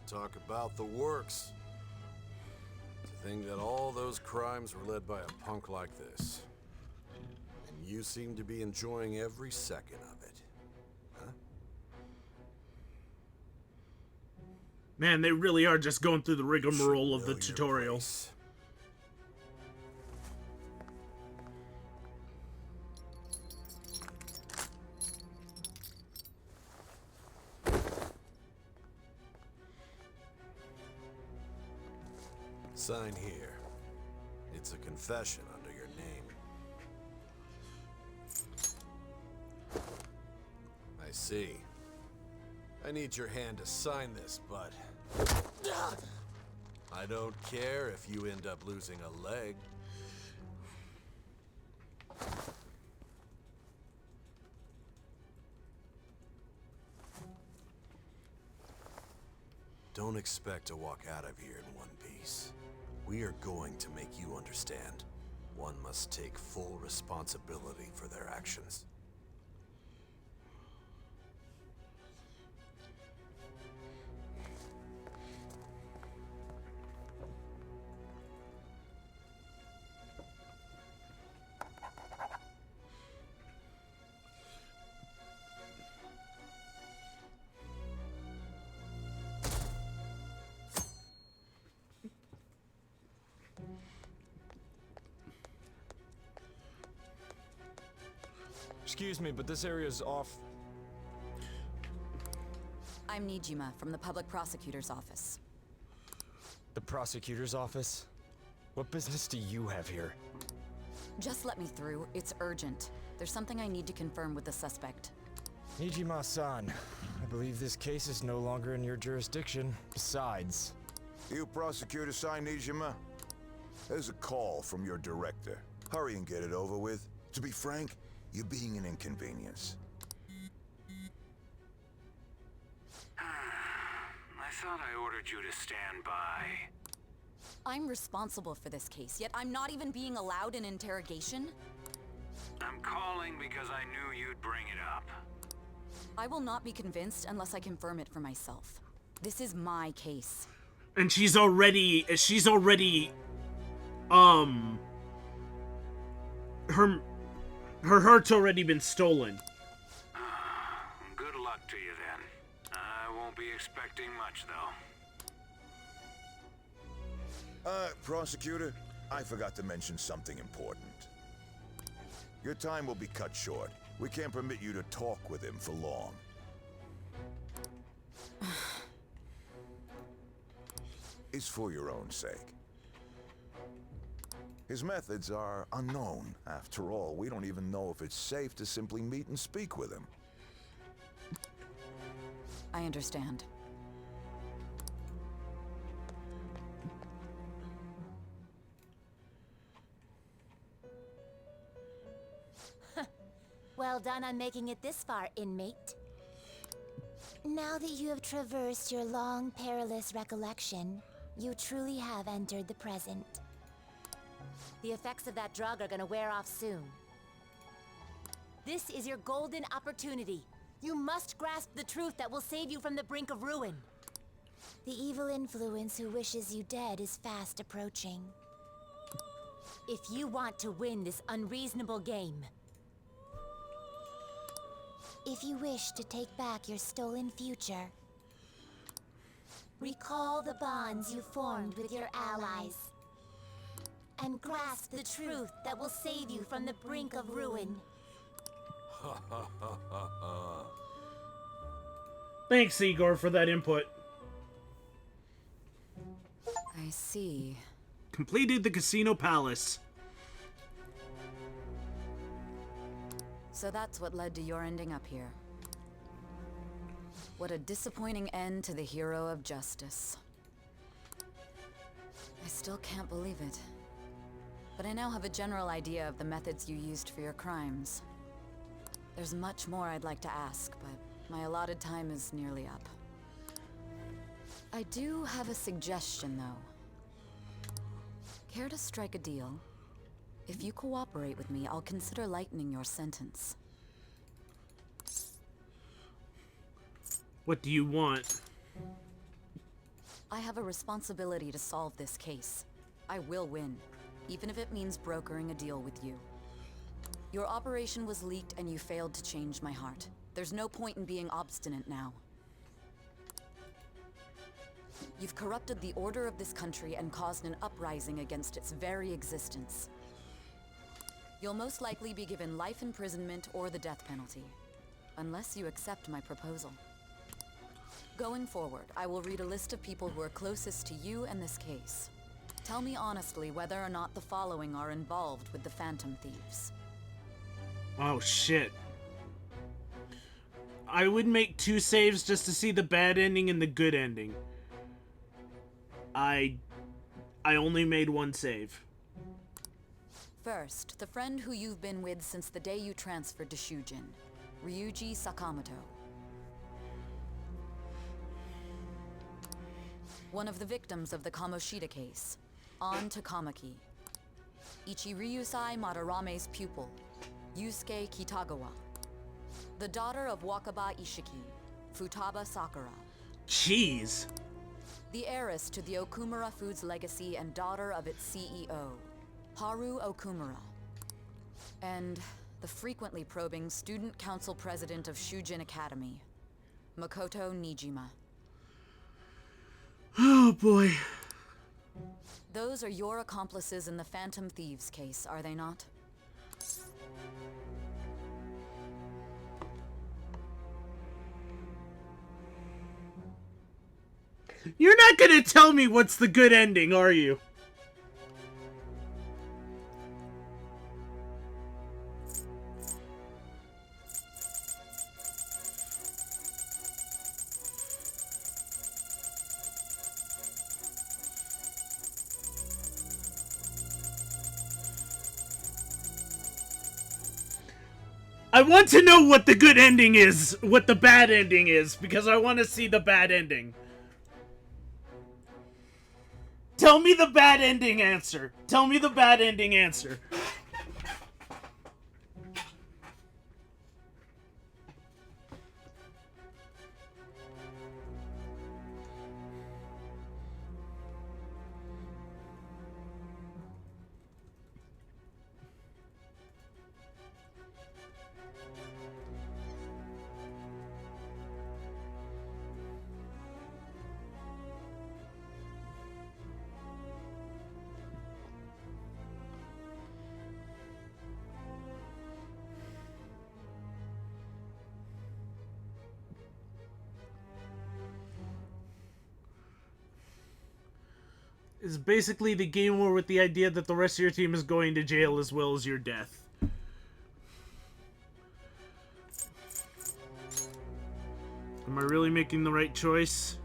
Talk about the works. To think that all those crimes were led by a punk like this. And you seem to be enjoying every second of it. Huh? Man, they really are just going through the rigmarole of the tutorial. Sign here. It's a confession under your name. I see. I need your hand to sign this, but I don't care if you end up losing a leg. Don't expect to walk out of here in one piece. We are going to make you understand. One must take full responsibility for their actions. Excuse me, but this area's off. I'm Nijima from the Public Prosecutor's Office. The prosecutor's office? What business do you have here? Just let me through. It's urgent. There's something I need to confirm with the suspect. Nijima-san, I believe this case is no longer in your jurisdiction. Besides... You prosecutor sign Nijima? There's a call from your director. Hurry and get it over with. To be frank, you're being an inconvenience. I thought I ordered you to stand by. I'm responsible for this case, yet I'm not even being allowed an interrogation? I'm calling because I knew you'd bring it up. I will not be convinced unless I confirm it for myself. This is my case. And she's already her heart's already been stolen. Good luck to you then. I won't be expecting much though. Prosecutor, I forgot to mention something important. Your time will be cut short. We can't permit you to talk with him for long. It's for your own sake. His methods are unknown. After all, we don't even know if it's safe to simply meet and speak with him. I understand. Well done on making it this far, inmate. Now that you have traversed your long, perilous recollection, you truly have entered the present. The effects of that drug are gonna wear off soon. This is your golden opportunity. You must grasp the truth that will save you from the brink of ruin. The evil influence who wishes you dead is fast approaching. If you want to win this unreasonable game. If you wish to take back your stolen future, recall the bonds you formed with your allies, and grasp the truth that will save you from the brink of ruin. Thanks, Igor, for that input. I see. Completed the Casino Palace. So that's what led to your ending up here. What a disappointing end to the hero of justice. I still can't believe it. But I now have a general idea of the methods you used for your crimes. There's much more I'd like to ask, but my allotted time is nearly up. I do have a suggestion, though. Care to strike a deal? If you cooperate with me, I'll consider lightening your sentence. What do you want? I have a responsibility to solve this case. I will win, even if it means brokering a deal with you. Your operation was leaked and you failed to change my heart. There's no point in being obstinate now. You've corrupted the order of this country and caused an uprising against its very existence. You'll most likely be given life imprisonment or the death penalty, unless you accept my proposal. Going forward, I will read a list of people who are closest to you and this case. Tell me honestly whether or not the following are involved with the Phantom Thieves. Oh, shit. I would make 2 saves just to see the bad ending and the good ending. I only made 1 save. First, the friend who you've been with since the day you transferred to Shujin, Ryuji Sakamoto. One of the victims of the Kamoshida case, An Takamaki. Ichiryusai Madarame's pupil, Yusuke Kitagawa. The daughter of Wakaba Ishiki, Futaba Sakura. Jeez. The heiress to the Okumura Foods legacy and daughter of its CEO, Haru Okumura. And the frequently probing student council president of Shujin Academy, Makoto Nijima. Oh boy. Those are your accomplices in the Phantom Thieves case, are they not? You're not gonna tell me what's the good ending, are you? I want to know what the good ending is, what the bad ending is, because I want to see the bad ending. Tell me the bad ending answer. Tell me the bad ending answer. Is basically the game over with the idea that the rest of your team is going to jail as well as your death. Am I really making the right choice?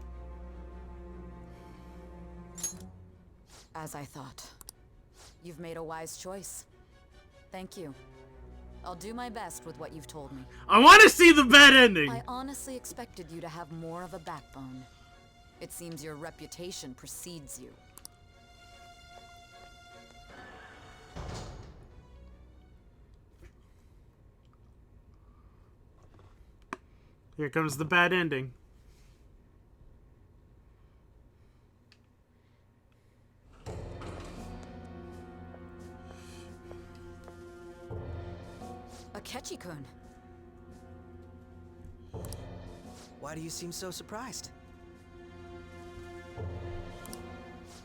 As I thought. You've made a wise choice. Thank you. I'll do my best with what you've told me. I want to see the bad ending! I honestly expected you to have more of a backbone. It seems your reputation precedes you. Here comes the bad ending. Why do you seem so surprised?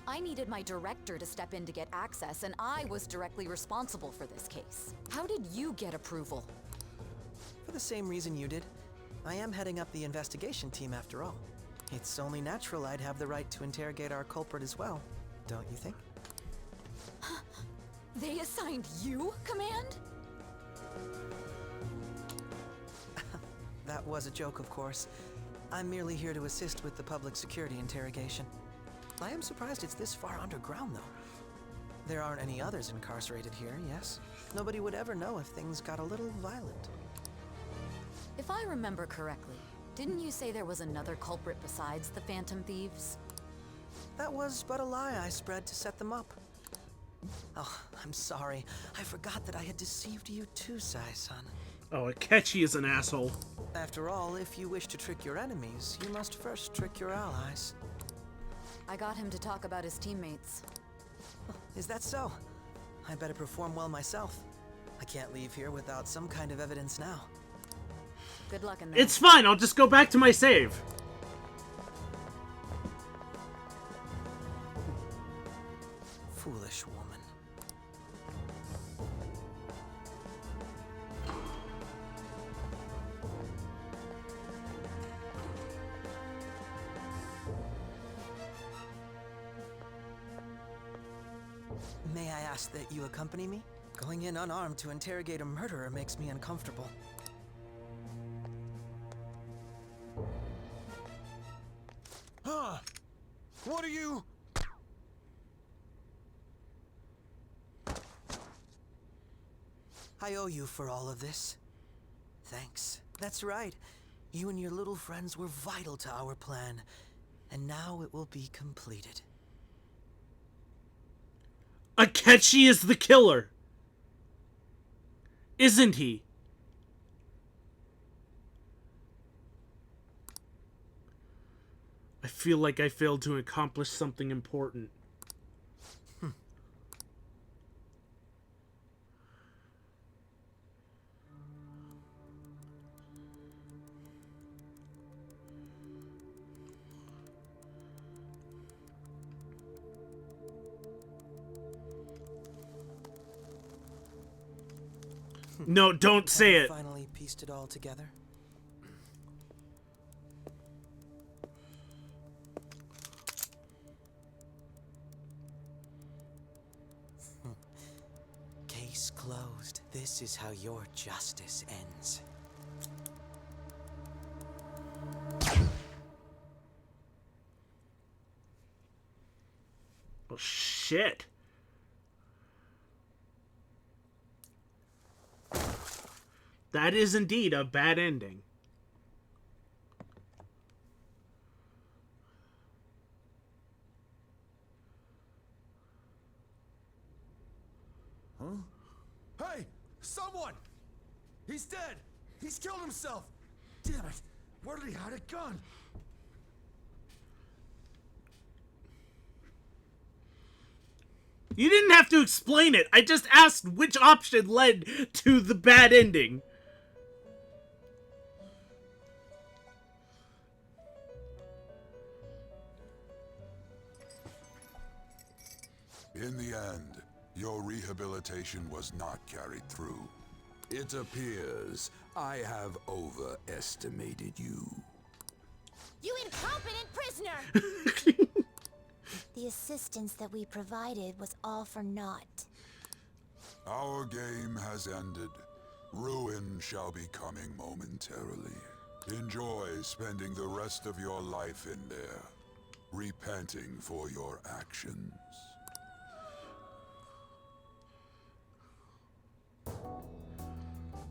I needed my director to step in to get access, and I was directly responsible for this case. How did you get approval? For the same reason you did. I am heading up the investigation team after all. It's only natural I'd have the right to interrogate our culprit as well, don't you think? They assigned you command? That was a joke, of course. I'm merely here to assist with the public security interrogation. I am surprised it's this far underground, though. There aren't any others incarcerated here, yes? Nobody would ever know if things got a little violent. If I remember correctly, didn't you say there was another culprit besides the Phantom Thieves? That was but a lie I spread to set them up. Oh, I'm sorry. I forgot that I had deceived you too, Sai-san. Oh, Akechi is an asshole. After all, if you wish to trick your enemies, you must first trick your allies. I got him to talk about his teammates. Is that so? I better perform well myself. I can't leave here without some kind of evidence now. Good luck in that. It's fine, I'll just go back to my save. Foolish woman. May I ask that you accompany me? Going in unarmed to interrogate a murderer makes me uncomfortable. Huh? What are you? I owe you for all of this. Thanks. That's right. You and your little friends were vital to our plan, and now it will be completed. Akechi is the killer. Isn't he? I feel like I failed to accomplish something important. No, don't say it. Finally pieced it all together. Case closed. This is how your justice ends. Oh, shit. That is indeed a bad ending. Huh? Hey! Someone! He's dead! He's killed himself! Damn it! Where did he hide a gun? You didn't have to explain it. I just asked which option led to the bad ending. In the end, your rehabilitation was not carried through. It appears I have overestimated you. You incompetent prisoner! The assistance that we provided was all for naught. Our game has ended. Ruin shall be coming momentarily. Enjoy spending the rest of your life in there, repenting for your actions.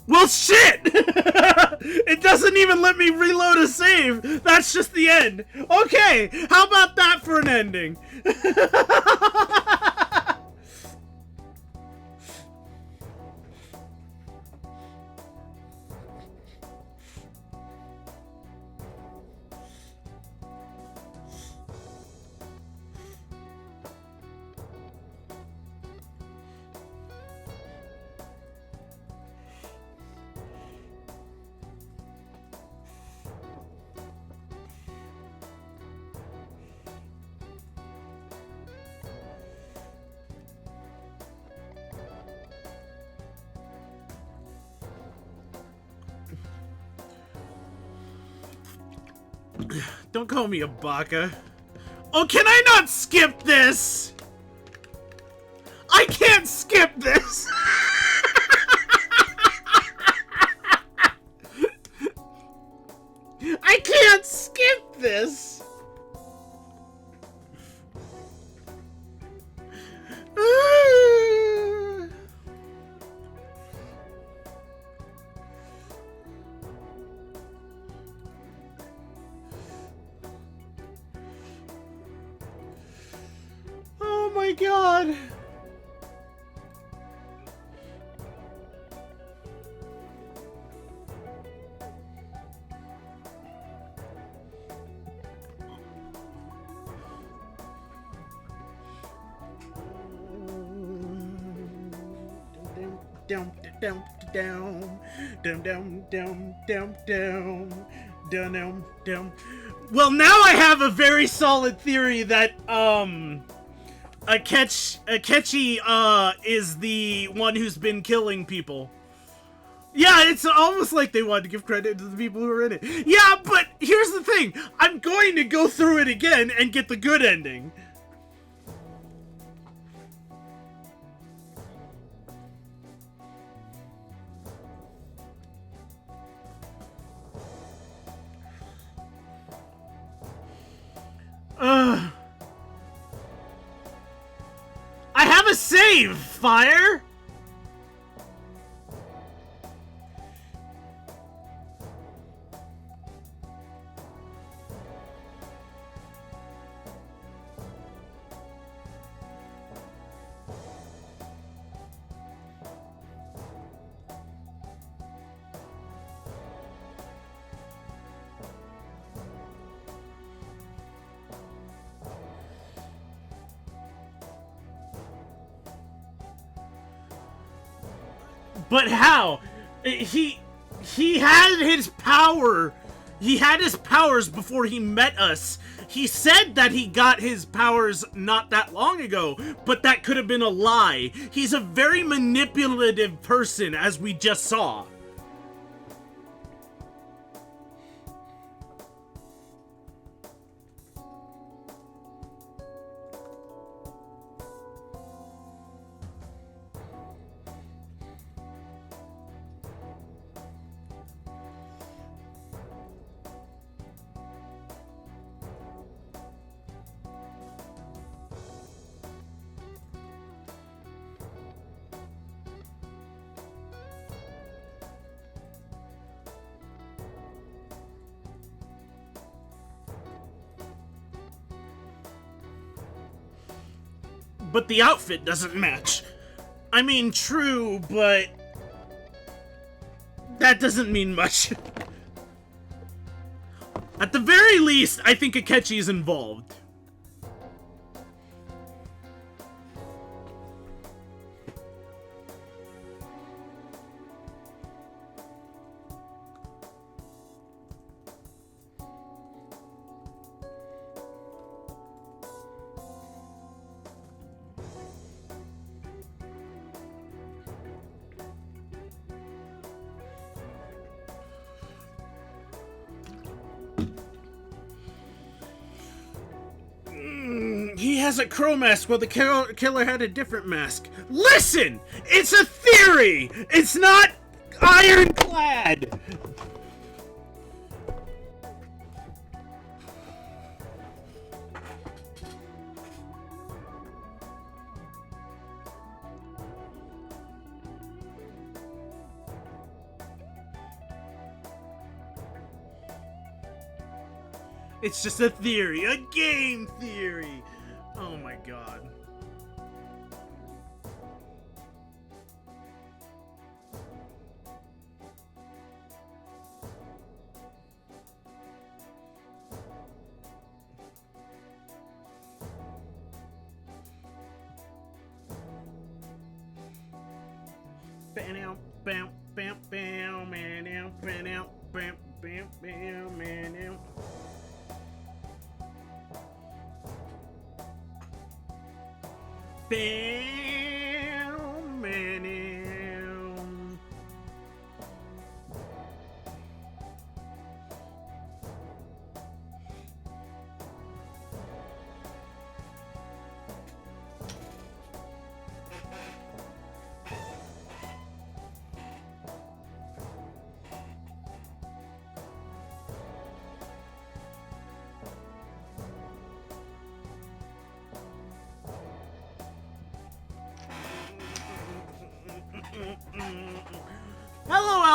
Well, shit! It doesn't even let me reload a save. That's just the end. Okay, how about that for an ending? Don't call me a baka. Oh, can I not skip this? I can't skip this! I can't skip this! Oh my god! Down, down, down, down, down, down, down, down, down, down, down. Well, now I have a very solid theory that Akechi is the one who's been killing people. Yeah, it's almost like they wanted to give credit to the people who were in it. Yeah, but here's the thing. I'm going to go through it again and get the good ending. I have a save, Fire! But how? He had his power. He had his powers before he met us. He said that he got his powers not that long ago, but that could have been a lie. He's a very manipulative person, as we just saw. But the outfit doesn't match. I mean, true, but that doesn't mean much. At the very least, I think Akechi is involved. He has a crow mask while the killer had a different mask. Listen! It's a theory! It's not ironclad! It's just a theory, a game theory. Oh my god. Bam, bam, bam, bam, man, bam, bam, bam, bam, man. Bam, man.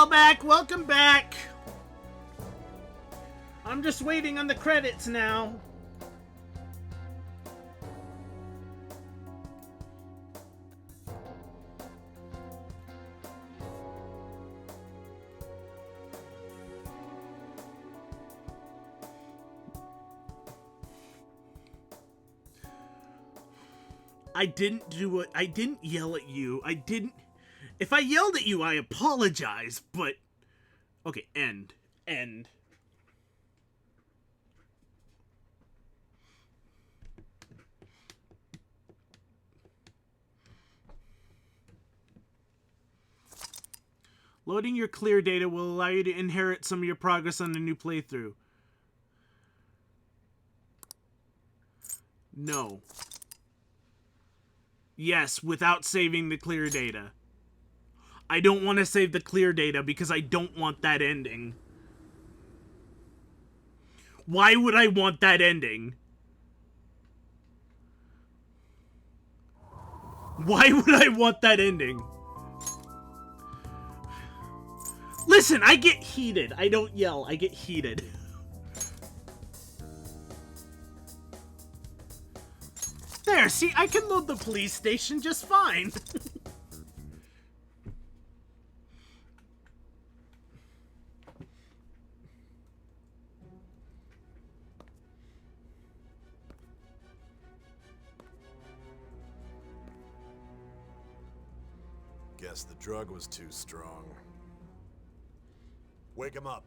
Shellback, welcome back. I'm just waiting on the credits now. I didn't do it. I didn't yell at you. I didn't. If I yelled at you, I apologize, but... Okay, end. End. Loading your clear data will allow you to inherit some of your progress on the new playthrough. No. Yes, without saving the clear data. I don't want to save the clear data because I don't want that ending. Why would I want that ending? Why would I want that ending? Listen, I get heated. I don't yell. I get heated. There, see, I can load the police station just fine. Guess the drug was too strong. Wake him up.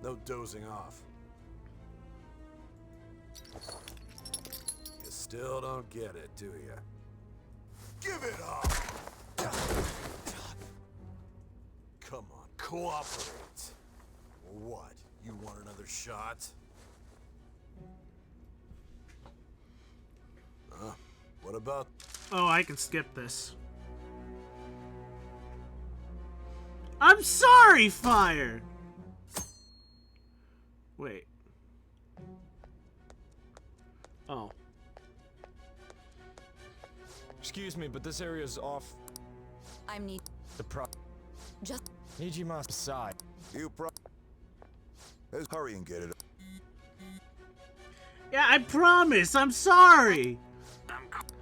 No dozing off. You still don't get it, do you? Give it up! Come on, cooperate. What? You want another shot? What about... Oh, I can skip this. I'm sorry, Fire! Wait. Oh. Excuse me, but this area's off. I'm need. The Just. Nijima's side. Let's hurry and get it. Yeah, I promise. I'm sorry.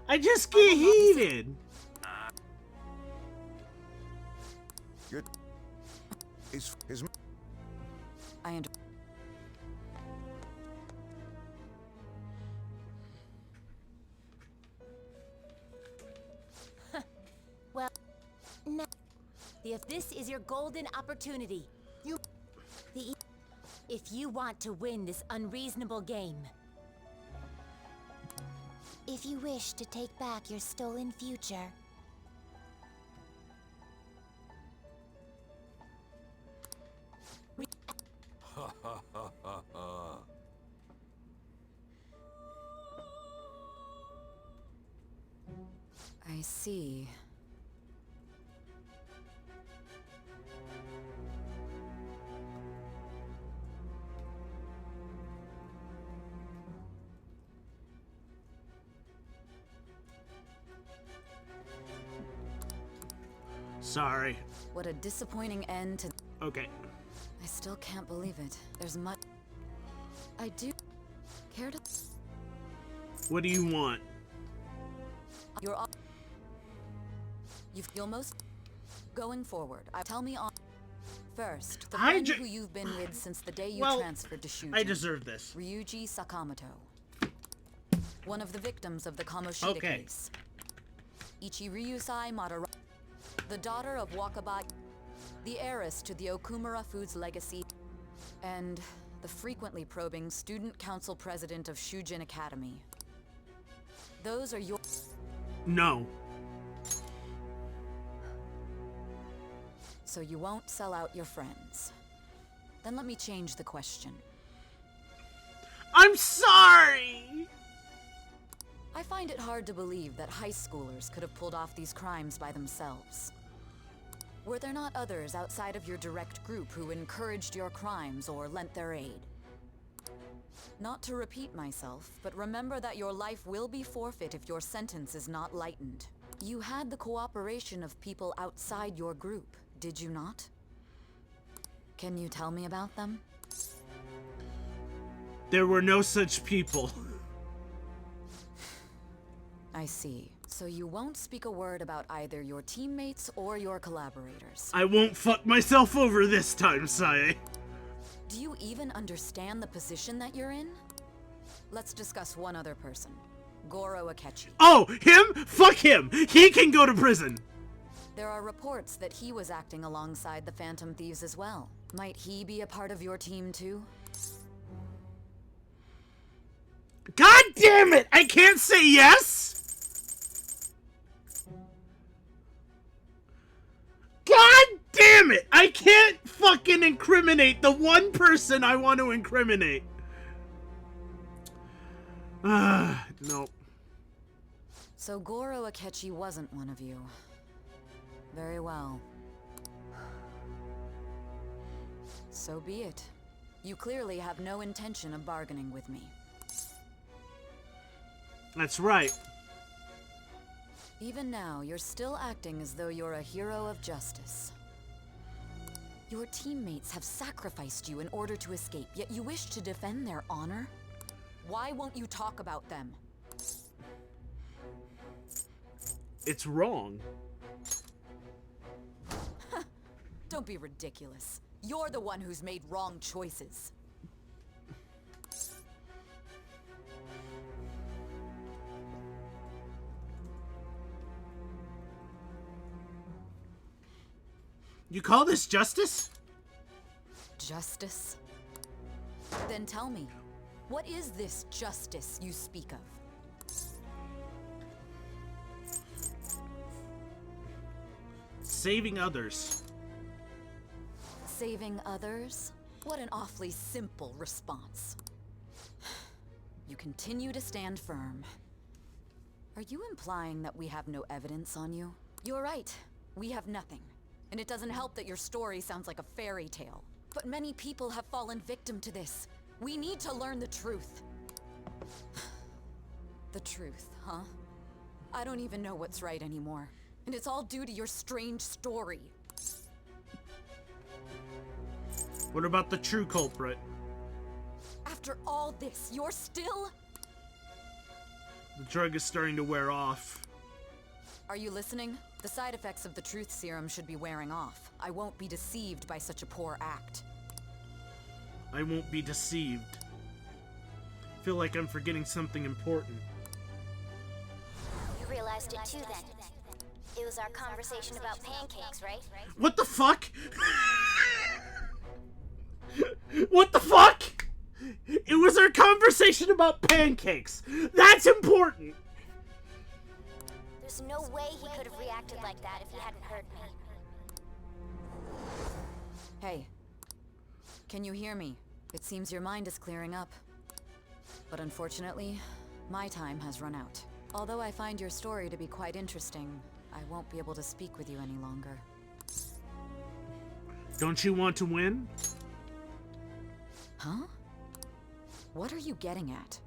I just get heated. His I under. Well, now, if this is your golden opportunity, if you want to win this unreasonable game. If you wish to take back your stolen future. Ha ha ha ha ha. I see. Sorry. What a disappointing end to. Okay. I still can't believe it. There's much. I do. Care to. What do you want? You're all. You feel most. Going forward, tell me on. First, the friend who you've been with since the day you transferred to Shujin. I deserve this. Ryuji Sakamoto. One of the victims of the Kamoshida case. Ichi Ryusai Madara. The daughter of Wakabai. The heiress to the Okumura Foods legacy. And the frequently probing student council president of Shujin Academy. Those are your... No. So you won't sell out your friends. Then let me change the question. I'm sorry! I find it hard to believe that high schoolers could have pulled off these crimes by themselves. Were there not others outside of your direct group who encouraged your crimes or lent their aid? Not to repeat myself, but remember that your life will be forfeit if your sentence is not lightened. You had the cooperation of people outside your group, did you not? Can you tell me about them? There were no such people. I see. So you won't speak a word about either your teammates or your collaborators. I won't fuck myself over this time, Sae. Do you even understand the position that you're in? Let's discuss one other person. Goro Akechi. Oh, him? Fuck him! He can go to prison! There are reports that he was acting alongside the Phantom Thieves as well. Might he be a part of your team too? God damn it! I can't say yes! God damn it! I can't fucking incriminate the one person I want to incriminate. Nope. So Goro Akechi wasn't one of you. Very well. So be it. You clearly have no intention of bargaining with me. That's right. Even now, you're still acting as though you're a hero of justice. Your teammates have sacrificed you in order to escape, yet you wish to defend their honor? Why won't you talk about them? It's wrong. Don't be ridiculous. You're the one who's made wrong choices. You call this justice? Justice? Then tell me, what is this justice you speak of? Saving others. Saving others? What an awfully simple response. You continue to stand firm. Are you implying that we have no evidence on you? You're right. We have nothing. And it doesn't help that your story sounds like a fairy tale. But many people have fallen victim to this. We need to learn the truth. The truth, huh? I don't even know what's right anymore. And it's all due to your strange story. What about the true culprit? After all this, you're still... The drug is starting to wear off. Are you listening? The side effects of the truth serum should be wearing off. I won't be deceived by such a poor act. I won't be deceived. Feel like I'm forgetting something important. You realized it too then. It was our conversation about pancakes, right? What the fuck? What the fuck? It was our conversation about pancakes. That's important. There's no way he could have reacted like that if he hadn't heard me. Hey. Can you hear me? It seems your mind is clearing up. But unfortunately, my time has run out. Although I find your story to be quite interesting, I won't be able to speak with you any longer. Don't you want to win? Huh? What are you getting at?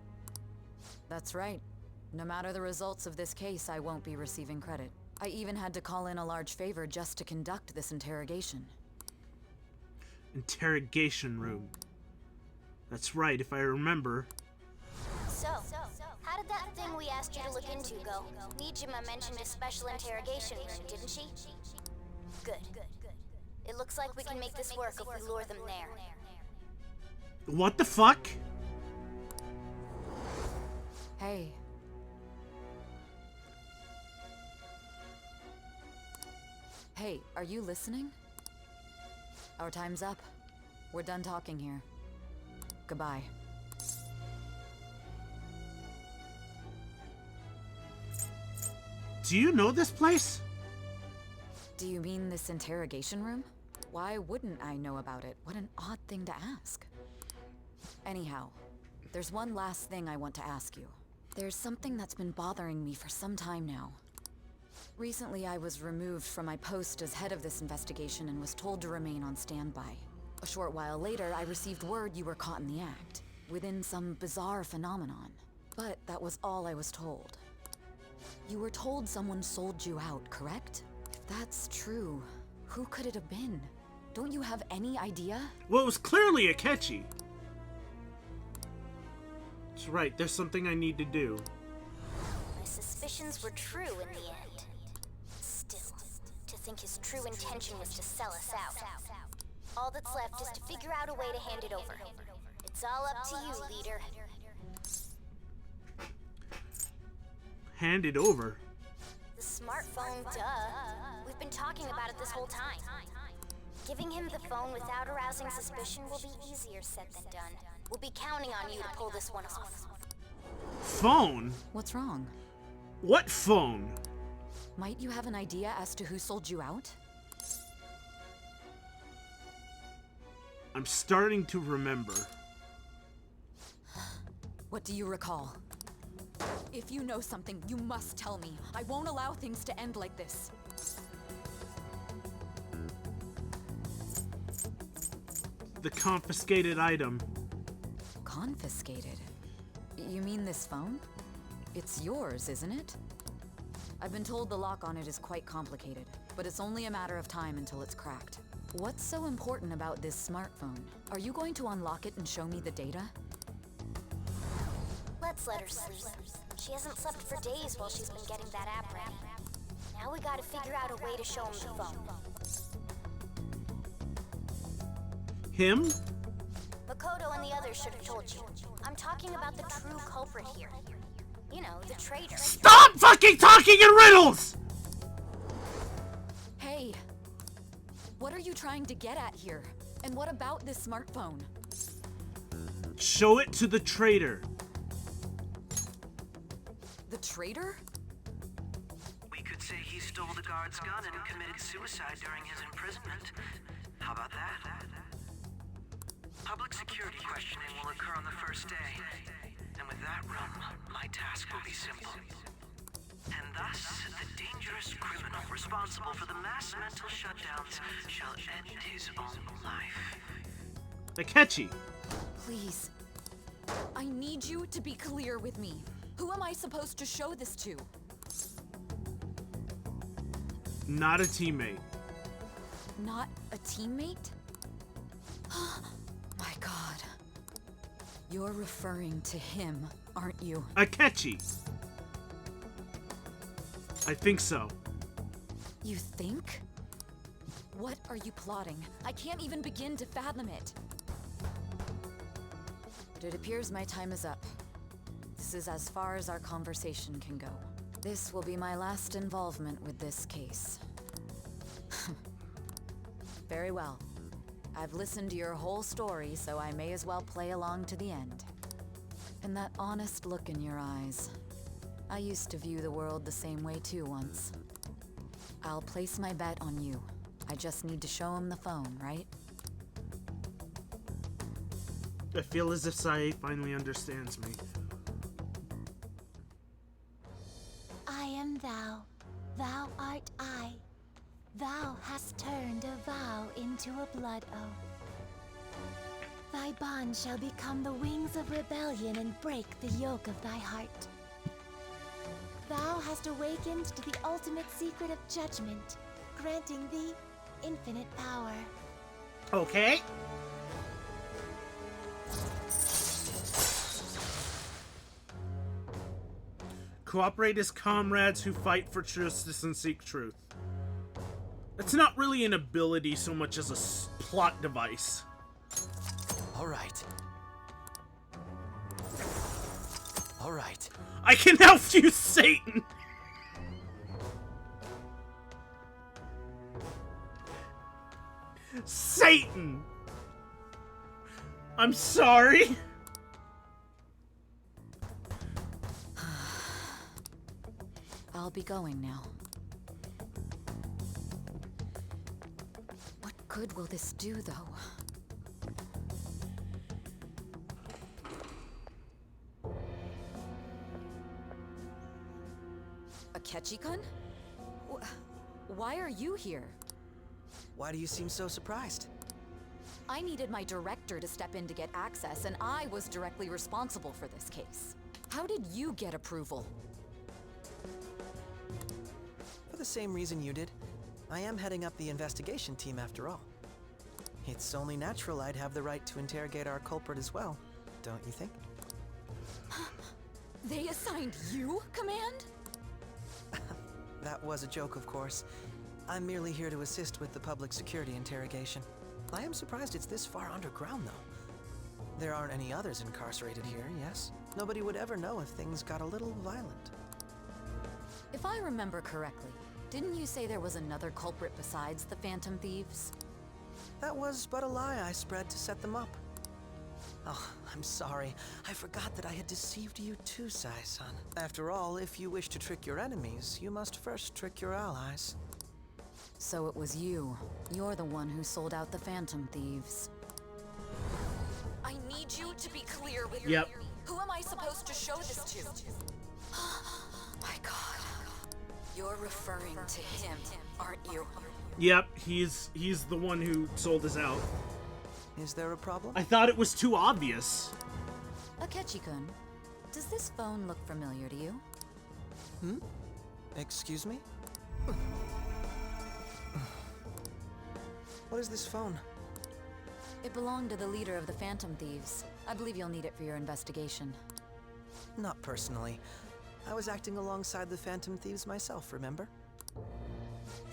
That's right. No matter the results of this case, I won't be receiving credit. I even had to call in a large favor just to conduct this interrogation. Interrogation room. That's right, if I remember. So, how did that thing we asked you to look into go? Nijima mentioned a special interrogation room, didn't she? Good. It looks like we can make this work if we lure them there. What the fuck? Hey. Hey, are you listening? Our time's up. We're done talking here. Goodbye. Do you know this place? Do you mean this interrogation room? Why wouldn't I know about it? What an odd thing to ask. Anyhow, there's one last thing I want to ask you. There's something that's been bothering me for some time now. Recently, I was removed from my post as head of this investigation and was told to remain on standby. A short while later, I received word you were caught in the act. within some bizarre phenomenon. But that was all I was told. You were told someone sold you out, correct? If that's true, who could it have been? Don't you have any idea? Well, it was clearly Akechi. That's right, there's something I need to do. My suspicions were true in the end. Still, to think his true intention was to sell us out. All that's left is to figure out a way to hand it over. It's all up to you, leader. Hand it over? The smartphone, duh. We've been talking about it this whole time. Giving him the phone without arousing suspicion will be easier said than done. We'll be counting on you to pull this one off. Phone? What's wrong? What phone? Might you have an idea as to who sold you out? I'm starting to remember. What do you recall? If you know something, you must tell me. I won't allow things to end like this. The confiscated item. Confiscated? You mean this phone? It's yours, isn't it? I've been told the lock on it is quite complicated, but it's only a matter of time until it's cracked. What's so important about this smartphone? Are you going to unlock it and show me the data? Let's let her sleep. She hasn't slept for days while she's been getting that app ready. Now we gotta figure out a way to show him the phone. Him? Makoto and the others should have told you. I'm talking about the true culprit here. You know, the traitor. Stop fucking talking in riddles! Hey! What are you trying to get at here? And what about this smartphone? Show it to the traitor. The traitor? We could say he stole the guard's gun and committed suicide during his imprisonment. How about that? Public security questioning will occur on the first day. And with that room, my task will be simple. And thus, the dangerous criminal responsible for the mass mental shutdowns shall end his own life. Akechi. Please. I need you to be clear with me. Who am I supposed to show this to? Not a teammate. Not a teammate? My god. You're referring to him, aren't you? Akechi. I think so. You think? What are you plotting? I can't even begin to fathom it. But it appears my time is up. This is as far as our conversation can go. This will be my last involvement with this case. Very well. I've listened to your whole story, so I may as well play along to the end. And that honest look in your eyes. I used to view the world the same way too once. I'll place my bet on you. I just need to show him the phone, right? I feel as if Sae finally understands me. I am thou, thou art I. Thou hast turned a vow into a blood oath. Thy bond shall become the wings of rebellion and break the yoke of thy heart. Thou hast awakened to the ultimate secret of judgment, granting thee infinite power. Okay. Cooperate as comrades who fight for justice and seek truth. It's not really an ability so much as a plot device. All right. All right. I can now fuse Satan! Satan! I'm sorry. I'll be going now. What good will this do, though? Akechi-kun? Why are you here? Why do you seem so surprised? I needed my director to step in to get access, and I was directly responsible for this case. How did you get approval? For the same reason you did. I am heading up the investigation team after all. It's only natural I'd have the right to interrogate our culprit as well, don't you think? They assigned you command? That was a joke, of course. I'm merely here to assist with the public security interrogation. I am surprised it's this far underground, though. There aren't any others incarcerated here, yes? Nobody would ever know if things got a little violent. If I remember correctly, didn't you say there was another culprit besides the Phantom Thieves? That was but a lie I spread to set them up. Oh, I'm sorry. I forgot that I had deceived you too, Sai-san. After all, if you wish to trick your enemies, you must first trick your allies. So it was you. You're the one who sold out the Phantom Thieves. I need you to be clear with Yep. me. Who am I supposed to show this to? My God. You're referring to him, aren't you? Yep, he's the one who sold us out. Is there a problem? I thought it was too obvious. Akechi-kun, does this phone look familiar to you? Hmm? Excuse me? What is this phone? It belonged to the leader of the Phantom Thieves. I believe you'll need it for your investigation. Not personally. I was acting alongside the Phantom Thieves myself, remember?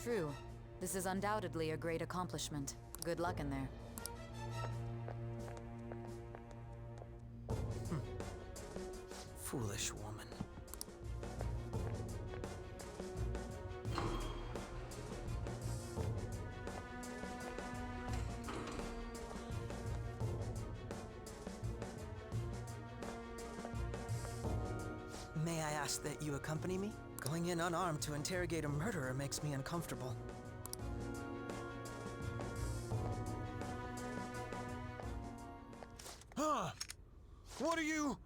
True. This is undoubtedly a great accomplishment. Good luck in there. Foolish woman. May I ask that you accompany me? Going in unarmed to interrogate a murderer makes me uncomfortable. Huh? What are you?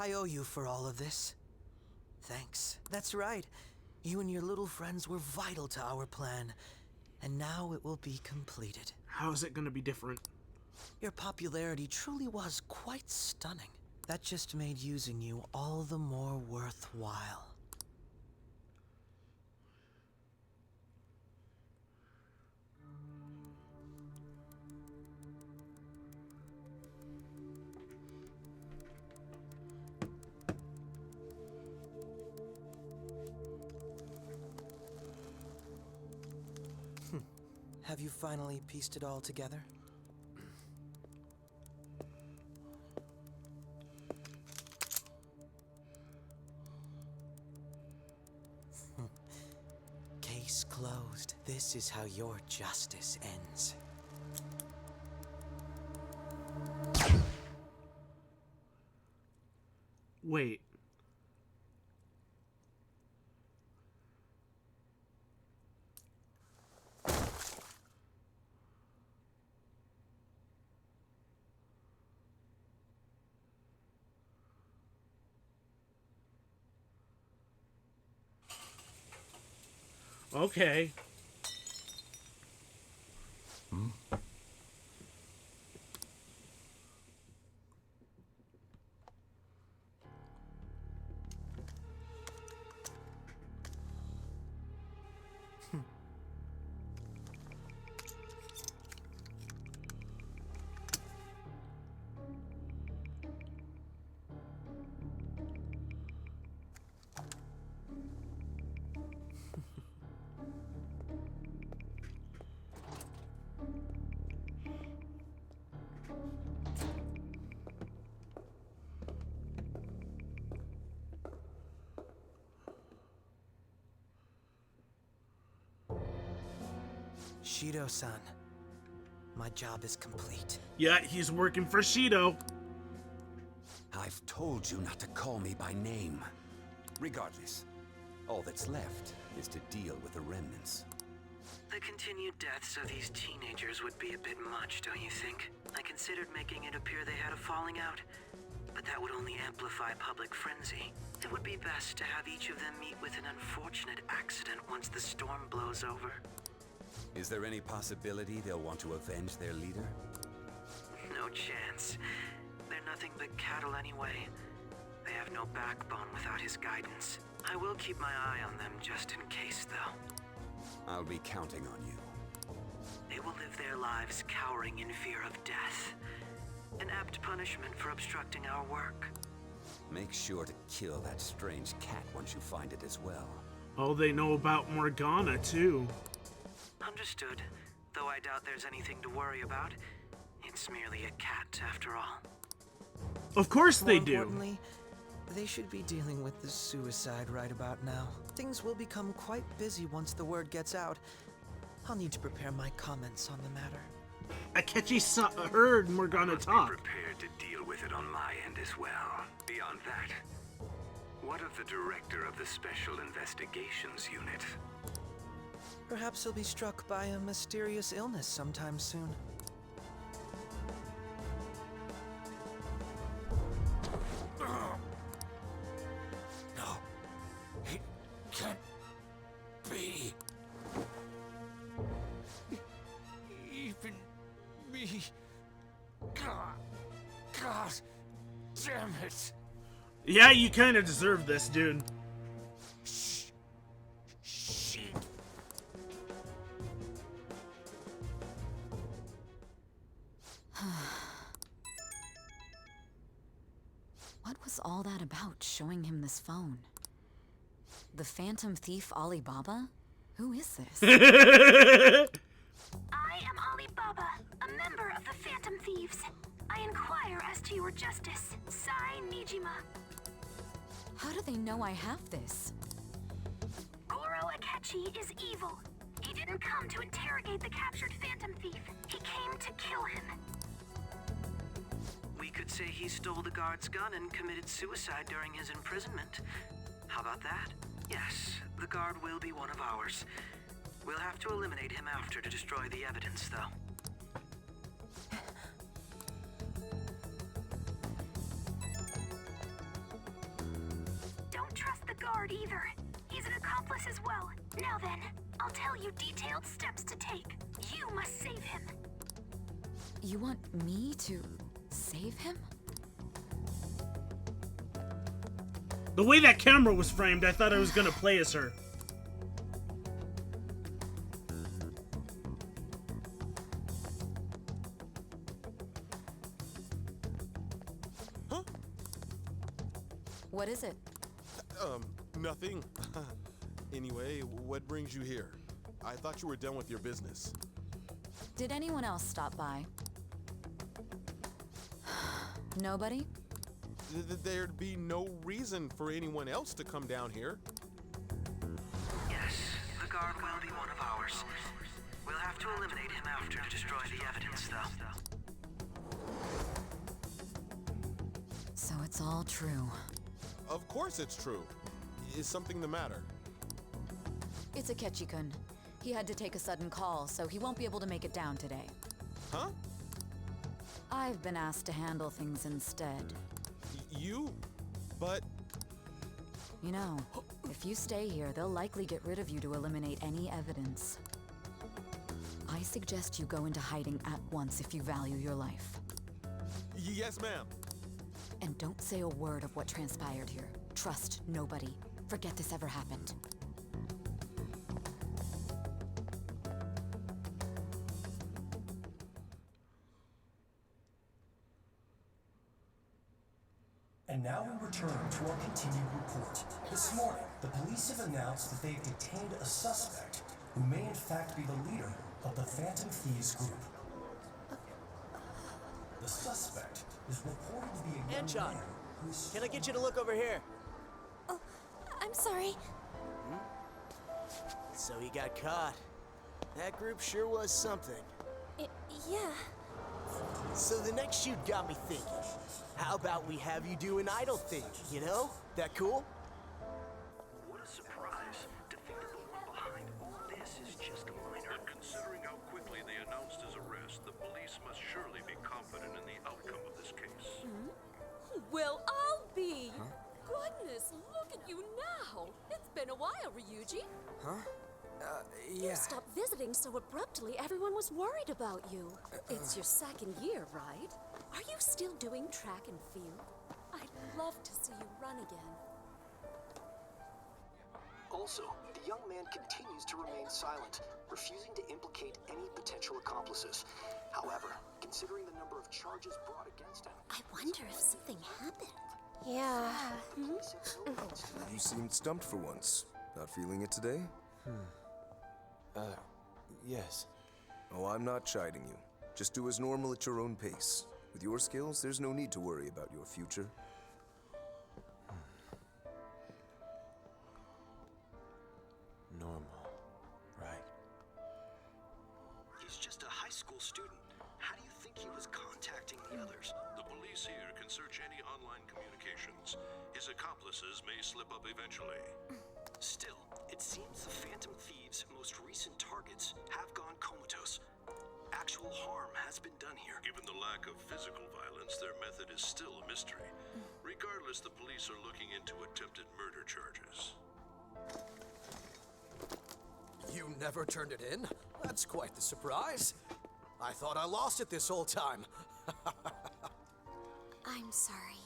I owe you for all of this. Thanks. That's right. You and your little friends were vital to our plan, and now it will be completed. How is it going to be different? Your popularity truly was quite stunning. That just made using you all the more worthwhile. Have you finally pieced it all together? Case closed. This is how your justice ends. Wait. Okay. Shido-san, my job is complete. Yeah, he's working for Shido. I've told you not to call me by name. Regardless, all that's left is to deal with the remnants. The continued deaths of these teenagers would be a bit much, don't you think? I considered making it appear they had a falling out, but that would only amplify public frenzy. It would be best to have each of them meet with an unfortunate accident once the storm blows over. Is there any possibility they'll want to avenge their leader? No chance. They're nothing but cattle anyway. They have no backbone without his guidance. I will keep my eye on them just in case, though. I'll be counting on you. They will live their lives cowering in fear of death. An apt punishment for obstructing our work. Make sure to kill that strange cat once you find it as well. Oh, they know about Morgana, too. Understood. Though I doubt there's anything to worry about. It's merely a cat, after all. Of course they More do. importantly, they should be dealing with the suicide right about now. Things will become quite busy once the word gets out. I'll need to prepare my comments on the matter. Akechi heard Morgana talk. Prepared to deal with it on my end as well. Beyond that, what of the director of the Special Investigations Unit? Perhaps he'll be struck by a mysterious illness sometime soon. No, it can't be. Even me. God damn it. Yeah, you kind of deserve this, dude. Shit. What was all that about, showing him this phone? The Phantom Thief Alibaba? Who is this? I am Alibaba, a member of the Phantom Thieves. I inquire as to your justice, Sai Nijima. How do they know I have this? Goro Akechi is evil. He didn't come to interrogate the captured Phantom Thief. He came to kill him. We could say he stole the guard's gun and committed suicide during his imprisonment. How about that? Yes, the guard will be one of ours. We'll have to eliminate him after to destroy the evidence, though. Don't trust the guard either. He's an accomplice as well. Now then, I'll tell you detailed steps to take. You must save him. You want me to save him? The way that camera was framed, I thought I was gonna play as her. Huh? What is it? Nothing. Anyway, what brings you here? I thought you were done with your business. Did anyone else stop by? Nobody? There'd be no reason for anyone else to come down here. Yes, the guard will be one of ours. We'll have to eliminate him after to destroy the evidence, though. So it's all true. Of course it's true. Is something the matter? It's Akechi-kun. He had to take a sudden call, so he won't be able to make it down today. Huh? I've been asked to handle things instead. You? But... You know, if you stay here, they'll likely get rid of you to eliminate any evidence. I suggest you go into hiding at once if you value your life. Yes, ma'am. And don't say a word of what transpired here. Trust nobody. Forget this ever happened. And now we return to our continued report. This morning, the police have announced that they've detained a suspect who may in fact be the leader of the Phantom Thieves group. The suspect is reported to be a young Anchon, man who's... can I get you to look over here? Oh, I'm sorry. So he got caught. That group sure was something. Yeah. So the next shoot got me thinking. How about we have you do an idol thing, you know? That cool? What a surprise. Defeated the one behind all this is just a minor. Considering how quickly they announced his arrest, the police must surely be confident in the outcome of this case. Well, I'll be. Goodness, look at you now. It's been a while, Ryuji. Huh? You stopped visiting so abruptly, everyone was worried about you. It's your second year, right? Are you still doing track and field? I'd love to see you run again. Also, the young man continues to remain silent, refusing to implicate any potential accomplices. However, considering the number of charges brought against him... I wonder if something happened. Yeah. You seemed stumped for once. Not feeling it today? Yes. Oh, I'm not chiding you. Just do as normal at your own pace. With your skills, there's no need to worry about your future. Normal. Right. He's just a high school student. How do you think he was contacting the others? The police here can search any online communications. His accomplices may slip up eventually. Still, it seems the Phantom Thieves' most recent targets have gone comatose. Actual harm has been done here. Given the lack of physical violence, their method is still a mystery. Regardless, the police are looking into attempted murder charges. You never turned it in? That's quite the surprise. I thought I lost it this whole time. I'm sorry.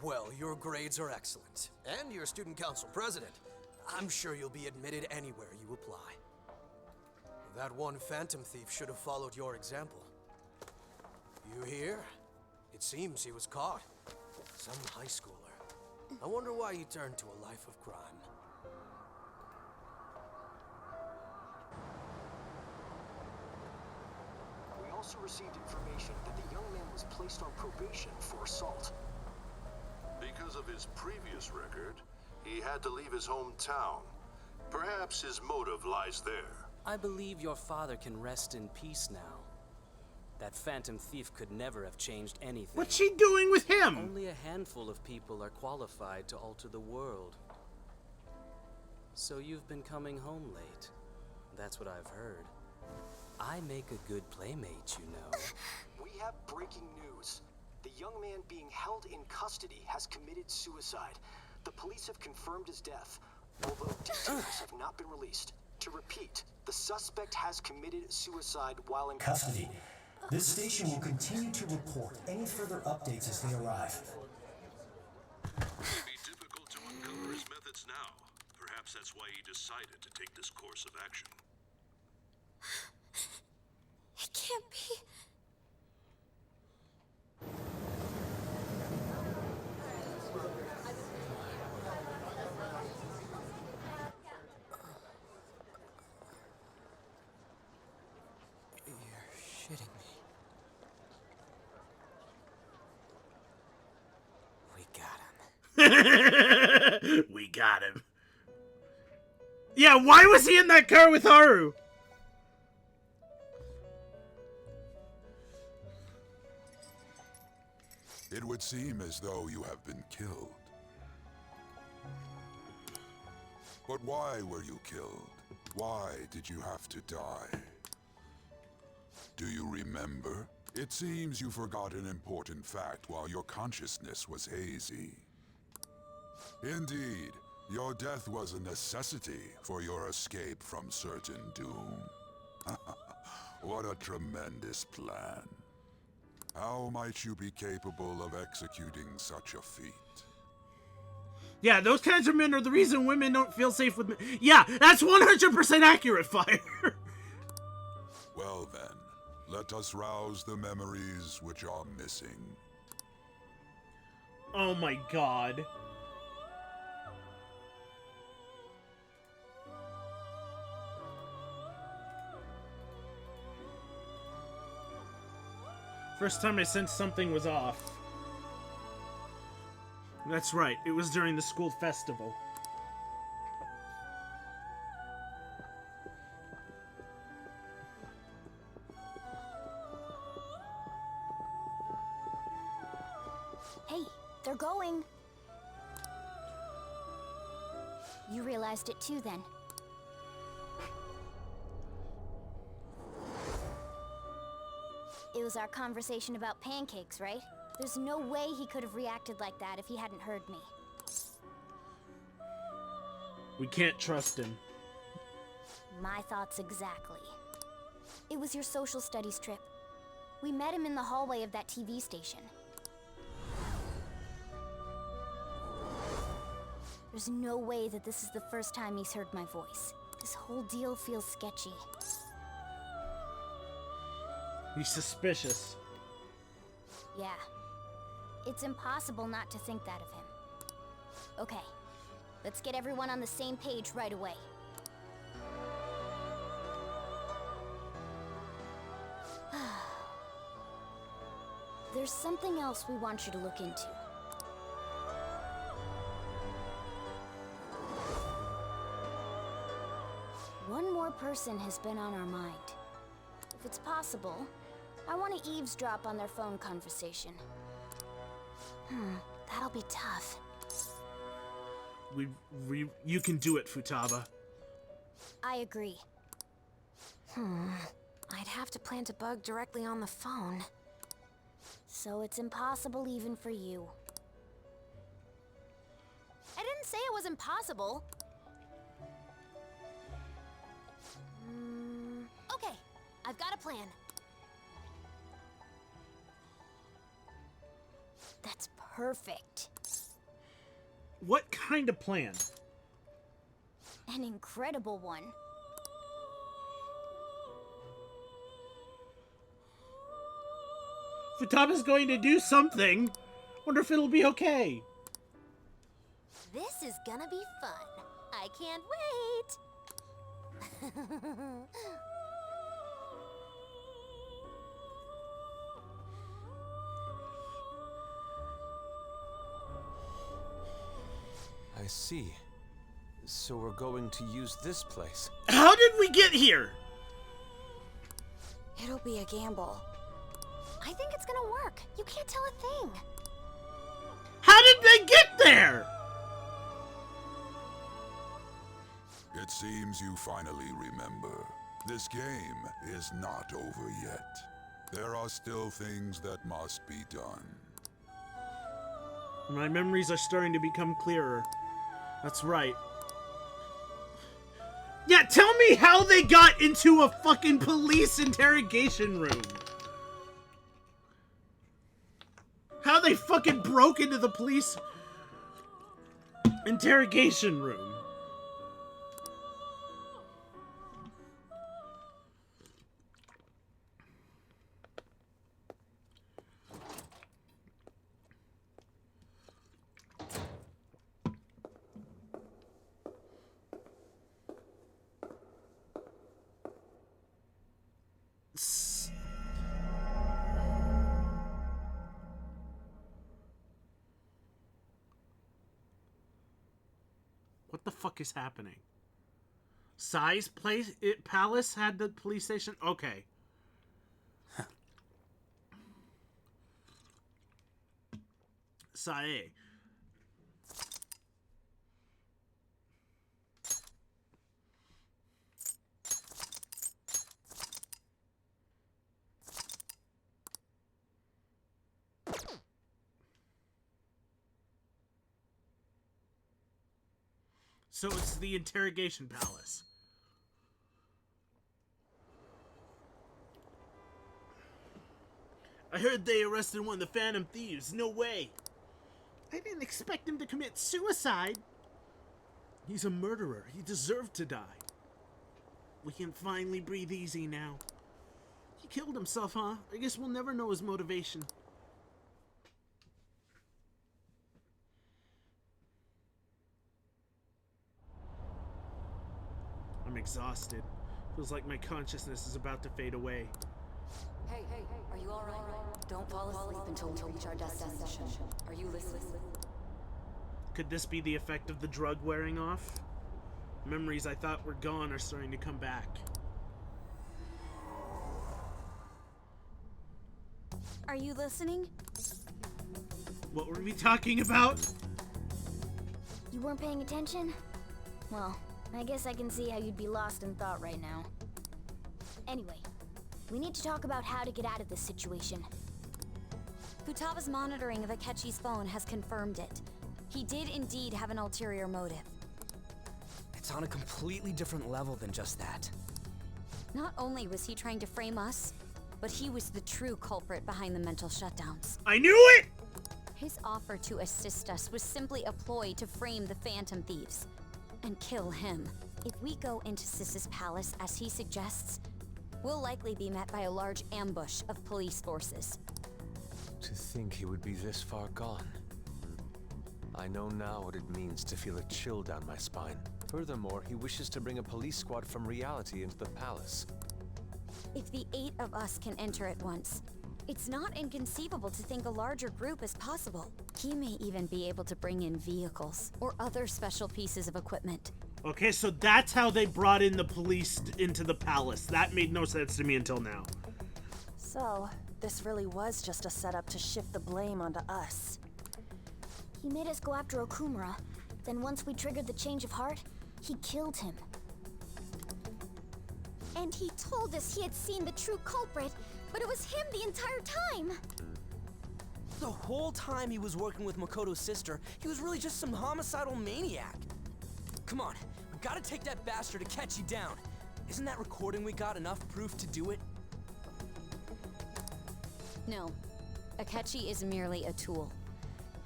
Well, your grades are excellent. And you're student council president. I'm sure you'll be admitted anywhere you apply. That one Phantom Thief should have followed your example. You hear? It seems he was caught. Some high schooler. I wonder why he turned to a life of crime. We also received information that the young man was placed on probation for assault. Because of his previous record, he had to leave his hometown. Perhaps his motive lies there. I believe your father can rest in peace now. That Phantom Thief could never have changed anything. What's she doing with him? Only a handful of people are qualified to alter the world. So you've been coming home late. That's what I've heard. I make a good playmate, you know. We have breaking news. The young man being held in custody has committed suicide. The police have confirmed his death, although details have not been released. To repeat, the suspect has committed suicide while in Custody. This station will continue to report any further updates as they arrive. It would be difficult to uncover his methods now. Perhaps that's why he decided to take this course of action. It can't be. You're shitting me. We got him. We got him. Yeah, why was he in that car with Haru? It would seem as though you have been killed. But why were you killed? Why did you have to die? Do you remember? It seems you forgot an important fact while your consciousness was hazy. Indeed, your death was a necessity for your escape from certain doom. What a tremendous plan. How might you be capable of executing such a feat? Yeah, those kinds of men are the reason women don't feel safe with men. Yeah, that's 100% accurate, Fire. Well then, let us rouse the memories which are missing. Oh my god. First time I sensed something was off. That's right, it was during the school festival. Hey, they're going. You realized it too, then. It was our conversation about pancakes, right? There's no way he could have reacted like that if he hadn't heard me. We can't trust him. My thoughts exactly. It was your social studies trip. We met him in the hallway of that TV station. There's no way that this is the first time he's heard my voice. This whole deal feels sketchy. He's suspicious. Yeah. It's impossible not to think that of him. Okay. Let's get everyone on the same page right away. There's something else we want you to look into. One more person has been on our mind. If it's possible, I want to eavesdrop on their phone conversation. That'll be tough. You can do it, Futaba. I agree. I'd have to plant a bug directly on the phone. So it's impossible even for you. I didn't say it was impossible. Okay, I've got a plan. That's perfect. What kind of plan? An incredible one. Futaba's going to do something. Wonder if it'll be okay. This is gonna be fun. I can't wait. I see. So we're going to use this place. How did we get here? It'll be a gamble. I think it's gonna work. You can't tell a thing. How did they get there? It seems you finally remember. This game is not over yet. There are still things that must be done. My memories are starting to become clearer. That's right. Yeah, tell me how they got into a fucking police interrogation room. How they fucking broke into the police interrogation room. What the fuck is happening? Sai's palace had the police station? Okay. Sai. So it's the interrogation palace. I heard they arrested one of the Phantom Thieves. No way. I didn't expect him to commit suicide. He's a murderer. He deserved to die. We can finally breathe easy now. He killed himself, huh? I guess we'll never know his motivation. I'm exhausted. Feels like my consciousness is about to fade away. Hey, are you alright? Don't fall asleep until we reach our destination. Are you listening? Could this be the effect of the drug wearing off? Memories I thought were gone are starting to come back. Are you listening? What were we talking about? You weren't paying attention? Well, I guess I can see how you'd be lost in thought right now. Anyway, we need to talk about how to get out of this situation. Futaba's monitoring of Akechi's phone has confirmed it. He did indeed have an ulterior motive. It's on a completely different level than just that. Not only was he trying to frame us, but he was the true culprit behind the mental shutdowns. I knew it! His offer to assist us was simply a ploy to frame the Phantom Thieves and kill him. If we go into Sis's palace as he suggests, we'll likely be met by a large ambush of police forces. To think he would be this far gone. I know now what it means to feel a chill down my spine. Furthermore, he wishes to bring a police squad from reality into the palace. If the 8 of us can enter at once, it's not inconceivable to think a larger group is possible. He may even be able to bring in vehicles or other special pieces of equipment. Okay, so that's how they brought in the police into the palace. That made no sense to me until now. So, this really was just a setup to shift the blame onto us. He made us go after Okumura. Then once we triggered the change of heart, he killed him. And he told us he had seen the true culprit, but it was him the entire time! The whole time he was working with Makoto's sister, he was really just some homicidal maniac. Come on, we gotta take that bastard Akechi down. Isn't that recording we got enough proof to do it? No. Akechi is merely a tool.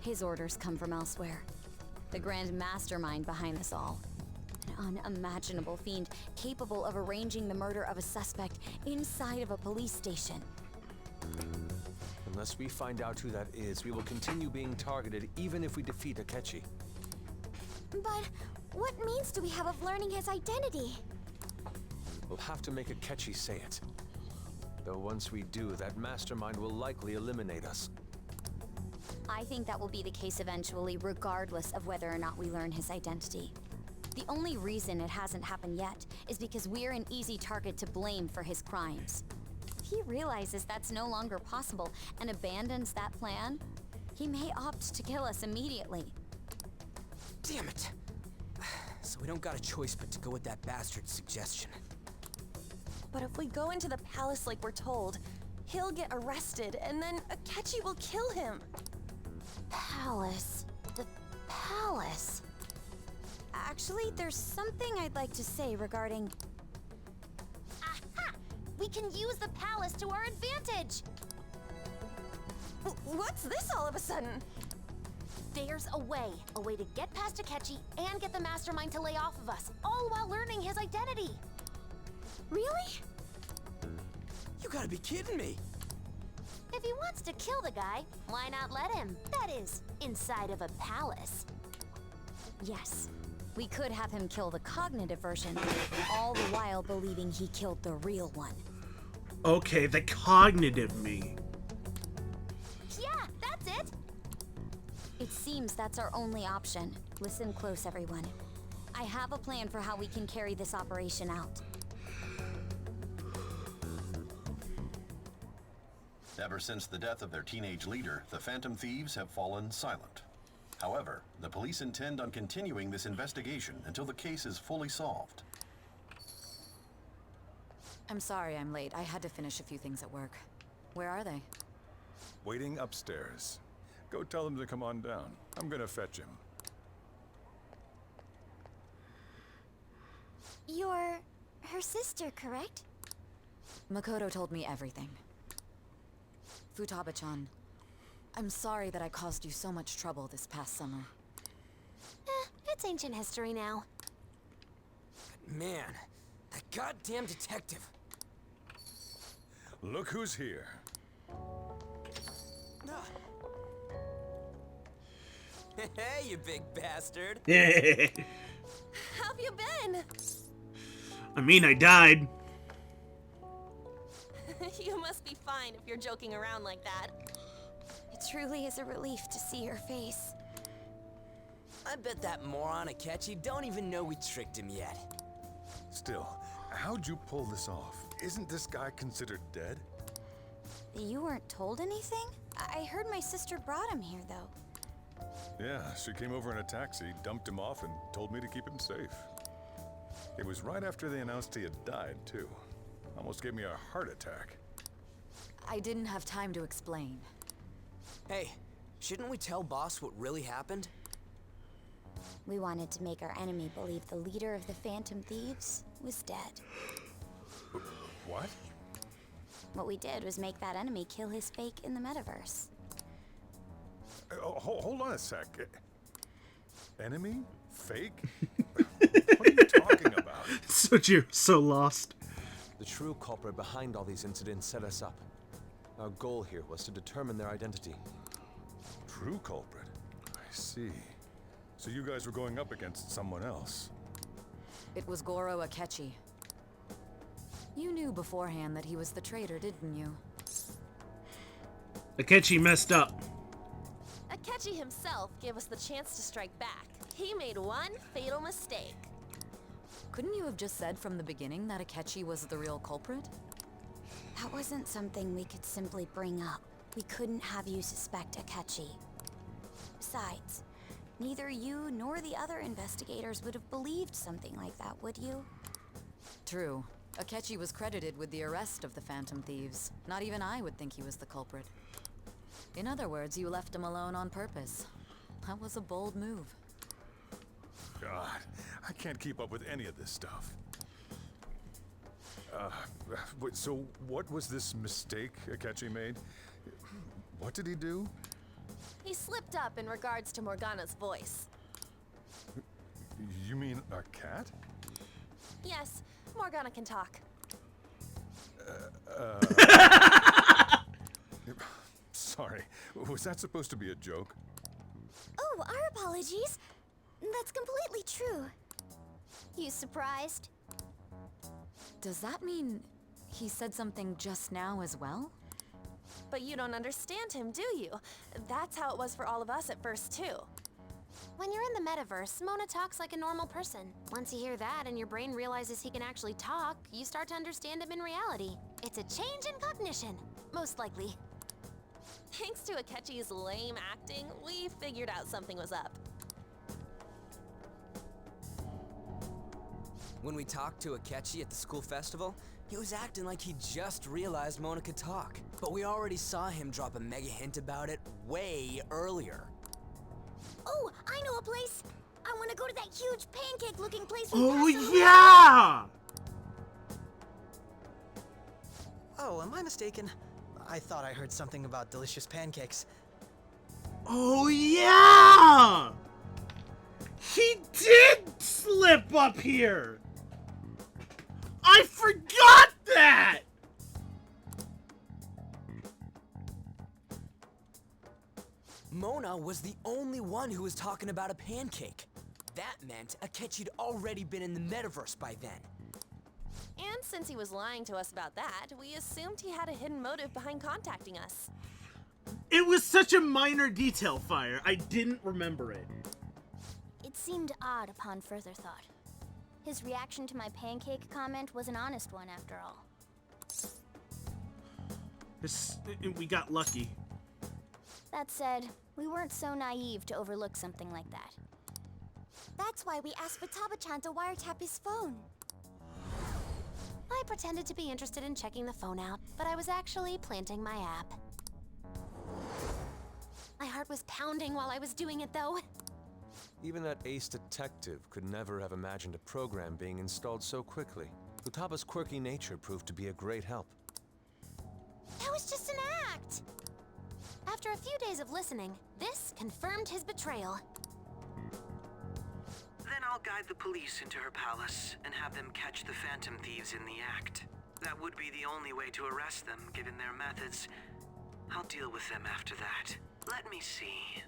His orders come from elsewhere. The grand mastermind behind this all. An unimaginable fiend capable of arranging the murder of a suspect inside of a police station. Unless we find out who that is, we will continue being targeted even if we defeat Akechi. But what means do we have of learning his identity? We'll have to make Akechi say it. Though once we do, that mastermind will likely eliminate us. I think that will be the case eventually, regardless of whether or not we learn his identity. The only reason it hasn't happened yet is because we're an easy target to blame for his crimes. If he realizes that's no longer possible and abandons that plan, he may opt to kill us immediately. Damn it! So we don't got a choice but to go with that bastard's suggestion. But if we go into the palace like we're told, he'll get arrested, and then Akechi will kill him. Palace. The palace. Actually, there's something I'd like to say regarding... Aha! We can use the palace to our advantage! What's this all of a sudden? There's a way to get past Akechi and get the mastermind to lay off of us, all while learning his identity. Really? You gotta be kidding me! If he wants to kill the guy, why not let him? That is, inside of a palace. Yes. We could have him kill the cognitive version, all the while believing he killed the real one. Okay, the cognitive me. Yeah, that's it! It seems that's our only option. Listen close, everyone. I have a plan for how we can carry this operation out. Ever since the death of their teenage leader, the Phantom Thieves have fallen silent. However, the police intend on continuing this investigation until the case is fully solved. I'm sorry I'm late. I had to finish a few things at work. Where are they? Waiting upstairs. Go tell them to come on down. I'm gonna fetch him. You're her sister, correct? Makoto told me everything. Futaba-chan, I'm sorry that I caused you so much trouble this past summer. It's ancient history now. But man, that goddamn detective. Look who's here. Hey, you big bastard. How've you been? I mean, I died. You must be fine if you're joking around like that. It truly is a relief to see your face. I bet that moron Akechi don't even know we tricked him yet. Still, how'd you pull this off? Isn't this guy considered dead? You weren't told anything? I heard my sister brought him here, though. Yeah, she came over in a taxi, dumped him off, and told me to keep him safe. It was right after they announced he had died, too. Almost gave me a heart attack. I didn't have time to explain. Hey, shouldn't we tell Boss what really happened? We wanted to make our enemy believe the leader of the Phantom Thieves was dead. What? What we did was make that enemy kill his fake in the metaverse. Hold on a sec. Enemy? Fake? What are you talking about? You're so lost. The true culprit behind all these incidents set us up. Our goal here was to determine their identity. True culprit? I see. So you guys were going up against someone else? It was Goro Akechi. You knew beforehand that he was the traitor, didn't you? Akechi messed up. Akechi himself gave us the chance to strike back. He made one fatal mistake. Couldn't you have just said from the beginning that Akechi was the real culprit? That wasn't something we could simply bring up. We couldn't have you suspect Akechi. Besides, neither you nor the other investigators would have believed something like that, would you? True. Akechi was credited with the arrest of the Phantom Thieves. Not even I would think he was the culprit. In other words, you left him alone on purpose. That was a bold move. God, I can't keep up with any of this stuff. So what was this mistake Akechi made? What did he do? He slipped up in regards to Morgana's voice. You mean a cat? Yes, Morgana can talk. Sorry, was that supposed to be a joke? Oh, our apologies. That's completely true. You surprised? Does that mean he said something just now as well? But you don't understand him, do you? That's how it was for all of us at first, too. When you're in the metaverse, Mona talks like a normal person. Once you hear that and your brain realizes he can actually talk, you start to understand him in reality. It's a change in cognition, most likely. Thanks to Akechi's lame acting, we figured out something was up. When we talked to Akechi at the school festival, he was acting like he just realized Mona could talk. But we already saw him drop a mega hint about it way earlier. Oh, I know a place! I want to go to that huge pancake-looking place. Oh, yeah! Oh, am I mistaken? I thought I heard something about delicious pancakes. Oh, yeah! He did slip up here! I forgot that! Mona was the only one who was talking about a pancake. That meant Akechi'd already been in the metaverse by then. And since he was lying to us about that, we assumed he had a hidden motive behind contacting us. It was such a minor detail, Fire. I didn't remember it. It seemed odd upon further thought. His reaction to my pancake comment was an honest one, after all. We got lucky. That said, we weren't so naive to overlook something like that. That's why we asked Futaba-chan to wiretap his phone. I pretended to be interested in checking the phone out, but I was actually planting my app. My heart was pounding while I was doing it, though. Even that ace detective could never have imagined a program being installed so quickly. Futaba's quirky nature proved to be a great help. That was just an act! After a few days of listening, this confirmed his betrayal. Then I'll guide the police into her palace and have them catch the Phantom Thieves in the act. That would be the only way to arrest them, given their methods. I'll deal with them after that. Let me see.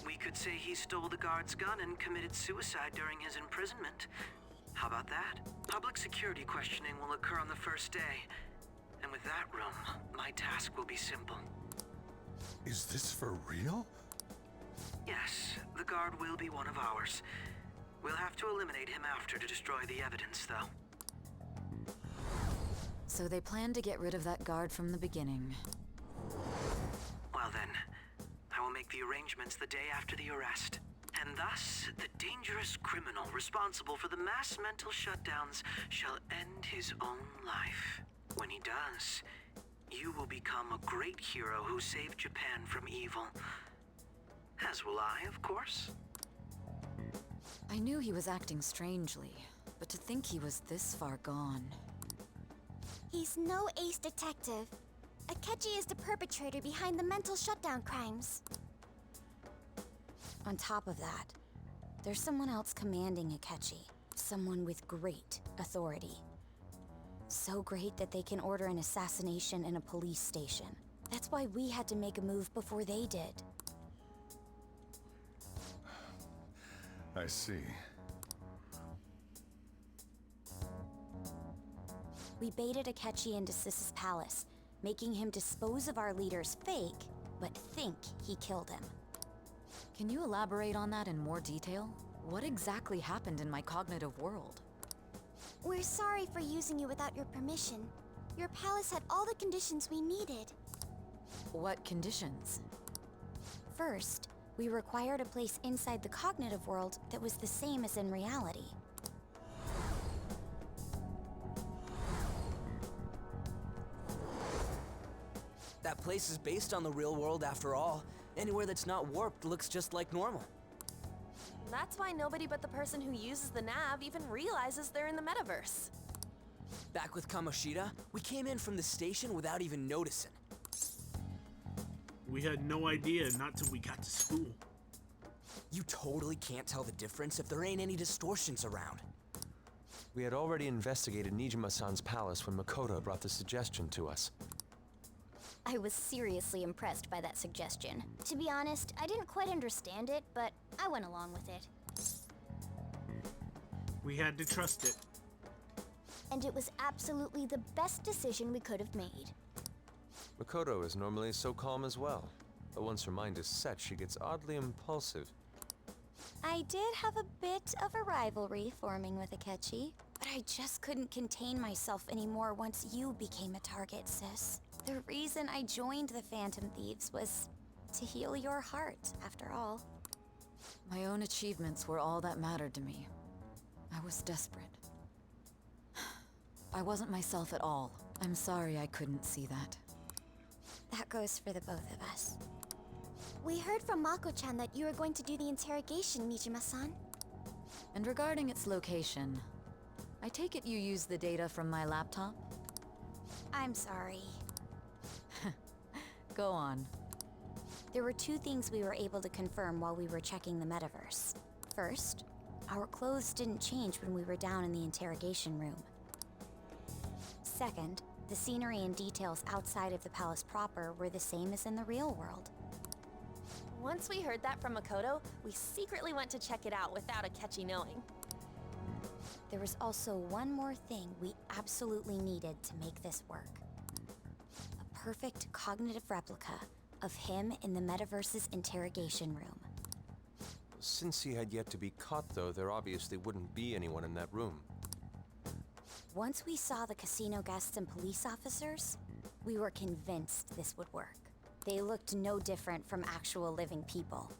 We could say he stole the guard's gun and committed suicide during his imprisonment. How about that? Public security questioning will occur on the first day. And with that room, my task will be simple. Is this for real? Yes, the guard will be one of ours. We'll have to eliminate him after to destroy the evidence, though. So they planned to get rid of that guard from the beginning. Well then, I will make the arrangements the day after the arrest. And thus, the dangerous criminal responsible for the mass mental shutdowns shall end his own life. When he does, you will become a great hero who saved Japan from evil. As will I, of course. I knew he was acting strangely, but to think he was this far gone. He's no ace detective. Akechi is the perpetrator behind the mental shutdown crimes. On top of that, there's someone else commanding Akechi. Someone with great authority. So great that they can order an assassination in a police station. That's why we had to make a move before they did. I see. We baited Akechi into Sis's palace, making him dispose of our leader's fake, but think he killed him. Can you elaborate on that in more detail? What exactly happened in my cognitive world? We're sorry for using you without your permission. Your palace had all the conditions we needed. What conditions? First, we required a place inside the cognitive world that was the same as in reality. That place is based on the real world after all. Anywhere that's not warped looks just like normal. That's why nobody but the person who uses the nav even realizes they're in the metaverse. Back with Kamoshida, we came in from the station without even noticing. We had no idea, not till we got to school. You totally can't tell the difference if there ain't any distortions around. We had already investigated Nijima-san's palace when Makoto brought the suggestion to us. I was seriously impressed by that suggestion. To be honest, I didn't quite understand it, but I went along with it. We had to trust it. And it was absolutely the best decision we could have made. Makoto is normally so calm as well, but once her mind is set, she gets oddly impulsive. I did have a bit of a rivalry forming with Akechi, but I just couldn't contain myself anymore once you became a target, sis. The reason I joined the Phantom Thieves was to heal your heart, after all. My own achievements were all that mattered to me. I was desperate. I wasn't myself at all. I'm sorry I couldn't see that. That goes for the both of us. We heard from Mako-chan that you were going to do the interrogation, Nijima-san. And regarding its location, I take it you used the data from my laptop? I'm sorry. Go on. There were two things we were able to confirm while we were checking the metaverse. First, our clothes didn't change when we were down in the interrogation room. Second, the scenery and details outside of the palace proper were the same as in the real world. Once we heard that from Makoto, we secretly went to check it out without Akechi knowing. There was also one more thing we absolutely needed to make this work. A perfect cognitive replica of him in the metaverse's interrogation room. Since he had yet to be caught, though, there obviously wouldn't be anyone in that room. Once we saw the casino guests and police officers, we were convinced this would work. They looked no different from actual living people.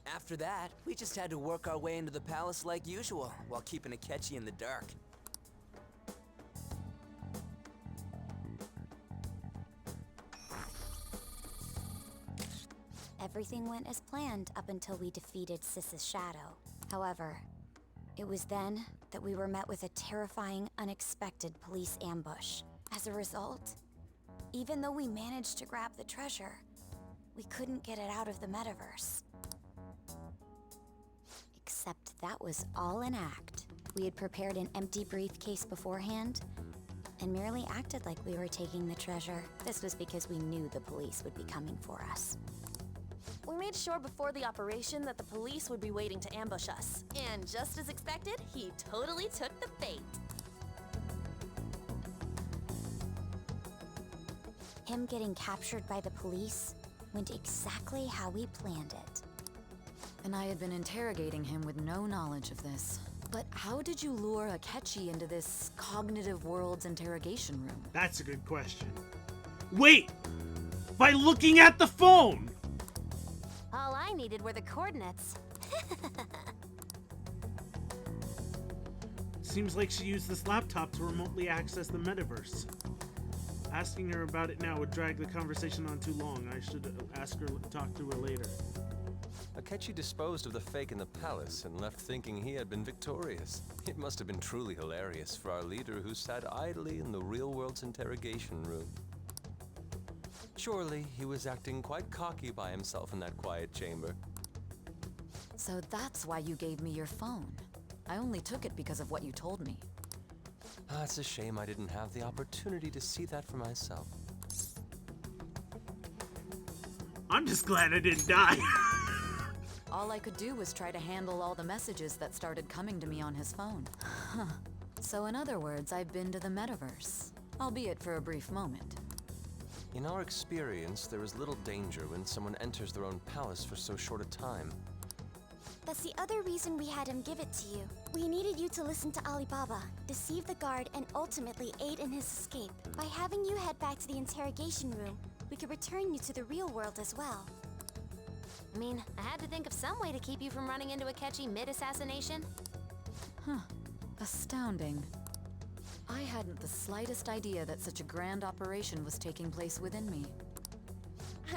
After that, we just had to work our way into the palace like usual, while keeping Akechi in the dark. Everything went as planned up until we defeated Sis's shadow. However, it was then that we were met with a terrifying, unexpected police ambush. As a result, even though we managed to grab the treasure, we couldn't get it out of the metaverse. Except that was all an act. We had prepared an empty briefcase beforehand and merely acted like we were taking the treasure. This was because we knew the police would be coming for us. We made sure before the operation that the police would be waiting to ambush us. And just as expected, he totally took the bait. Him getting captured by the police went exactly how we planned it. And I had been interrogating him with no knowledge of this. But how did you lure Akechi into this cognitive world's interrogation room? That's a good question. Wait! By looking at the phone! All I needed were the coordinates. Seems like she used this laptop to remotely access the metaverse. Asking her about it now would drag the conversation on too long. I should ask her, talk to her later. Akechi disposed of the fake in the palace and left thinking he had been victorious. It must have been truly hilarious for our leader who sat idly in the real world's interrogation room. Surely he was acting quite cocky by himself in that quiet chamber. So that's why you gave me your phone. I only took it because of what you told me. It's a shame I didn't have the opportunity to see that for myself. I'm just glad I didn't die. All I could do was try to handle all the messages that started coming to me on his phone. Huh. So in other words, I've been to the metaverse, albeit for a brief moment. In our experience, there is little danger when someone enters their own palace for so short a time. That's the other reason we had him give it to you. We needed you to listen to Alibaba, deceive the guard, and ultimately aid in his escape. By having you head back to the interrogation room, we could return you to the real world as well. I mean, I had to think of some way to keep you from running into Akechi mid-assassination. Huh. Astounding. I hadn't the slightest idea that such a grand operation was taking place within me.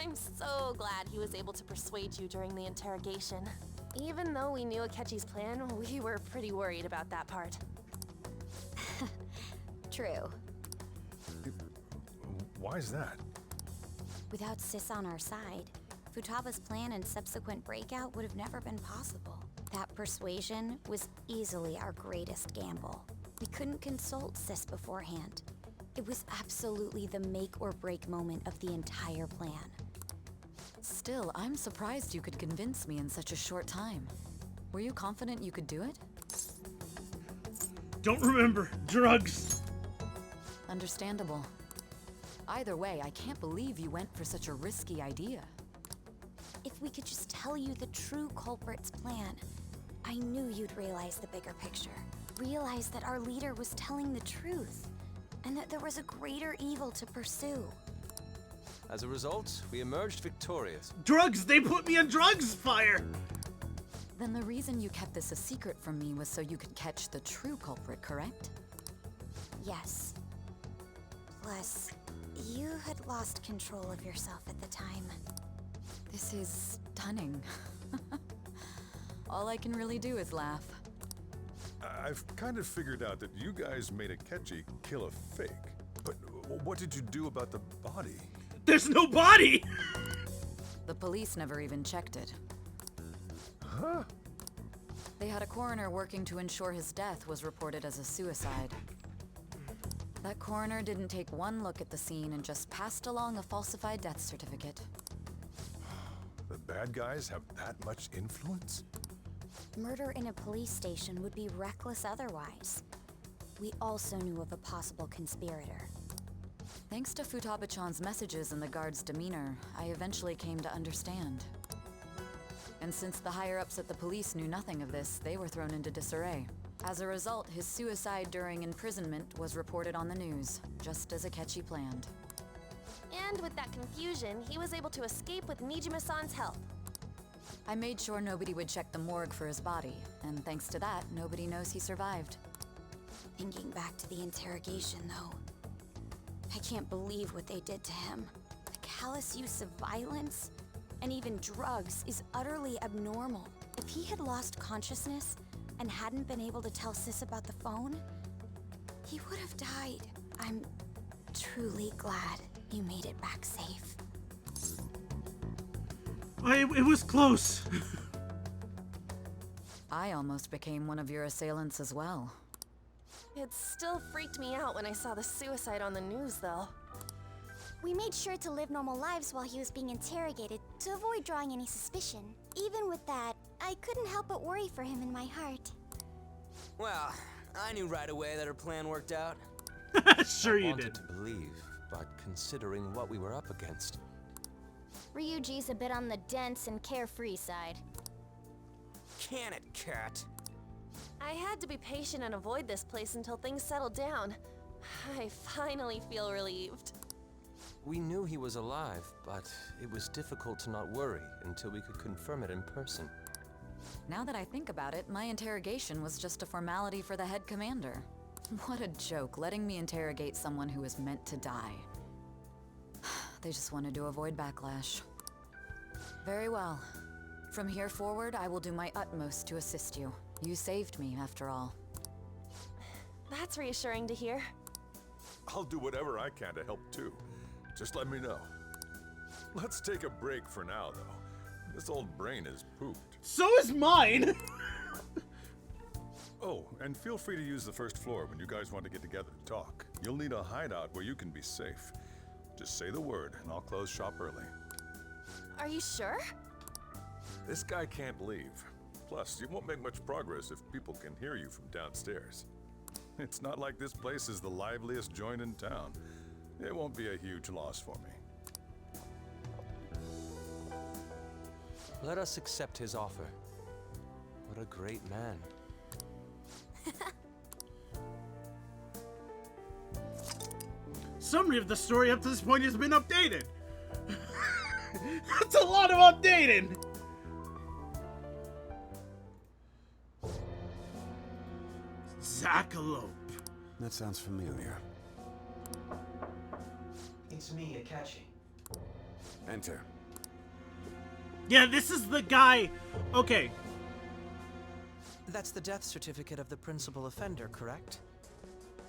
I'm so glad he was able to persuade you during the interrogation. Even though we knew Akechi's plan, we were pretty worried about that part. True. Why is that? Without Sis on our side, Futaba's plan and subsequent breakout would have never been possible. That persuasion was easily our greatest gamble. We couldn't consult Sis beforehand. It was absolutely the make or break moment of the entire plan. Still, I'm surprised you could convince me in such a short time. Were you confident you could do it? Don't remember. Drugs. Understandable. Either way, I can't believe you went for such a risky idea. If we could just tell you the true culprit's plan, I knew you'd realize the bigger picture. Realize that our leader was telling the truth, and that there was a greater evil to pursue. As a result, we emerged victorious. Drugs! They put me on drugs! Fire! Then the reason you kept this a secret from me was so you could catch the true culprit, correct? Yes. Plus, you had lost control of yourself at the time. This is stunning. All I can really do is laugh. I've kind of figured out that you guys made Akechi kill a fake. But what did you do about the body? There's no body! The police never even checked it. Huh? They had a coroner working to ensure his death was reported as a suicide. That coroner didn't take one look at the scene and just passed along a falsified death certificate. The bad guys have that much influence? Murder in a police station would be reckless otherwise. We also knew of a possible conspirator. Thanks to Futaba-chan's messages and the guard's demeanor, I eventually came to understand. And since the higher-ups at the police knew nothing of this, they were thrown into disarray. As a result, his suicide during imprisonment was reported on the news, just as Akechi planned. And with that confusion, he was able to escape with Nijima-san's help. I made sure nobody would check the morgue for his body, and thanks to that, nobody knows he survived. Thinking back to the interrogation, though, I can't believe what they did to him. The callous use of violence, and even drugs, is utterly abnormal. If he had lost consciousness and hadn't been able to tell Sis about the phone, he would have died. I'm truly glad you made it back safe. It was close. I almost became one of your assailants as well. It still freaked me out when I saw the suicide on the news, though. We made sure to live normal lives while he was being interrogated to avoid drawing any suspicion. Even with that, I couldn't help but worry for him in my heart. Well, I knew right away that her plan worked out. Sure you did. I wanted to believe, but considering what we were up against. Ryuji's a bit on the dense and carefree side. Can it, cat? I had to be patient and avoid this place until things settled down. I finally feel relieved. We knew he was alive, but it was difficult to not worry until we could confirm it in person. Now that I think about it, my interrogation was just a formality for the head commander. What a joke, letting me interrogate someone who was meant to die. They just wanted to avoid backlash. Very well. From here forward, I will do my utmost to assist you. You saved me, after all. That's reassuring to hear. I'll do whatever I can to help too. Just let me know. Let's take a break for now, though. This old brain is pooped. So is mine! Oh, and feel free to use the first floor when you guys want to get together to talk. You'll need a hideout where you can be safe. Just say the word, and I'll close shop early. Are you sure? This guy can't leave. Plus, you won't make much progress if people can hear you from downstairs. It's not like this place is the liveliest joint in town. It won't be a huge loss for me. Let us accept his offer. What a great man. Summary of the story up to this point has been updated. That's a lot of updating. Zackalope. That sounds familiar. It's me, Akechi. Enter. Yeah, this is the guy. Okay. That's the death certificate of the principal offender, correct?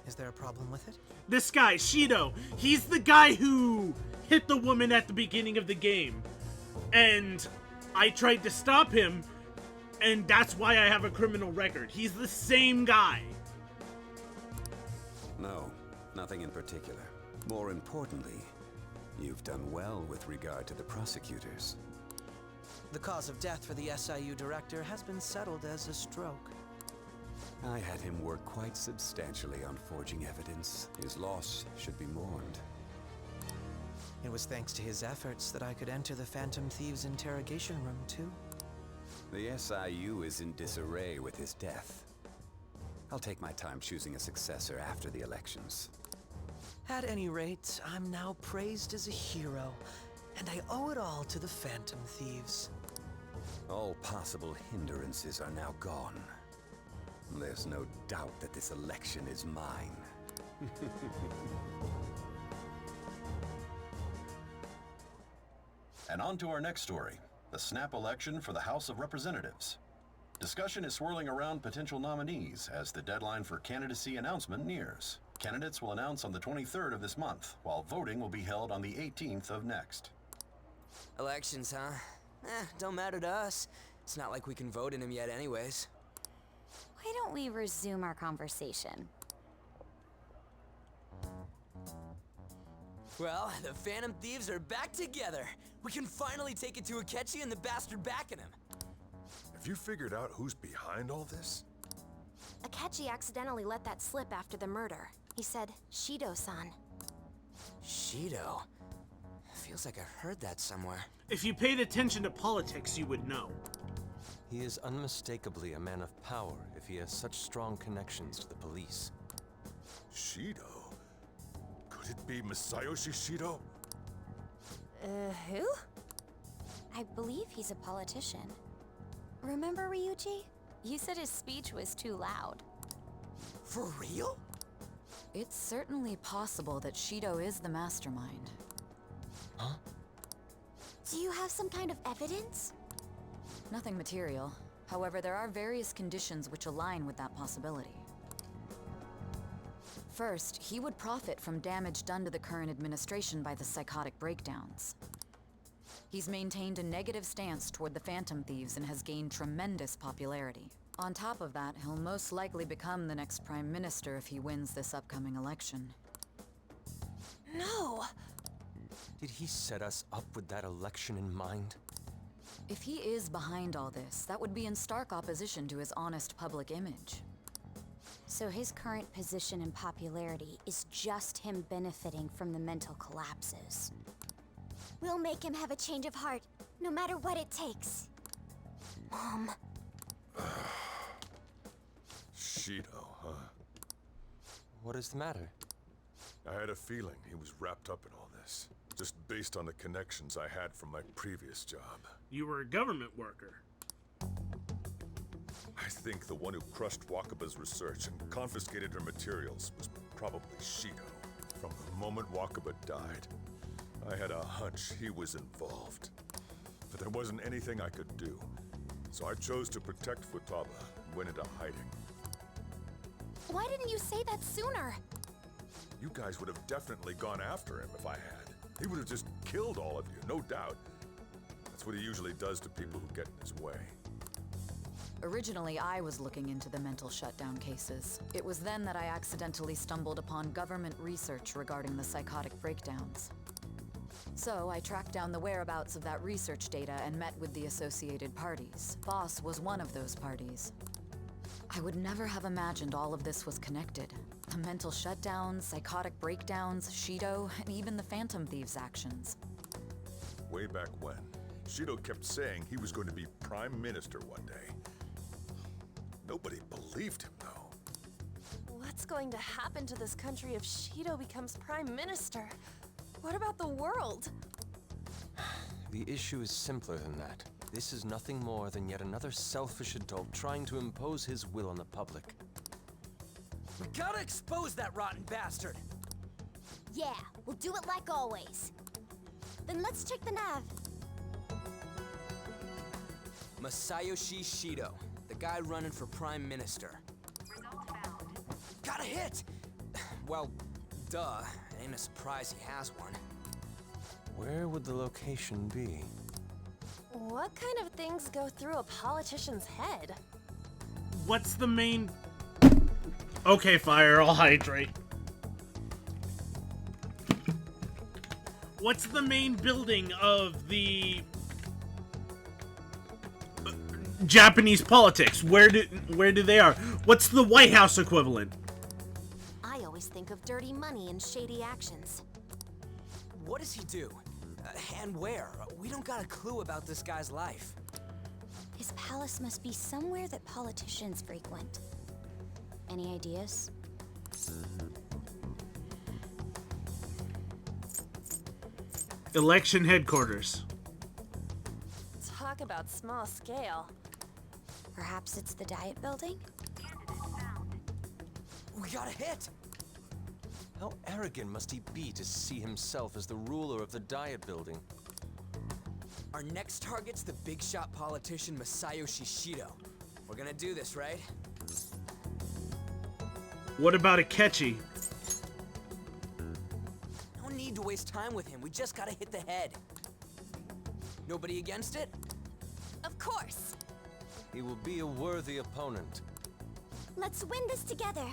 Is there a problem with it? This guy, Shido, he's the guy who hit the woman at the beginning of the game. And I tried to stop him, and that's why I have a criminal record. He's the same guy. No, nothing in particular. More importantly, you've done well with regard to the prosecutors. The cause of death for the SIU director has been settled as a stroke. I had him work quite substantially on forging evidence. His loss should be mourned. It was thanks to his efforts that I could enter the Phantom Thieves' interrogation room, too. The SIU is in disarray with his death. I'll take my time choosing a successor after the elections. At any rate, I'm now praised as a hero, and I owe it all to the Phantom Thieves. All possible hindrances are now gone. There's no doubt that this election is mine. And on to our next story, the snap election for the House of Representatives. Discussion is swirling around potential nominees as the deadline for candidacy announcement nears. Candidates will announce on the 23rd of this month, while voting will be held on the 18th of next. Elections, huh? Don't matter to us. It's not like we can vote in them yet anyways. Why don't we resume our conversation? Well, the Phantom Thieves are back together. We can finally take it to Akechi and the bastard backing him. Have you figured out who's behind all this? Akechi accidentally let that slip after the murder. He said, Shido-san. Shido? Feels like I heard that somewhere. If you paid attention to politics, you would know. He is unmistakably a man of power if he has such strong connections to the police. Shido? Could it be Masayoshi Shido? Who? I believe he's a politician. Remember, Ryuji? You said his speech was too loud. For real? It's certainly possible that Shido is the mastermind. Huh? Do you have some kind of evidence? Nothing material. However, there are various conditions which align with that possibility. First, he would profit from damage done to the current administration by the psychotic breakdowns. He's maintained a negative stance toward the Phantom Thieves and has gained tremendous popularity. On top of that, he'll most likely become the next Prime Minister if he wins this upcoming election. No! Did he set us up with that election in mind? If he is behind all this, that would be in stark opposition to his honest public image. So his current position and popularity is just him benefiting from the mental collapses. We'll make him have a change of heart, no matter what it takes. Mom. Shido, huh? What is the matter? I had a feeling he was wrapped up in all this, just based on the connections I had from my previous job. You were a government worker. I think the one who crushed Wakaba's research and confiscated her materials was probably Shido. From the moment Wakaba died, I had a hunch he was involved. But there wasn't anything I could do. So I chose to protect Futaba and went into hiding. Why didn't you say that sooner? You guys would have definitely gone after him if I had. He would have just killed all of you, no doubt. That's what he usually does to people who get in his way. Originally, I was looking into the mental shutdown cases. It was then that I accidentally stumbled upon government research regarding the psychotic breakdowns. So I tracked down the whereabouts of that research data and met with the associated parties. Boss was one of those parties. I would never have imagined all of this was connected. The mental shutdowns, psychotic breakdowns, Shido, and even the Phantom Thieves' actions. Way back when, Shido kept saying he was going to be Prime Minister one day. Nobody believed him, though. What's going to happen to this country if Shido becomes Prime Minister? What about the world? The issue is simpler than that. This is nothing more than yet another selfish adult trying to impose his will on the public. We gotta expose that rotten bastard! Yeah, we'll do it like always. Then let's check the nav. Masayoshi Shido, the guy running for Prime Minister. Got a hit! Well, duh. Ain't a surprise he has one. Where would the location be? What kind of things go through a politician's head? What's the main... Okay, Fire, I'll hydrate. What's the main building of the... Japanese politics? Where do they are? What's the White House equivalent? I always think of dirty money and shady actions. What does he do? And where? We don't got a clue about this guy's life. His palace must be somewhere that politicians frequent. Any ideas? Election headquarters. Talk about small scale. Perhaps it's the Diet Building? We got a hit! How arrogant must he be to see himself as the ruler of the Diet Building? Our next target's the big shot politician Masayoshi Shido. We're gonna do this, right? What about Akechi? No need to waste time with him. We just gotta hit the head. Nobody against it? Of course. He will be a worthy opponent. Let's win this together.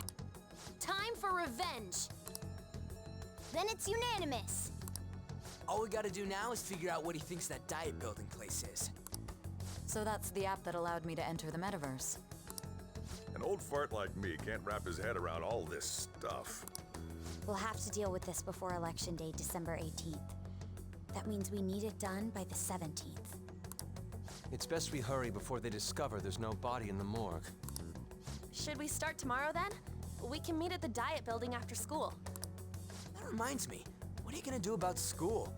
Time for revenge. Then it's unanimous. All we gotta do now is figure out what he thinks that Diet Building place is. So that's the app that allowed me to enter the metaverse. An old fart like me can't wrap his head around all this stuff. We'll have to deal with this before Election Day, December 18th. That means we need it done by the 17th. It's best we hurry before they discover there's no body in the morgue. Should we start tomorrow then? We can meet at the Diet Building after school. That reminds me, what are you gonna do about school?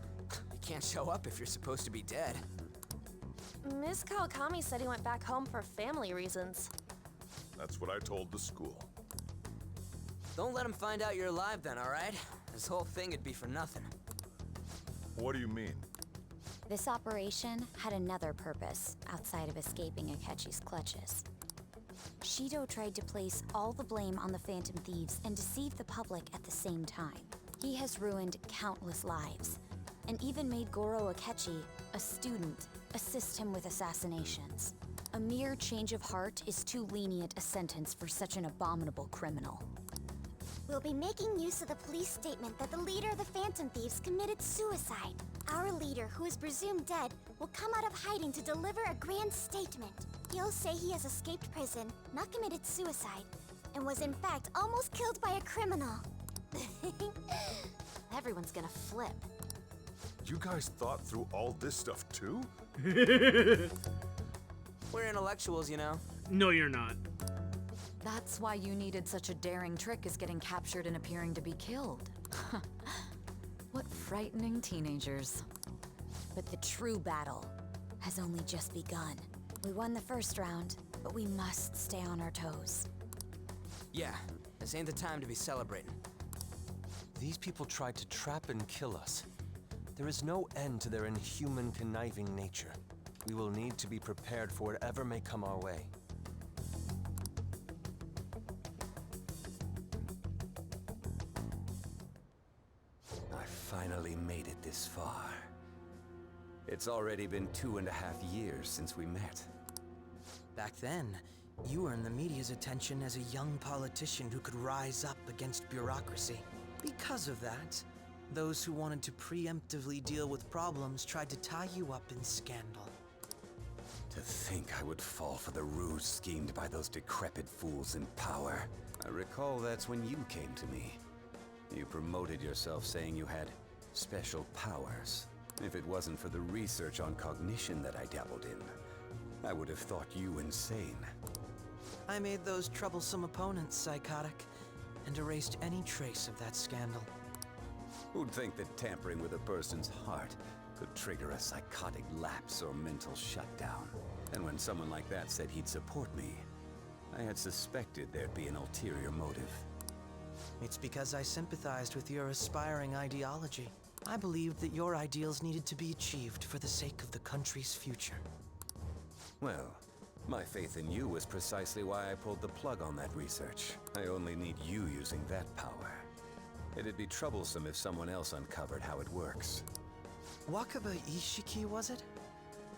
You can't show up if you're supposed to be dead. Ms. Kawakami said he went back home for family reasons. That's what I told the school. Don't let him find out you're alive then, alright? This whole thing would be for nothing. What do you mean? This operation had another purpose outside of escaping Akechi's clutches. Shido tried to place all the blame on the Phantom Thieves and deceive the public at the same time. He has ruined countless lives, and even made Goro Akechi, a student, assist him with assassinations. A mere change of heart is too lenient a sentence for such an abominable criminal. We'll be making use of the police statement that the leader of the Phantom Thieves committed suicide. Our leader, who is presumed dead, will come out of hiding to deliver a grand statement. He'll say he has escaped prison, not committed suicide, and was in fact almost killed by a criminal. Everyone's gonna flip. You guys thought through all this stuff too? We're intellectuals, you know. No, you're not. That's why you needed such a daring trick as getting captured and appearing to be killed. What frightening teenagers. But the true battle has only just begun. We won the first round, but we must stay on our toes. Yeah, this ain't the time to be celebrating. These people tried to trap and kill us. There is no end to their inhuman, conniving nature. We will need to be prepared for whatever may come our way. I finally made it this far. It's already been 2.5 years since we met. Back then, you earned the media's attention as a young politician who could rise up against bureaucracy. Because of that, those who wanted to preemptively deal with problems tried to tie you up in scandal. To think I would fall for the ruse schemed by those decrepit fools in power. I recall that's when you came to me. You promoted yourself saying you had special powers. If it wasn't for the research on cognition that I dabbled in, I would have thought you insane. I made those troublesome opponents psychotic, and erased any trace of that scandal. Who'd think that tampering with a person's heart could trigger a psychotic lapse or mental shutdown? And when someone like that said he'd support me, I had suspected there'd be an ulterior motive. It's because I sympathized with your aspiring ideology. I believed that your ideals needed to be achieved for the sake of the country's future. Well, my faith in you was precisely why I pulled the plug on that research. I only need you using that power. It'd be troublesome if someone else uncovered how it works. Wakaba Ishiki, was it?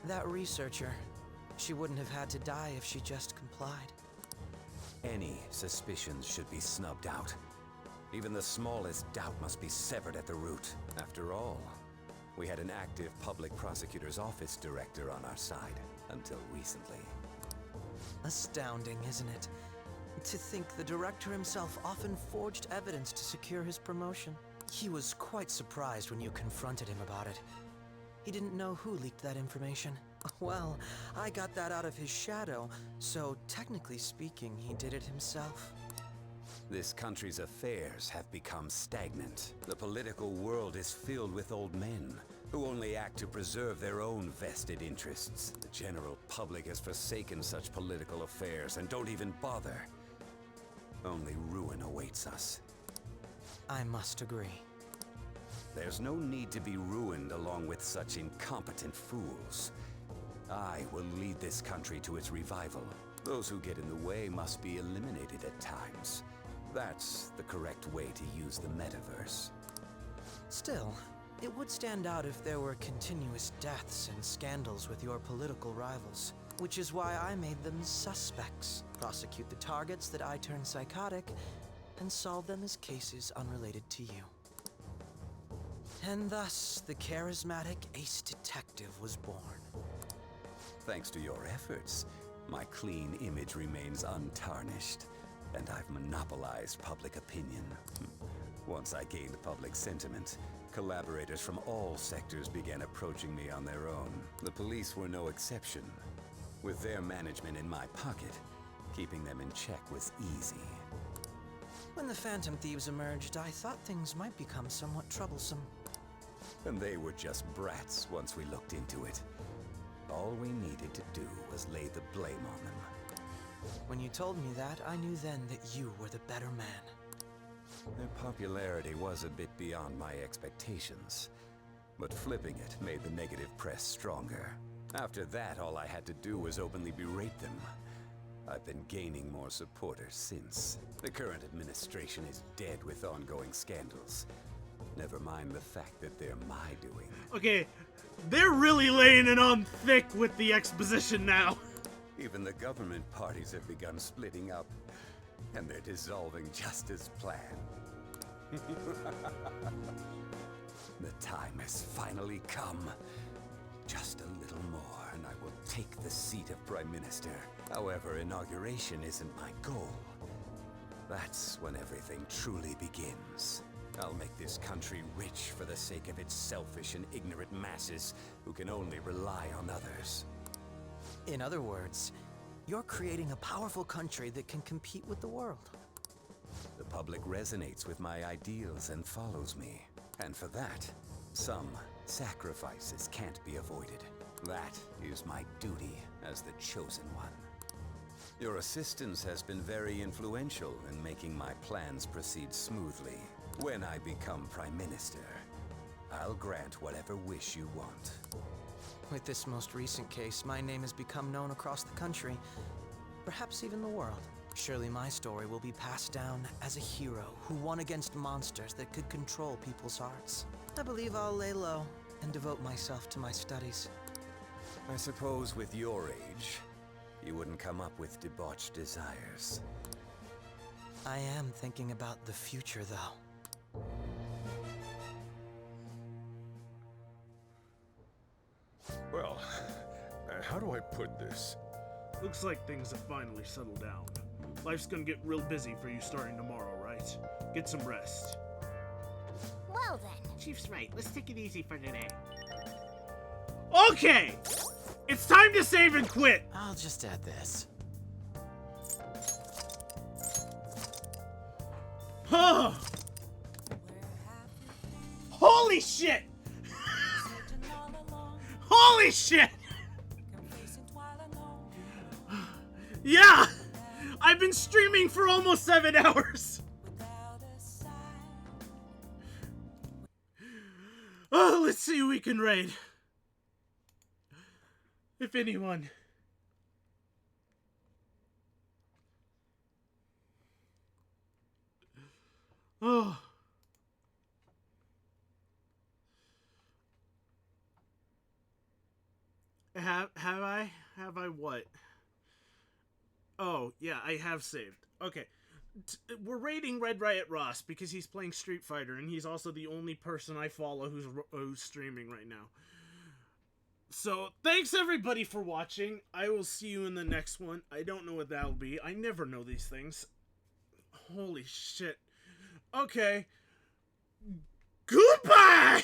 That researcher. She wouldn't have had to die if she just complied. Any suspicions should be snubbed out. Even the smallest doubt must be severed at the root. After all, we had an active public prosecutor's office director on our side, until recently. Astounding, isn't it? To think the director himself often forged evidence to secure his promotion. He was quite surprised when you confronted him about it. He didn't know who leaked that information. Well, I got that out of his shadow, so technically speaking, he did it himself. This country's affairs have become stagnant. The political world is filled with old men who only act to preserve their own vested interests. The general public has forsaken such political affairs and don't even bother. Only ruin awaits us. I must agree. There's no need to be ruined along with such incompetent fools. I will lead this country to its revival. Those who get in the way must be eliminated at times. That's the correct way to use the metaverse. Still, it would stand out if there were continuous deaths and scandals with your political rivals, which is why I made them suspects. Prosecute the targets that I turn psychotic, and solve them as cases unrelated to you. And thus, the charismatic ace detective was born. Thanks to your efforts, my clean image remains untarnished, and I've monopolized public opinion. Once I gained public sentiment, collaborators from all sectors began approaching me on their own. The police were no exception. With their management in my pocket, keeping them in check was easy. When the Phantom Thieves emerged, I thought things might become somewhat troublesome. And they were just brats once we looked into it. All we needed to do was lay the blame on them. When you told me that, I knew then that you were the better man. Their popularity was a bit beyond my expectations, but flipping it made the negative press stronger. After that, all I had to do was openly berate them. I've been gaining more supporters since. The current administration is dead with ongoing scandals. Never mind the fact that they're my doing. Okay, they're really laying it on thick with the exposition now. Even the government parties have begun splitting up, and they're dissolving just as planned. The time has finally come. Just a little more, and I will take the seat of Prime Minister. However, inauguration isn't my goal. That's when everything truly begins. I'll make this country rich for the sake of its selfish and ignorant masses who can only rely on others. In other words, you're creating a powerful country that can compete with the world. The public resonates with my ideals and follows me. And for that, some sacrifices can't be avoided. That is my duty as the chosen one. Your assistance has been very influential in making my plans proceed smoothly. When I become Prime Minister, I'll grant whatever wish you want. With this most recent case, my name has become known across the country, perhaps even the world. Surely my story will be passed down as a hero who won against monsters that could control people's hearts. I believe I'll lay low and devote myself to my studies. I suppose with your age, you wouldn't come up with debauched desires. I am thinking about the future, though. Well, how do I put this? Looks like things have finally settled down. Life's gonna get real busy for you starting tomorrow, right? Get some rest. Well then. Chief's right. Let's take it easy for today. Okay! It's time to save and quit! I'll just add this. Huh. Holy shit! Holy shit! Yeah! I've been streaming for almost 7 hours! Oh, let's see who we can raid. If anyone. Oh. Have I what? Oh, yeah, I have saved. Okay. We're raiding Red Riot Ross because he's playing Street Fighter, and he's also the only person I follow who's streaming right now. So, thanks everybody for watching. I will see you in the next one. I don't know what that'll be. I never know these things. Holy shit. Okay. Goodbye!